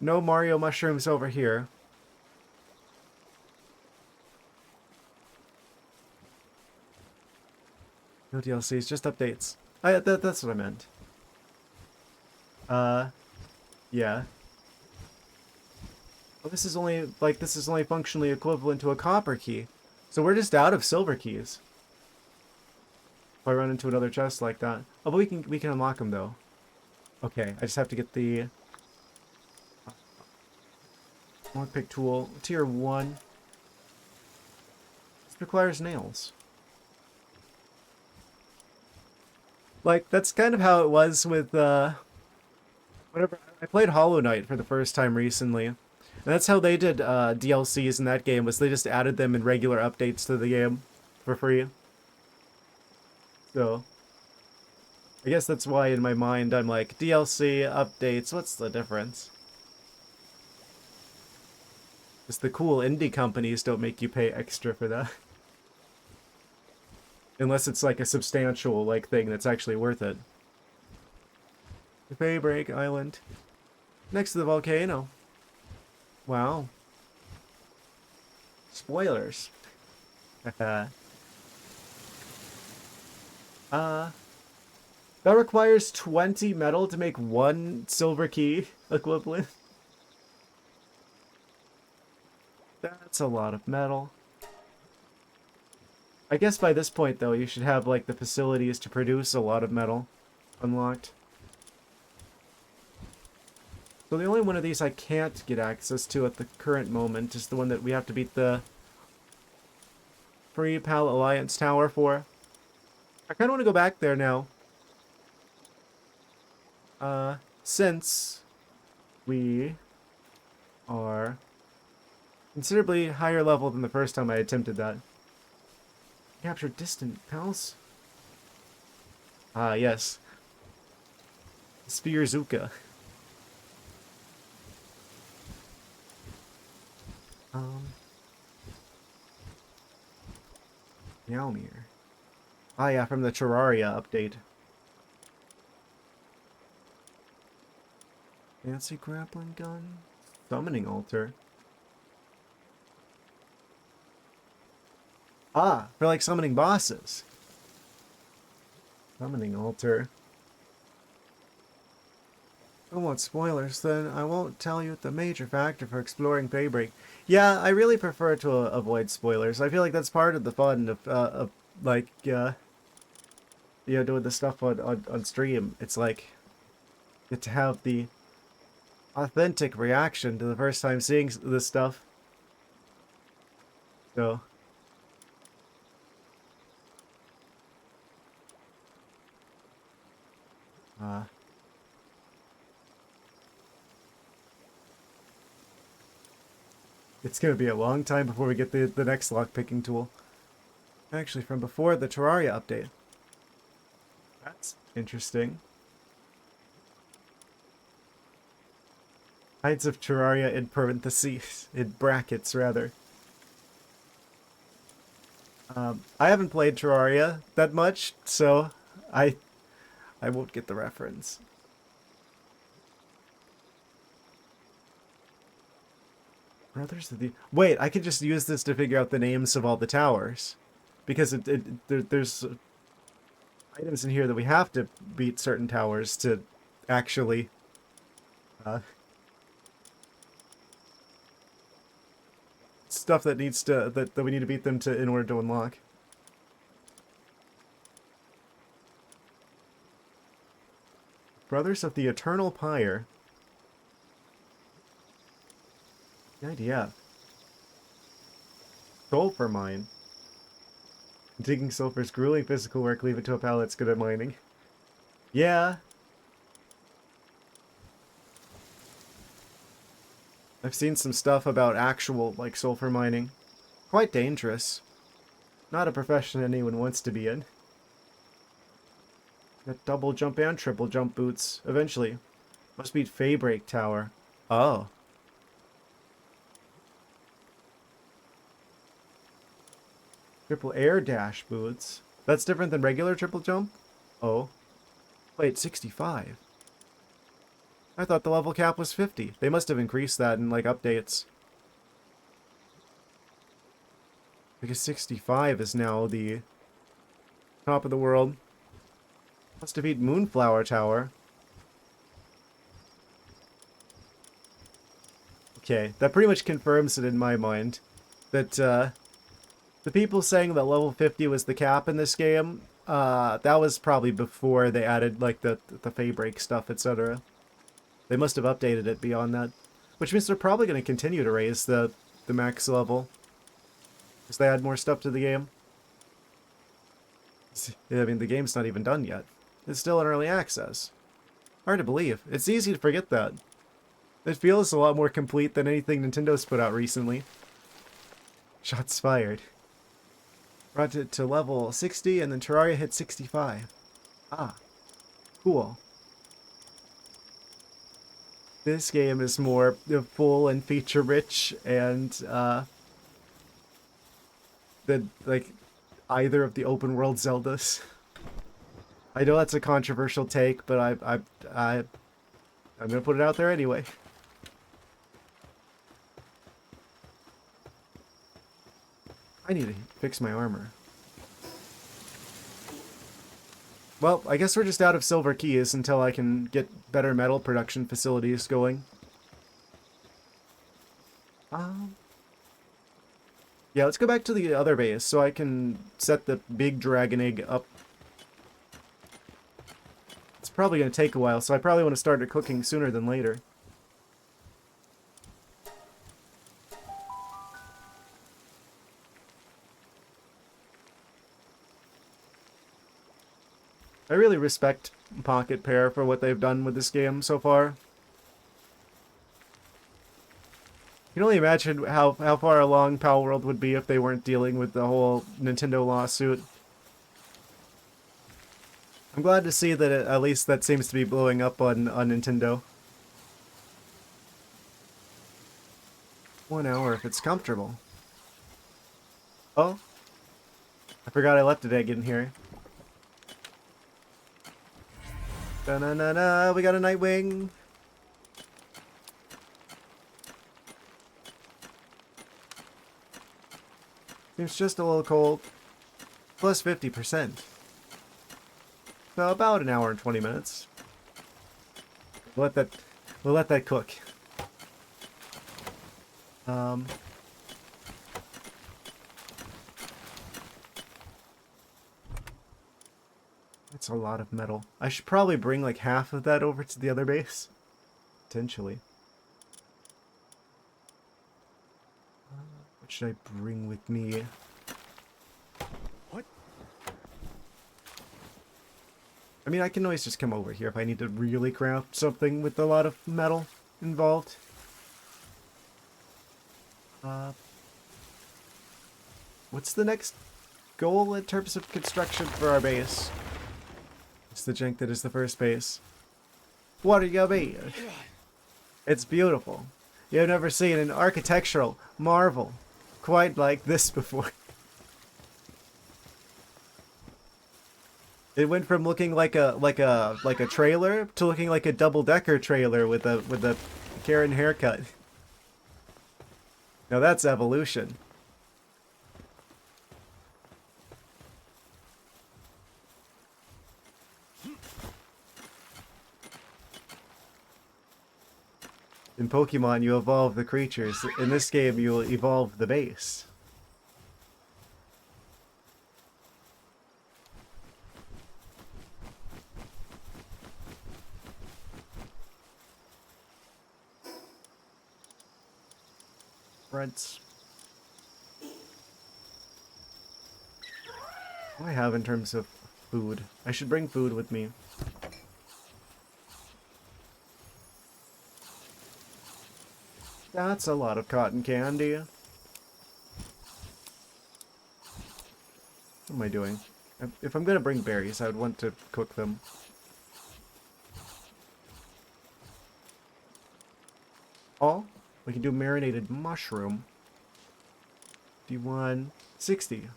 No Mario mushrooms over here. No DLCs, just updates. That's what I meant. Yeah. Well, this is only functionally equivalent to a copper key. So we're just out of silver keys. If I run into another chest like that. Oh, but we can unlock them though. Okay, I just have to get the lockpick tool, tier 1. This requires nails. Like, that's kind of how it was with whatever. I played Hollow Knight for the first time recently. And that's how they did DLCs in that game, was they just added them in regular updates to the game for free. So, I guess that's why in my mind I'm like, DLC, updates, what's the difference? Just the cool indie companies don't make you pay extra for that. Unless it's like a substantial like thing that's actually worth it. The Faybreak Island. Next to the volcano. Wow. Spoilers. That requires 20 metal to make 1 silver key equivalent. That's a lot of metal. I guess by this point, though, you should have, like, the facilities to produce a lot of metal unlocked. So the only one of these I can't get access to at the current moment is the one that we have to beat the Free Pal Alliance Tower for. I kind of want to go back there now. Since we are considerably higher level than the first time I attempted that. Capture distant pals? Ah, yes. Spearzuka. Meowmere. Ah, yeah, from the Terraria update. Fancy grappling gun. Summoning altar. Ah, for like summoning bosses. Summoning altar. Don't want spoilers, then I won't tell you the major factor for exploring Daybreak. Yeah, I really prefer to avoid spoilers. I feel like that's part of the fun of like, doing the stuff on stream. It's like, get to have the authentic reaction to the first time seeing this stuff. So, it's gonna be a long time before we get the next lockpicking tool. Actually, from before the Terraria update. That's interesting. Heights of Terraria in parentheses, in brackets rather. I haven't played Terraria that much, so I won't get the reference. Brothers of the... Wait, I could just use this to figure out the names of all the towers. Because there's items in here that we have to beat certain towers to actually... stuff that needs to... that we need to beat them to in order to unlock. Brothers of the Eternal Pyre. The idea. Sulfur mine. Digging sulfur is grueling physical work. Leave it to a pal that's good at mining. Yeah. I've seen some stuff about actual, like, sulfur mining. Quite dangerous. Not a profession anyone wants to be in. Got double jump and triple jump boots. Eventually. Must beat Faybreak Tower. Oh. Triple air dash boots. That's different than regular triple jump? Oh. Wait, 65. I thought the level cap was 50. They must have increased that in, like, updates. Because 65 is now the top of the world. Must defeat Moonflower Tower. Okay, that pretty much confirms it in my mind. That, the people saying that level 50 was the cap in this game, that was probably before they added, like, the Faybreak stuff, etc. They must have updated it beyond that. Which means they're probably going to continue to raise the max level. As they add more stuff to the game. I mean, the game's not even done yet. It's still in early access. Hard to believe. It's easy to forget that. It feels a lot more complete than anything Nintendo's put out recently. Shots fired. Brought it to level 60, and then Terraria hit 65. Ah. Cool. This game is more full and feature-rich, and, than, like, either of the open-world Zeldas. I know that's a controversial take, but I'm gonna put it out there anyway. I need to fix my armor. Well, I guess we're just out of silver keys until I can get better metal production facilities going. Yeah, let's go back to the other base so I can set the big dragon egg up. It's probably going to take a while, so I probably want to start it cooking sooner than later. I really respect Pocket Pair for what they've done with this game so far. You can only imagine how far along Palworld would be if they weren't dealing with the whole Nintendo lawsuit. I'm glad to see that at least that seems to be blowing up on Nintendo. 1 hour if it's comfortable. Oh, I forgot I left a egg in here. Da-na-na-na, we got a Nightwing. Seems just a little cold. Plus 50%. So about an hour and 20 minutes. We'll let that cook. That's a lot of metal. I should probably bring like half of that over to the other base. Potentially. What should I bring with me? What? I mean, I can always just come over here if I need to really craft something with a lot of metal involved. What's the next goal in terms of construction for our base? It's the jank that is the first base. What do you mean? It's beautiful. You've never seen an architectural marvel quite like this before. It went from looking like a trailer to looking like a double-decker trailer with a Karen haircut. Now that's evolution. In Pokemon, you evolve the creatures. In this game, you will evolve the base. Rents. What do I have in terms of food? I should bring food with me. That's a lot of cotton candy. What am I doing? If I'm gonna bring berries, I would want to cook them. Oh, we can do marinated mushroom. D1 60.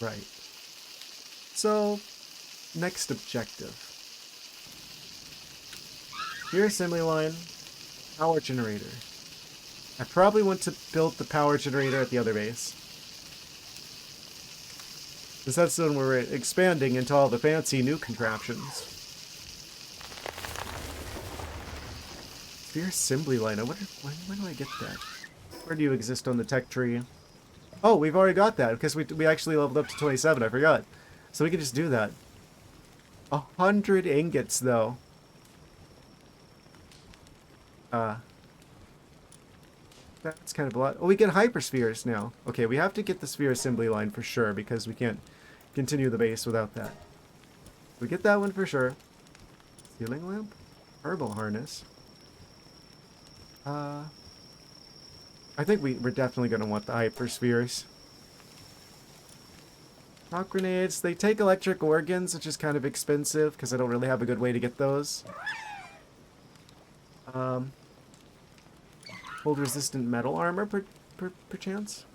Right. So, next objective. Here, assembly line, power generator. I probably want to build the power generator at the other base. Because that's when we're expanding into all the fancy new contraptions. Sphere assembly line. I wonder, when do I get that? Where do you exist on the tech tree? Oh, we've already got that because we actually leveled up to 27. I forgot. So we can just do that. 100 ingots, though. That's kind of a lot. Oh, we get hyperspheres now. Okay, we have to get the sphere assembly line for sure because we can't continue the base without that. We get that one for sure. Ceiling lamp? Herbal harness. I think we're definitely going to want the hyperspheres. Rock grenades. They take electric organs, which is kind of expensive because I don't really have a good way to get those. Hold resistant metal armor per chance.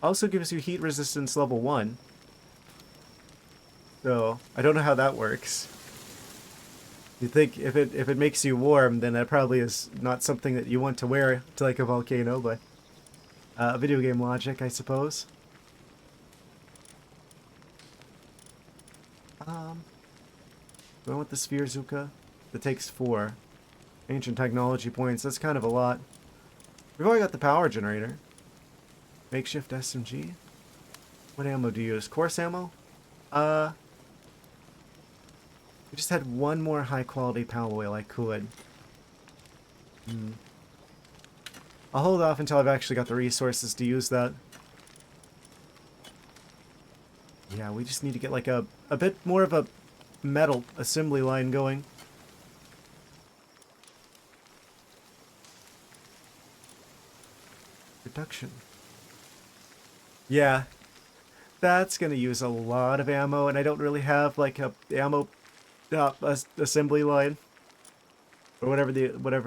Also gives you heat resistance level 1. So I don't know how that works. You think if it makes you warm, then that probably is not something that you want to wear to like a volcano, but video game logic, I suppose. Do I want the sphere Zuka? That takes 4 ancient technology points. That's kind of a lot. We've already got the power generator. Makeshift SMG. What ammo do you use? Course ammo? We just had one more high quality pal oil I could. I'll hold off until I've actually got the resources to use that. Yeah, we just need to get like a bit more of a metal assembly line going. production. Yeah, that's gonna use a lot of ammo, and I don't really have like a ammo assembly line or whatever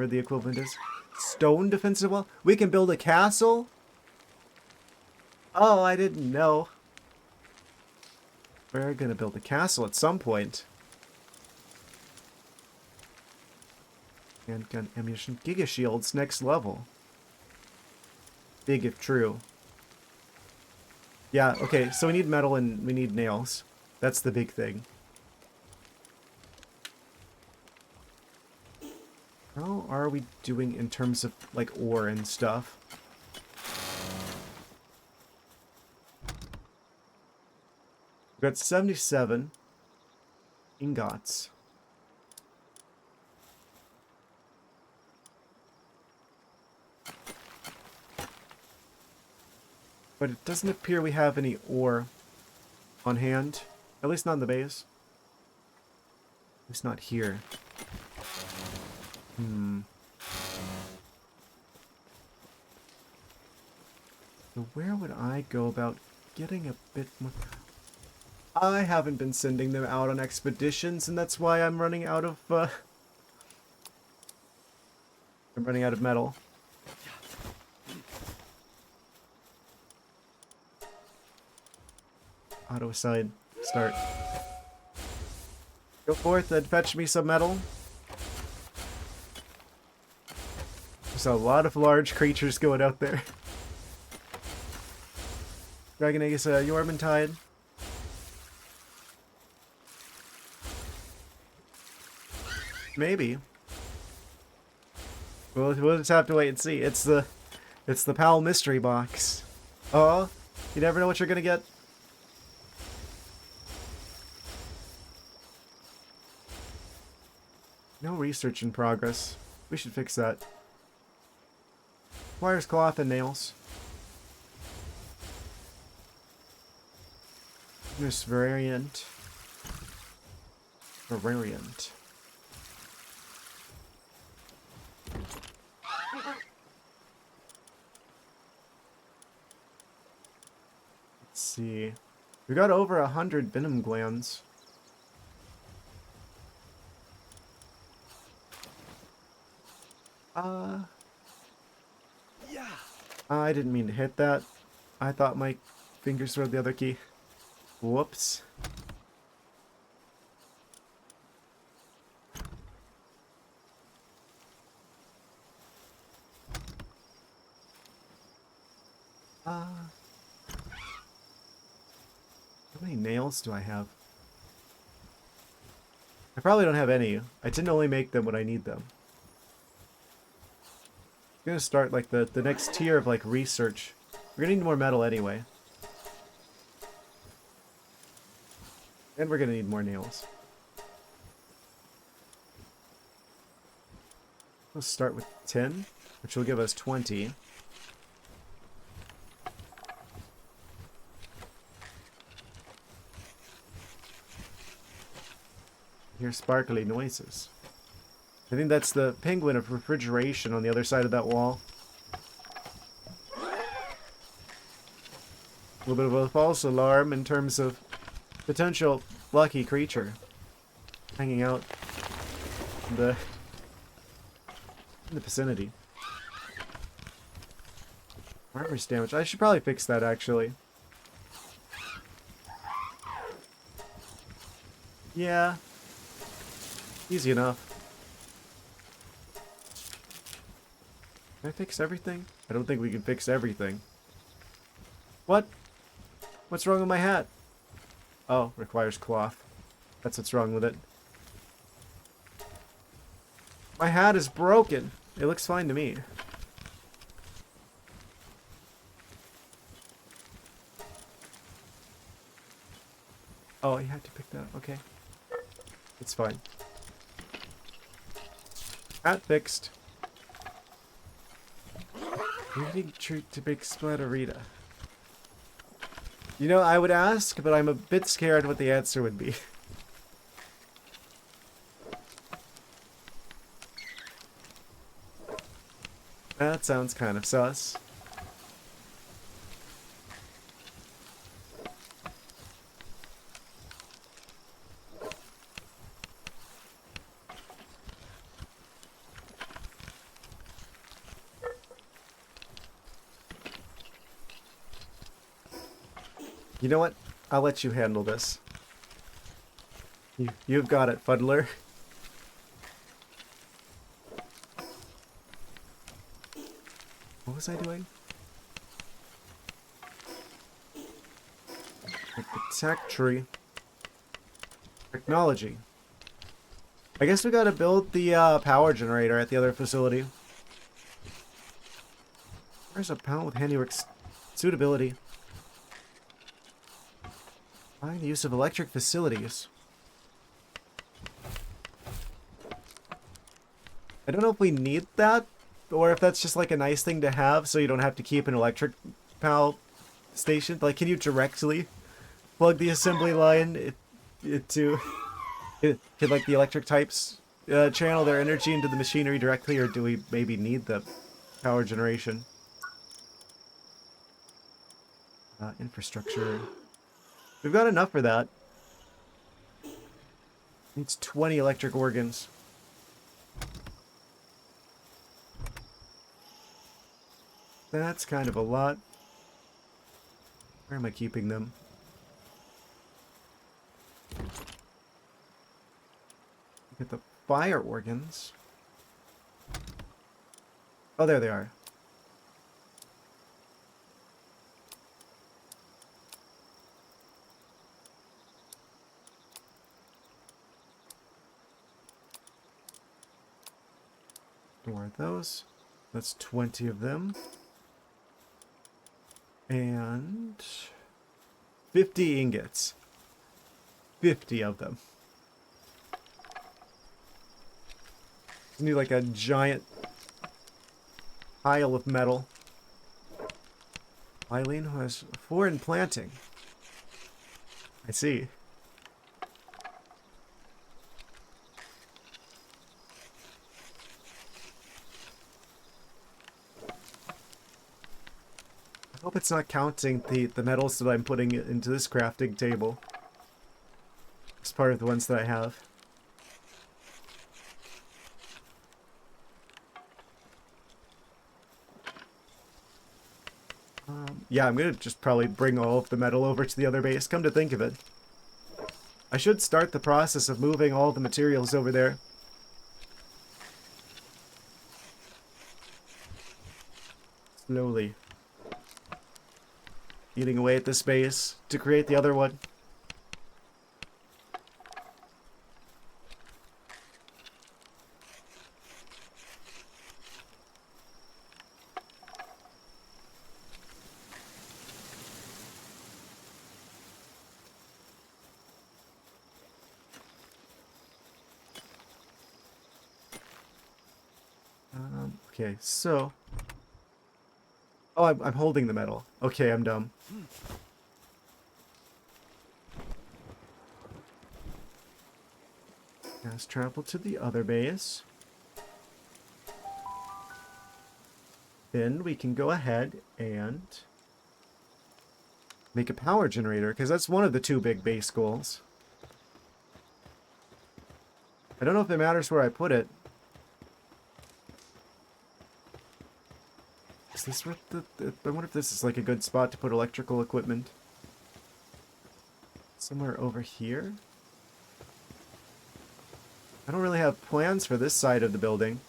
the equivalent is. Stone defensive wall. We can build a castle. Oh, I didn't know. We're gonna build a castle at some point. Handgun ammunition. Giga shields next level. Big if true. Yeah, okay, so we need metal and we need nails. That's the big thing. How are we doing in terms of, like, ore and stuff? We've got 77 ingots. But it doesn't appear we have any ore on hand. At least not in the base. At least not here. So where would I go about getting a bit more... I haven't been sending them out on expeditions, and that's why I'm running out of, I'm running out of metal. Auto aside. Start. Go forth and fetch me some metal. There's a lot of large creatures going out there. Dragon Egg is a Yormantide. Maybe. We'll just have to wait and see. It's the PAL mystery box. Oh, you never know what you're gonna get. No research in progress. We should fix that. Requires cloth and nails. This variant. Variant. Let's see. We got over 100 venom glands. Yeah. I didn't mean to hit that. I thought my fingers were the other key. Whoops. How many nails do I have? I probably don't have any. I didn't only make them when I need them. I'm gonna start like the next tier of like research. We're gonna need more metal anyway. And we're gonna need more nails. Let's start with 10, which will give us 20. Hear sparkly noises. I think that's the penguin of refrigeration on the other side of that wall. A little bit of a false alarm in terms of potential lucky creature hanging out in the vicinity. Armor's damage. I should probably fix that actually. Yeah. Easy enough. Can I fix everything? I don't think we can fix everything. What? What's wrong with my hat? Oh, requires cloth. That's what's wrong with it. My hat is broken. It looks fine to me. Oh, you had to pick that up. Okay. It's fine. Hat fixed. Reading treat to big splatterita. You know, I would ask, but I'm a bit scared what the answer would be. That sounds kind of sus. You know what? I'll let you handle this. You've got it, Fuddler. What was I doing? Like the tech tree. Technology. I guess we gotta build the power generator at the other facility. There's a panel with handiwork suitability. Find the use of electric facilities. I don't know if we need that, or if that's just like a nice thing to have so you don't have to keep an electric power station. Like, can you directly plug the assembly line into can like the electric types channel their energy into the machinery directly, or do we maybe need the power generation? Infrastructure. We've got enough for that. Needs 20 electric organs. That's kind of a lot. Where am I keeping them? Get the fire organs. Oh, there they are. Store those. That's 20 of them. And 50 ingots. 50 of them. Need like a giant pile of metal. Eileen has 4 in planting. I see. I hope it's not counting the metals that I'm putting into this crafting table. It's part of the ones that I have. Yeah, I'm gonna just probably bring all of the metal over to the other base, come to think of it. I should start the process of moving all the materials over there. Slowly. Eating away at this base to create the other one. Okay, so... Oh, I'm holding the metal. Okay, I'm dumb. Fast travel to the other base. Then we can go ahead and make a power generator, because that's one of the 2 big base goals. I don't know if it matters where I put it. Is this what I wonder if this is like a good spot to put electrical equipment. Somewhere over here? I don't really have plans for this side of the building.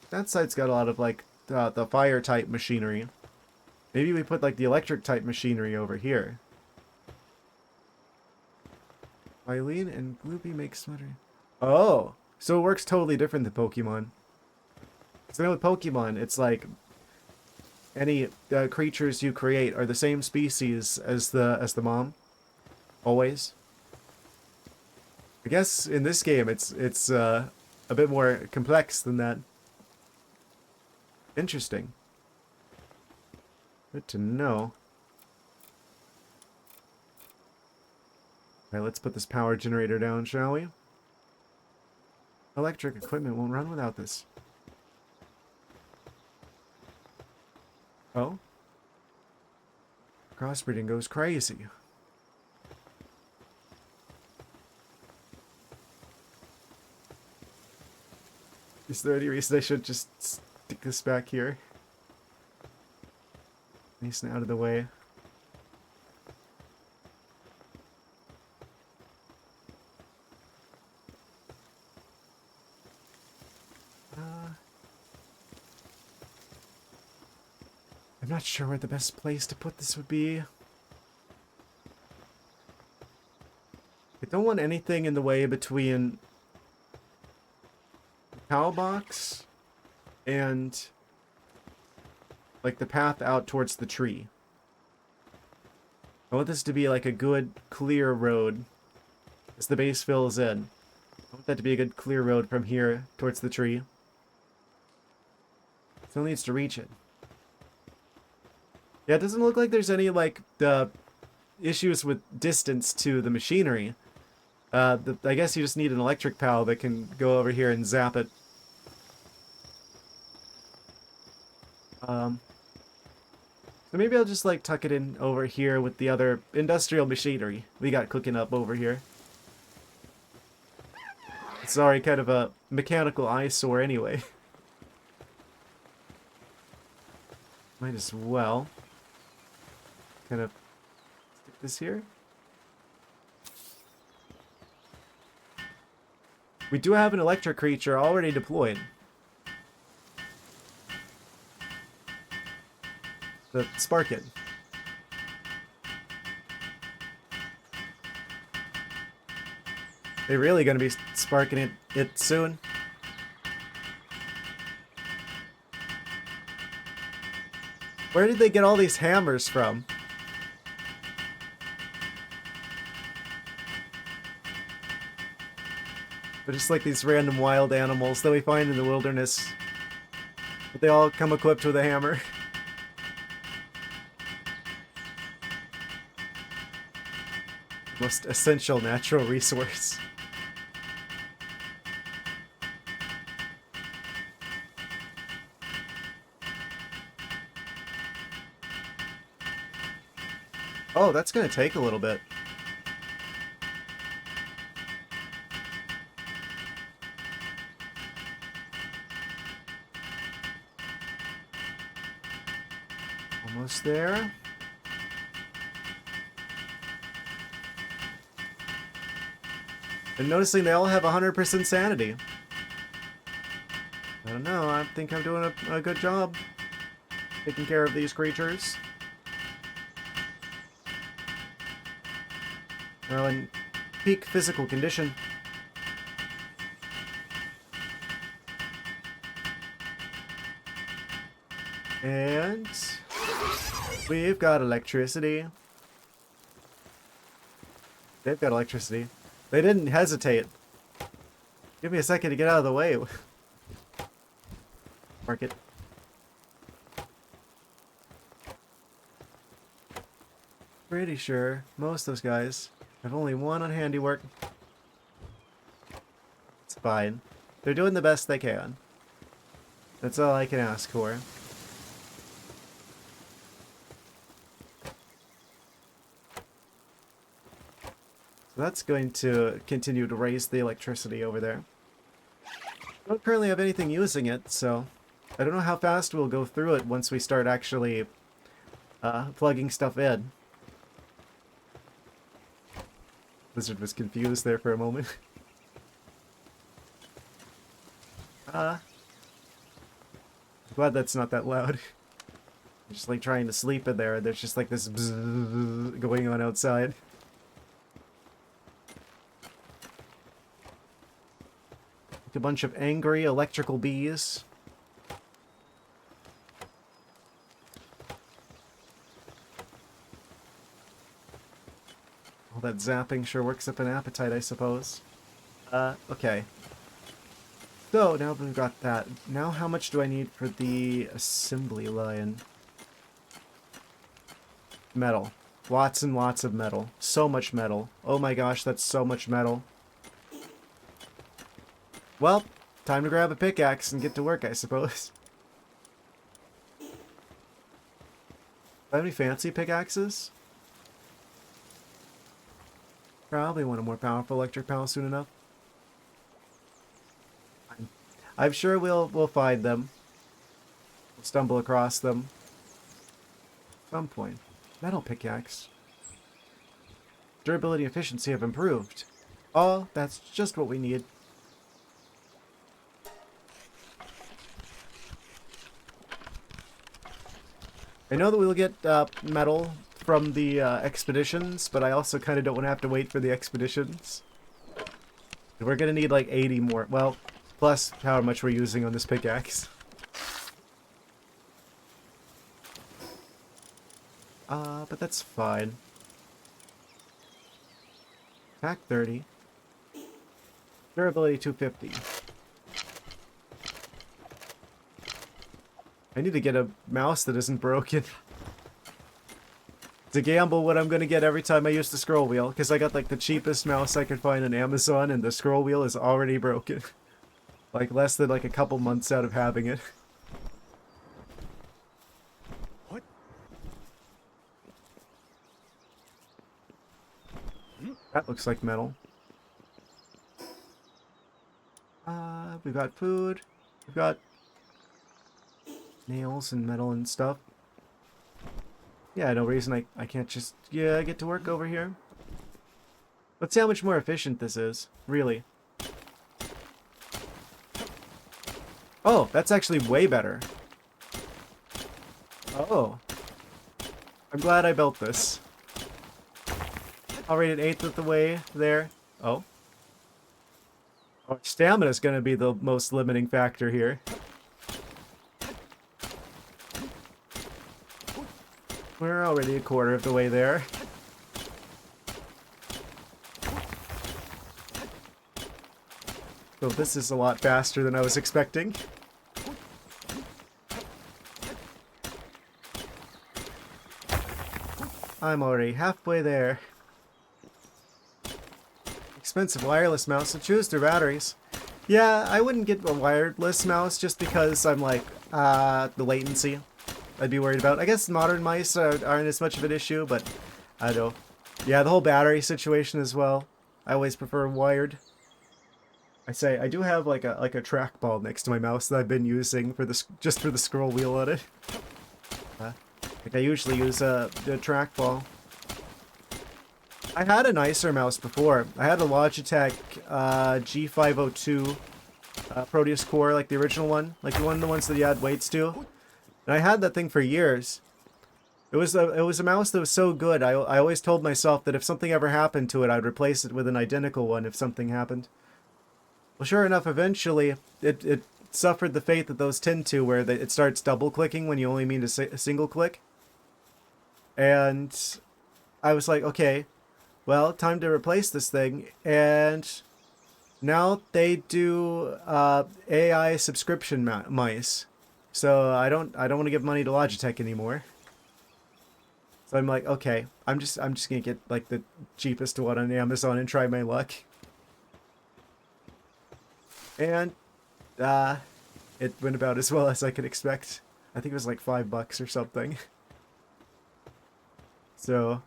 That side's got a lot of like the fire type machinery. Maybe we put like the electric type machinery over here. Eileen and Gloopy make smuttering. Oh, so it works totally different than Pokemon. So now with Pokemon, it's like any creatures you create are the same species as the mom, always. I guess in this game it's a bit more complex than that. Interesting. Good to know. Alright, let's put this power generator down, shall we? Electric equipment won't run without this. Oh? Crossbreeding goes crazy. Is there any reason I should just stick this back here? Nice and out of the way. I'm not sure where the best place to put this would be. I don't want anything in the way between the PAL box and like the path out towards the tree. I want this to be like a good clear road as the base fills in. I want that to be a good clear road from here towards the tree. Still needs to reach it. Yeah, it doesn't look like there's any like issues with distance to the machinery. I guess you just need an electric pal that can go over here and zap it. So maybe I'll just like tuck it in over here with the other industrial machinery we got cooking up over here. It's already kind of a mechanical eyesore anyway. Might as well kind of stick this here. We do have an electric creature already deployed. The Sparkin. They're really going to be sparking it soon. Where did they get all these hammers from? They're just like these random wild animals that we find in the wilderness. But they all come equipped with a hammer. Most essential natural resource. Oh, that's gonna take a little bit. Almost there. And noticing they all have 100% sanity. I don't know, I think I'm doing a good job taking care of these creatures. They're in peak physical condition. And we've got electricity. They've got electricity. They didn't hesitate. Give me a second to get out of the way. Mark it. Pretty sure most of those guys have only one on handiwork. It's fine. They're doing the best they can. That's all I can ask for. So that's going to continue to raise the electricity over there. I don't currently have anything using it, so I don't know how fast we'll go through it once we start actually plugging stuff in. Lizard was confused there for a moment. Glad that's not that loud. I'm just like trying to sleep in there, and there's just like this bzzz going on outside. Like a bunch of angry electrical bees. All that zapping sure works up an appetite, I suppose. Okay. So, now that we've got that, now how much do I need for the assembly line? Metal. Lots and lots of metal. So much metal. Oh my gosh, that's so much metal. Well, time to grab a pickaxe and get to work, I suppose. Do I have any fancy pickaxes? Probably want a more powerful electric pal soon enough. I'm sure we'll find them. We'll stumble across them. Some point. Metal pickaxe. Durability and efficiency have improved. Oh, that's just what we need. I know that we'll get metal from the expeditions, but I also kind of don't want to have to wait for the expeditions. We're going to need like 80 more. Well, plus how much we're using on this pickaxe. But that's fine. Attack 30. Durability 250. I need to get a mouse that isn't broken. It's a gamble what I'm gonna get every time I use the scroll wheel, because I got like the cheapest mouse I could find on Amazon, and the scroll wheel is already broken. Like less than like a couple months out of having it. What? That looks like metal. We've got food. We've got nails and metal and stuff. Yeah, no reason I can't just get to work over here. Let's see how much more efficient this is, really. Oh, that's actually way better. Oh. I'm glad I built this. Already an eighth of the way there. Oh. Oh, stamina is going to be the most limiting factor here. We're already a quarter of the way there. So this is a lot faster than I was expecting. I'm already halfway there. Expensive wireless mouse, so choose their batteries. Yeah, I wouldn't get a wireless mouse just because I'm like, the latency I'd be worried about. I guess modern mice aren't as much of an issue, but I don't know. Yeah, the whole battery situation as well. I always prefer wired. I say I do have like a trackball next to my mouse that I've been using for this just for the scroll wheel on it. Like I usually use the trackball. I had a nicer mouse before. I had a Logitech G502 Proteus Core, like the original one, like the ones that you add weights to. And I had that thing for years. It was a mouse that was so good. I always told myself that if something ever happened to it, I'd replace it with an identical one if something happened. Well, sure enough, eventually it suffered the fate that those tend to, where it starts double clicking when you only mean a single click. And I was like, okay, well, time to replace this thing. And now they do AI subscription mice. So I don't want to give money to Logitech anymore. So I'm like, okay, I'm just gonna get like the cheapest one on Amazon and try my luck. And it went about as well as I could expect. I think it was like $5 or something. So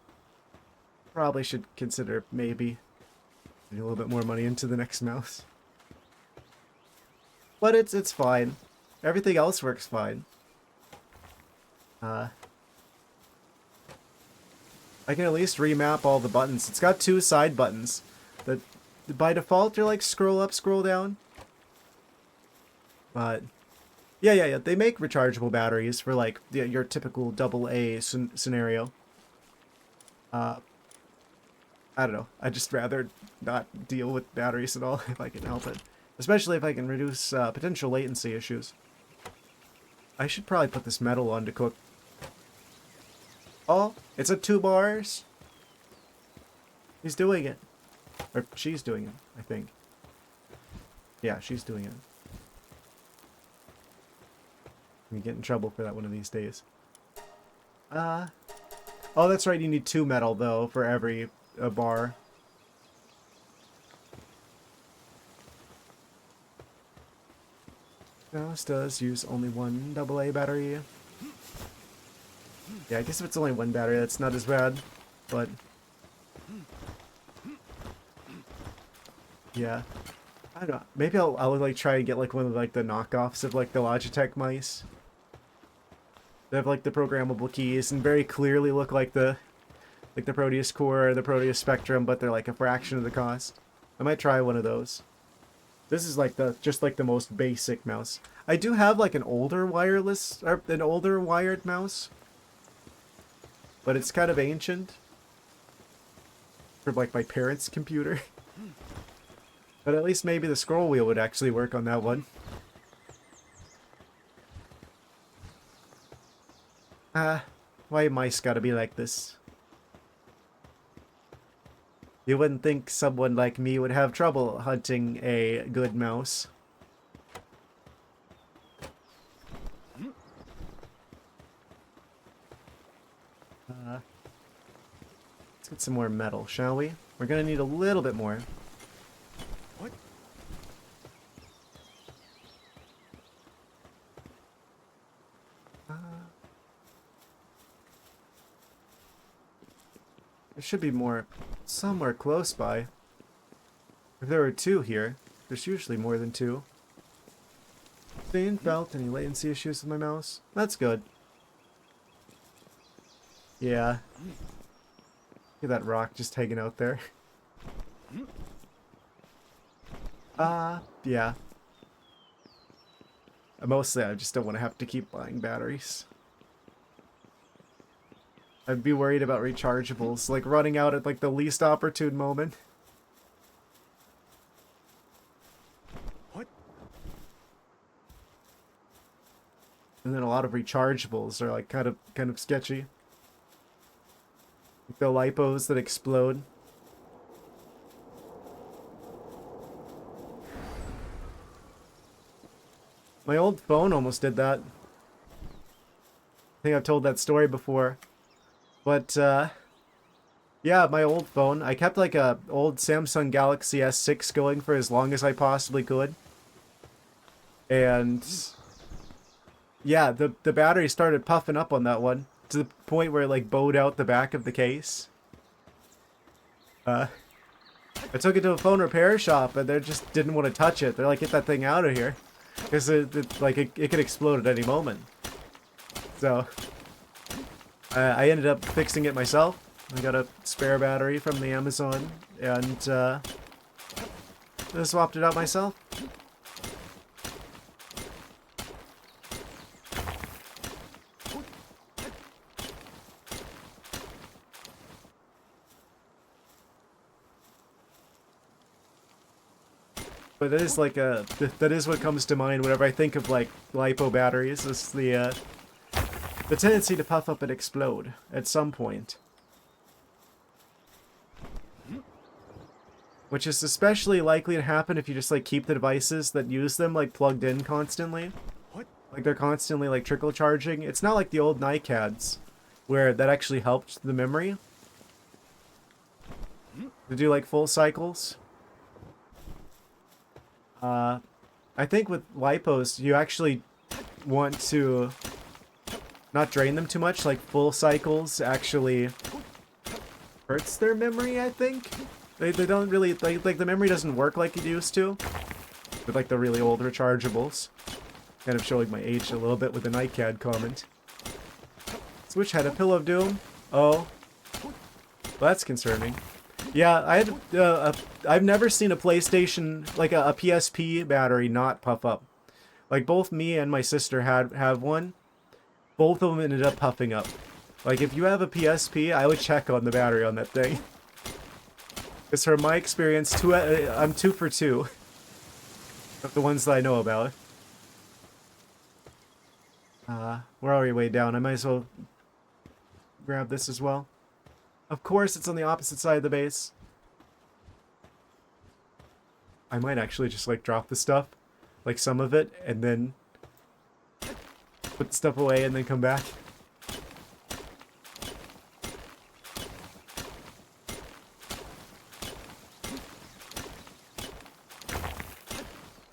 probably should consider maybe putting a little bit more money into the next mouse. But it's fine. Everything else works fine. I can at least remap all the buttons. It's got 2 side buttons that by default are like scroll up, scroll down. But yeah. They make rechargeable batteries for like your typical AA scenario. I don't know. I'd just rather not deal with batteries at all if I can help it. Especially if I can reduce potential latency issues. I should probably put this metal on to cook. Oh, it's at 2 bars. He's doing it. Or she's doing it, I think. Yeah, she's doing it. I'm gonna get in trouble for that one of these days. Oh, that's right. You need 2 metal, though, for every bar. No, this does use only 1 AA battery. Yeah, I guess if it's only 1 battery, that's not as bad. But yeah, I don't know. Maybe I'll like try to get like one of like the knockoffs of like the Logitech mice. They have like the programmable keys and very clearly look like the Proteus Core or the Proteus Spectrum, but they're like a fraction of the cost. I might try one of those. This is like just like the most basic mouse. I do have like an older wireless or an older wired mouse, but it's kind of ancient for like my parents' computer. But at least maybe the scroll wheel would actually work on that one. Why mice gotta be like this? You wouldn't think someone like me would have trouble hunting a good mouse. Let's get some more metal, shall we? We're gonna need a little bit more. What? There should be more somewhere close by. If there were two here, there's usually more than two. Seen, felt any latency issues with my mouse? That's good. Yeah. Look at that rock just hanging out there. Yeah. Mostly I just don't want to have to keep buying batteries. I'd be worried about rechargeables, like running out at like the least opportune moment. What? And then a lot of rechargeables are like kind of sketchy. Like the lipos that explode. My old phone almost did that. I think I've told that story before. But, yeah, my old phone. I kept like a old Samsung Galaxy S6 going for as long as I possibly could. And, yeah, the battery started puffing up on that one. To the point where it like bowed out the back of the case. I took it to a phone repair shop and they just didn't want to touch it. They're like, get that thing out of here. Because it could explode at any moment. So, I ended up fixing it myself. I got a spare battery from the Amazon and I swapped it out myself. But that is like that is what comes to mind whenever I think of like lipo batteries. Is the tendency to puff up and explode at some point, which is especially likely to happen if you just like keep the devices that use them like plugged in constantly. What? Like they're constantly like trickle charging. It's not like the old NiCads, where that actually helped the memory to do like full cycles. I think with lipos, you actually want to not drain them too much. Like full cycles actually hurts their memory, I think. They don't really, like the memory doesn't work like it used to. With like the really old rechargeables. Kind of showing my age a little bit with the NiCad comment. Switch had a Pillow of Doom. Oh. Well, that's concerning. Yeah, I've never seen a PlayStation, like a PSP battery not puff up. Like both me and my sister have one. Both of them ended up puffing up. Like if you have a PSP, I would check on the battery on that thing. Because from my experience, I'm 2 for 2 of the ones that I know about. We're already way down. I might as well grab this as well. Of course, it's on the opposite side of the base. I might actually just like drop the stuff, like some of it, and then put the stuff away and then come back.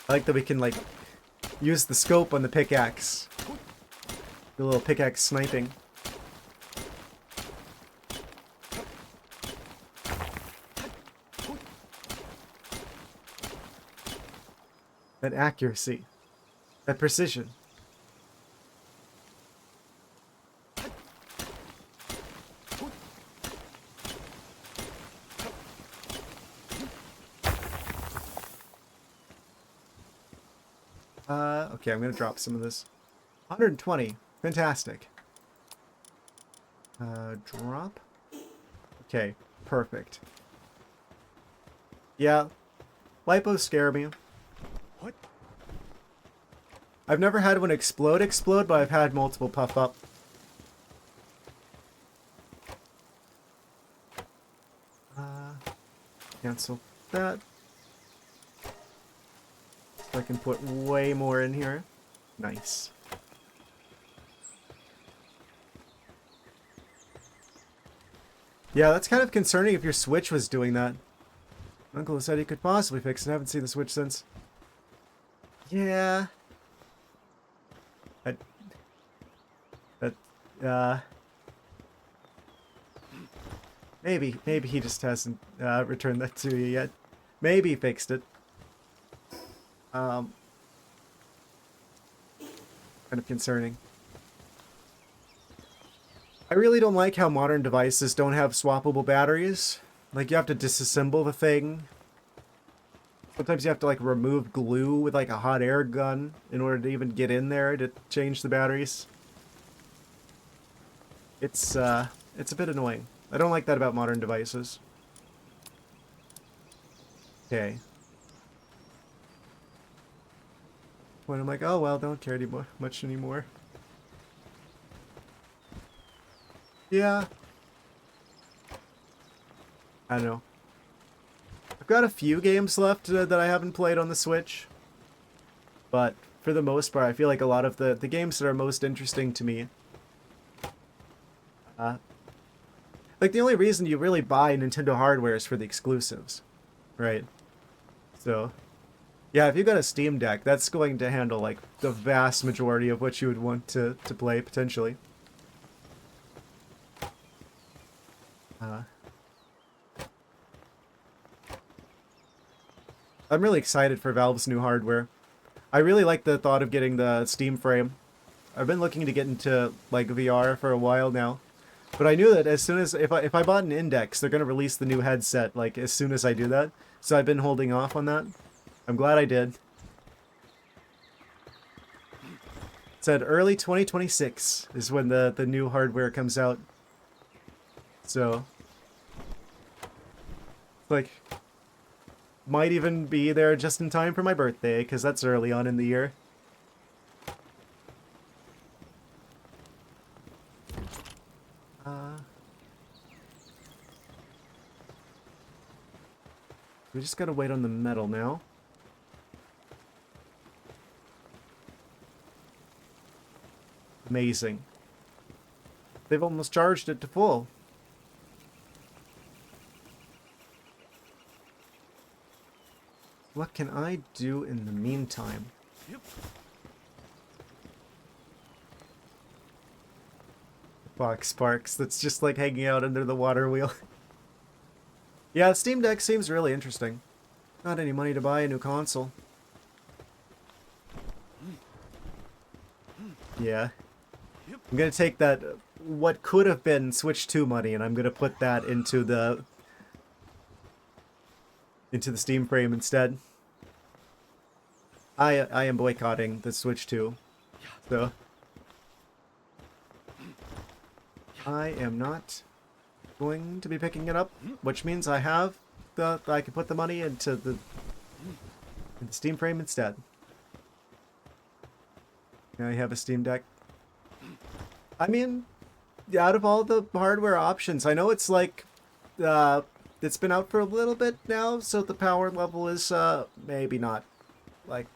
I like that we can like use the scope on the pickaxe. The little pickaxe sniping. That accuracy. That precision. Okay, I'm gonna drop some of this. 120. Fantastic. Drop. Okay, perfect. Yeah, lipos scare me. What? I've never had one explode, but I've had multiple puff up. Cancel that. So I can put way more in here. Nice. Yeah, that's kind of concerning if your Switch was doing that. Uncle said he could possibly fix it. I haven't seen the Switch since. Yeah. I, that, maybe he just hasn't returned that to you yet. Maybe he fixed it. Kind of concerning. I really don't like how modern devices don't have swappable batteries. Like, you have to disassemble the thing. Sometimes you have to, like, remove glue with, like, a hot air gun in order to even get in there to change the batteries. It's a bit annoying. I don't like that about modern devices. Okay. When I'm like, oh, well, don't care much anymore. Yeah. I don't know. I've got a few games left that I haven't played on the Switch. But for the most part, I feel like a lot of the games that are most interesting to me... like, the only reason you really buy Nintendo hardware is for the exclusives. Right? So... yeah, if you got a Steam Deck, that's going to handle, like, the vast majority of what you would want to play, potentially. I'm really excited for Valve's new hardware. I really like the thought of getting the Steam frame. I've been looking to get into, like, VR for a while now. But I knew that as soon as, if I bought an Index, they're going to release the new headset, like, as soon as I do that. So I've been holding off on that. I'm glad I did. It said early 2026 is when the new hardware comes out. So, like, might even be there just in time for my birthday, because that's early on in the year. We just gotta wait on the metal now. Amazing. They've almost charged it to full. What can I do in the meantime? Yep. Box Sparks, that's just like hanging out under the water wheel. Yeah, Steam Deck seems really interesting. Not any money to buy a new console. Yeah. I'm gonna take that, what could have been Switch 2 money, and I'm gonna put that into the Steam frame instead. I am boycotting the Switch 2, so I am not going to be picking it up, which means I can put the money into the Steam frame instead. Now I have a Steam Deck. I mean, out of all the hardware options, I know it's like, it's been out for a little bit now, so the power level is, maybe not, like,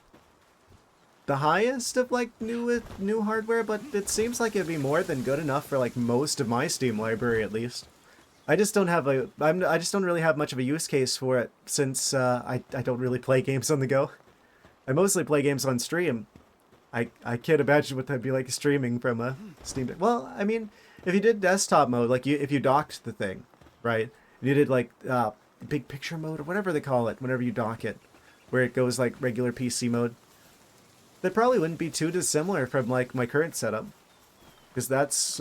the highest of, like, new hardware, but it seems like it'd be more than good enough for, like, most of my Steam library, at least. I just don't have I just don't really have much of a use case for it, since, I don't really play games on the go. I mostly play games on stream. I can't imagine what that'd be like streaming from a Steam Deck. Well, I mean, if you did desktop mode, like if you docked the thing, right? And you did like big picture mode or whatever they call it, whenever you dock it, where it goes like regular PC mode, that probably wouldn't be too dissimilar from like my current setup, because that's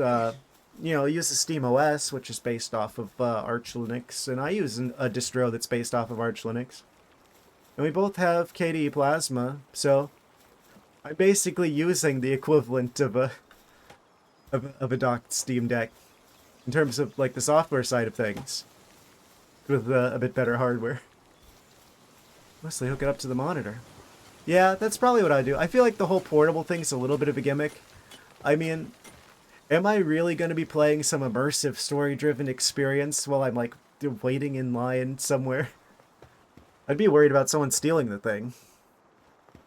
you know, I use the Steam OS, which is based off of Arch Linux, and I use a distro that's based off of Arch Linux, and we both have KDE Plasma, so I'm basically using the equivalent of a docked Steam Deck in terms of like the software side of things, with a bit better hardware. Mostly hook it up to the monitor. Yeah, that's probably what I do. I feel like the whole portable thing's a little bit of a gimmick. I mean, am I really going to be playing some immersive story-driven experience while I'm like waiting in line somewhere? I'd be worried about someone stealing the thing.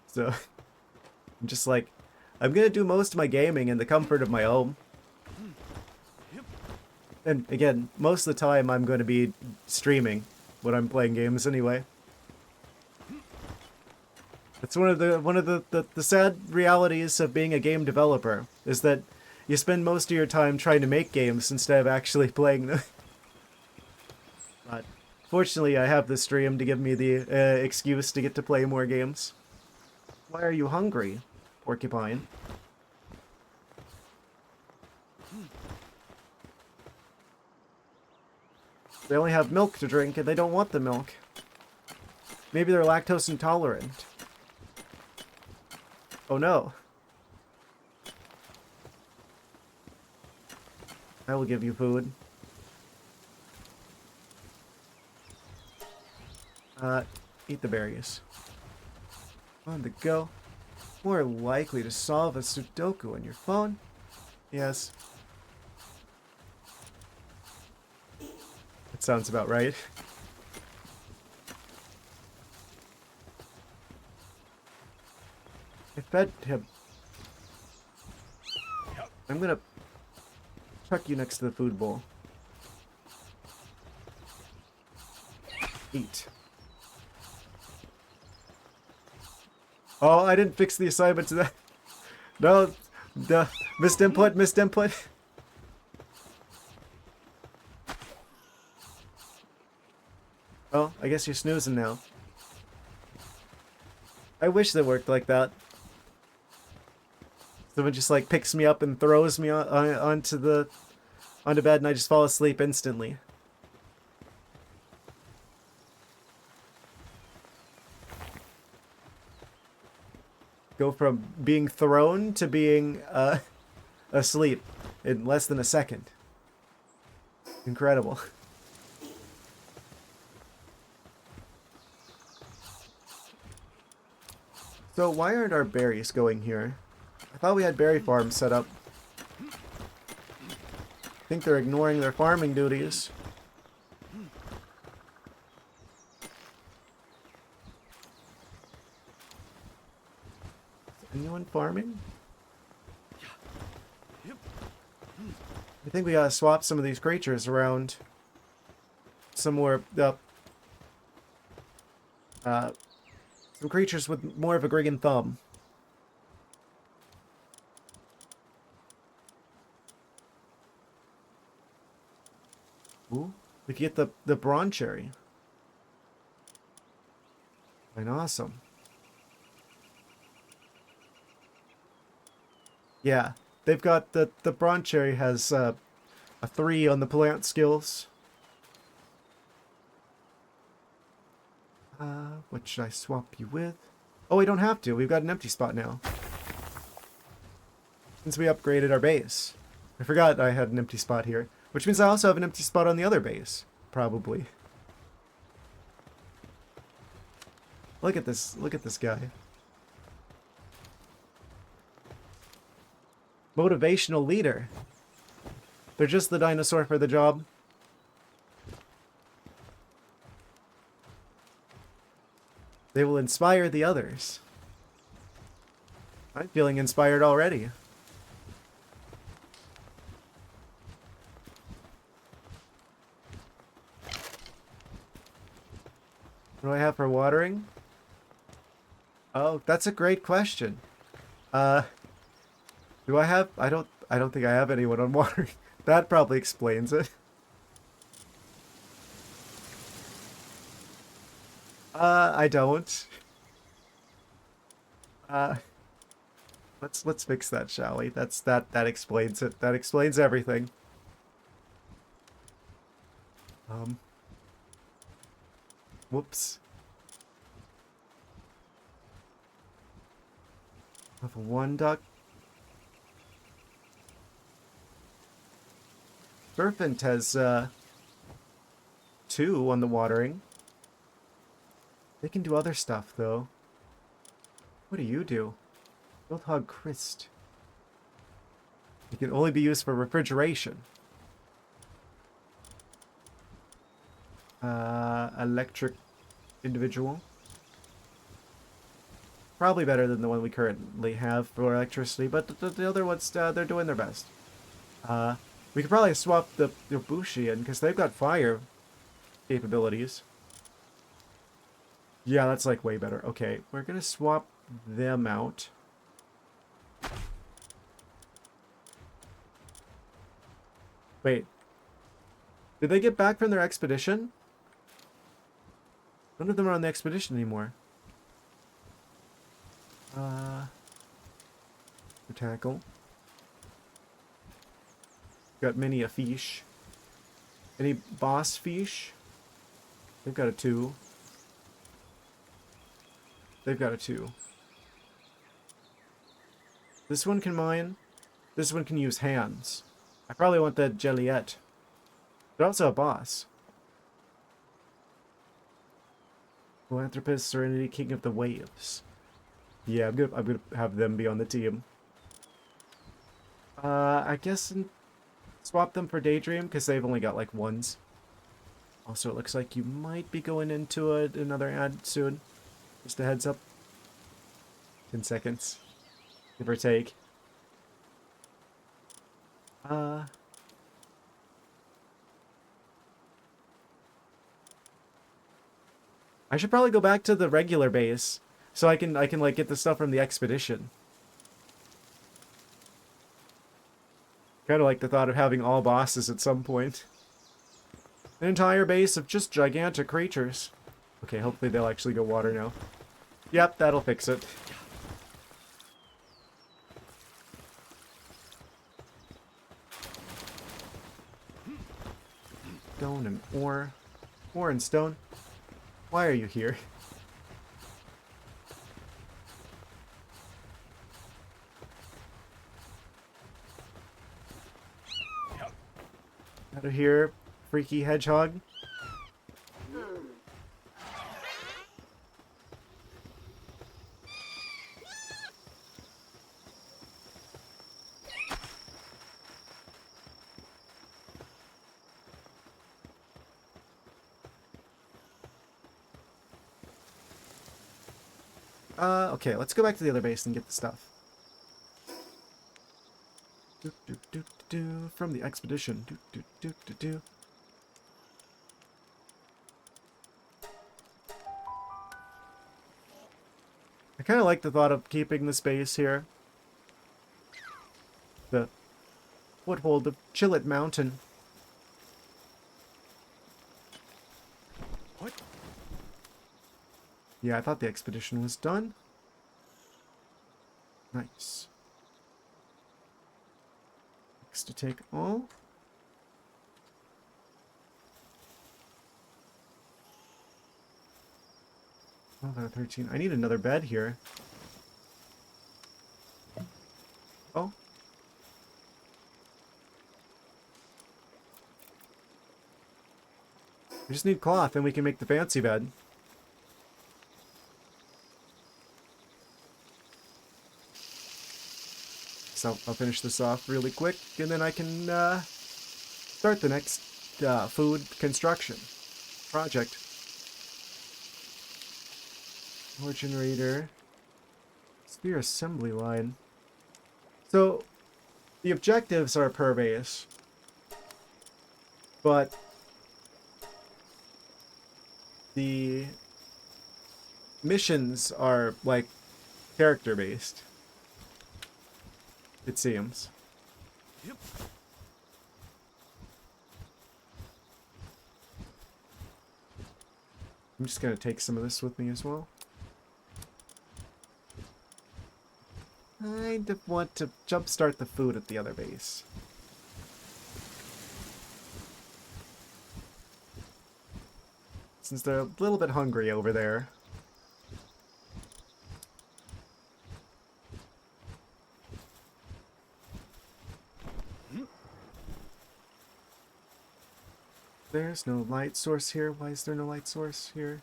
So I'm just like, I'm gonna do most of my gaming in the comfort of my home. And again, most of the time I'm going to be streaming when I'm playing games anyway. It's one of the sad realities of being a game developer, is that you spend most of your time trying to make games instead of actually playing them. But fortunately, I have the stream to give me the excuse to get to play more games. Why are you hungry, Porcupine? They only have milk to drink and they don't want the milk. Maybe they're lactose intolerant. Oh no. I will give you food. Eat the berries. On the go. More likely to solve a Sudoku on your phone. Yes. That sounds about right. I fed him. I'm gonna chuck you next to the food bowl. Eat. Oh, I didn't fix the assignment to that. No, missed input, missed input. Oh, I guess you're snoozing now. I wish that worked like that. Someone just like picks me up and throws me onto bed, and I just fall asleep instantly. Go from being thrown to being asleep in less than a second. Incredible. So why aren't our berries going here? I thought we had berry farms set up. I think they're ignoring their farming duties. Is anyone farming? I think we gotta swap some of these creatures around somewhere up. Some creatures with more of a Griggen thumb. Ooh, we can get the bronze cherry. And awesome. Yeah, they've got the bronze cherry has a 3 on the plant skills. What should I swap you with? Oh, we don't have to. We've got an empty spot now. Since we upgraded our base. I forgot I had an empty spot here. Which means I also have an empty spot on the other base. Probably. Look at this. Look at this guy. Motivational leader. They're just the dinosaur for the job. They will inspire the others. I'm feeling inspired already. What do I have for watering? Oh, that's a great question. Do I have? I don't think I have anyone on watering. That probably explains it. I don't. Let's fix that, shall we? That explains it. That explains everything. Whoops. Level 1 duck. Burfant has 2 on the watering. They can do other stuff, though. What do you do? Wildhog Christ. It can only be used for refrigeration. Electric individual. Probably better than the one we currently have for electricity, but the other ones, they're doing their best. We could probably swap the Bushi in, because they've got fire capabilities. Yeah, that's like way better. Okay, we're gonna swap them out. Wait. Did they get back from their expedition? None of them are on the expedition anymore. Tackle. Got many a fish. Any boss fish? They've got a 2. They've got a 2. This one can mine. This one can use hands. I probably want that Jelliette. They're also a boss. Philanthropist, Serenity, King of the Waves. Yeah, I'm gonna have them be on the team. I guess swap them for Daydream, because they've only got like 1s. Also, it looks like you might be going into another ad soon. Just a heads up. 10 seconds. Give or take. I should probably go back to the regular base, so I can like get the stuff from the expedition. Kind of like the thought of having all bosses at some point. An entire base of just gigantic creatures. Okay, hopefully they'll actually go water now. Yep, that'll fix it. Stone and ore. Ore and stone. Why are you here? Out of here, freaky hedgehog. Okay, let's go back to the other base and get the stuff. From the expedition. I kind of like the thought of keeping the space here. The foothold of Chillet Mountain. What? Yeah, I thought the expedition was done. Nice. Next to take all. 12 out of 13. I need another bed here. Oh. We just need cloth and we can make the fancy bed. So I'll finish this off really quick and then I can start the next food construction project. Power generator. Spear assembly line. So the objectives are per base, but the missions are like character based, it seems. Yep. I'm just gonna take some of this with me as well. I want to jumpstart the food at the other base. Since they're a little bit hungry over there. There's no light source here. Why is there no light source here?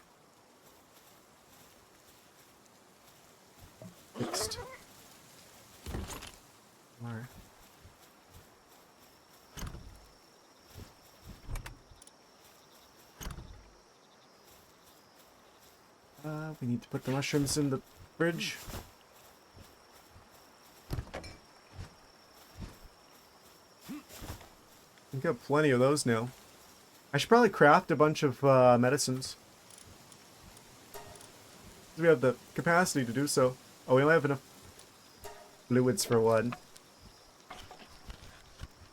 Fixed. Or... we need to put the mushrooms in the fridge. We've got plenty of those now. I should probably craft a bunch of medicines. We have the capacity to do so. Oh, we only have enough fluids for one. I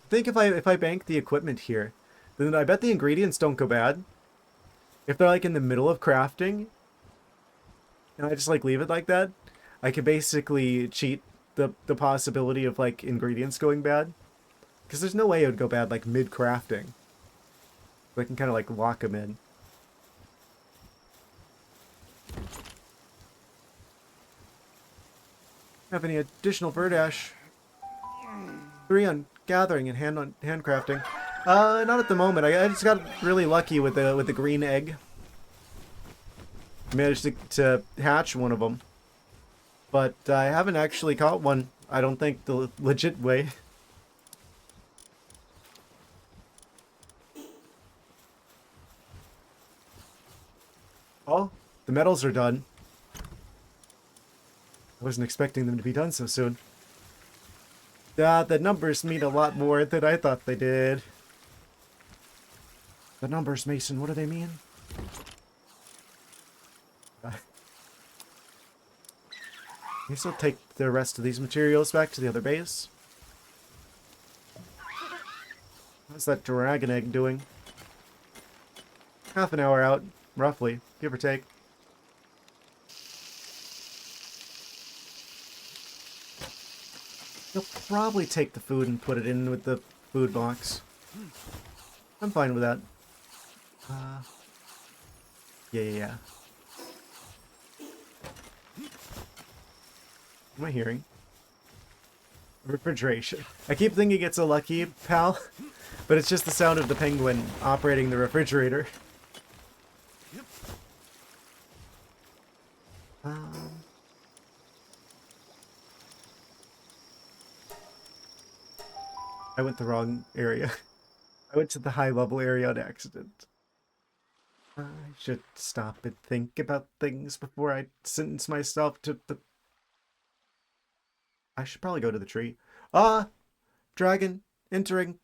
think if I bank the equipment here, then I bet the ingredients don't go bad. If they're like in the middle of crafting, and I just like leave it like that, I could basically cheat the possibility of like ingredients going bad. Because there's no way it would go bad like mid-crafting. I can kind of like lock them in. Have any additional verdash? 3 on gathering and handcrafting. Not at the moment. I just got really lucky with the green egg. Managed to hatch one of them, but I haven't actually caught one. I don't think the legit way. Oh, the metals are done. I wasn't expecting them to be done so soon. The numbers mean a lot more than I thought they did. The numbers, Mason, what do they mean? I guess I'll take the rest of these materials back to the other base. How's that dragon egg doing? Half an hour out, roughly, give or take. You'll probably take the food and put it in with the food box. I'm fine with that. Yeah. What am I hearing? Refrigeration. I keep thinking it's a lucky pal, but it's just the sound of the penguin operating the refrigerator. I went the wrong area. I went to the high level area on accident. I should stop and think about things before I sentence myself to the... I should probably go to the tree. Dragon entering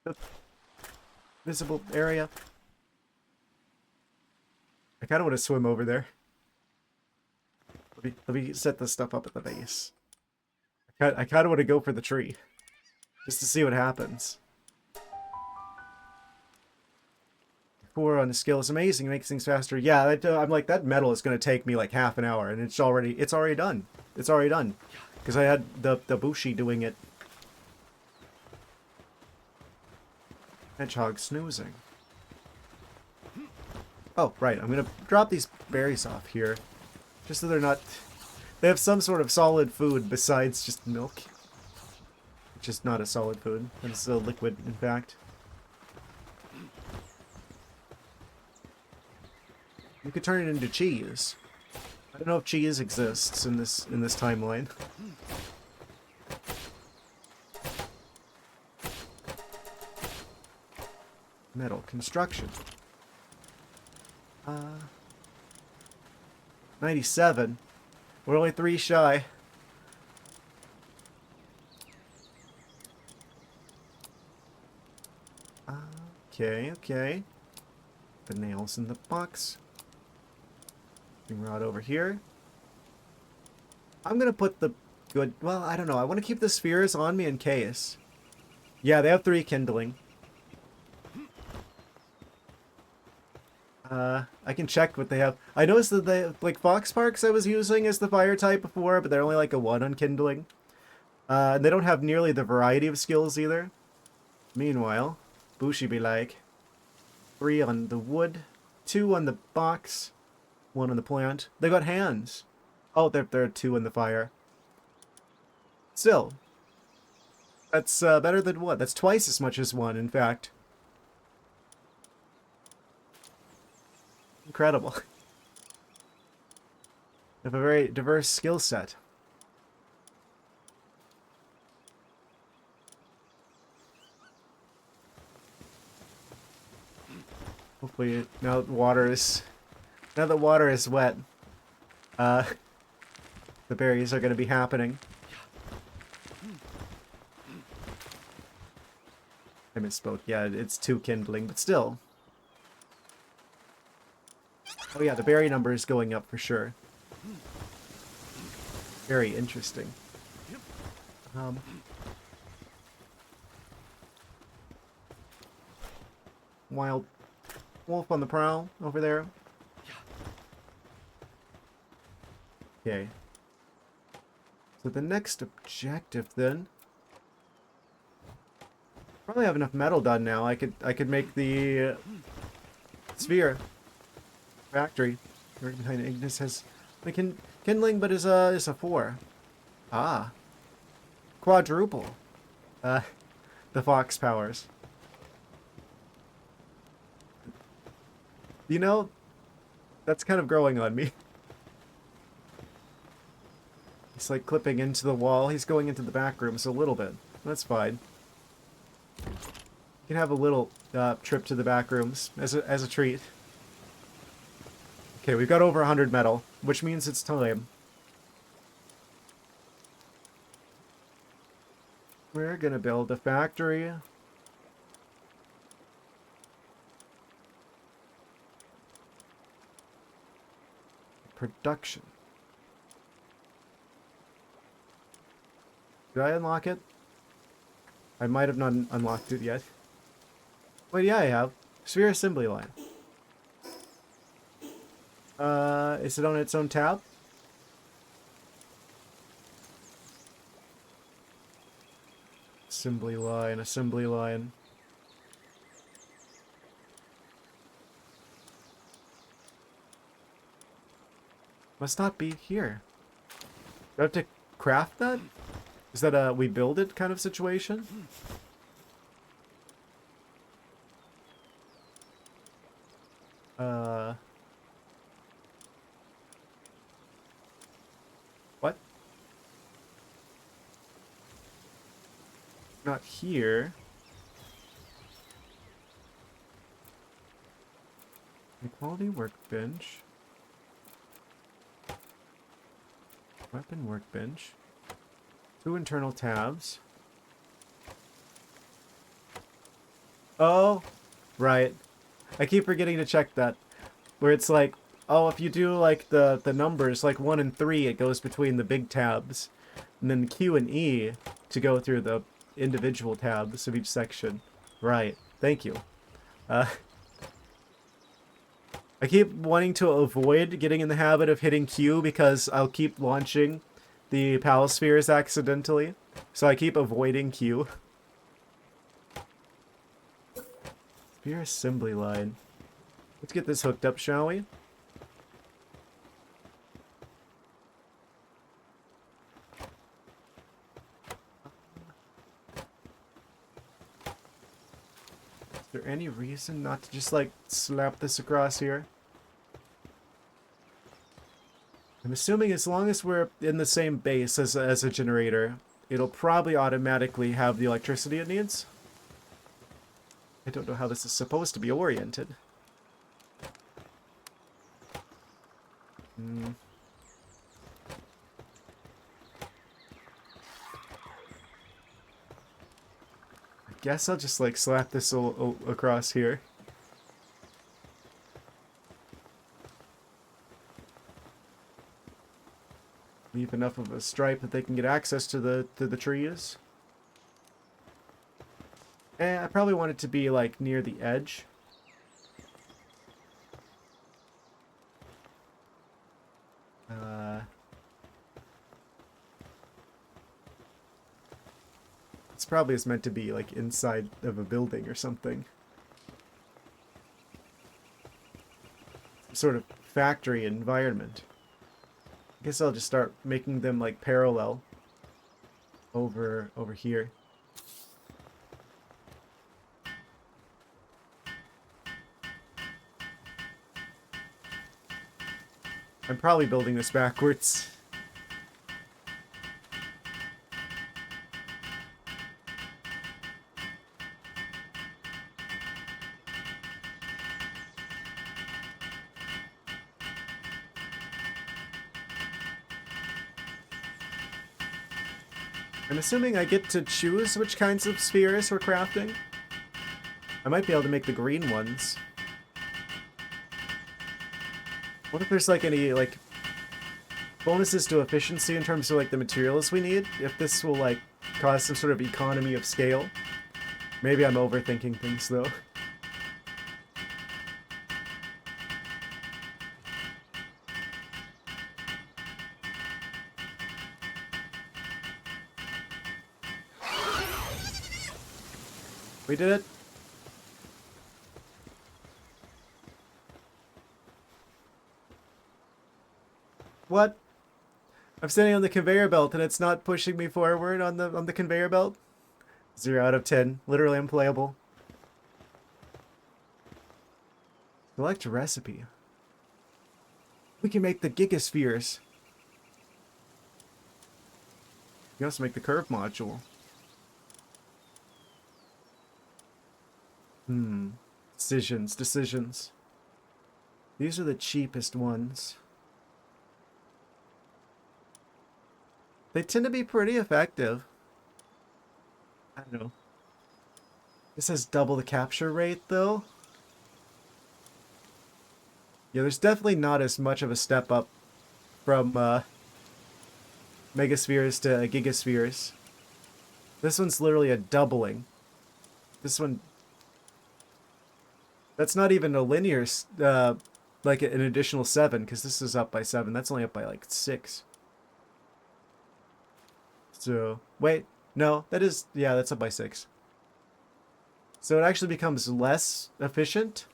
the visible area. I kind of want to swim over there. Let me set this stuff up at the base. I kind of want to go for the tree. Just to see what happens. 4 on the skill is amazing. It makes things faster. Yeah, I'm like, that metal is going to take me like half an hour, and it's already done. It's already done. Because I had the Bushi doing it. Hedgehog snoozing. Oh, right. I'm going to drop these berries off here. Just so they're not... They have some sort of solid food besides just milk. Which is not a solid food. It's a liquid, in fact. You could turn it into cheese. I don't know if cheese exists in this timeline. Metal construction. 97. We're only 3 shy. Okay. The nails in the box. Rod over here. I'm gonna put the good... Well, I don't know. I want to keep the spheres on me in case. Yeah, they have 3 kindling. I can check what they have. I noticed that they... Like, Fox Parks I was using as the fire type before, but they're only like a 1 on kindling. And they don't have nearly the variety of skills either. Meanwhile, Bushi be like... 3 on the wood. 2 on the box. 1 on the plant. They got hands. Oh, they're 2 in the fire. Still. That's better than what? That's twice as much as 1, in fact. Incredible. They have a very diverse skill set. Hopefully now that water is wet, uh, the berries are going to be happening. I misspoke. Yeah, it's 2 kindling, but still. Oh yeah, the berry number is going up for sure. Very interesting. Wild wolf on the prowl over there. Okay. So the next objective then. Probably have enough metal done now. I could make the sphere factory. Right behind Ignis has the kindling, but is a 4. Ah, quadruple. The fox powers. You know, that's kind of growing on me. It's like clipping into the wall. He's going into the back rooms a little bit. That's fine. You can have a little trip to the back rooms as a treat. Okay, we've got over 100 metal, which means it's time. We're gonna build a factory. Production. Did I unlock it? I might have not unlocked it yet. Wait, yeah, I have. Sphere assembly line. Is it on its own tab? Assembly line, assembly line. Must not be here. Do I have to craft that? Is that a we build it kind of situation? What? Not here. Equality workbench. Weapon workbench. 2 internal tabs. Oh, right. I keep forgetting to check that. Where it's like, oh, if you do like the numbers, like 1 and 3, it goes between the big tabs. And then Q and E to go through the individual tabs of each section. Right. Thank you. I keep wanting to avoid getting in the habit of hitting Q because I'll keep launching the Pal Spheres accidentally. So I keep avoiding Q. Sphere assembly line. Let's get this hooked up, shall we? Is there any reason not to just, like, slap this across here? I'm assuming as long as we're in the same base as a generator, it'll probably automatically have the electricity it needs. I don't know how this is supposed to be oriented. I guess I'll just like slap this across here. Leave enough of a stripe that they can get access to the trees. I probably want it to be like near the edge. It's probably is meant to be like inside of a building or something. Some sort of factory environment. I guess I'll just start making them like parallel over here. I'm probably building this backwards. I'm assuming I get to choose which kinds of spheres we're crafting. I might be able to make the green ones. What if there's like any like bonuses to efficiency in terms of like the materials we need? If this will like cause some sort of economy of scale. Maybe I'm overthinking things though. We did it. What? I'm standing on the conveyor belt and it's not pushing me forward on the conveyor belt? 0 out of 10. Literally unplayable. Select recipe. We can make the gigaspheres. We can also make the curve module. Decisions. These are the cheapest ones. They tend to be pretty effective. I don't know. This has double the capture rate, though. Yeah, there's definitely not as much of a step up from megaspheres to gigaspheres. This one's literally a doubling. This one... That's not even a linear, like an additional 7, because this is up by 7. That's only up by like 6. So, wait, no, that is, yeah, that's up by 6. So it actually becomes less efficient.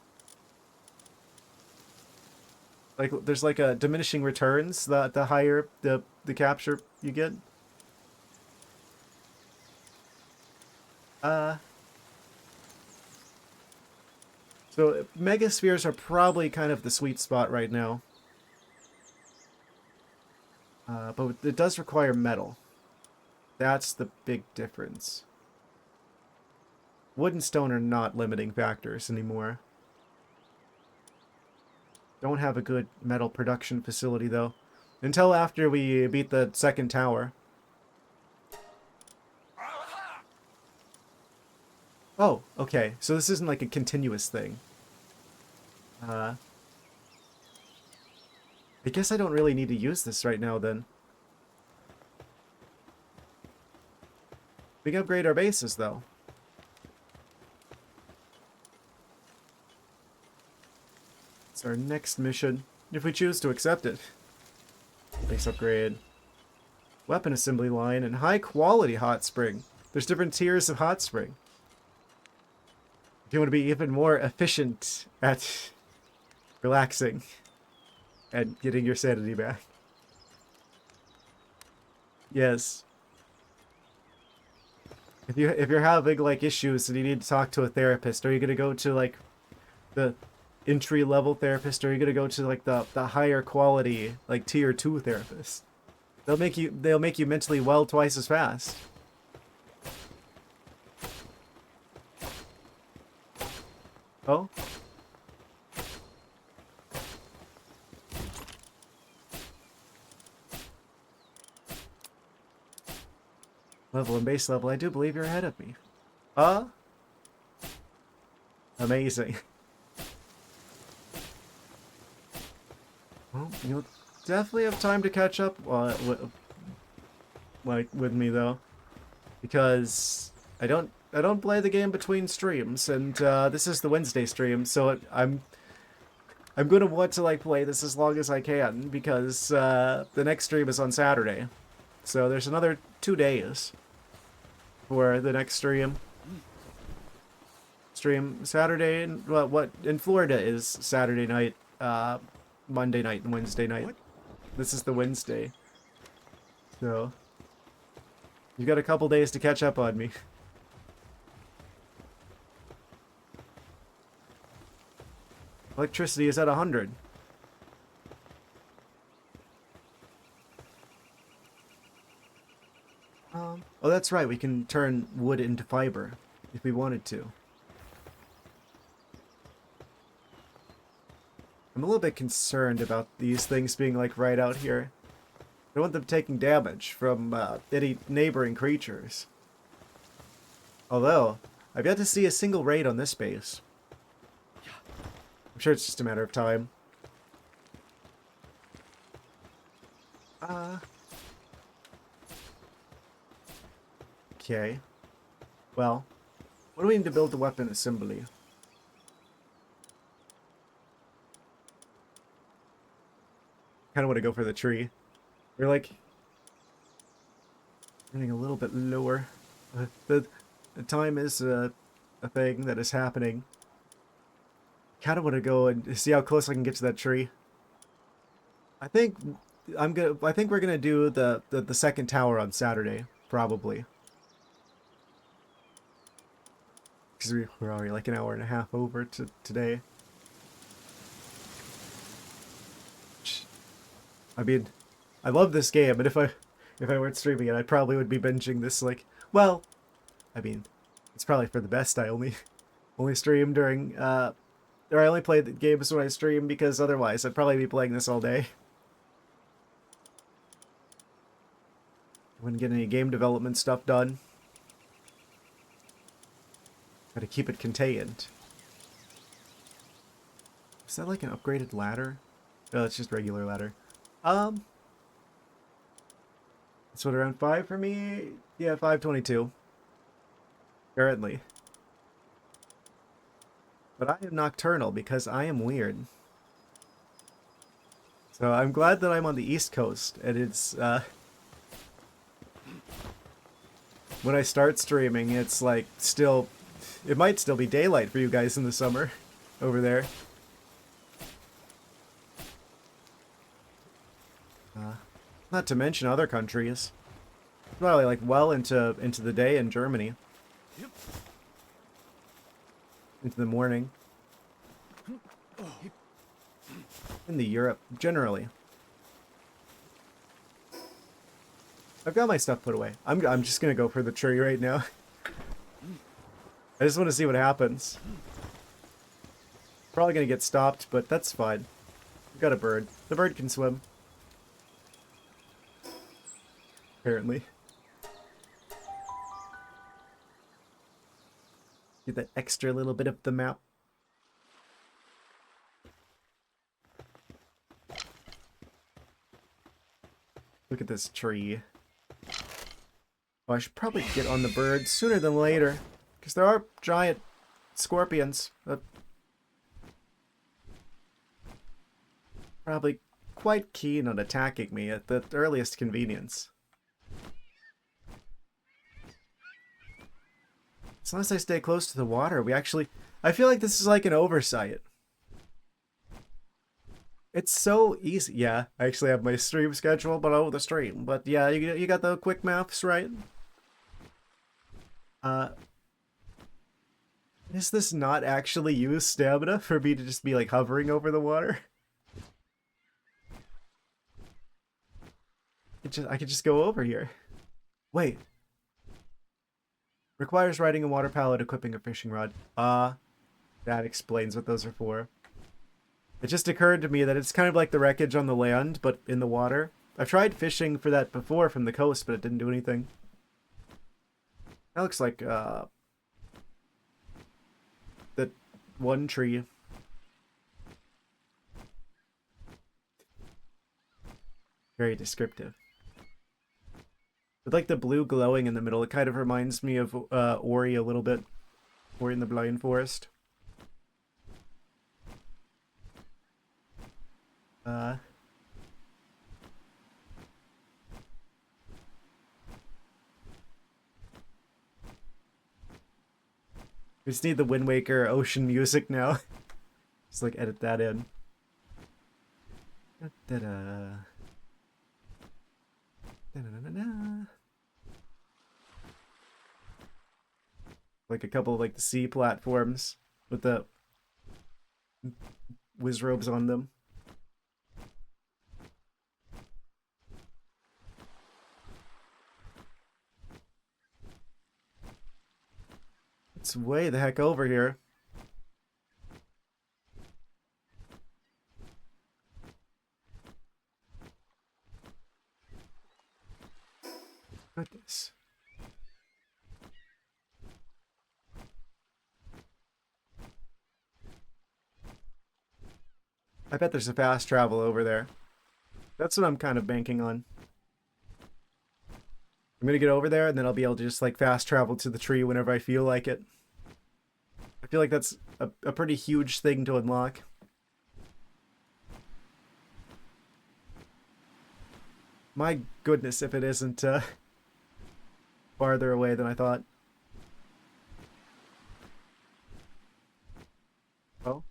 Like, there's like a diminishing returns the higher the capture you get. So megaspheres are probably kind of the sweet spot right now. But it does require metal. That's the big difference. Wood and stone are not limiting factors anymore. Don't have a good metal production facility, though. Until after we beat the second tower. Oh, okay. So this isn't like a continuous thing. I guess I don't really need to use this right now, then. We can upgrade our bases, though. It's our next mission, if we choose to accept it. Base upgrade. Weapon assembly line and high quality hot spring. There's different tiers of hot spring. If you want to be even more efficient at relaxing and getting your sanity back. Yes. If you're having like issues and you need to talk to a therapist, are you gonna go to like the entry level therapist, or are you gonna go to like the higher quality like tier 2 therapist? They'll make you mentally well twice as fast. Oh? Level and base level, I do believe you're ahead of me. Amazing. Well, you'll definitely have time to catch up with me though, because I don't play the game between streams, and this is the Wednesday stream, so I'm gonna want to like play this as long as I can, because the next stream is on Saturday, so there's another 2 days for the next stream. Saturday, and what in Florida is Saturday night, Monday night and Wednesday night. What? This is the Wednesday. So you've got a couple days to catch up on me. Electricity is at 100. Oh, that's right. We can turn wood into fiber if we wanted to. I'm a little bit concerned about these things being like right out here. I don't want them taking damage from any neighboring creatures. Although, I've yet to see a single raid on this base. I'm sure it's just a matter of time. Okay. Well, what do we need to build the weapon assembly? Kind of want to go for the tree. We're like running a little bit lower. The time is a thing that is happening. Kind of want to go and see how close I can get to that tree. I think I think we're gonna do the second tower on Saturday, probably. Because we're already like an hour and a half over to today. I mean, I love this game, and if I weren't streaming it, I probably would be binging this. Like, well, I mean, it's probably for the best. I only stream during or I only play the games when I stream, because otherwise I'd probably be playing this all day. Wouldn't get any game development stuff done. Gotta keep it contained. Is that like an upgraded ladder? No, it's just regular ladder. It's what, around 5 for me? Yeah, 522. Currently. But I am nocturnal because I am weird. So I'm glad that I'm on the East Coast, and it's, when I start streaming, it's like still, it might still be daylight for you guys in the summer over there. Not to mention other countries. Probably like well into the day in Germany. Into the morning. In the Europe, generally. I've got my stuff put away. I'm just gonna go for the tree right now. I just want to see what happens. Probably gonna get stopped, but that's fine. We've got a bird. The bird can swim. Apparently. Get that extra little bit of the map. Look at this tree. Oh, I should probably get on the bird sooner than later, because there are giant scorpions that probably quite keen on attacking me at the earliest convenience. As long as I stay close to the water, we actually... I feel like this is like an oversight. It's so easy. Yeah, I actually have my stream schedule below the stream. But yeah, you got the quick maths, right? Is this not actually use stamina for me to just be like hovering over the water? I could just go over here. Wait. Requires riding a water pallet, equipping a fishing rod. That explains what those are for. It just occurred to me that it's kind of like the wreckage on the land, but in the water. I've tried fishing for that before from the coast, but it didn't do anything. That looks like, that one tree. Very descriptive. With like the blue glowing in the middle, it kind of reminds me of Ori a little bit. Ori in the Blind Forest. We just need the Wind Waker ocean music now. Just like edit that in. Da-da. Da-da-da-da-da. Like a couple of like the sea platforms with the whiz robes on them. It's way the heck over here. Goodness. I bet there's a fast travel over there. That's what I'm kind of banking on. I'm gonna get over there and then I'll be able to just like fast travel to the tree whenever I feel like it. I feel like that's a pretty huge thing to unlock. My goodness, if it isn't farther away than I thought. Oh.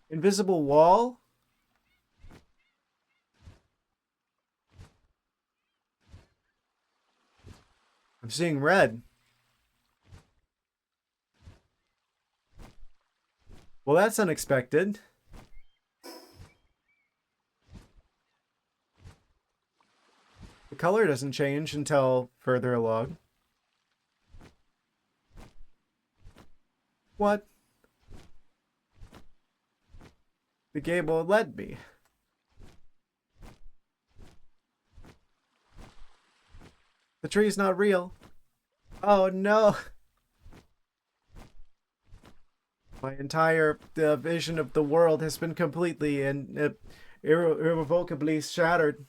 Invisible wall? I'm seeing red. Well, that's unexpected. The color doesn't change until further along. What? The game won't let me. The tree's not real. Oh no. My entire vision of the world has been completely and irrevocably shattered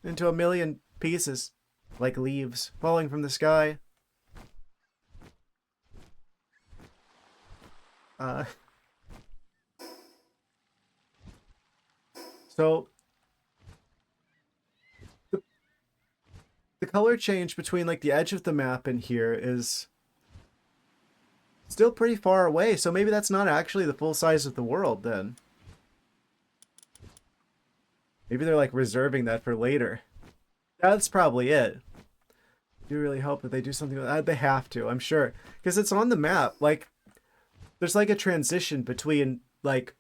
into a million pieces, like leaves falling from the sky. So the color change between like the edge of the map and here is still pretty far away, so maybe that's not actually the full size of the world then. Maybe they're like reserving that for later. That's probably it. I do really hope that they do something with that. They have to, I'm sure. Because it's on the map. Like, there's like a transition between like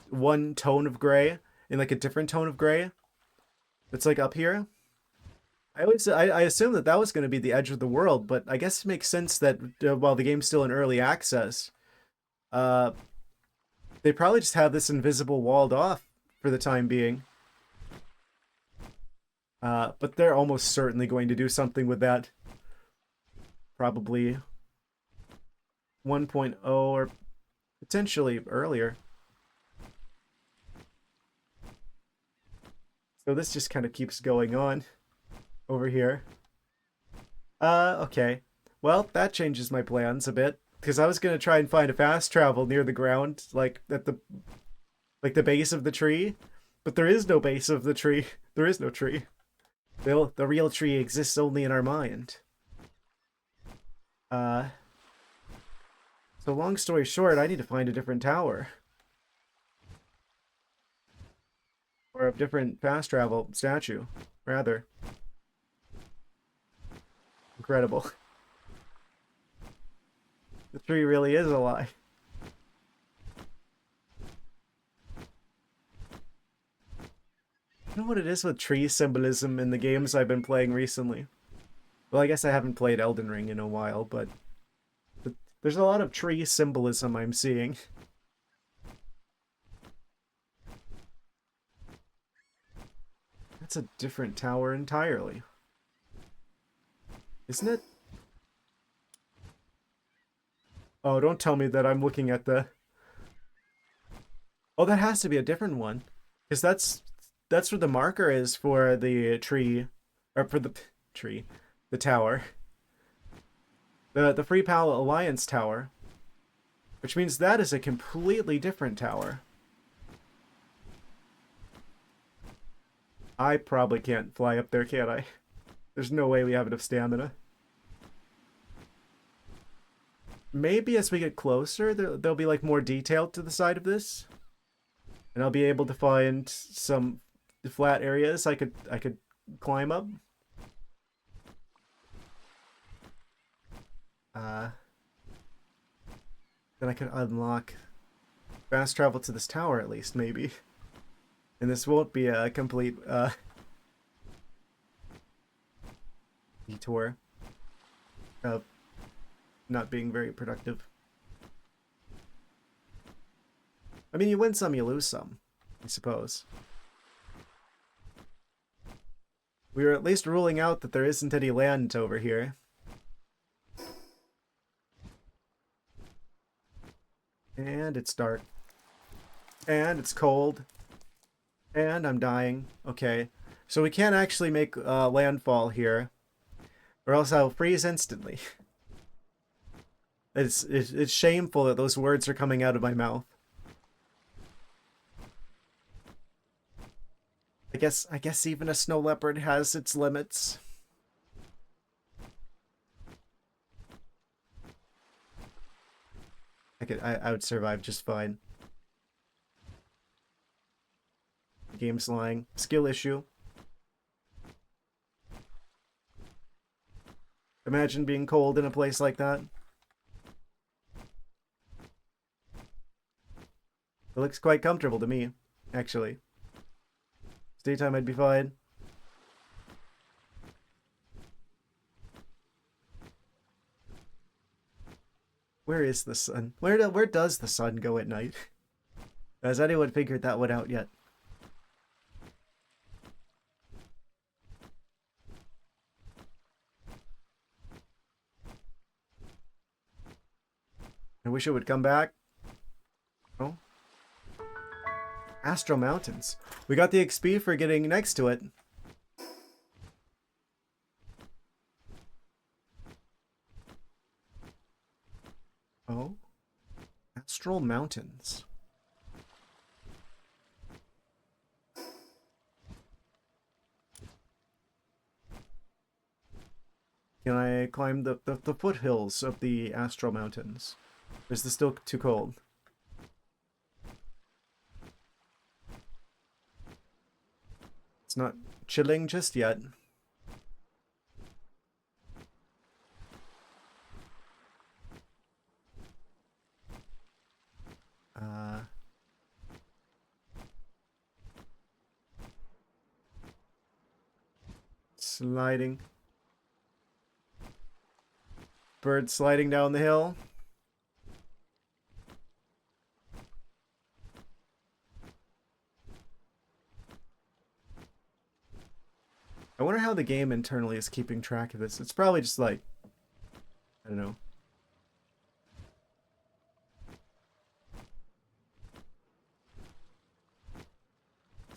one tone of gray and like a different tone of gray. It's like up here. I assume that that was going to be the edge of the world, but I guess it makes sense that while the game's still in early access, they probably just have this invisible walled off for the time being. But they're almost certainly going to do something with that. Probably 1.0 or potentially earlier. So this just kind of keeps going on over here. Okay. Well, that changes my plans a bit. Because I was going to try and find a fast travel near the ground, like at the base of the tree. But there is no base of the tree. There is no tree. The real tree exists only in our mind. So long story short, I need to find a different tower. Or a different fast travel statue, rather. Incredible. The tree really is a lie. I don't know what it is with tree symbolism in the games I've been playing recently. Well, I guess I haven't played Elden Ring in a while, but there's a lot of tree symbolism I'm seeing. That's a different tower entirely. Isn't it? Oh, don't tell me that I'm looking at the... Oh, that has to be a different one. Because that's where the marker is for the tree. Or for the tree. The tower. The Free Pal Alliance tower. Which means that is a completely different tower. I probably can't fly up there, can I? There's no way we have enough stamina. Maybe as we get closer, there'll be like more detail to the side of this. And I'll be able to find some flat areas I could climb up. Then I could unlock fast travel to this tower at least, maybe. And this won't be a complete detour. not being very productive. I mean, you win some, you lose some, I suppose. We are at least ruling out that there isn't any land over here. And it's dark. And it's cold. And I'm dying. Okay. So we can't actually make landfall here. Or else I'll freeze instantly. It's shameful that those words are coming out of my mouth. I guess even a snow leopard has its limits. I would survive just fine. Game's lying. Skill issue. Imagine being cold in a place like that. It looks quite comfortable to me, actually. Daytime I'd be fine. Where is the sun? Where does the sun go at night? Has anyone figured that one out yet? I wish it would come back. Oh. Astral Mountains. We got the XP for getting next to it. Oh. Astral Mountains. Can I climb the foothills of the Astral Mountains? Or is this still too cold? It's not chilling just yet. Sliding. Bird sliding down the hill. I wonder how the game internally is keeping track of this. It's probably just like, I don't know.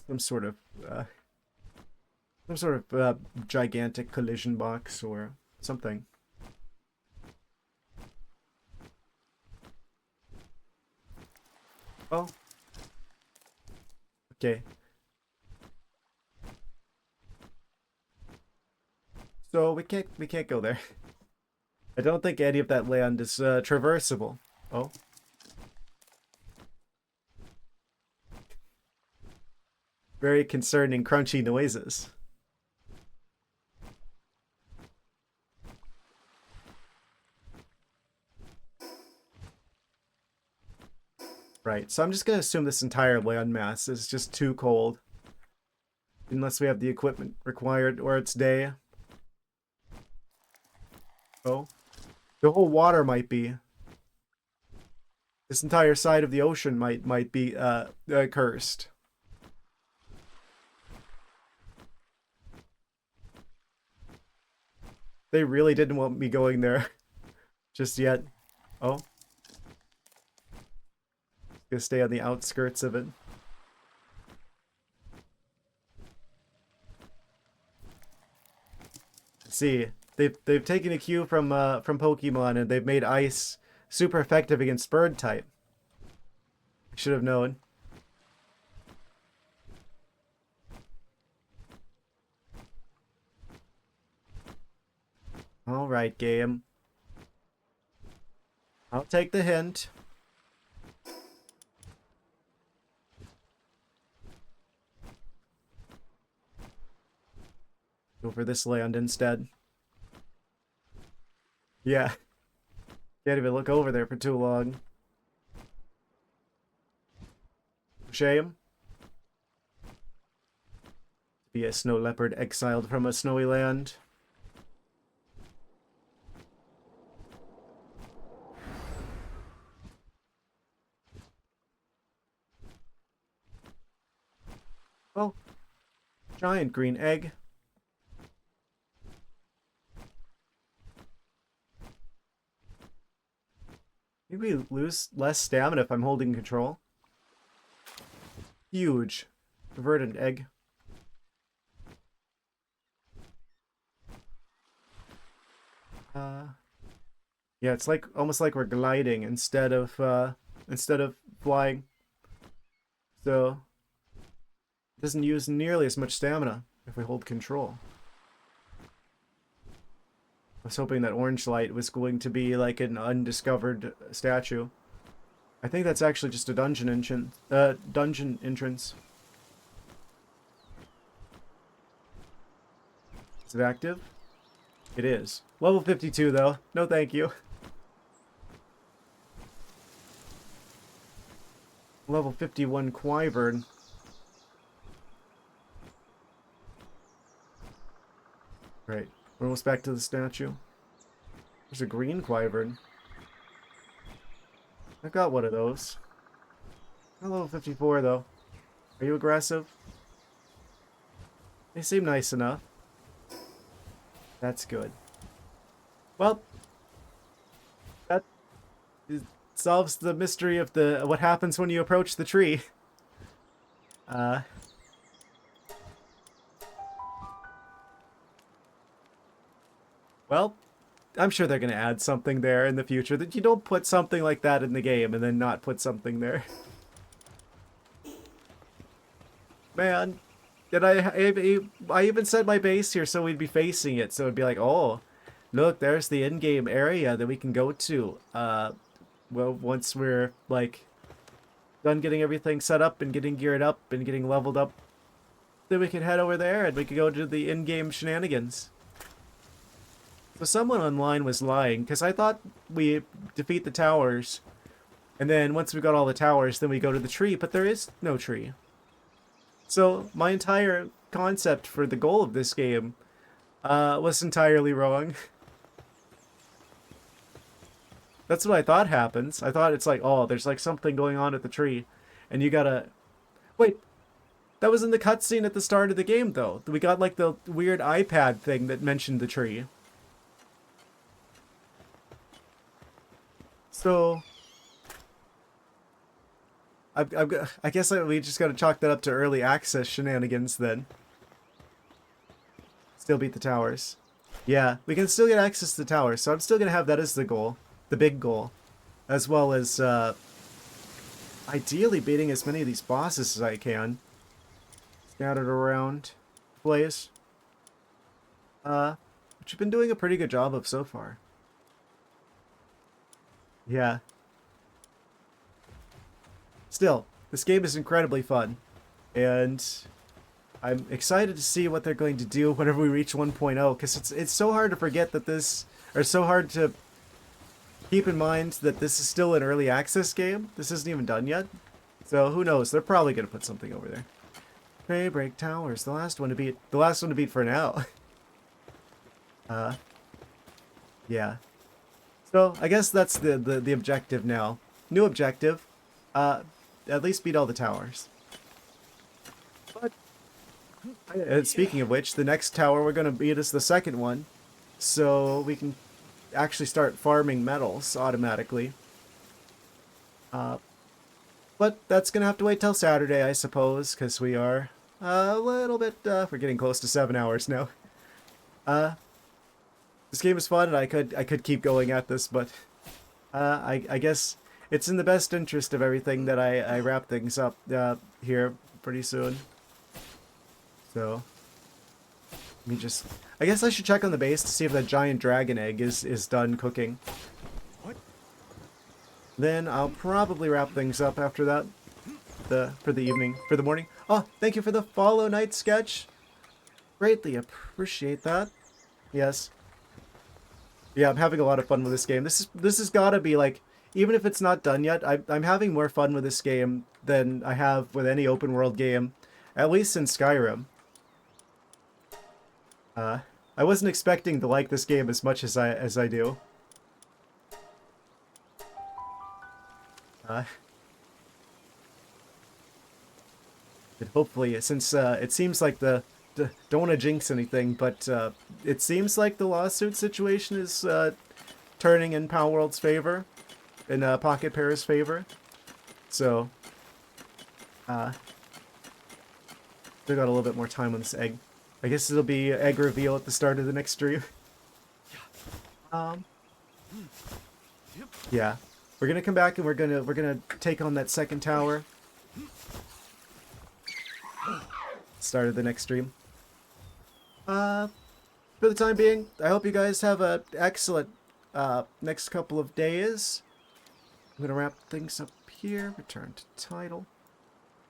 Some sort of gigantic collision box or something. Oh. Okay. So we can't go there. I don't think any of that land is traversable. Oh. Very concerning crunchy noises. Right, so I'm just gonna assume this entire landmass is just too cold. Unless we have the equipment required or it's day. Oh. The whole water might be. This entire side of the ocean might be cursed. They really didn't want me going there just yet. Oh. Gonna stay on the outskirts of it. See, they've taken a cue from Pokemon and they've made ice super effective against bird type. I should have known. All right, game. I'll take the hint. Go for this land instead. Yeah. Can't even look over there for too long. Shame. Be a snow leopard exiled from a snowy land. Oh, giant green egg. Maybe lose less stamina if I'm holding control. Huge. Verdant egg. Yeah, it's like almost like we're gliding instead of flying. So it doesn't use nearly as much stamina if we hold control. I was hoping that orange light was going to be like an undiscovered statue. I think that's actually just a dungeon entrance. Dungeon entrance. Is it active? It is. Level 52 though. No thank you. Level 51 Wyvern. Right. We're almost back to the statue. There's a green Wyvern. I got one of those. Not level 54 though. Are you aggressive? They seem nice enough. That's good. Well, that solves the mystery of the what happens when you approach the tree. Uh, well, I'm sure they're gonna add something there in the future. That you don't put something like that in the game and then not put something there. Man, did I even set my base here so we'd be facing it, so it'd be like, oh, look, there's the in-game area that we can go to. Well, once we're like done getting everything set up and getting geared up and getting leveled up, then we can head over there and we can go to the in-game shenanigans. So someone online was lying because I thought we defeat the towers, and then once we got all the towers, then we go to the tree, but there is no tree. So my entire concept for the goal of this game was entirely wrong. That's what I thought happens. I thought it's like, oh, there's like something going on at the tree, and you gotta... Wait, that was in the cutscene at the start of the game, though. We got like the weird iPad thing that mentioned the tree. So... I guess we just gotta chalk that up to early access shenanigans then. Still beat the towers. Yeah, we can still get access to the towers, so I'm still gonna have that as the goal. The big goal. As well as, ideally beating as many of these bosses as I can. Scattered around the place. Which you've been doing a pretty good job of so far. Yeah. Still, this game is incredibly fun. And I'm excited to see what they're going to do whenever we reach 1.0, because it's so hard to forget that this, or so hard to keep in mind that this is still an early access game. This isn't even done yet. So who knows? They're probably going to put something over there. Daybreak Towers, the last one to beat. The last one to beat for now. Yeah. So I guess that's the objective now. New objective. At least beat all the towers. But speaking of which, the next tower we're going to beat is the second one. So we can actually start farming metals automatically. But that's going to have to wait till Saturday, I suppose, because we are a little bit, we're getting close to 7 hours now. This game is fun, and I could keep going at this, but I guess it's in the best interest of everything that I wrap things up here pretty soon. So, let me just... I guess I should check on the base to see if that giant dragon egg is done cooking. What? Then I'll probably wrap things up after that. For the evening. For the morning. Oh, thank you for the follow night sketch. Greatly appreciate that. Yes. Yeah, I'm having a lot of fun with this game. This has gotta be like... Even if it's not done yet, I'm having more fun with this game than I have with any open world game. At least in Skyrim. I wasn't expecting to like this game as much as I do. And hopefully, since it seems like don't want to jinx anything, but it seems like the lawsuit situation is turning in Palworld's favor, in Pocket Pair's favor. So, they got a little bit more time on this egg. I guess it'll be egg reveal at the start of the next stream. Yeah, we're gonna come back and we're gonna take on that second tower. Start of the next stream. For the time being, I hope you guys have a excellent next couple of days. I'm gonna wrap things up here. Return to title.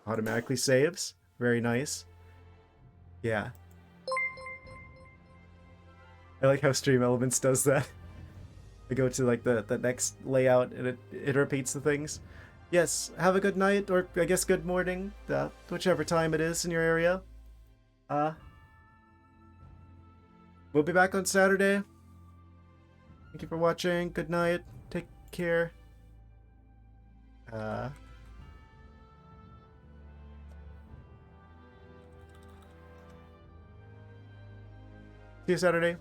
Automatically saves. Very nice. Yeah. I like how Stream Elements does that. I go to like the next layout and it repeats the things. Yes, have a good night, or I guess good morning, whichever time it is in your area. We'll be back on Saturday. Thank you for watching. Good night. Take care. See you Saturday.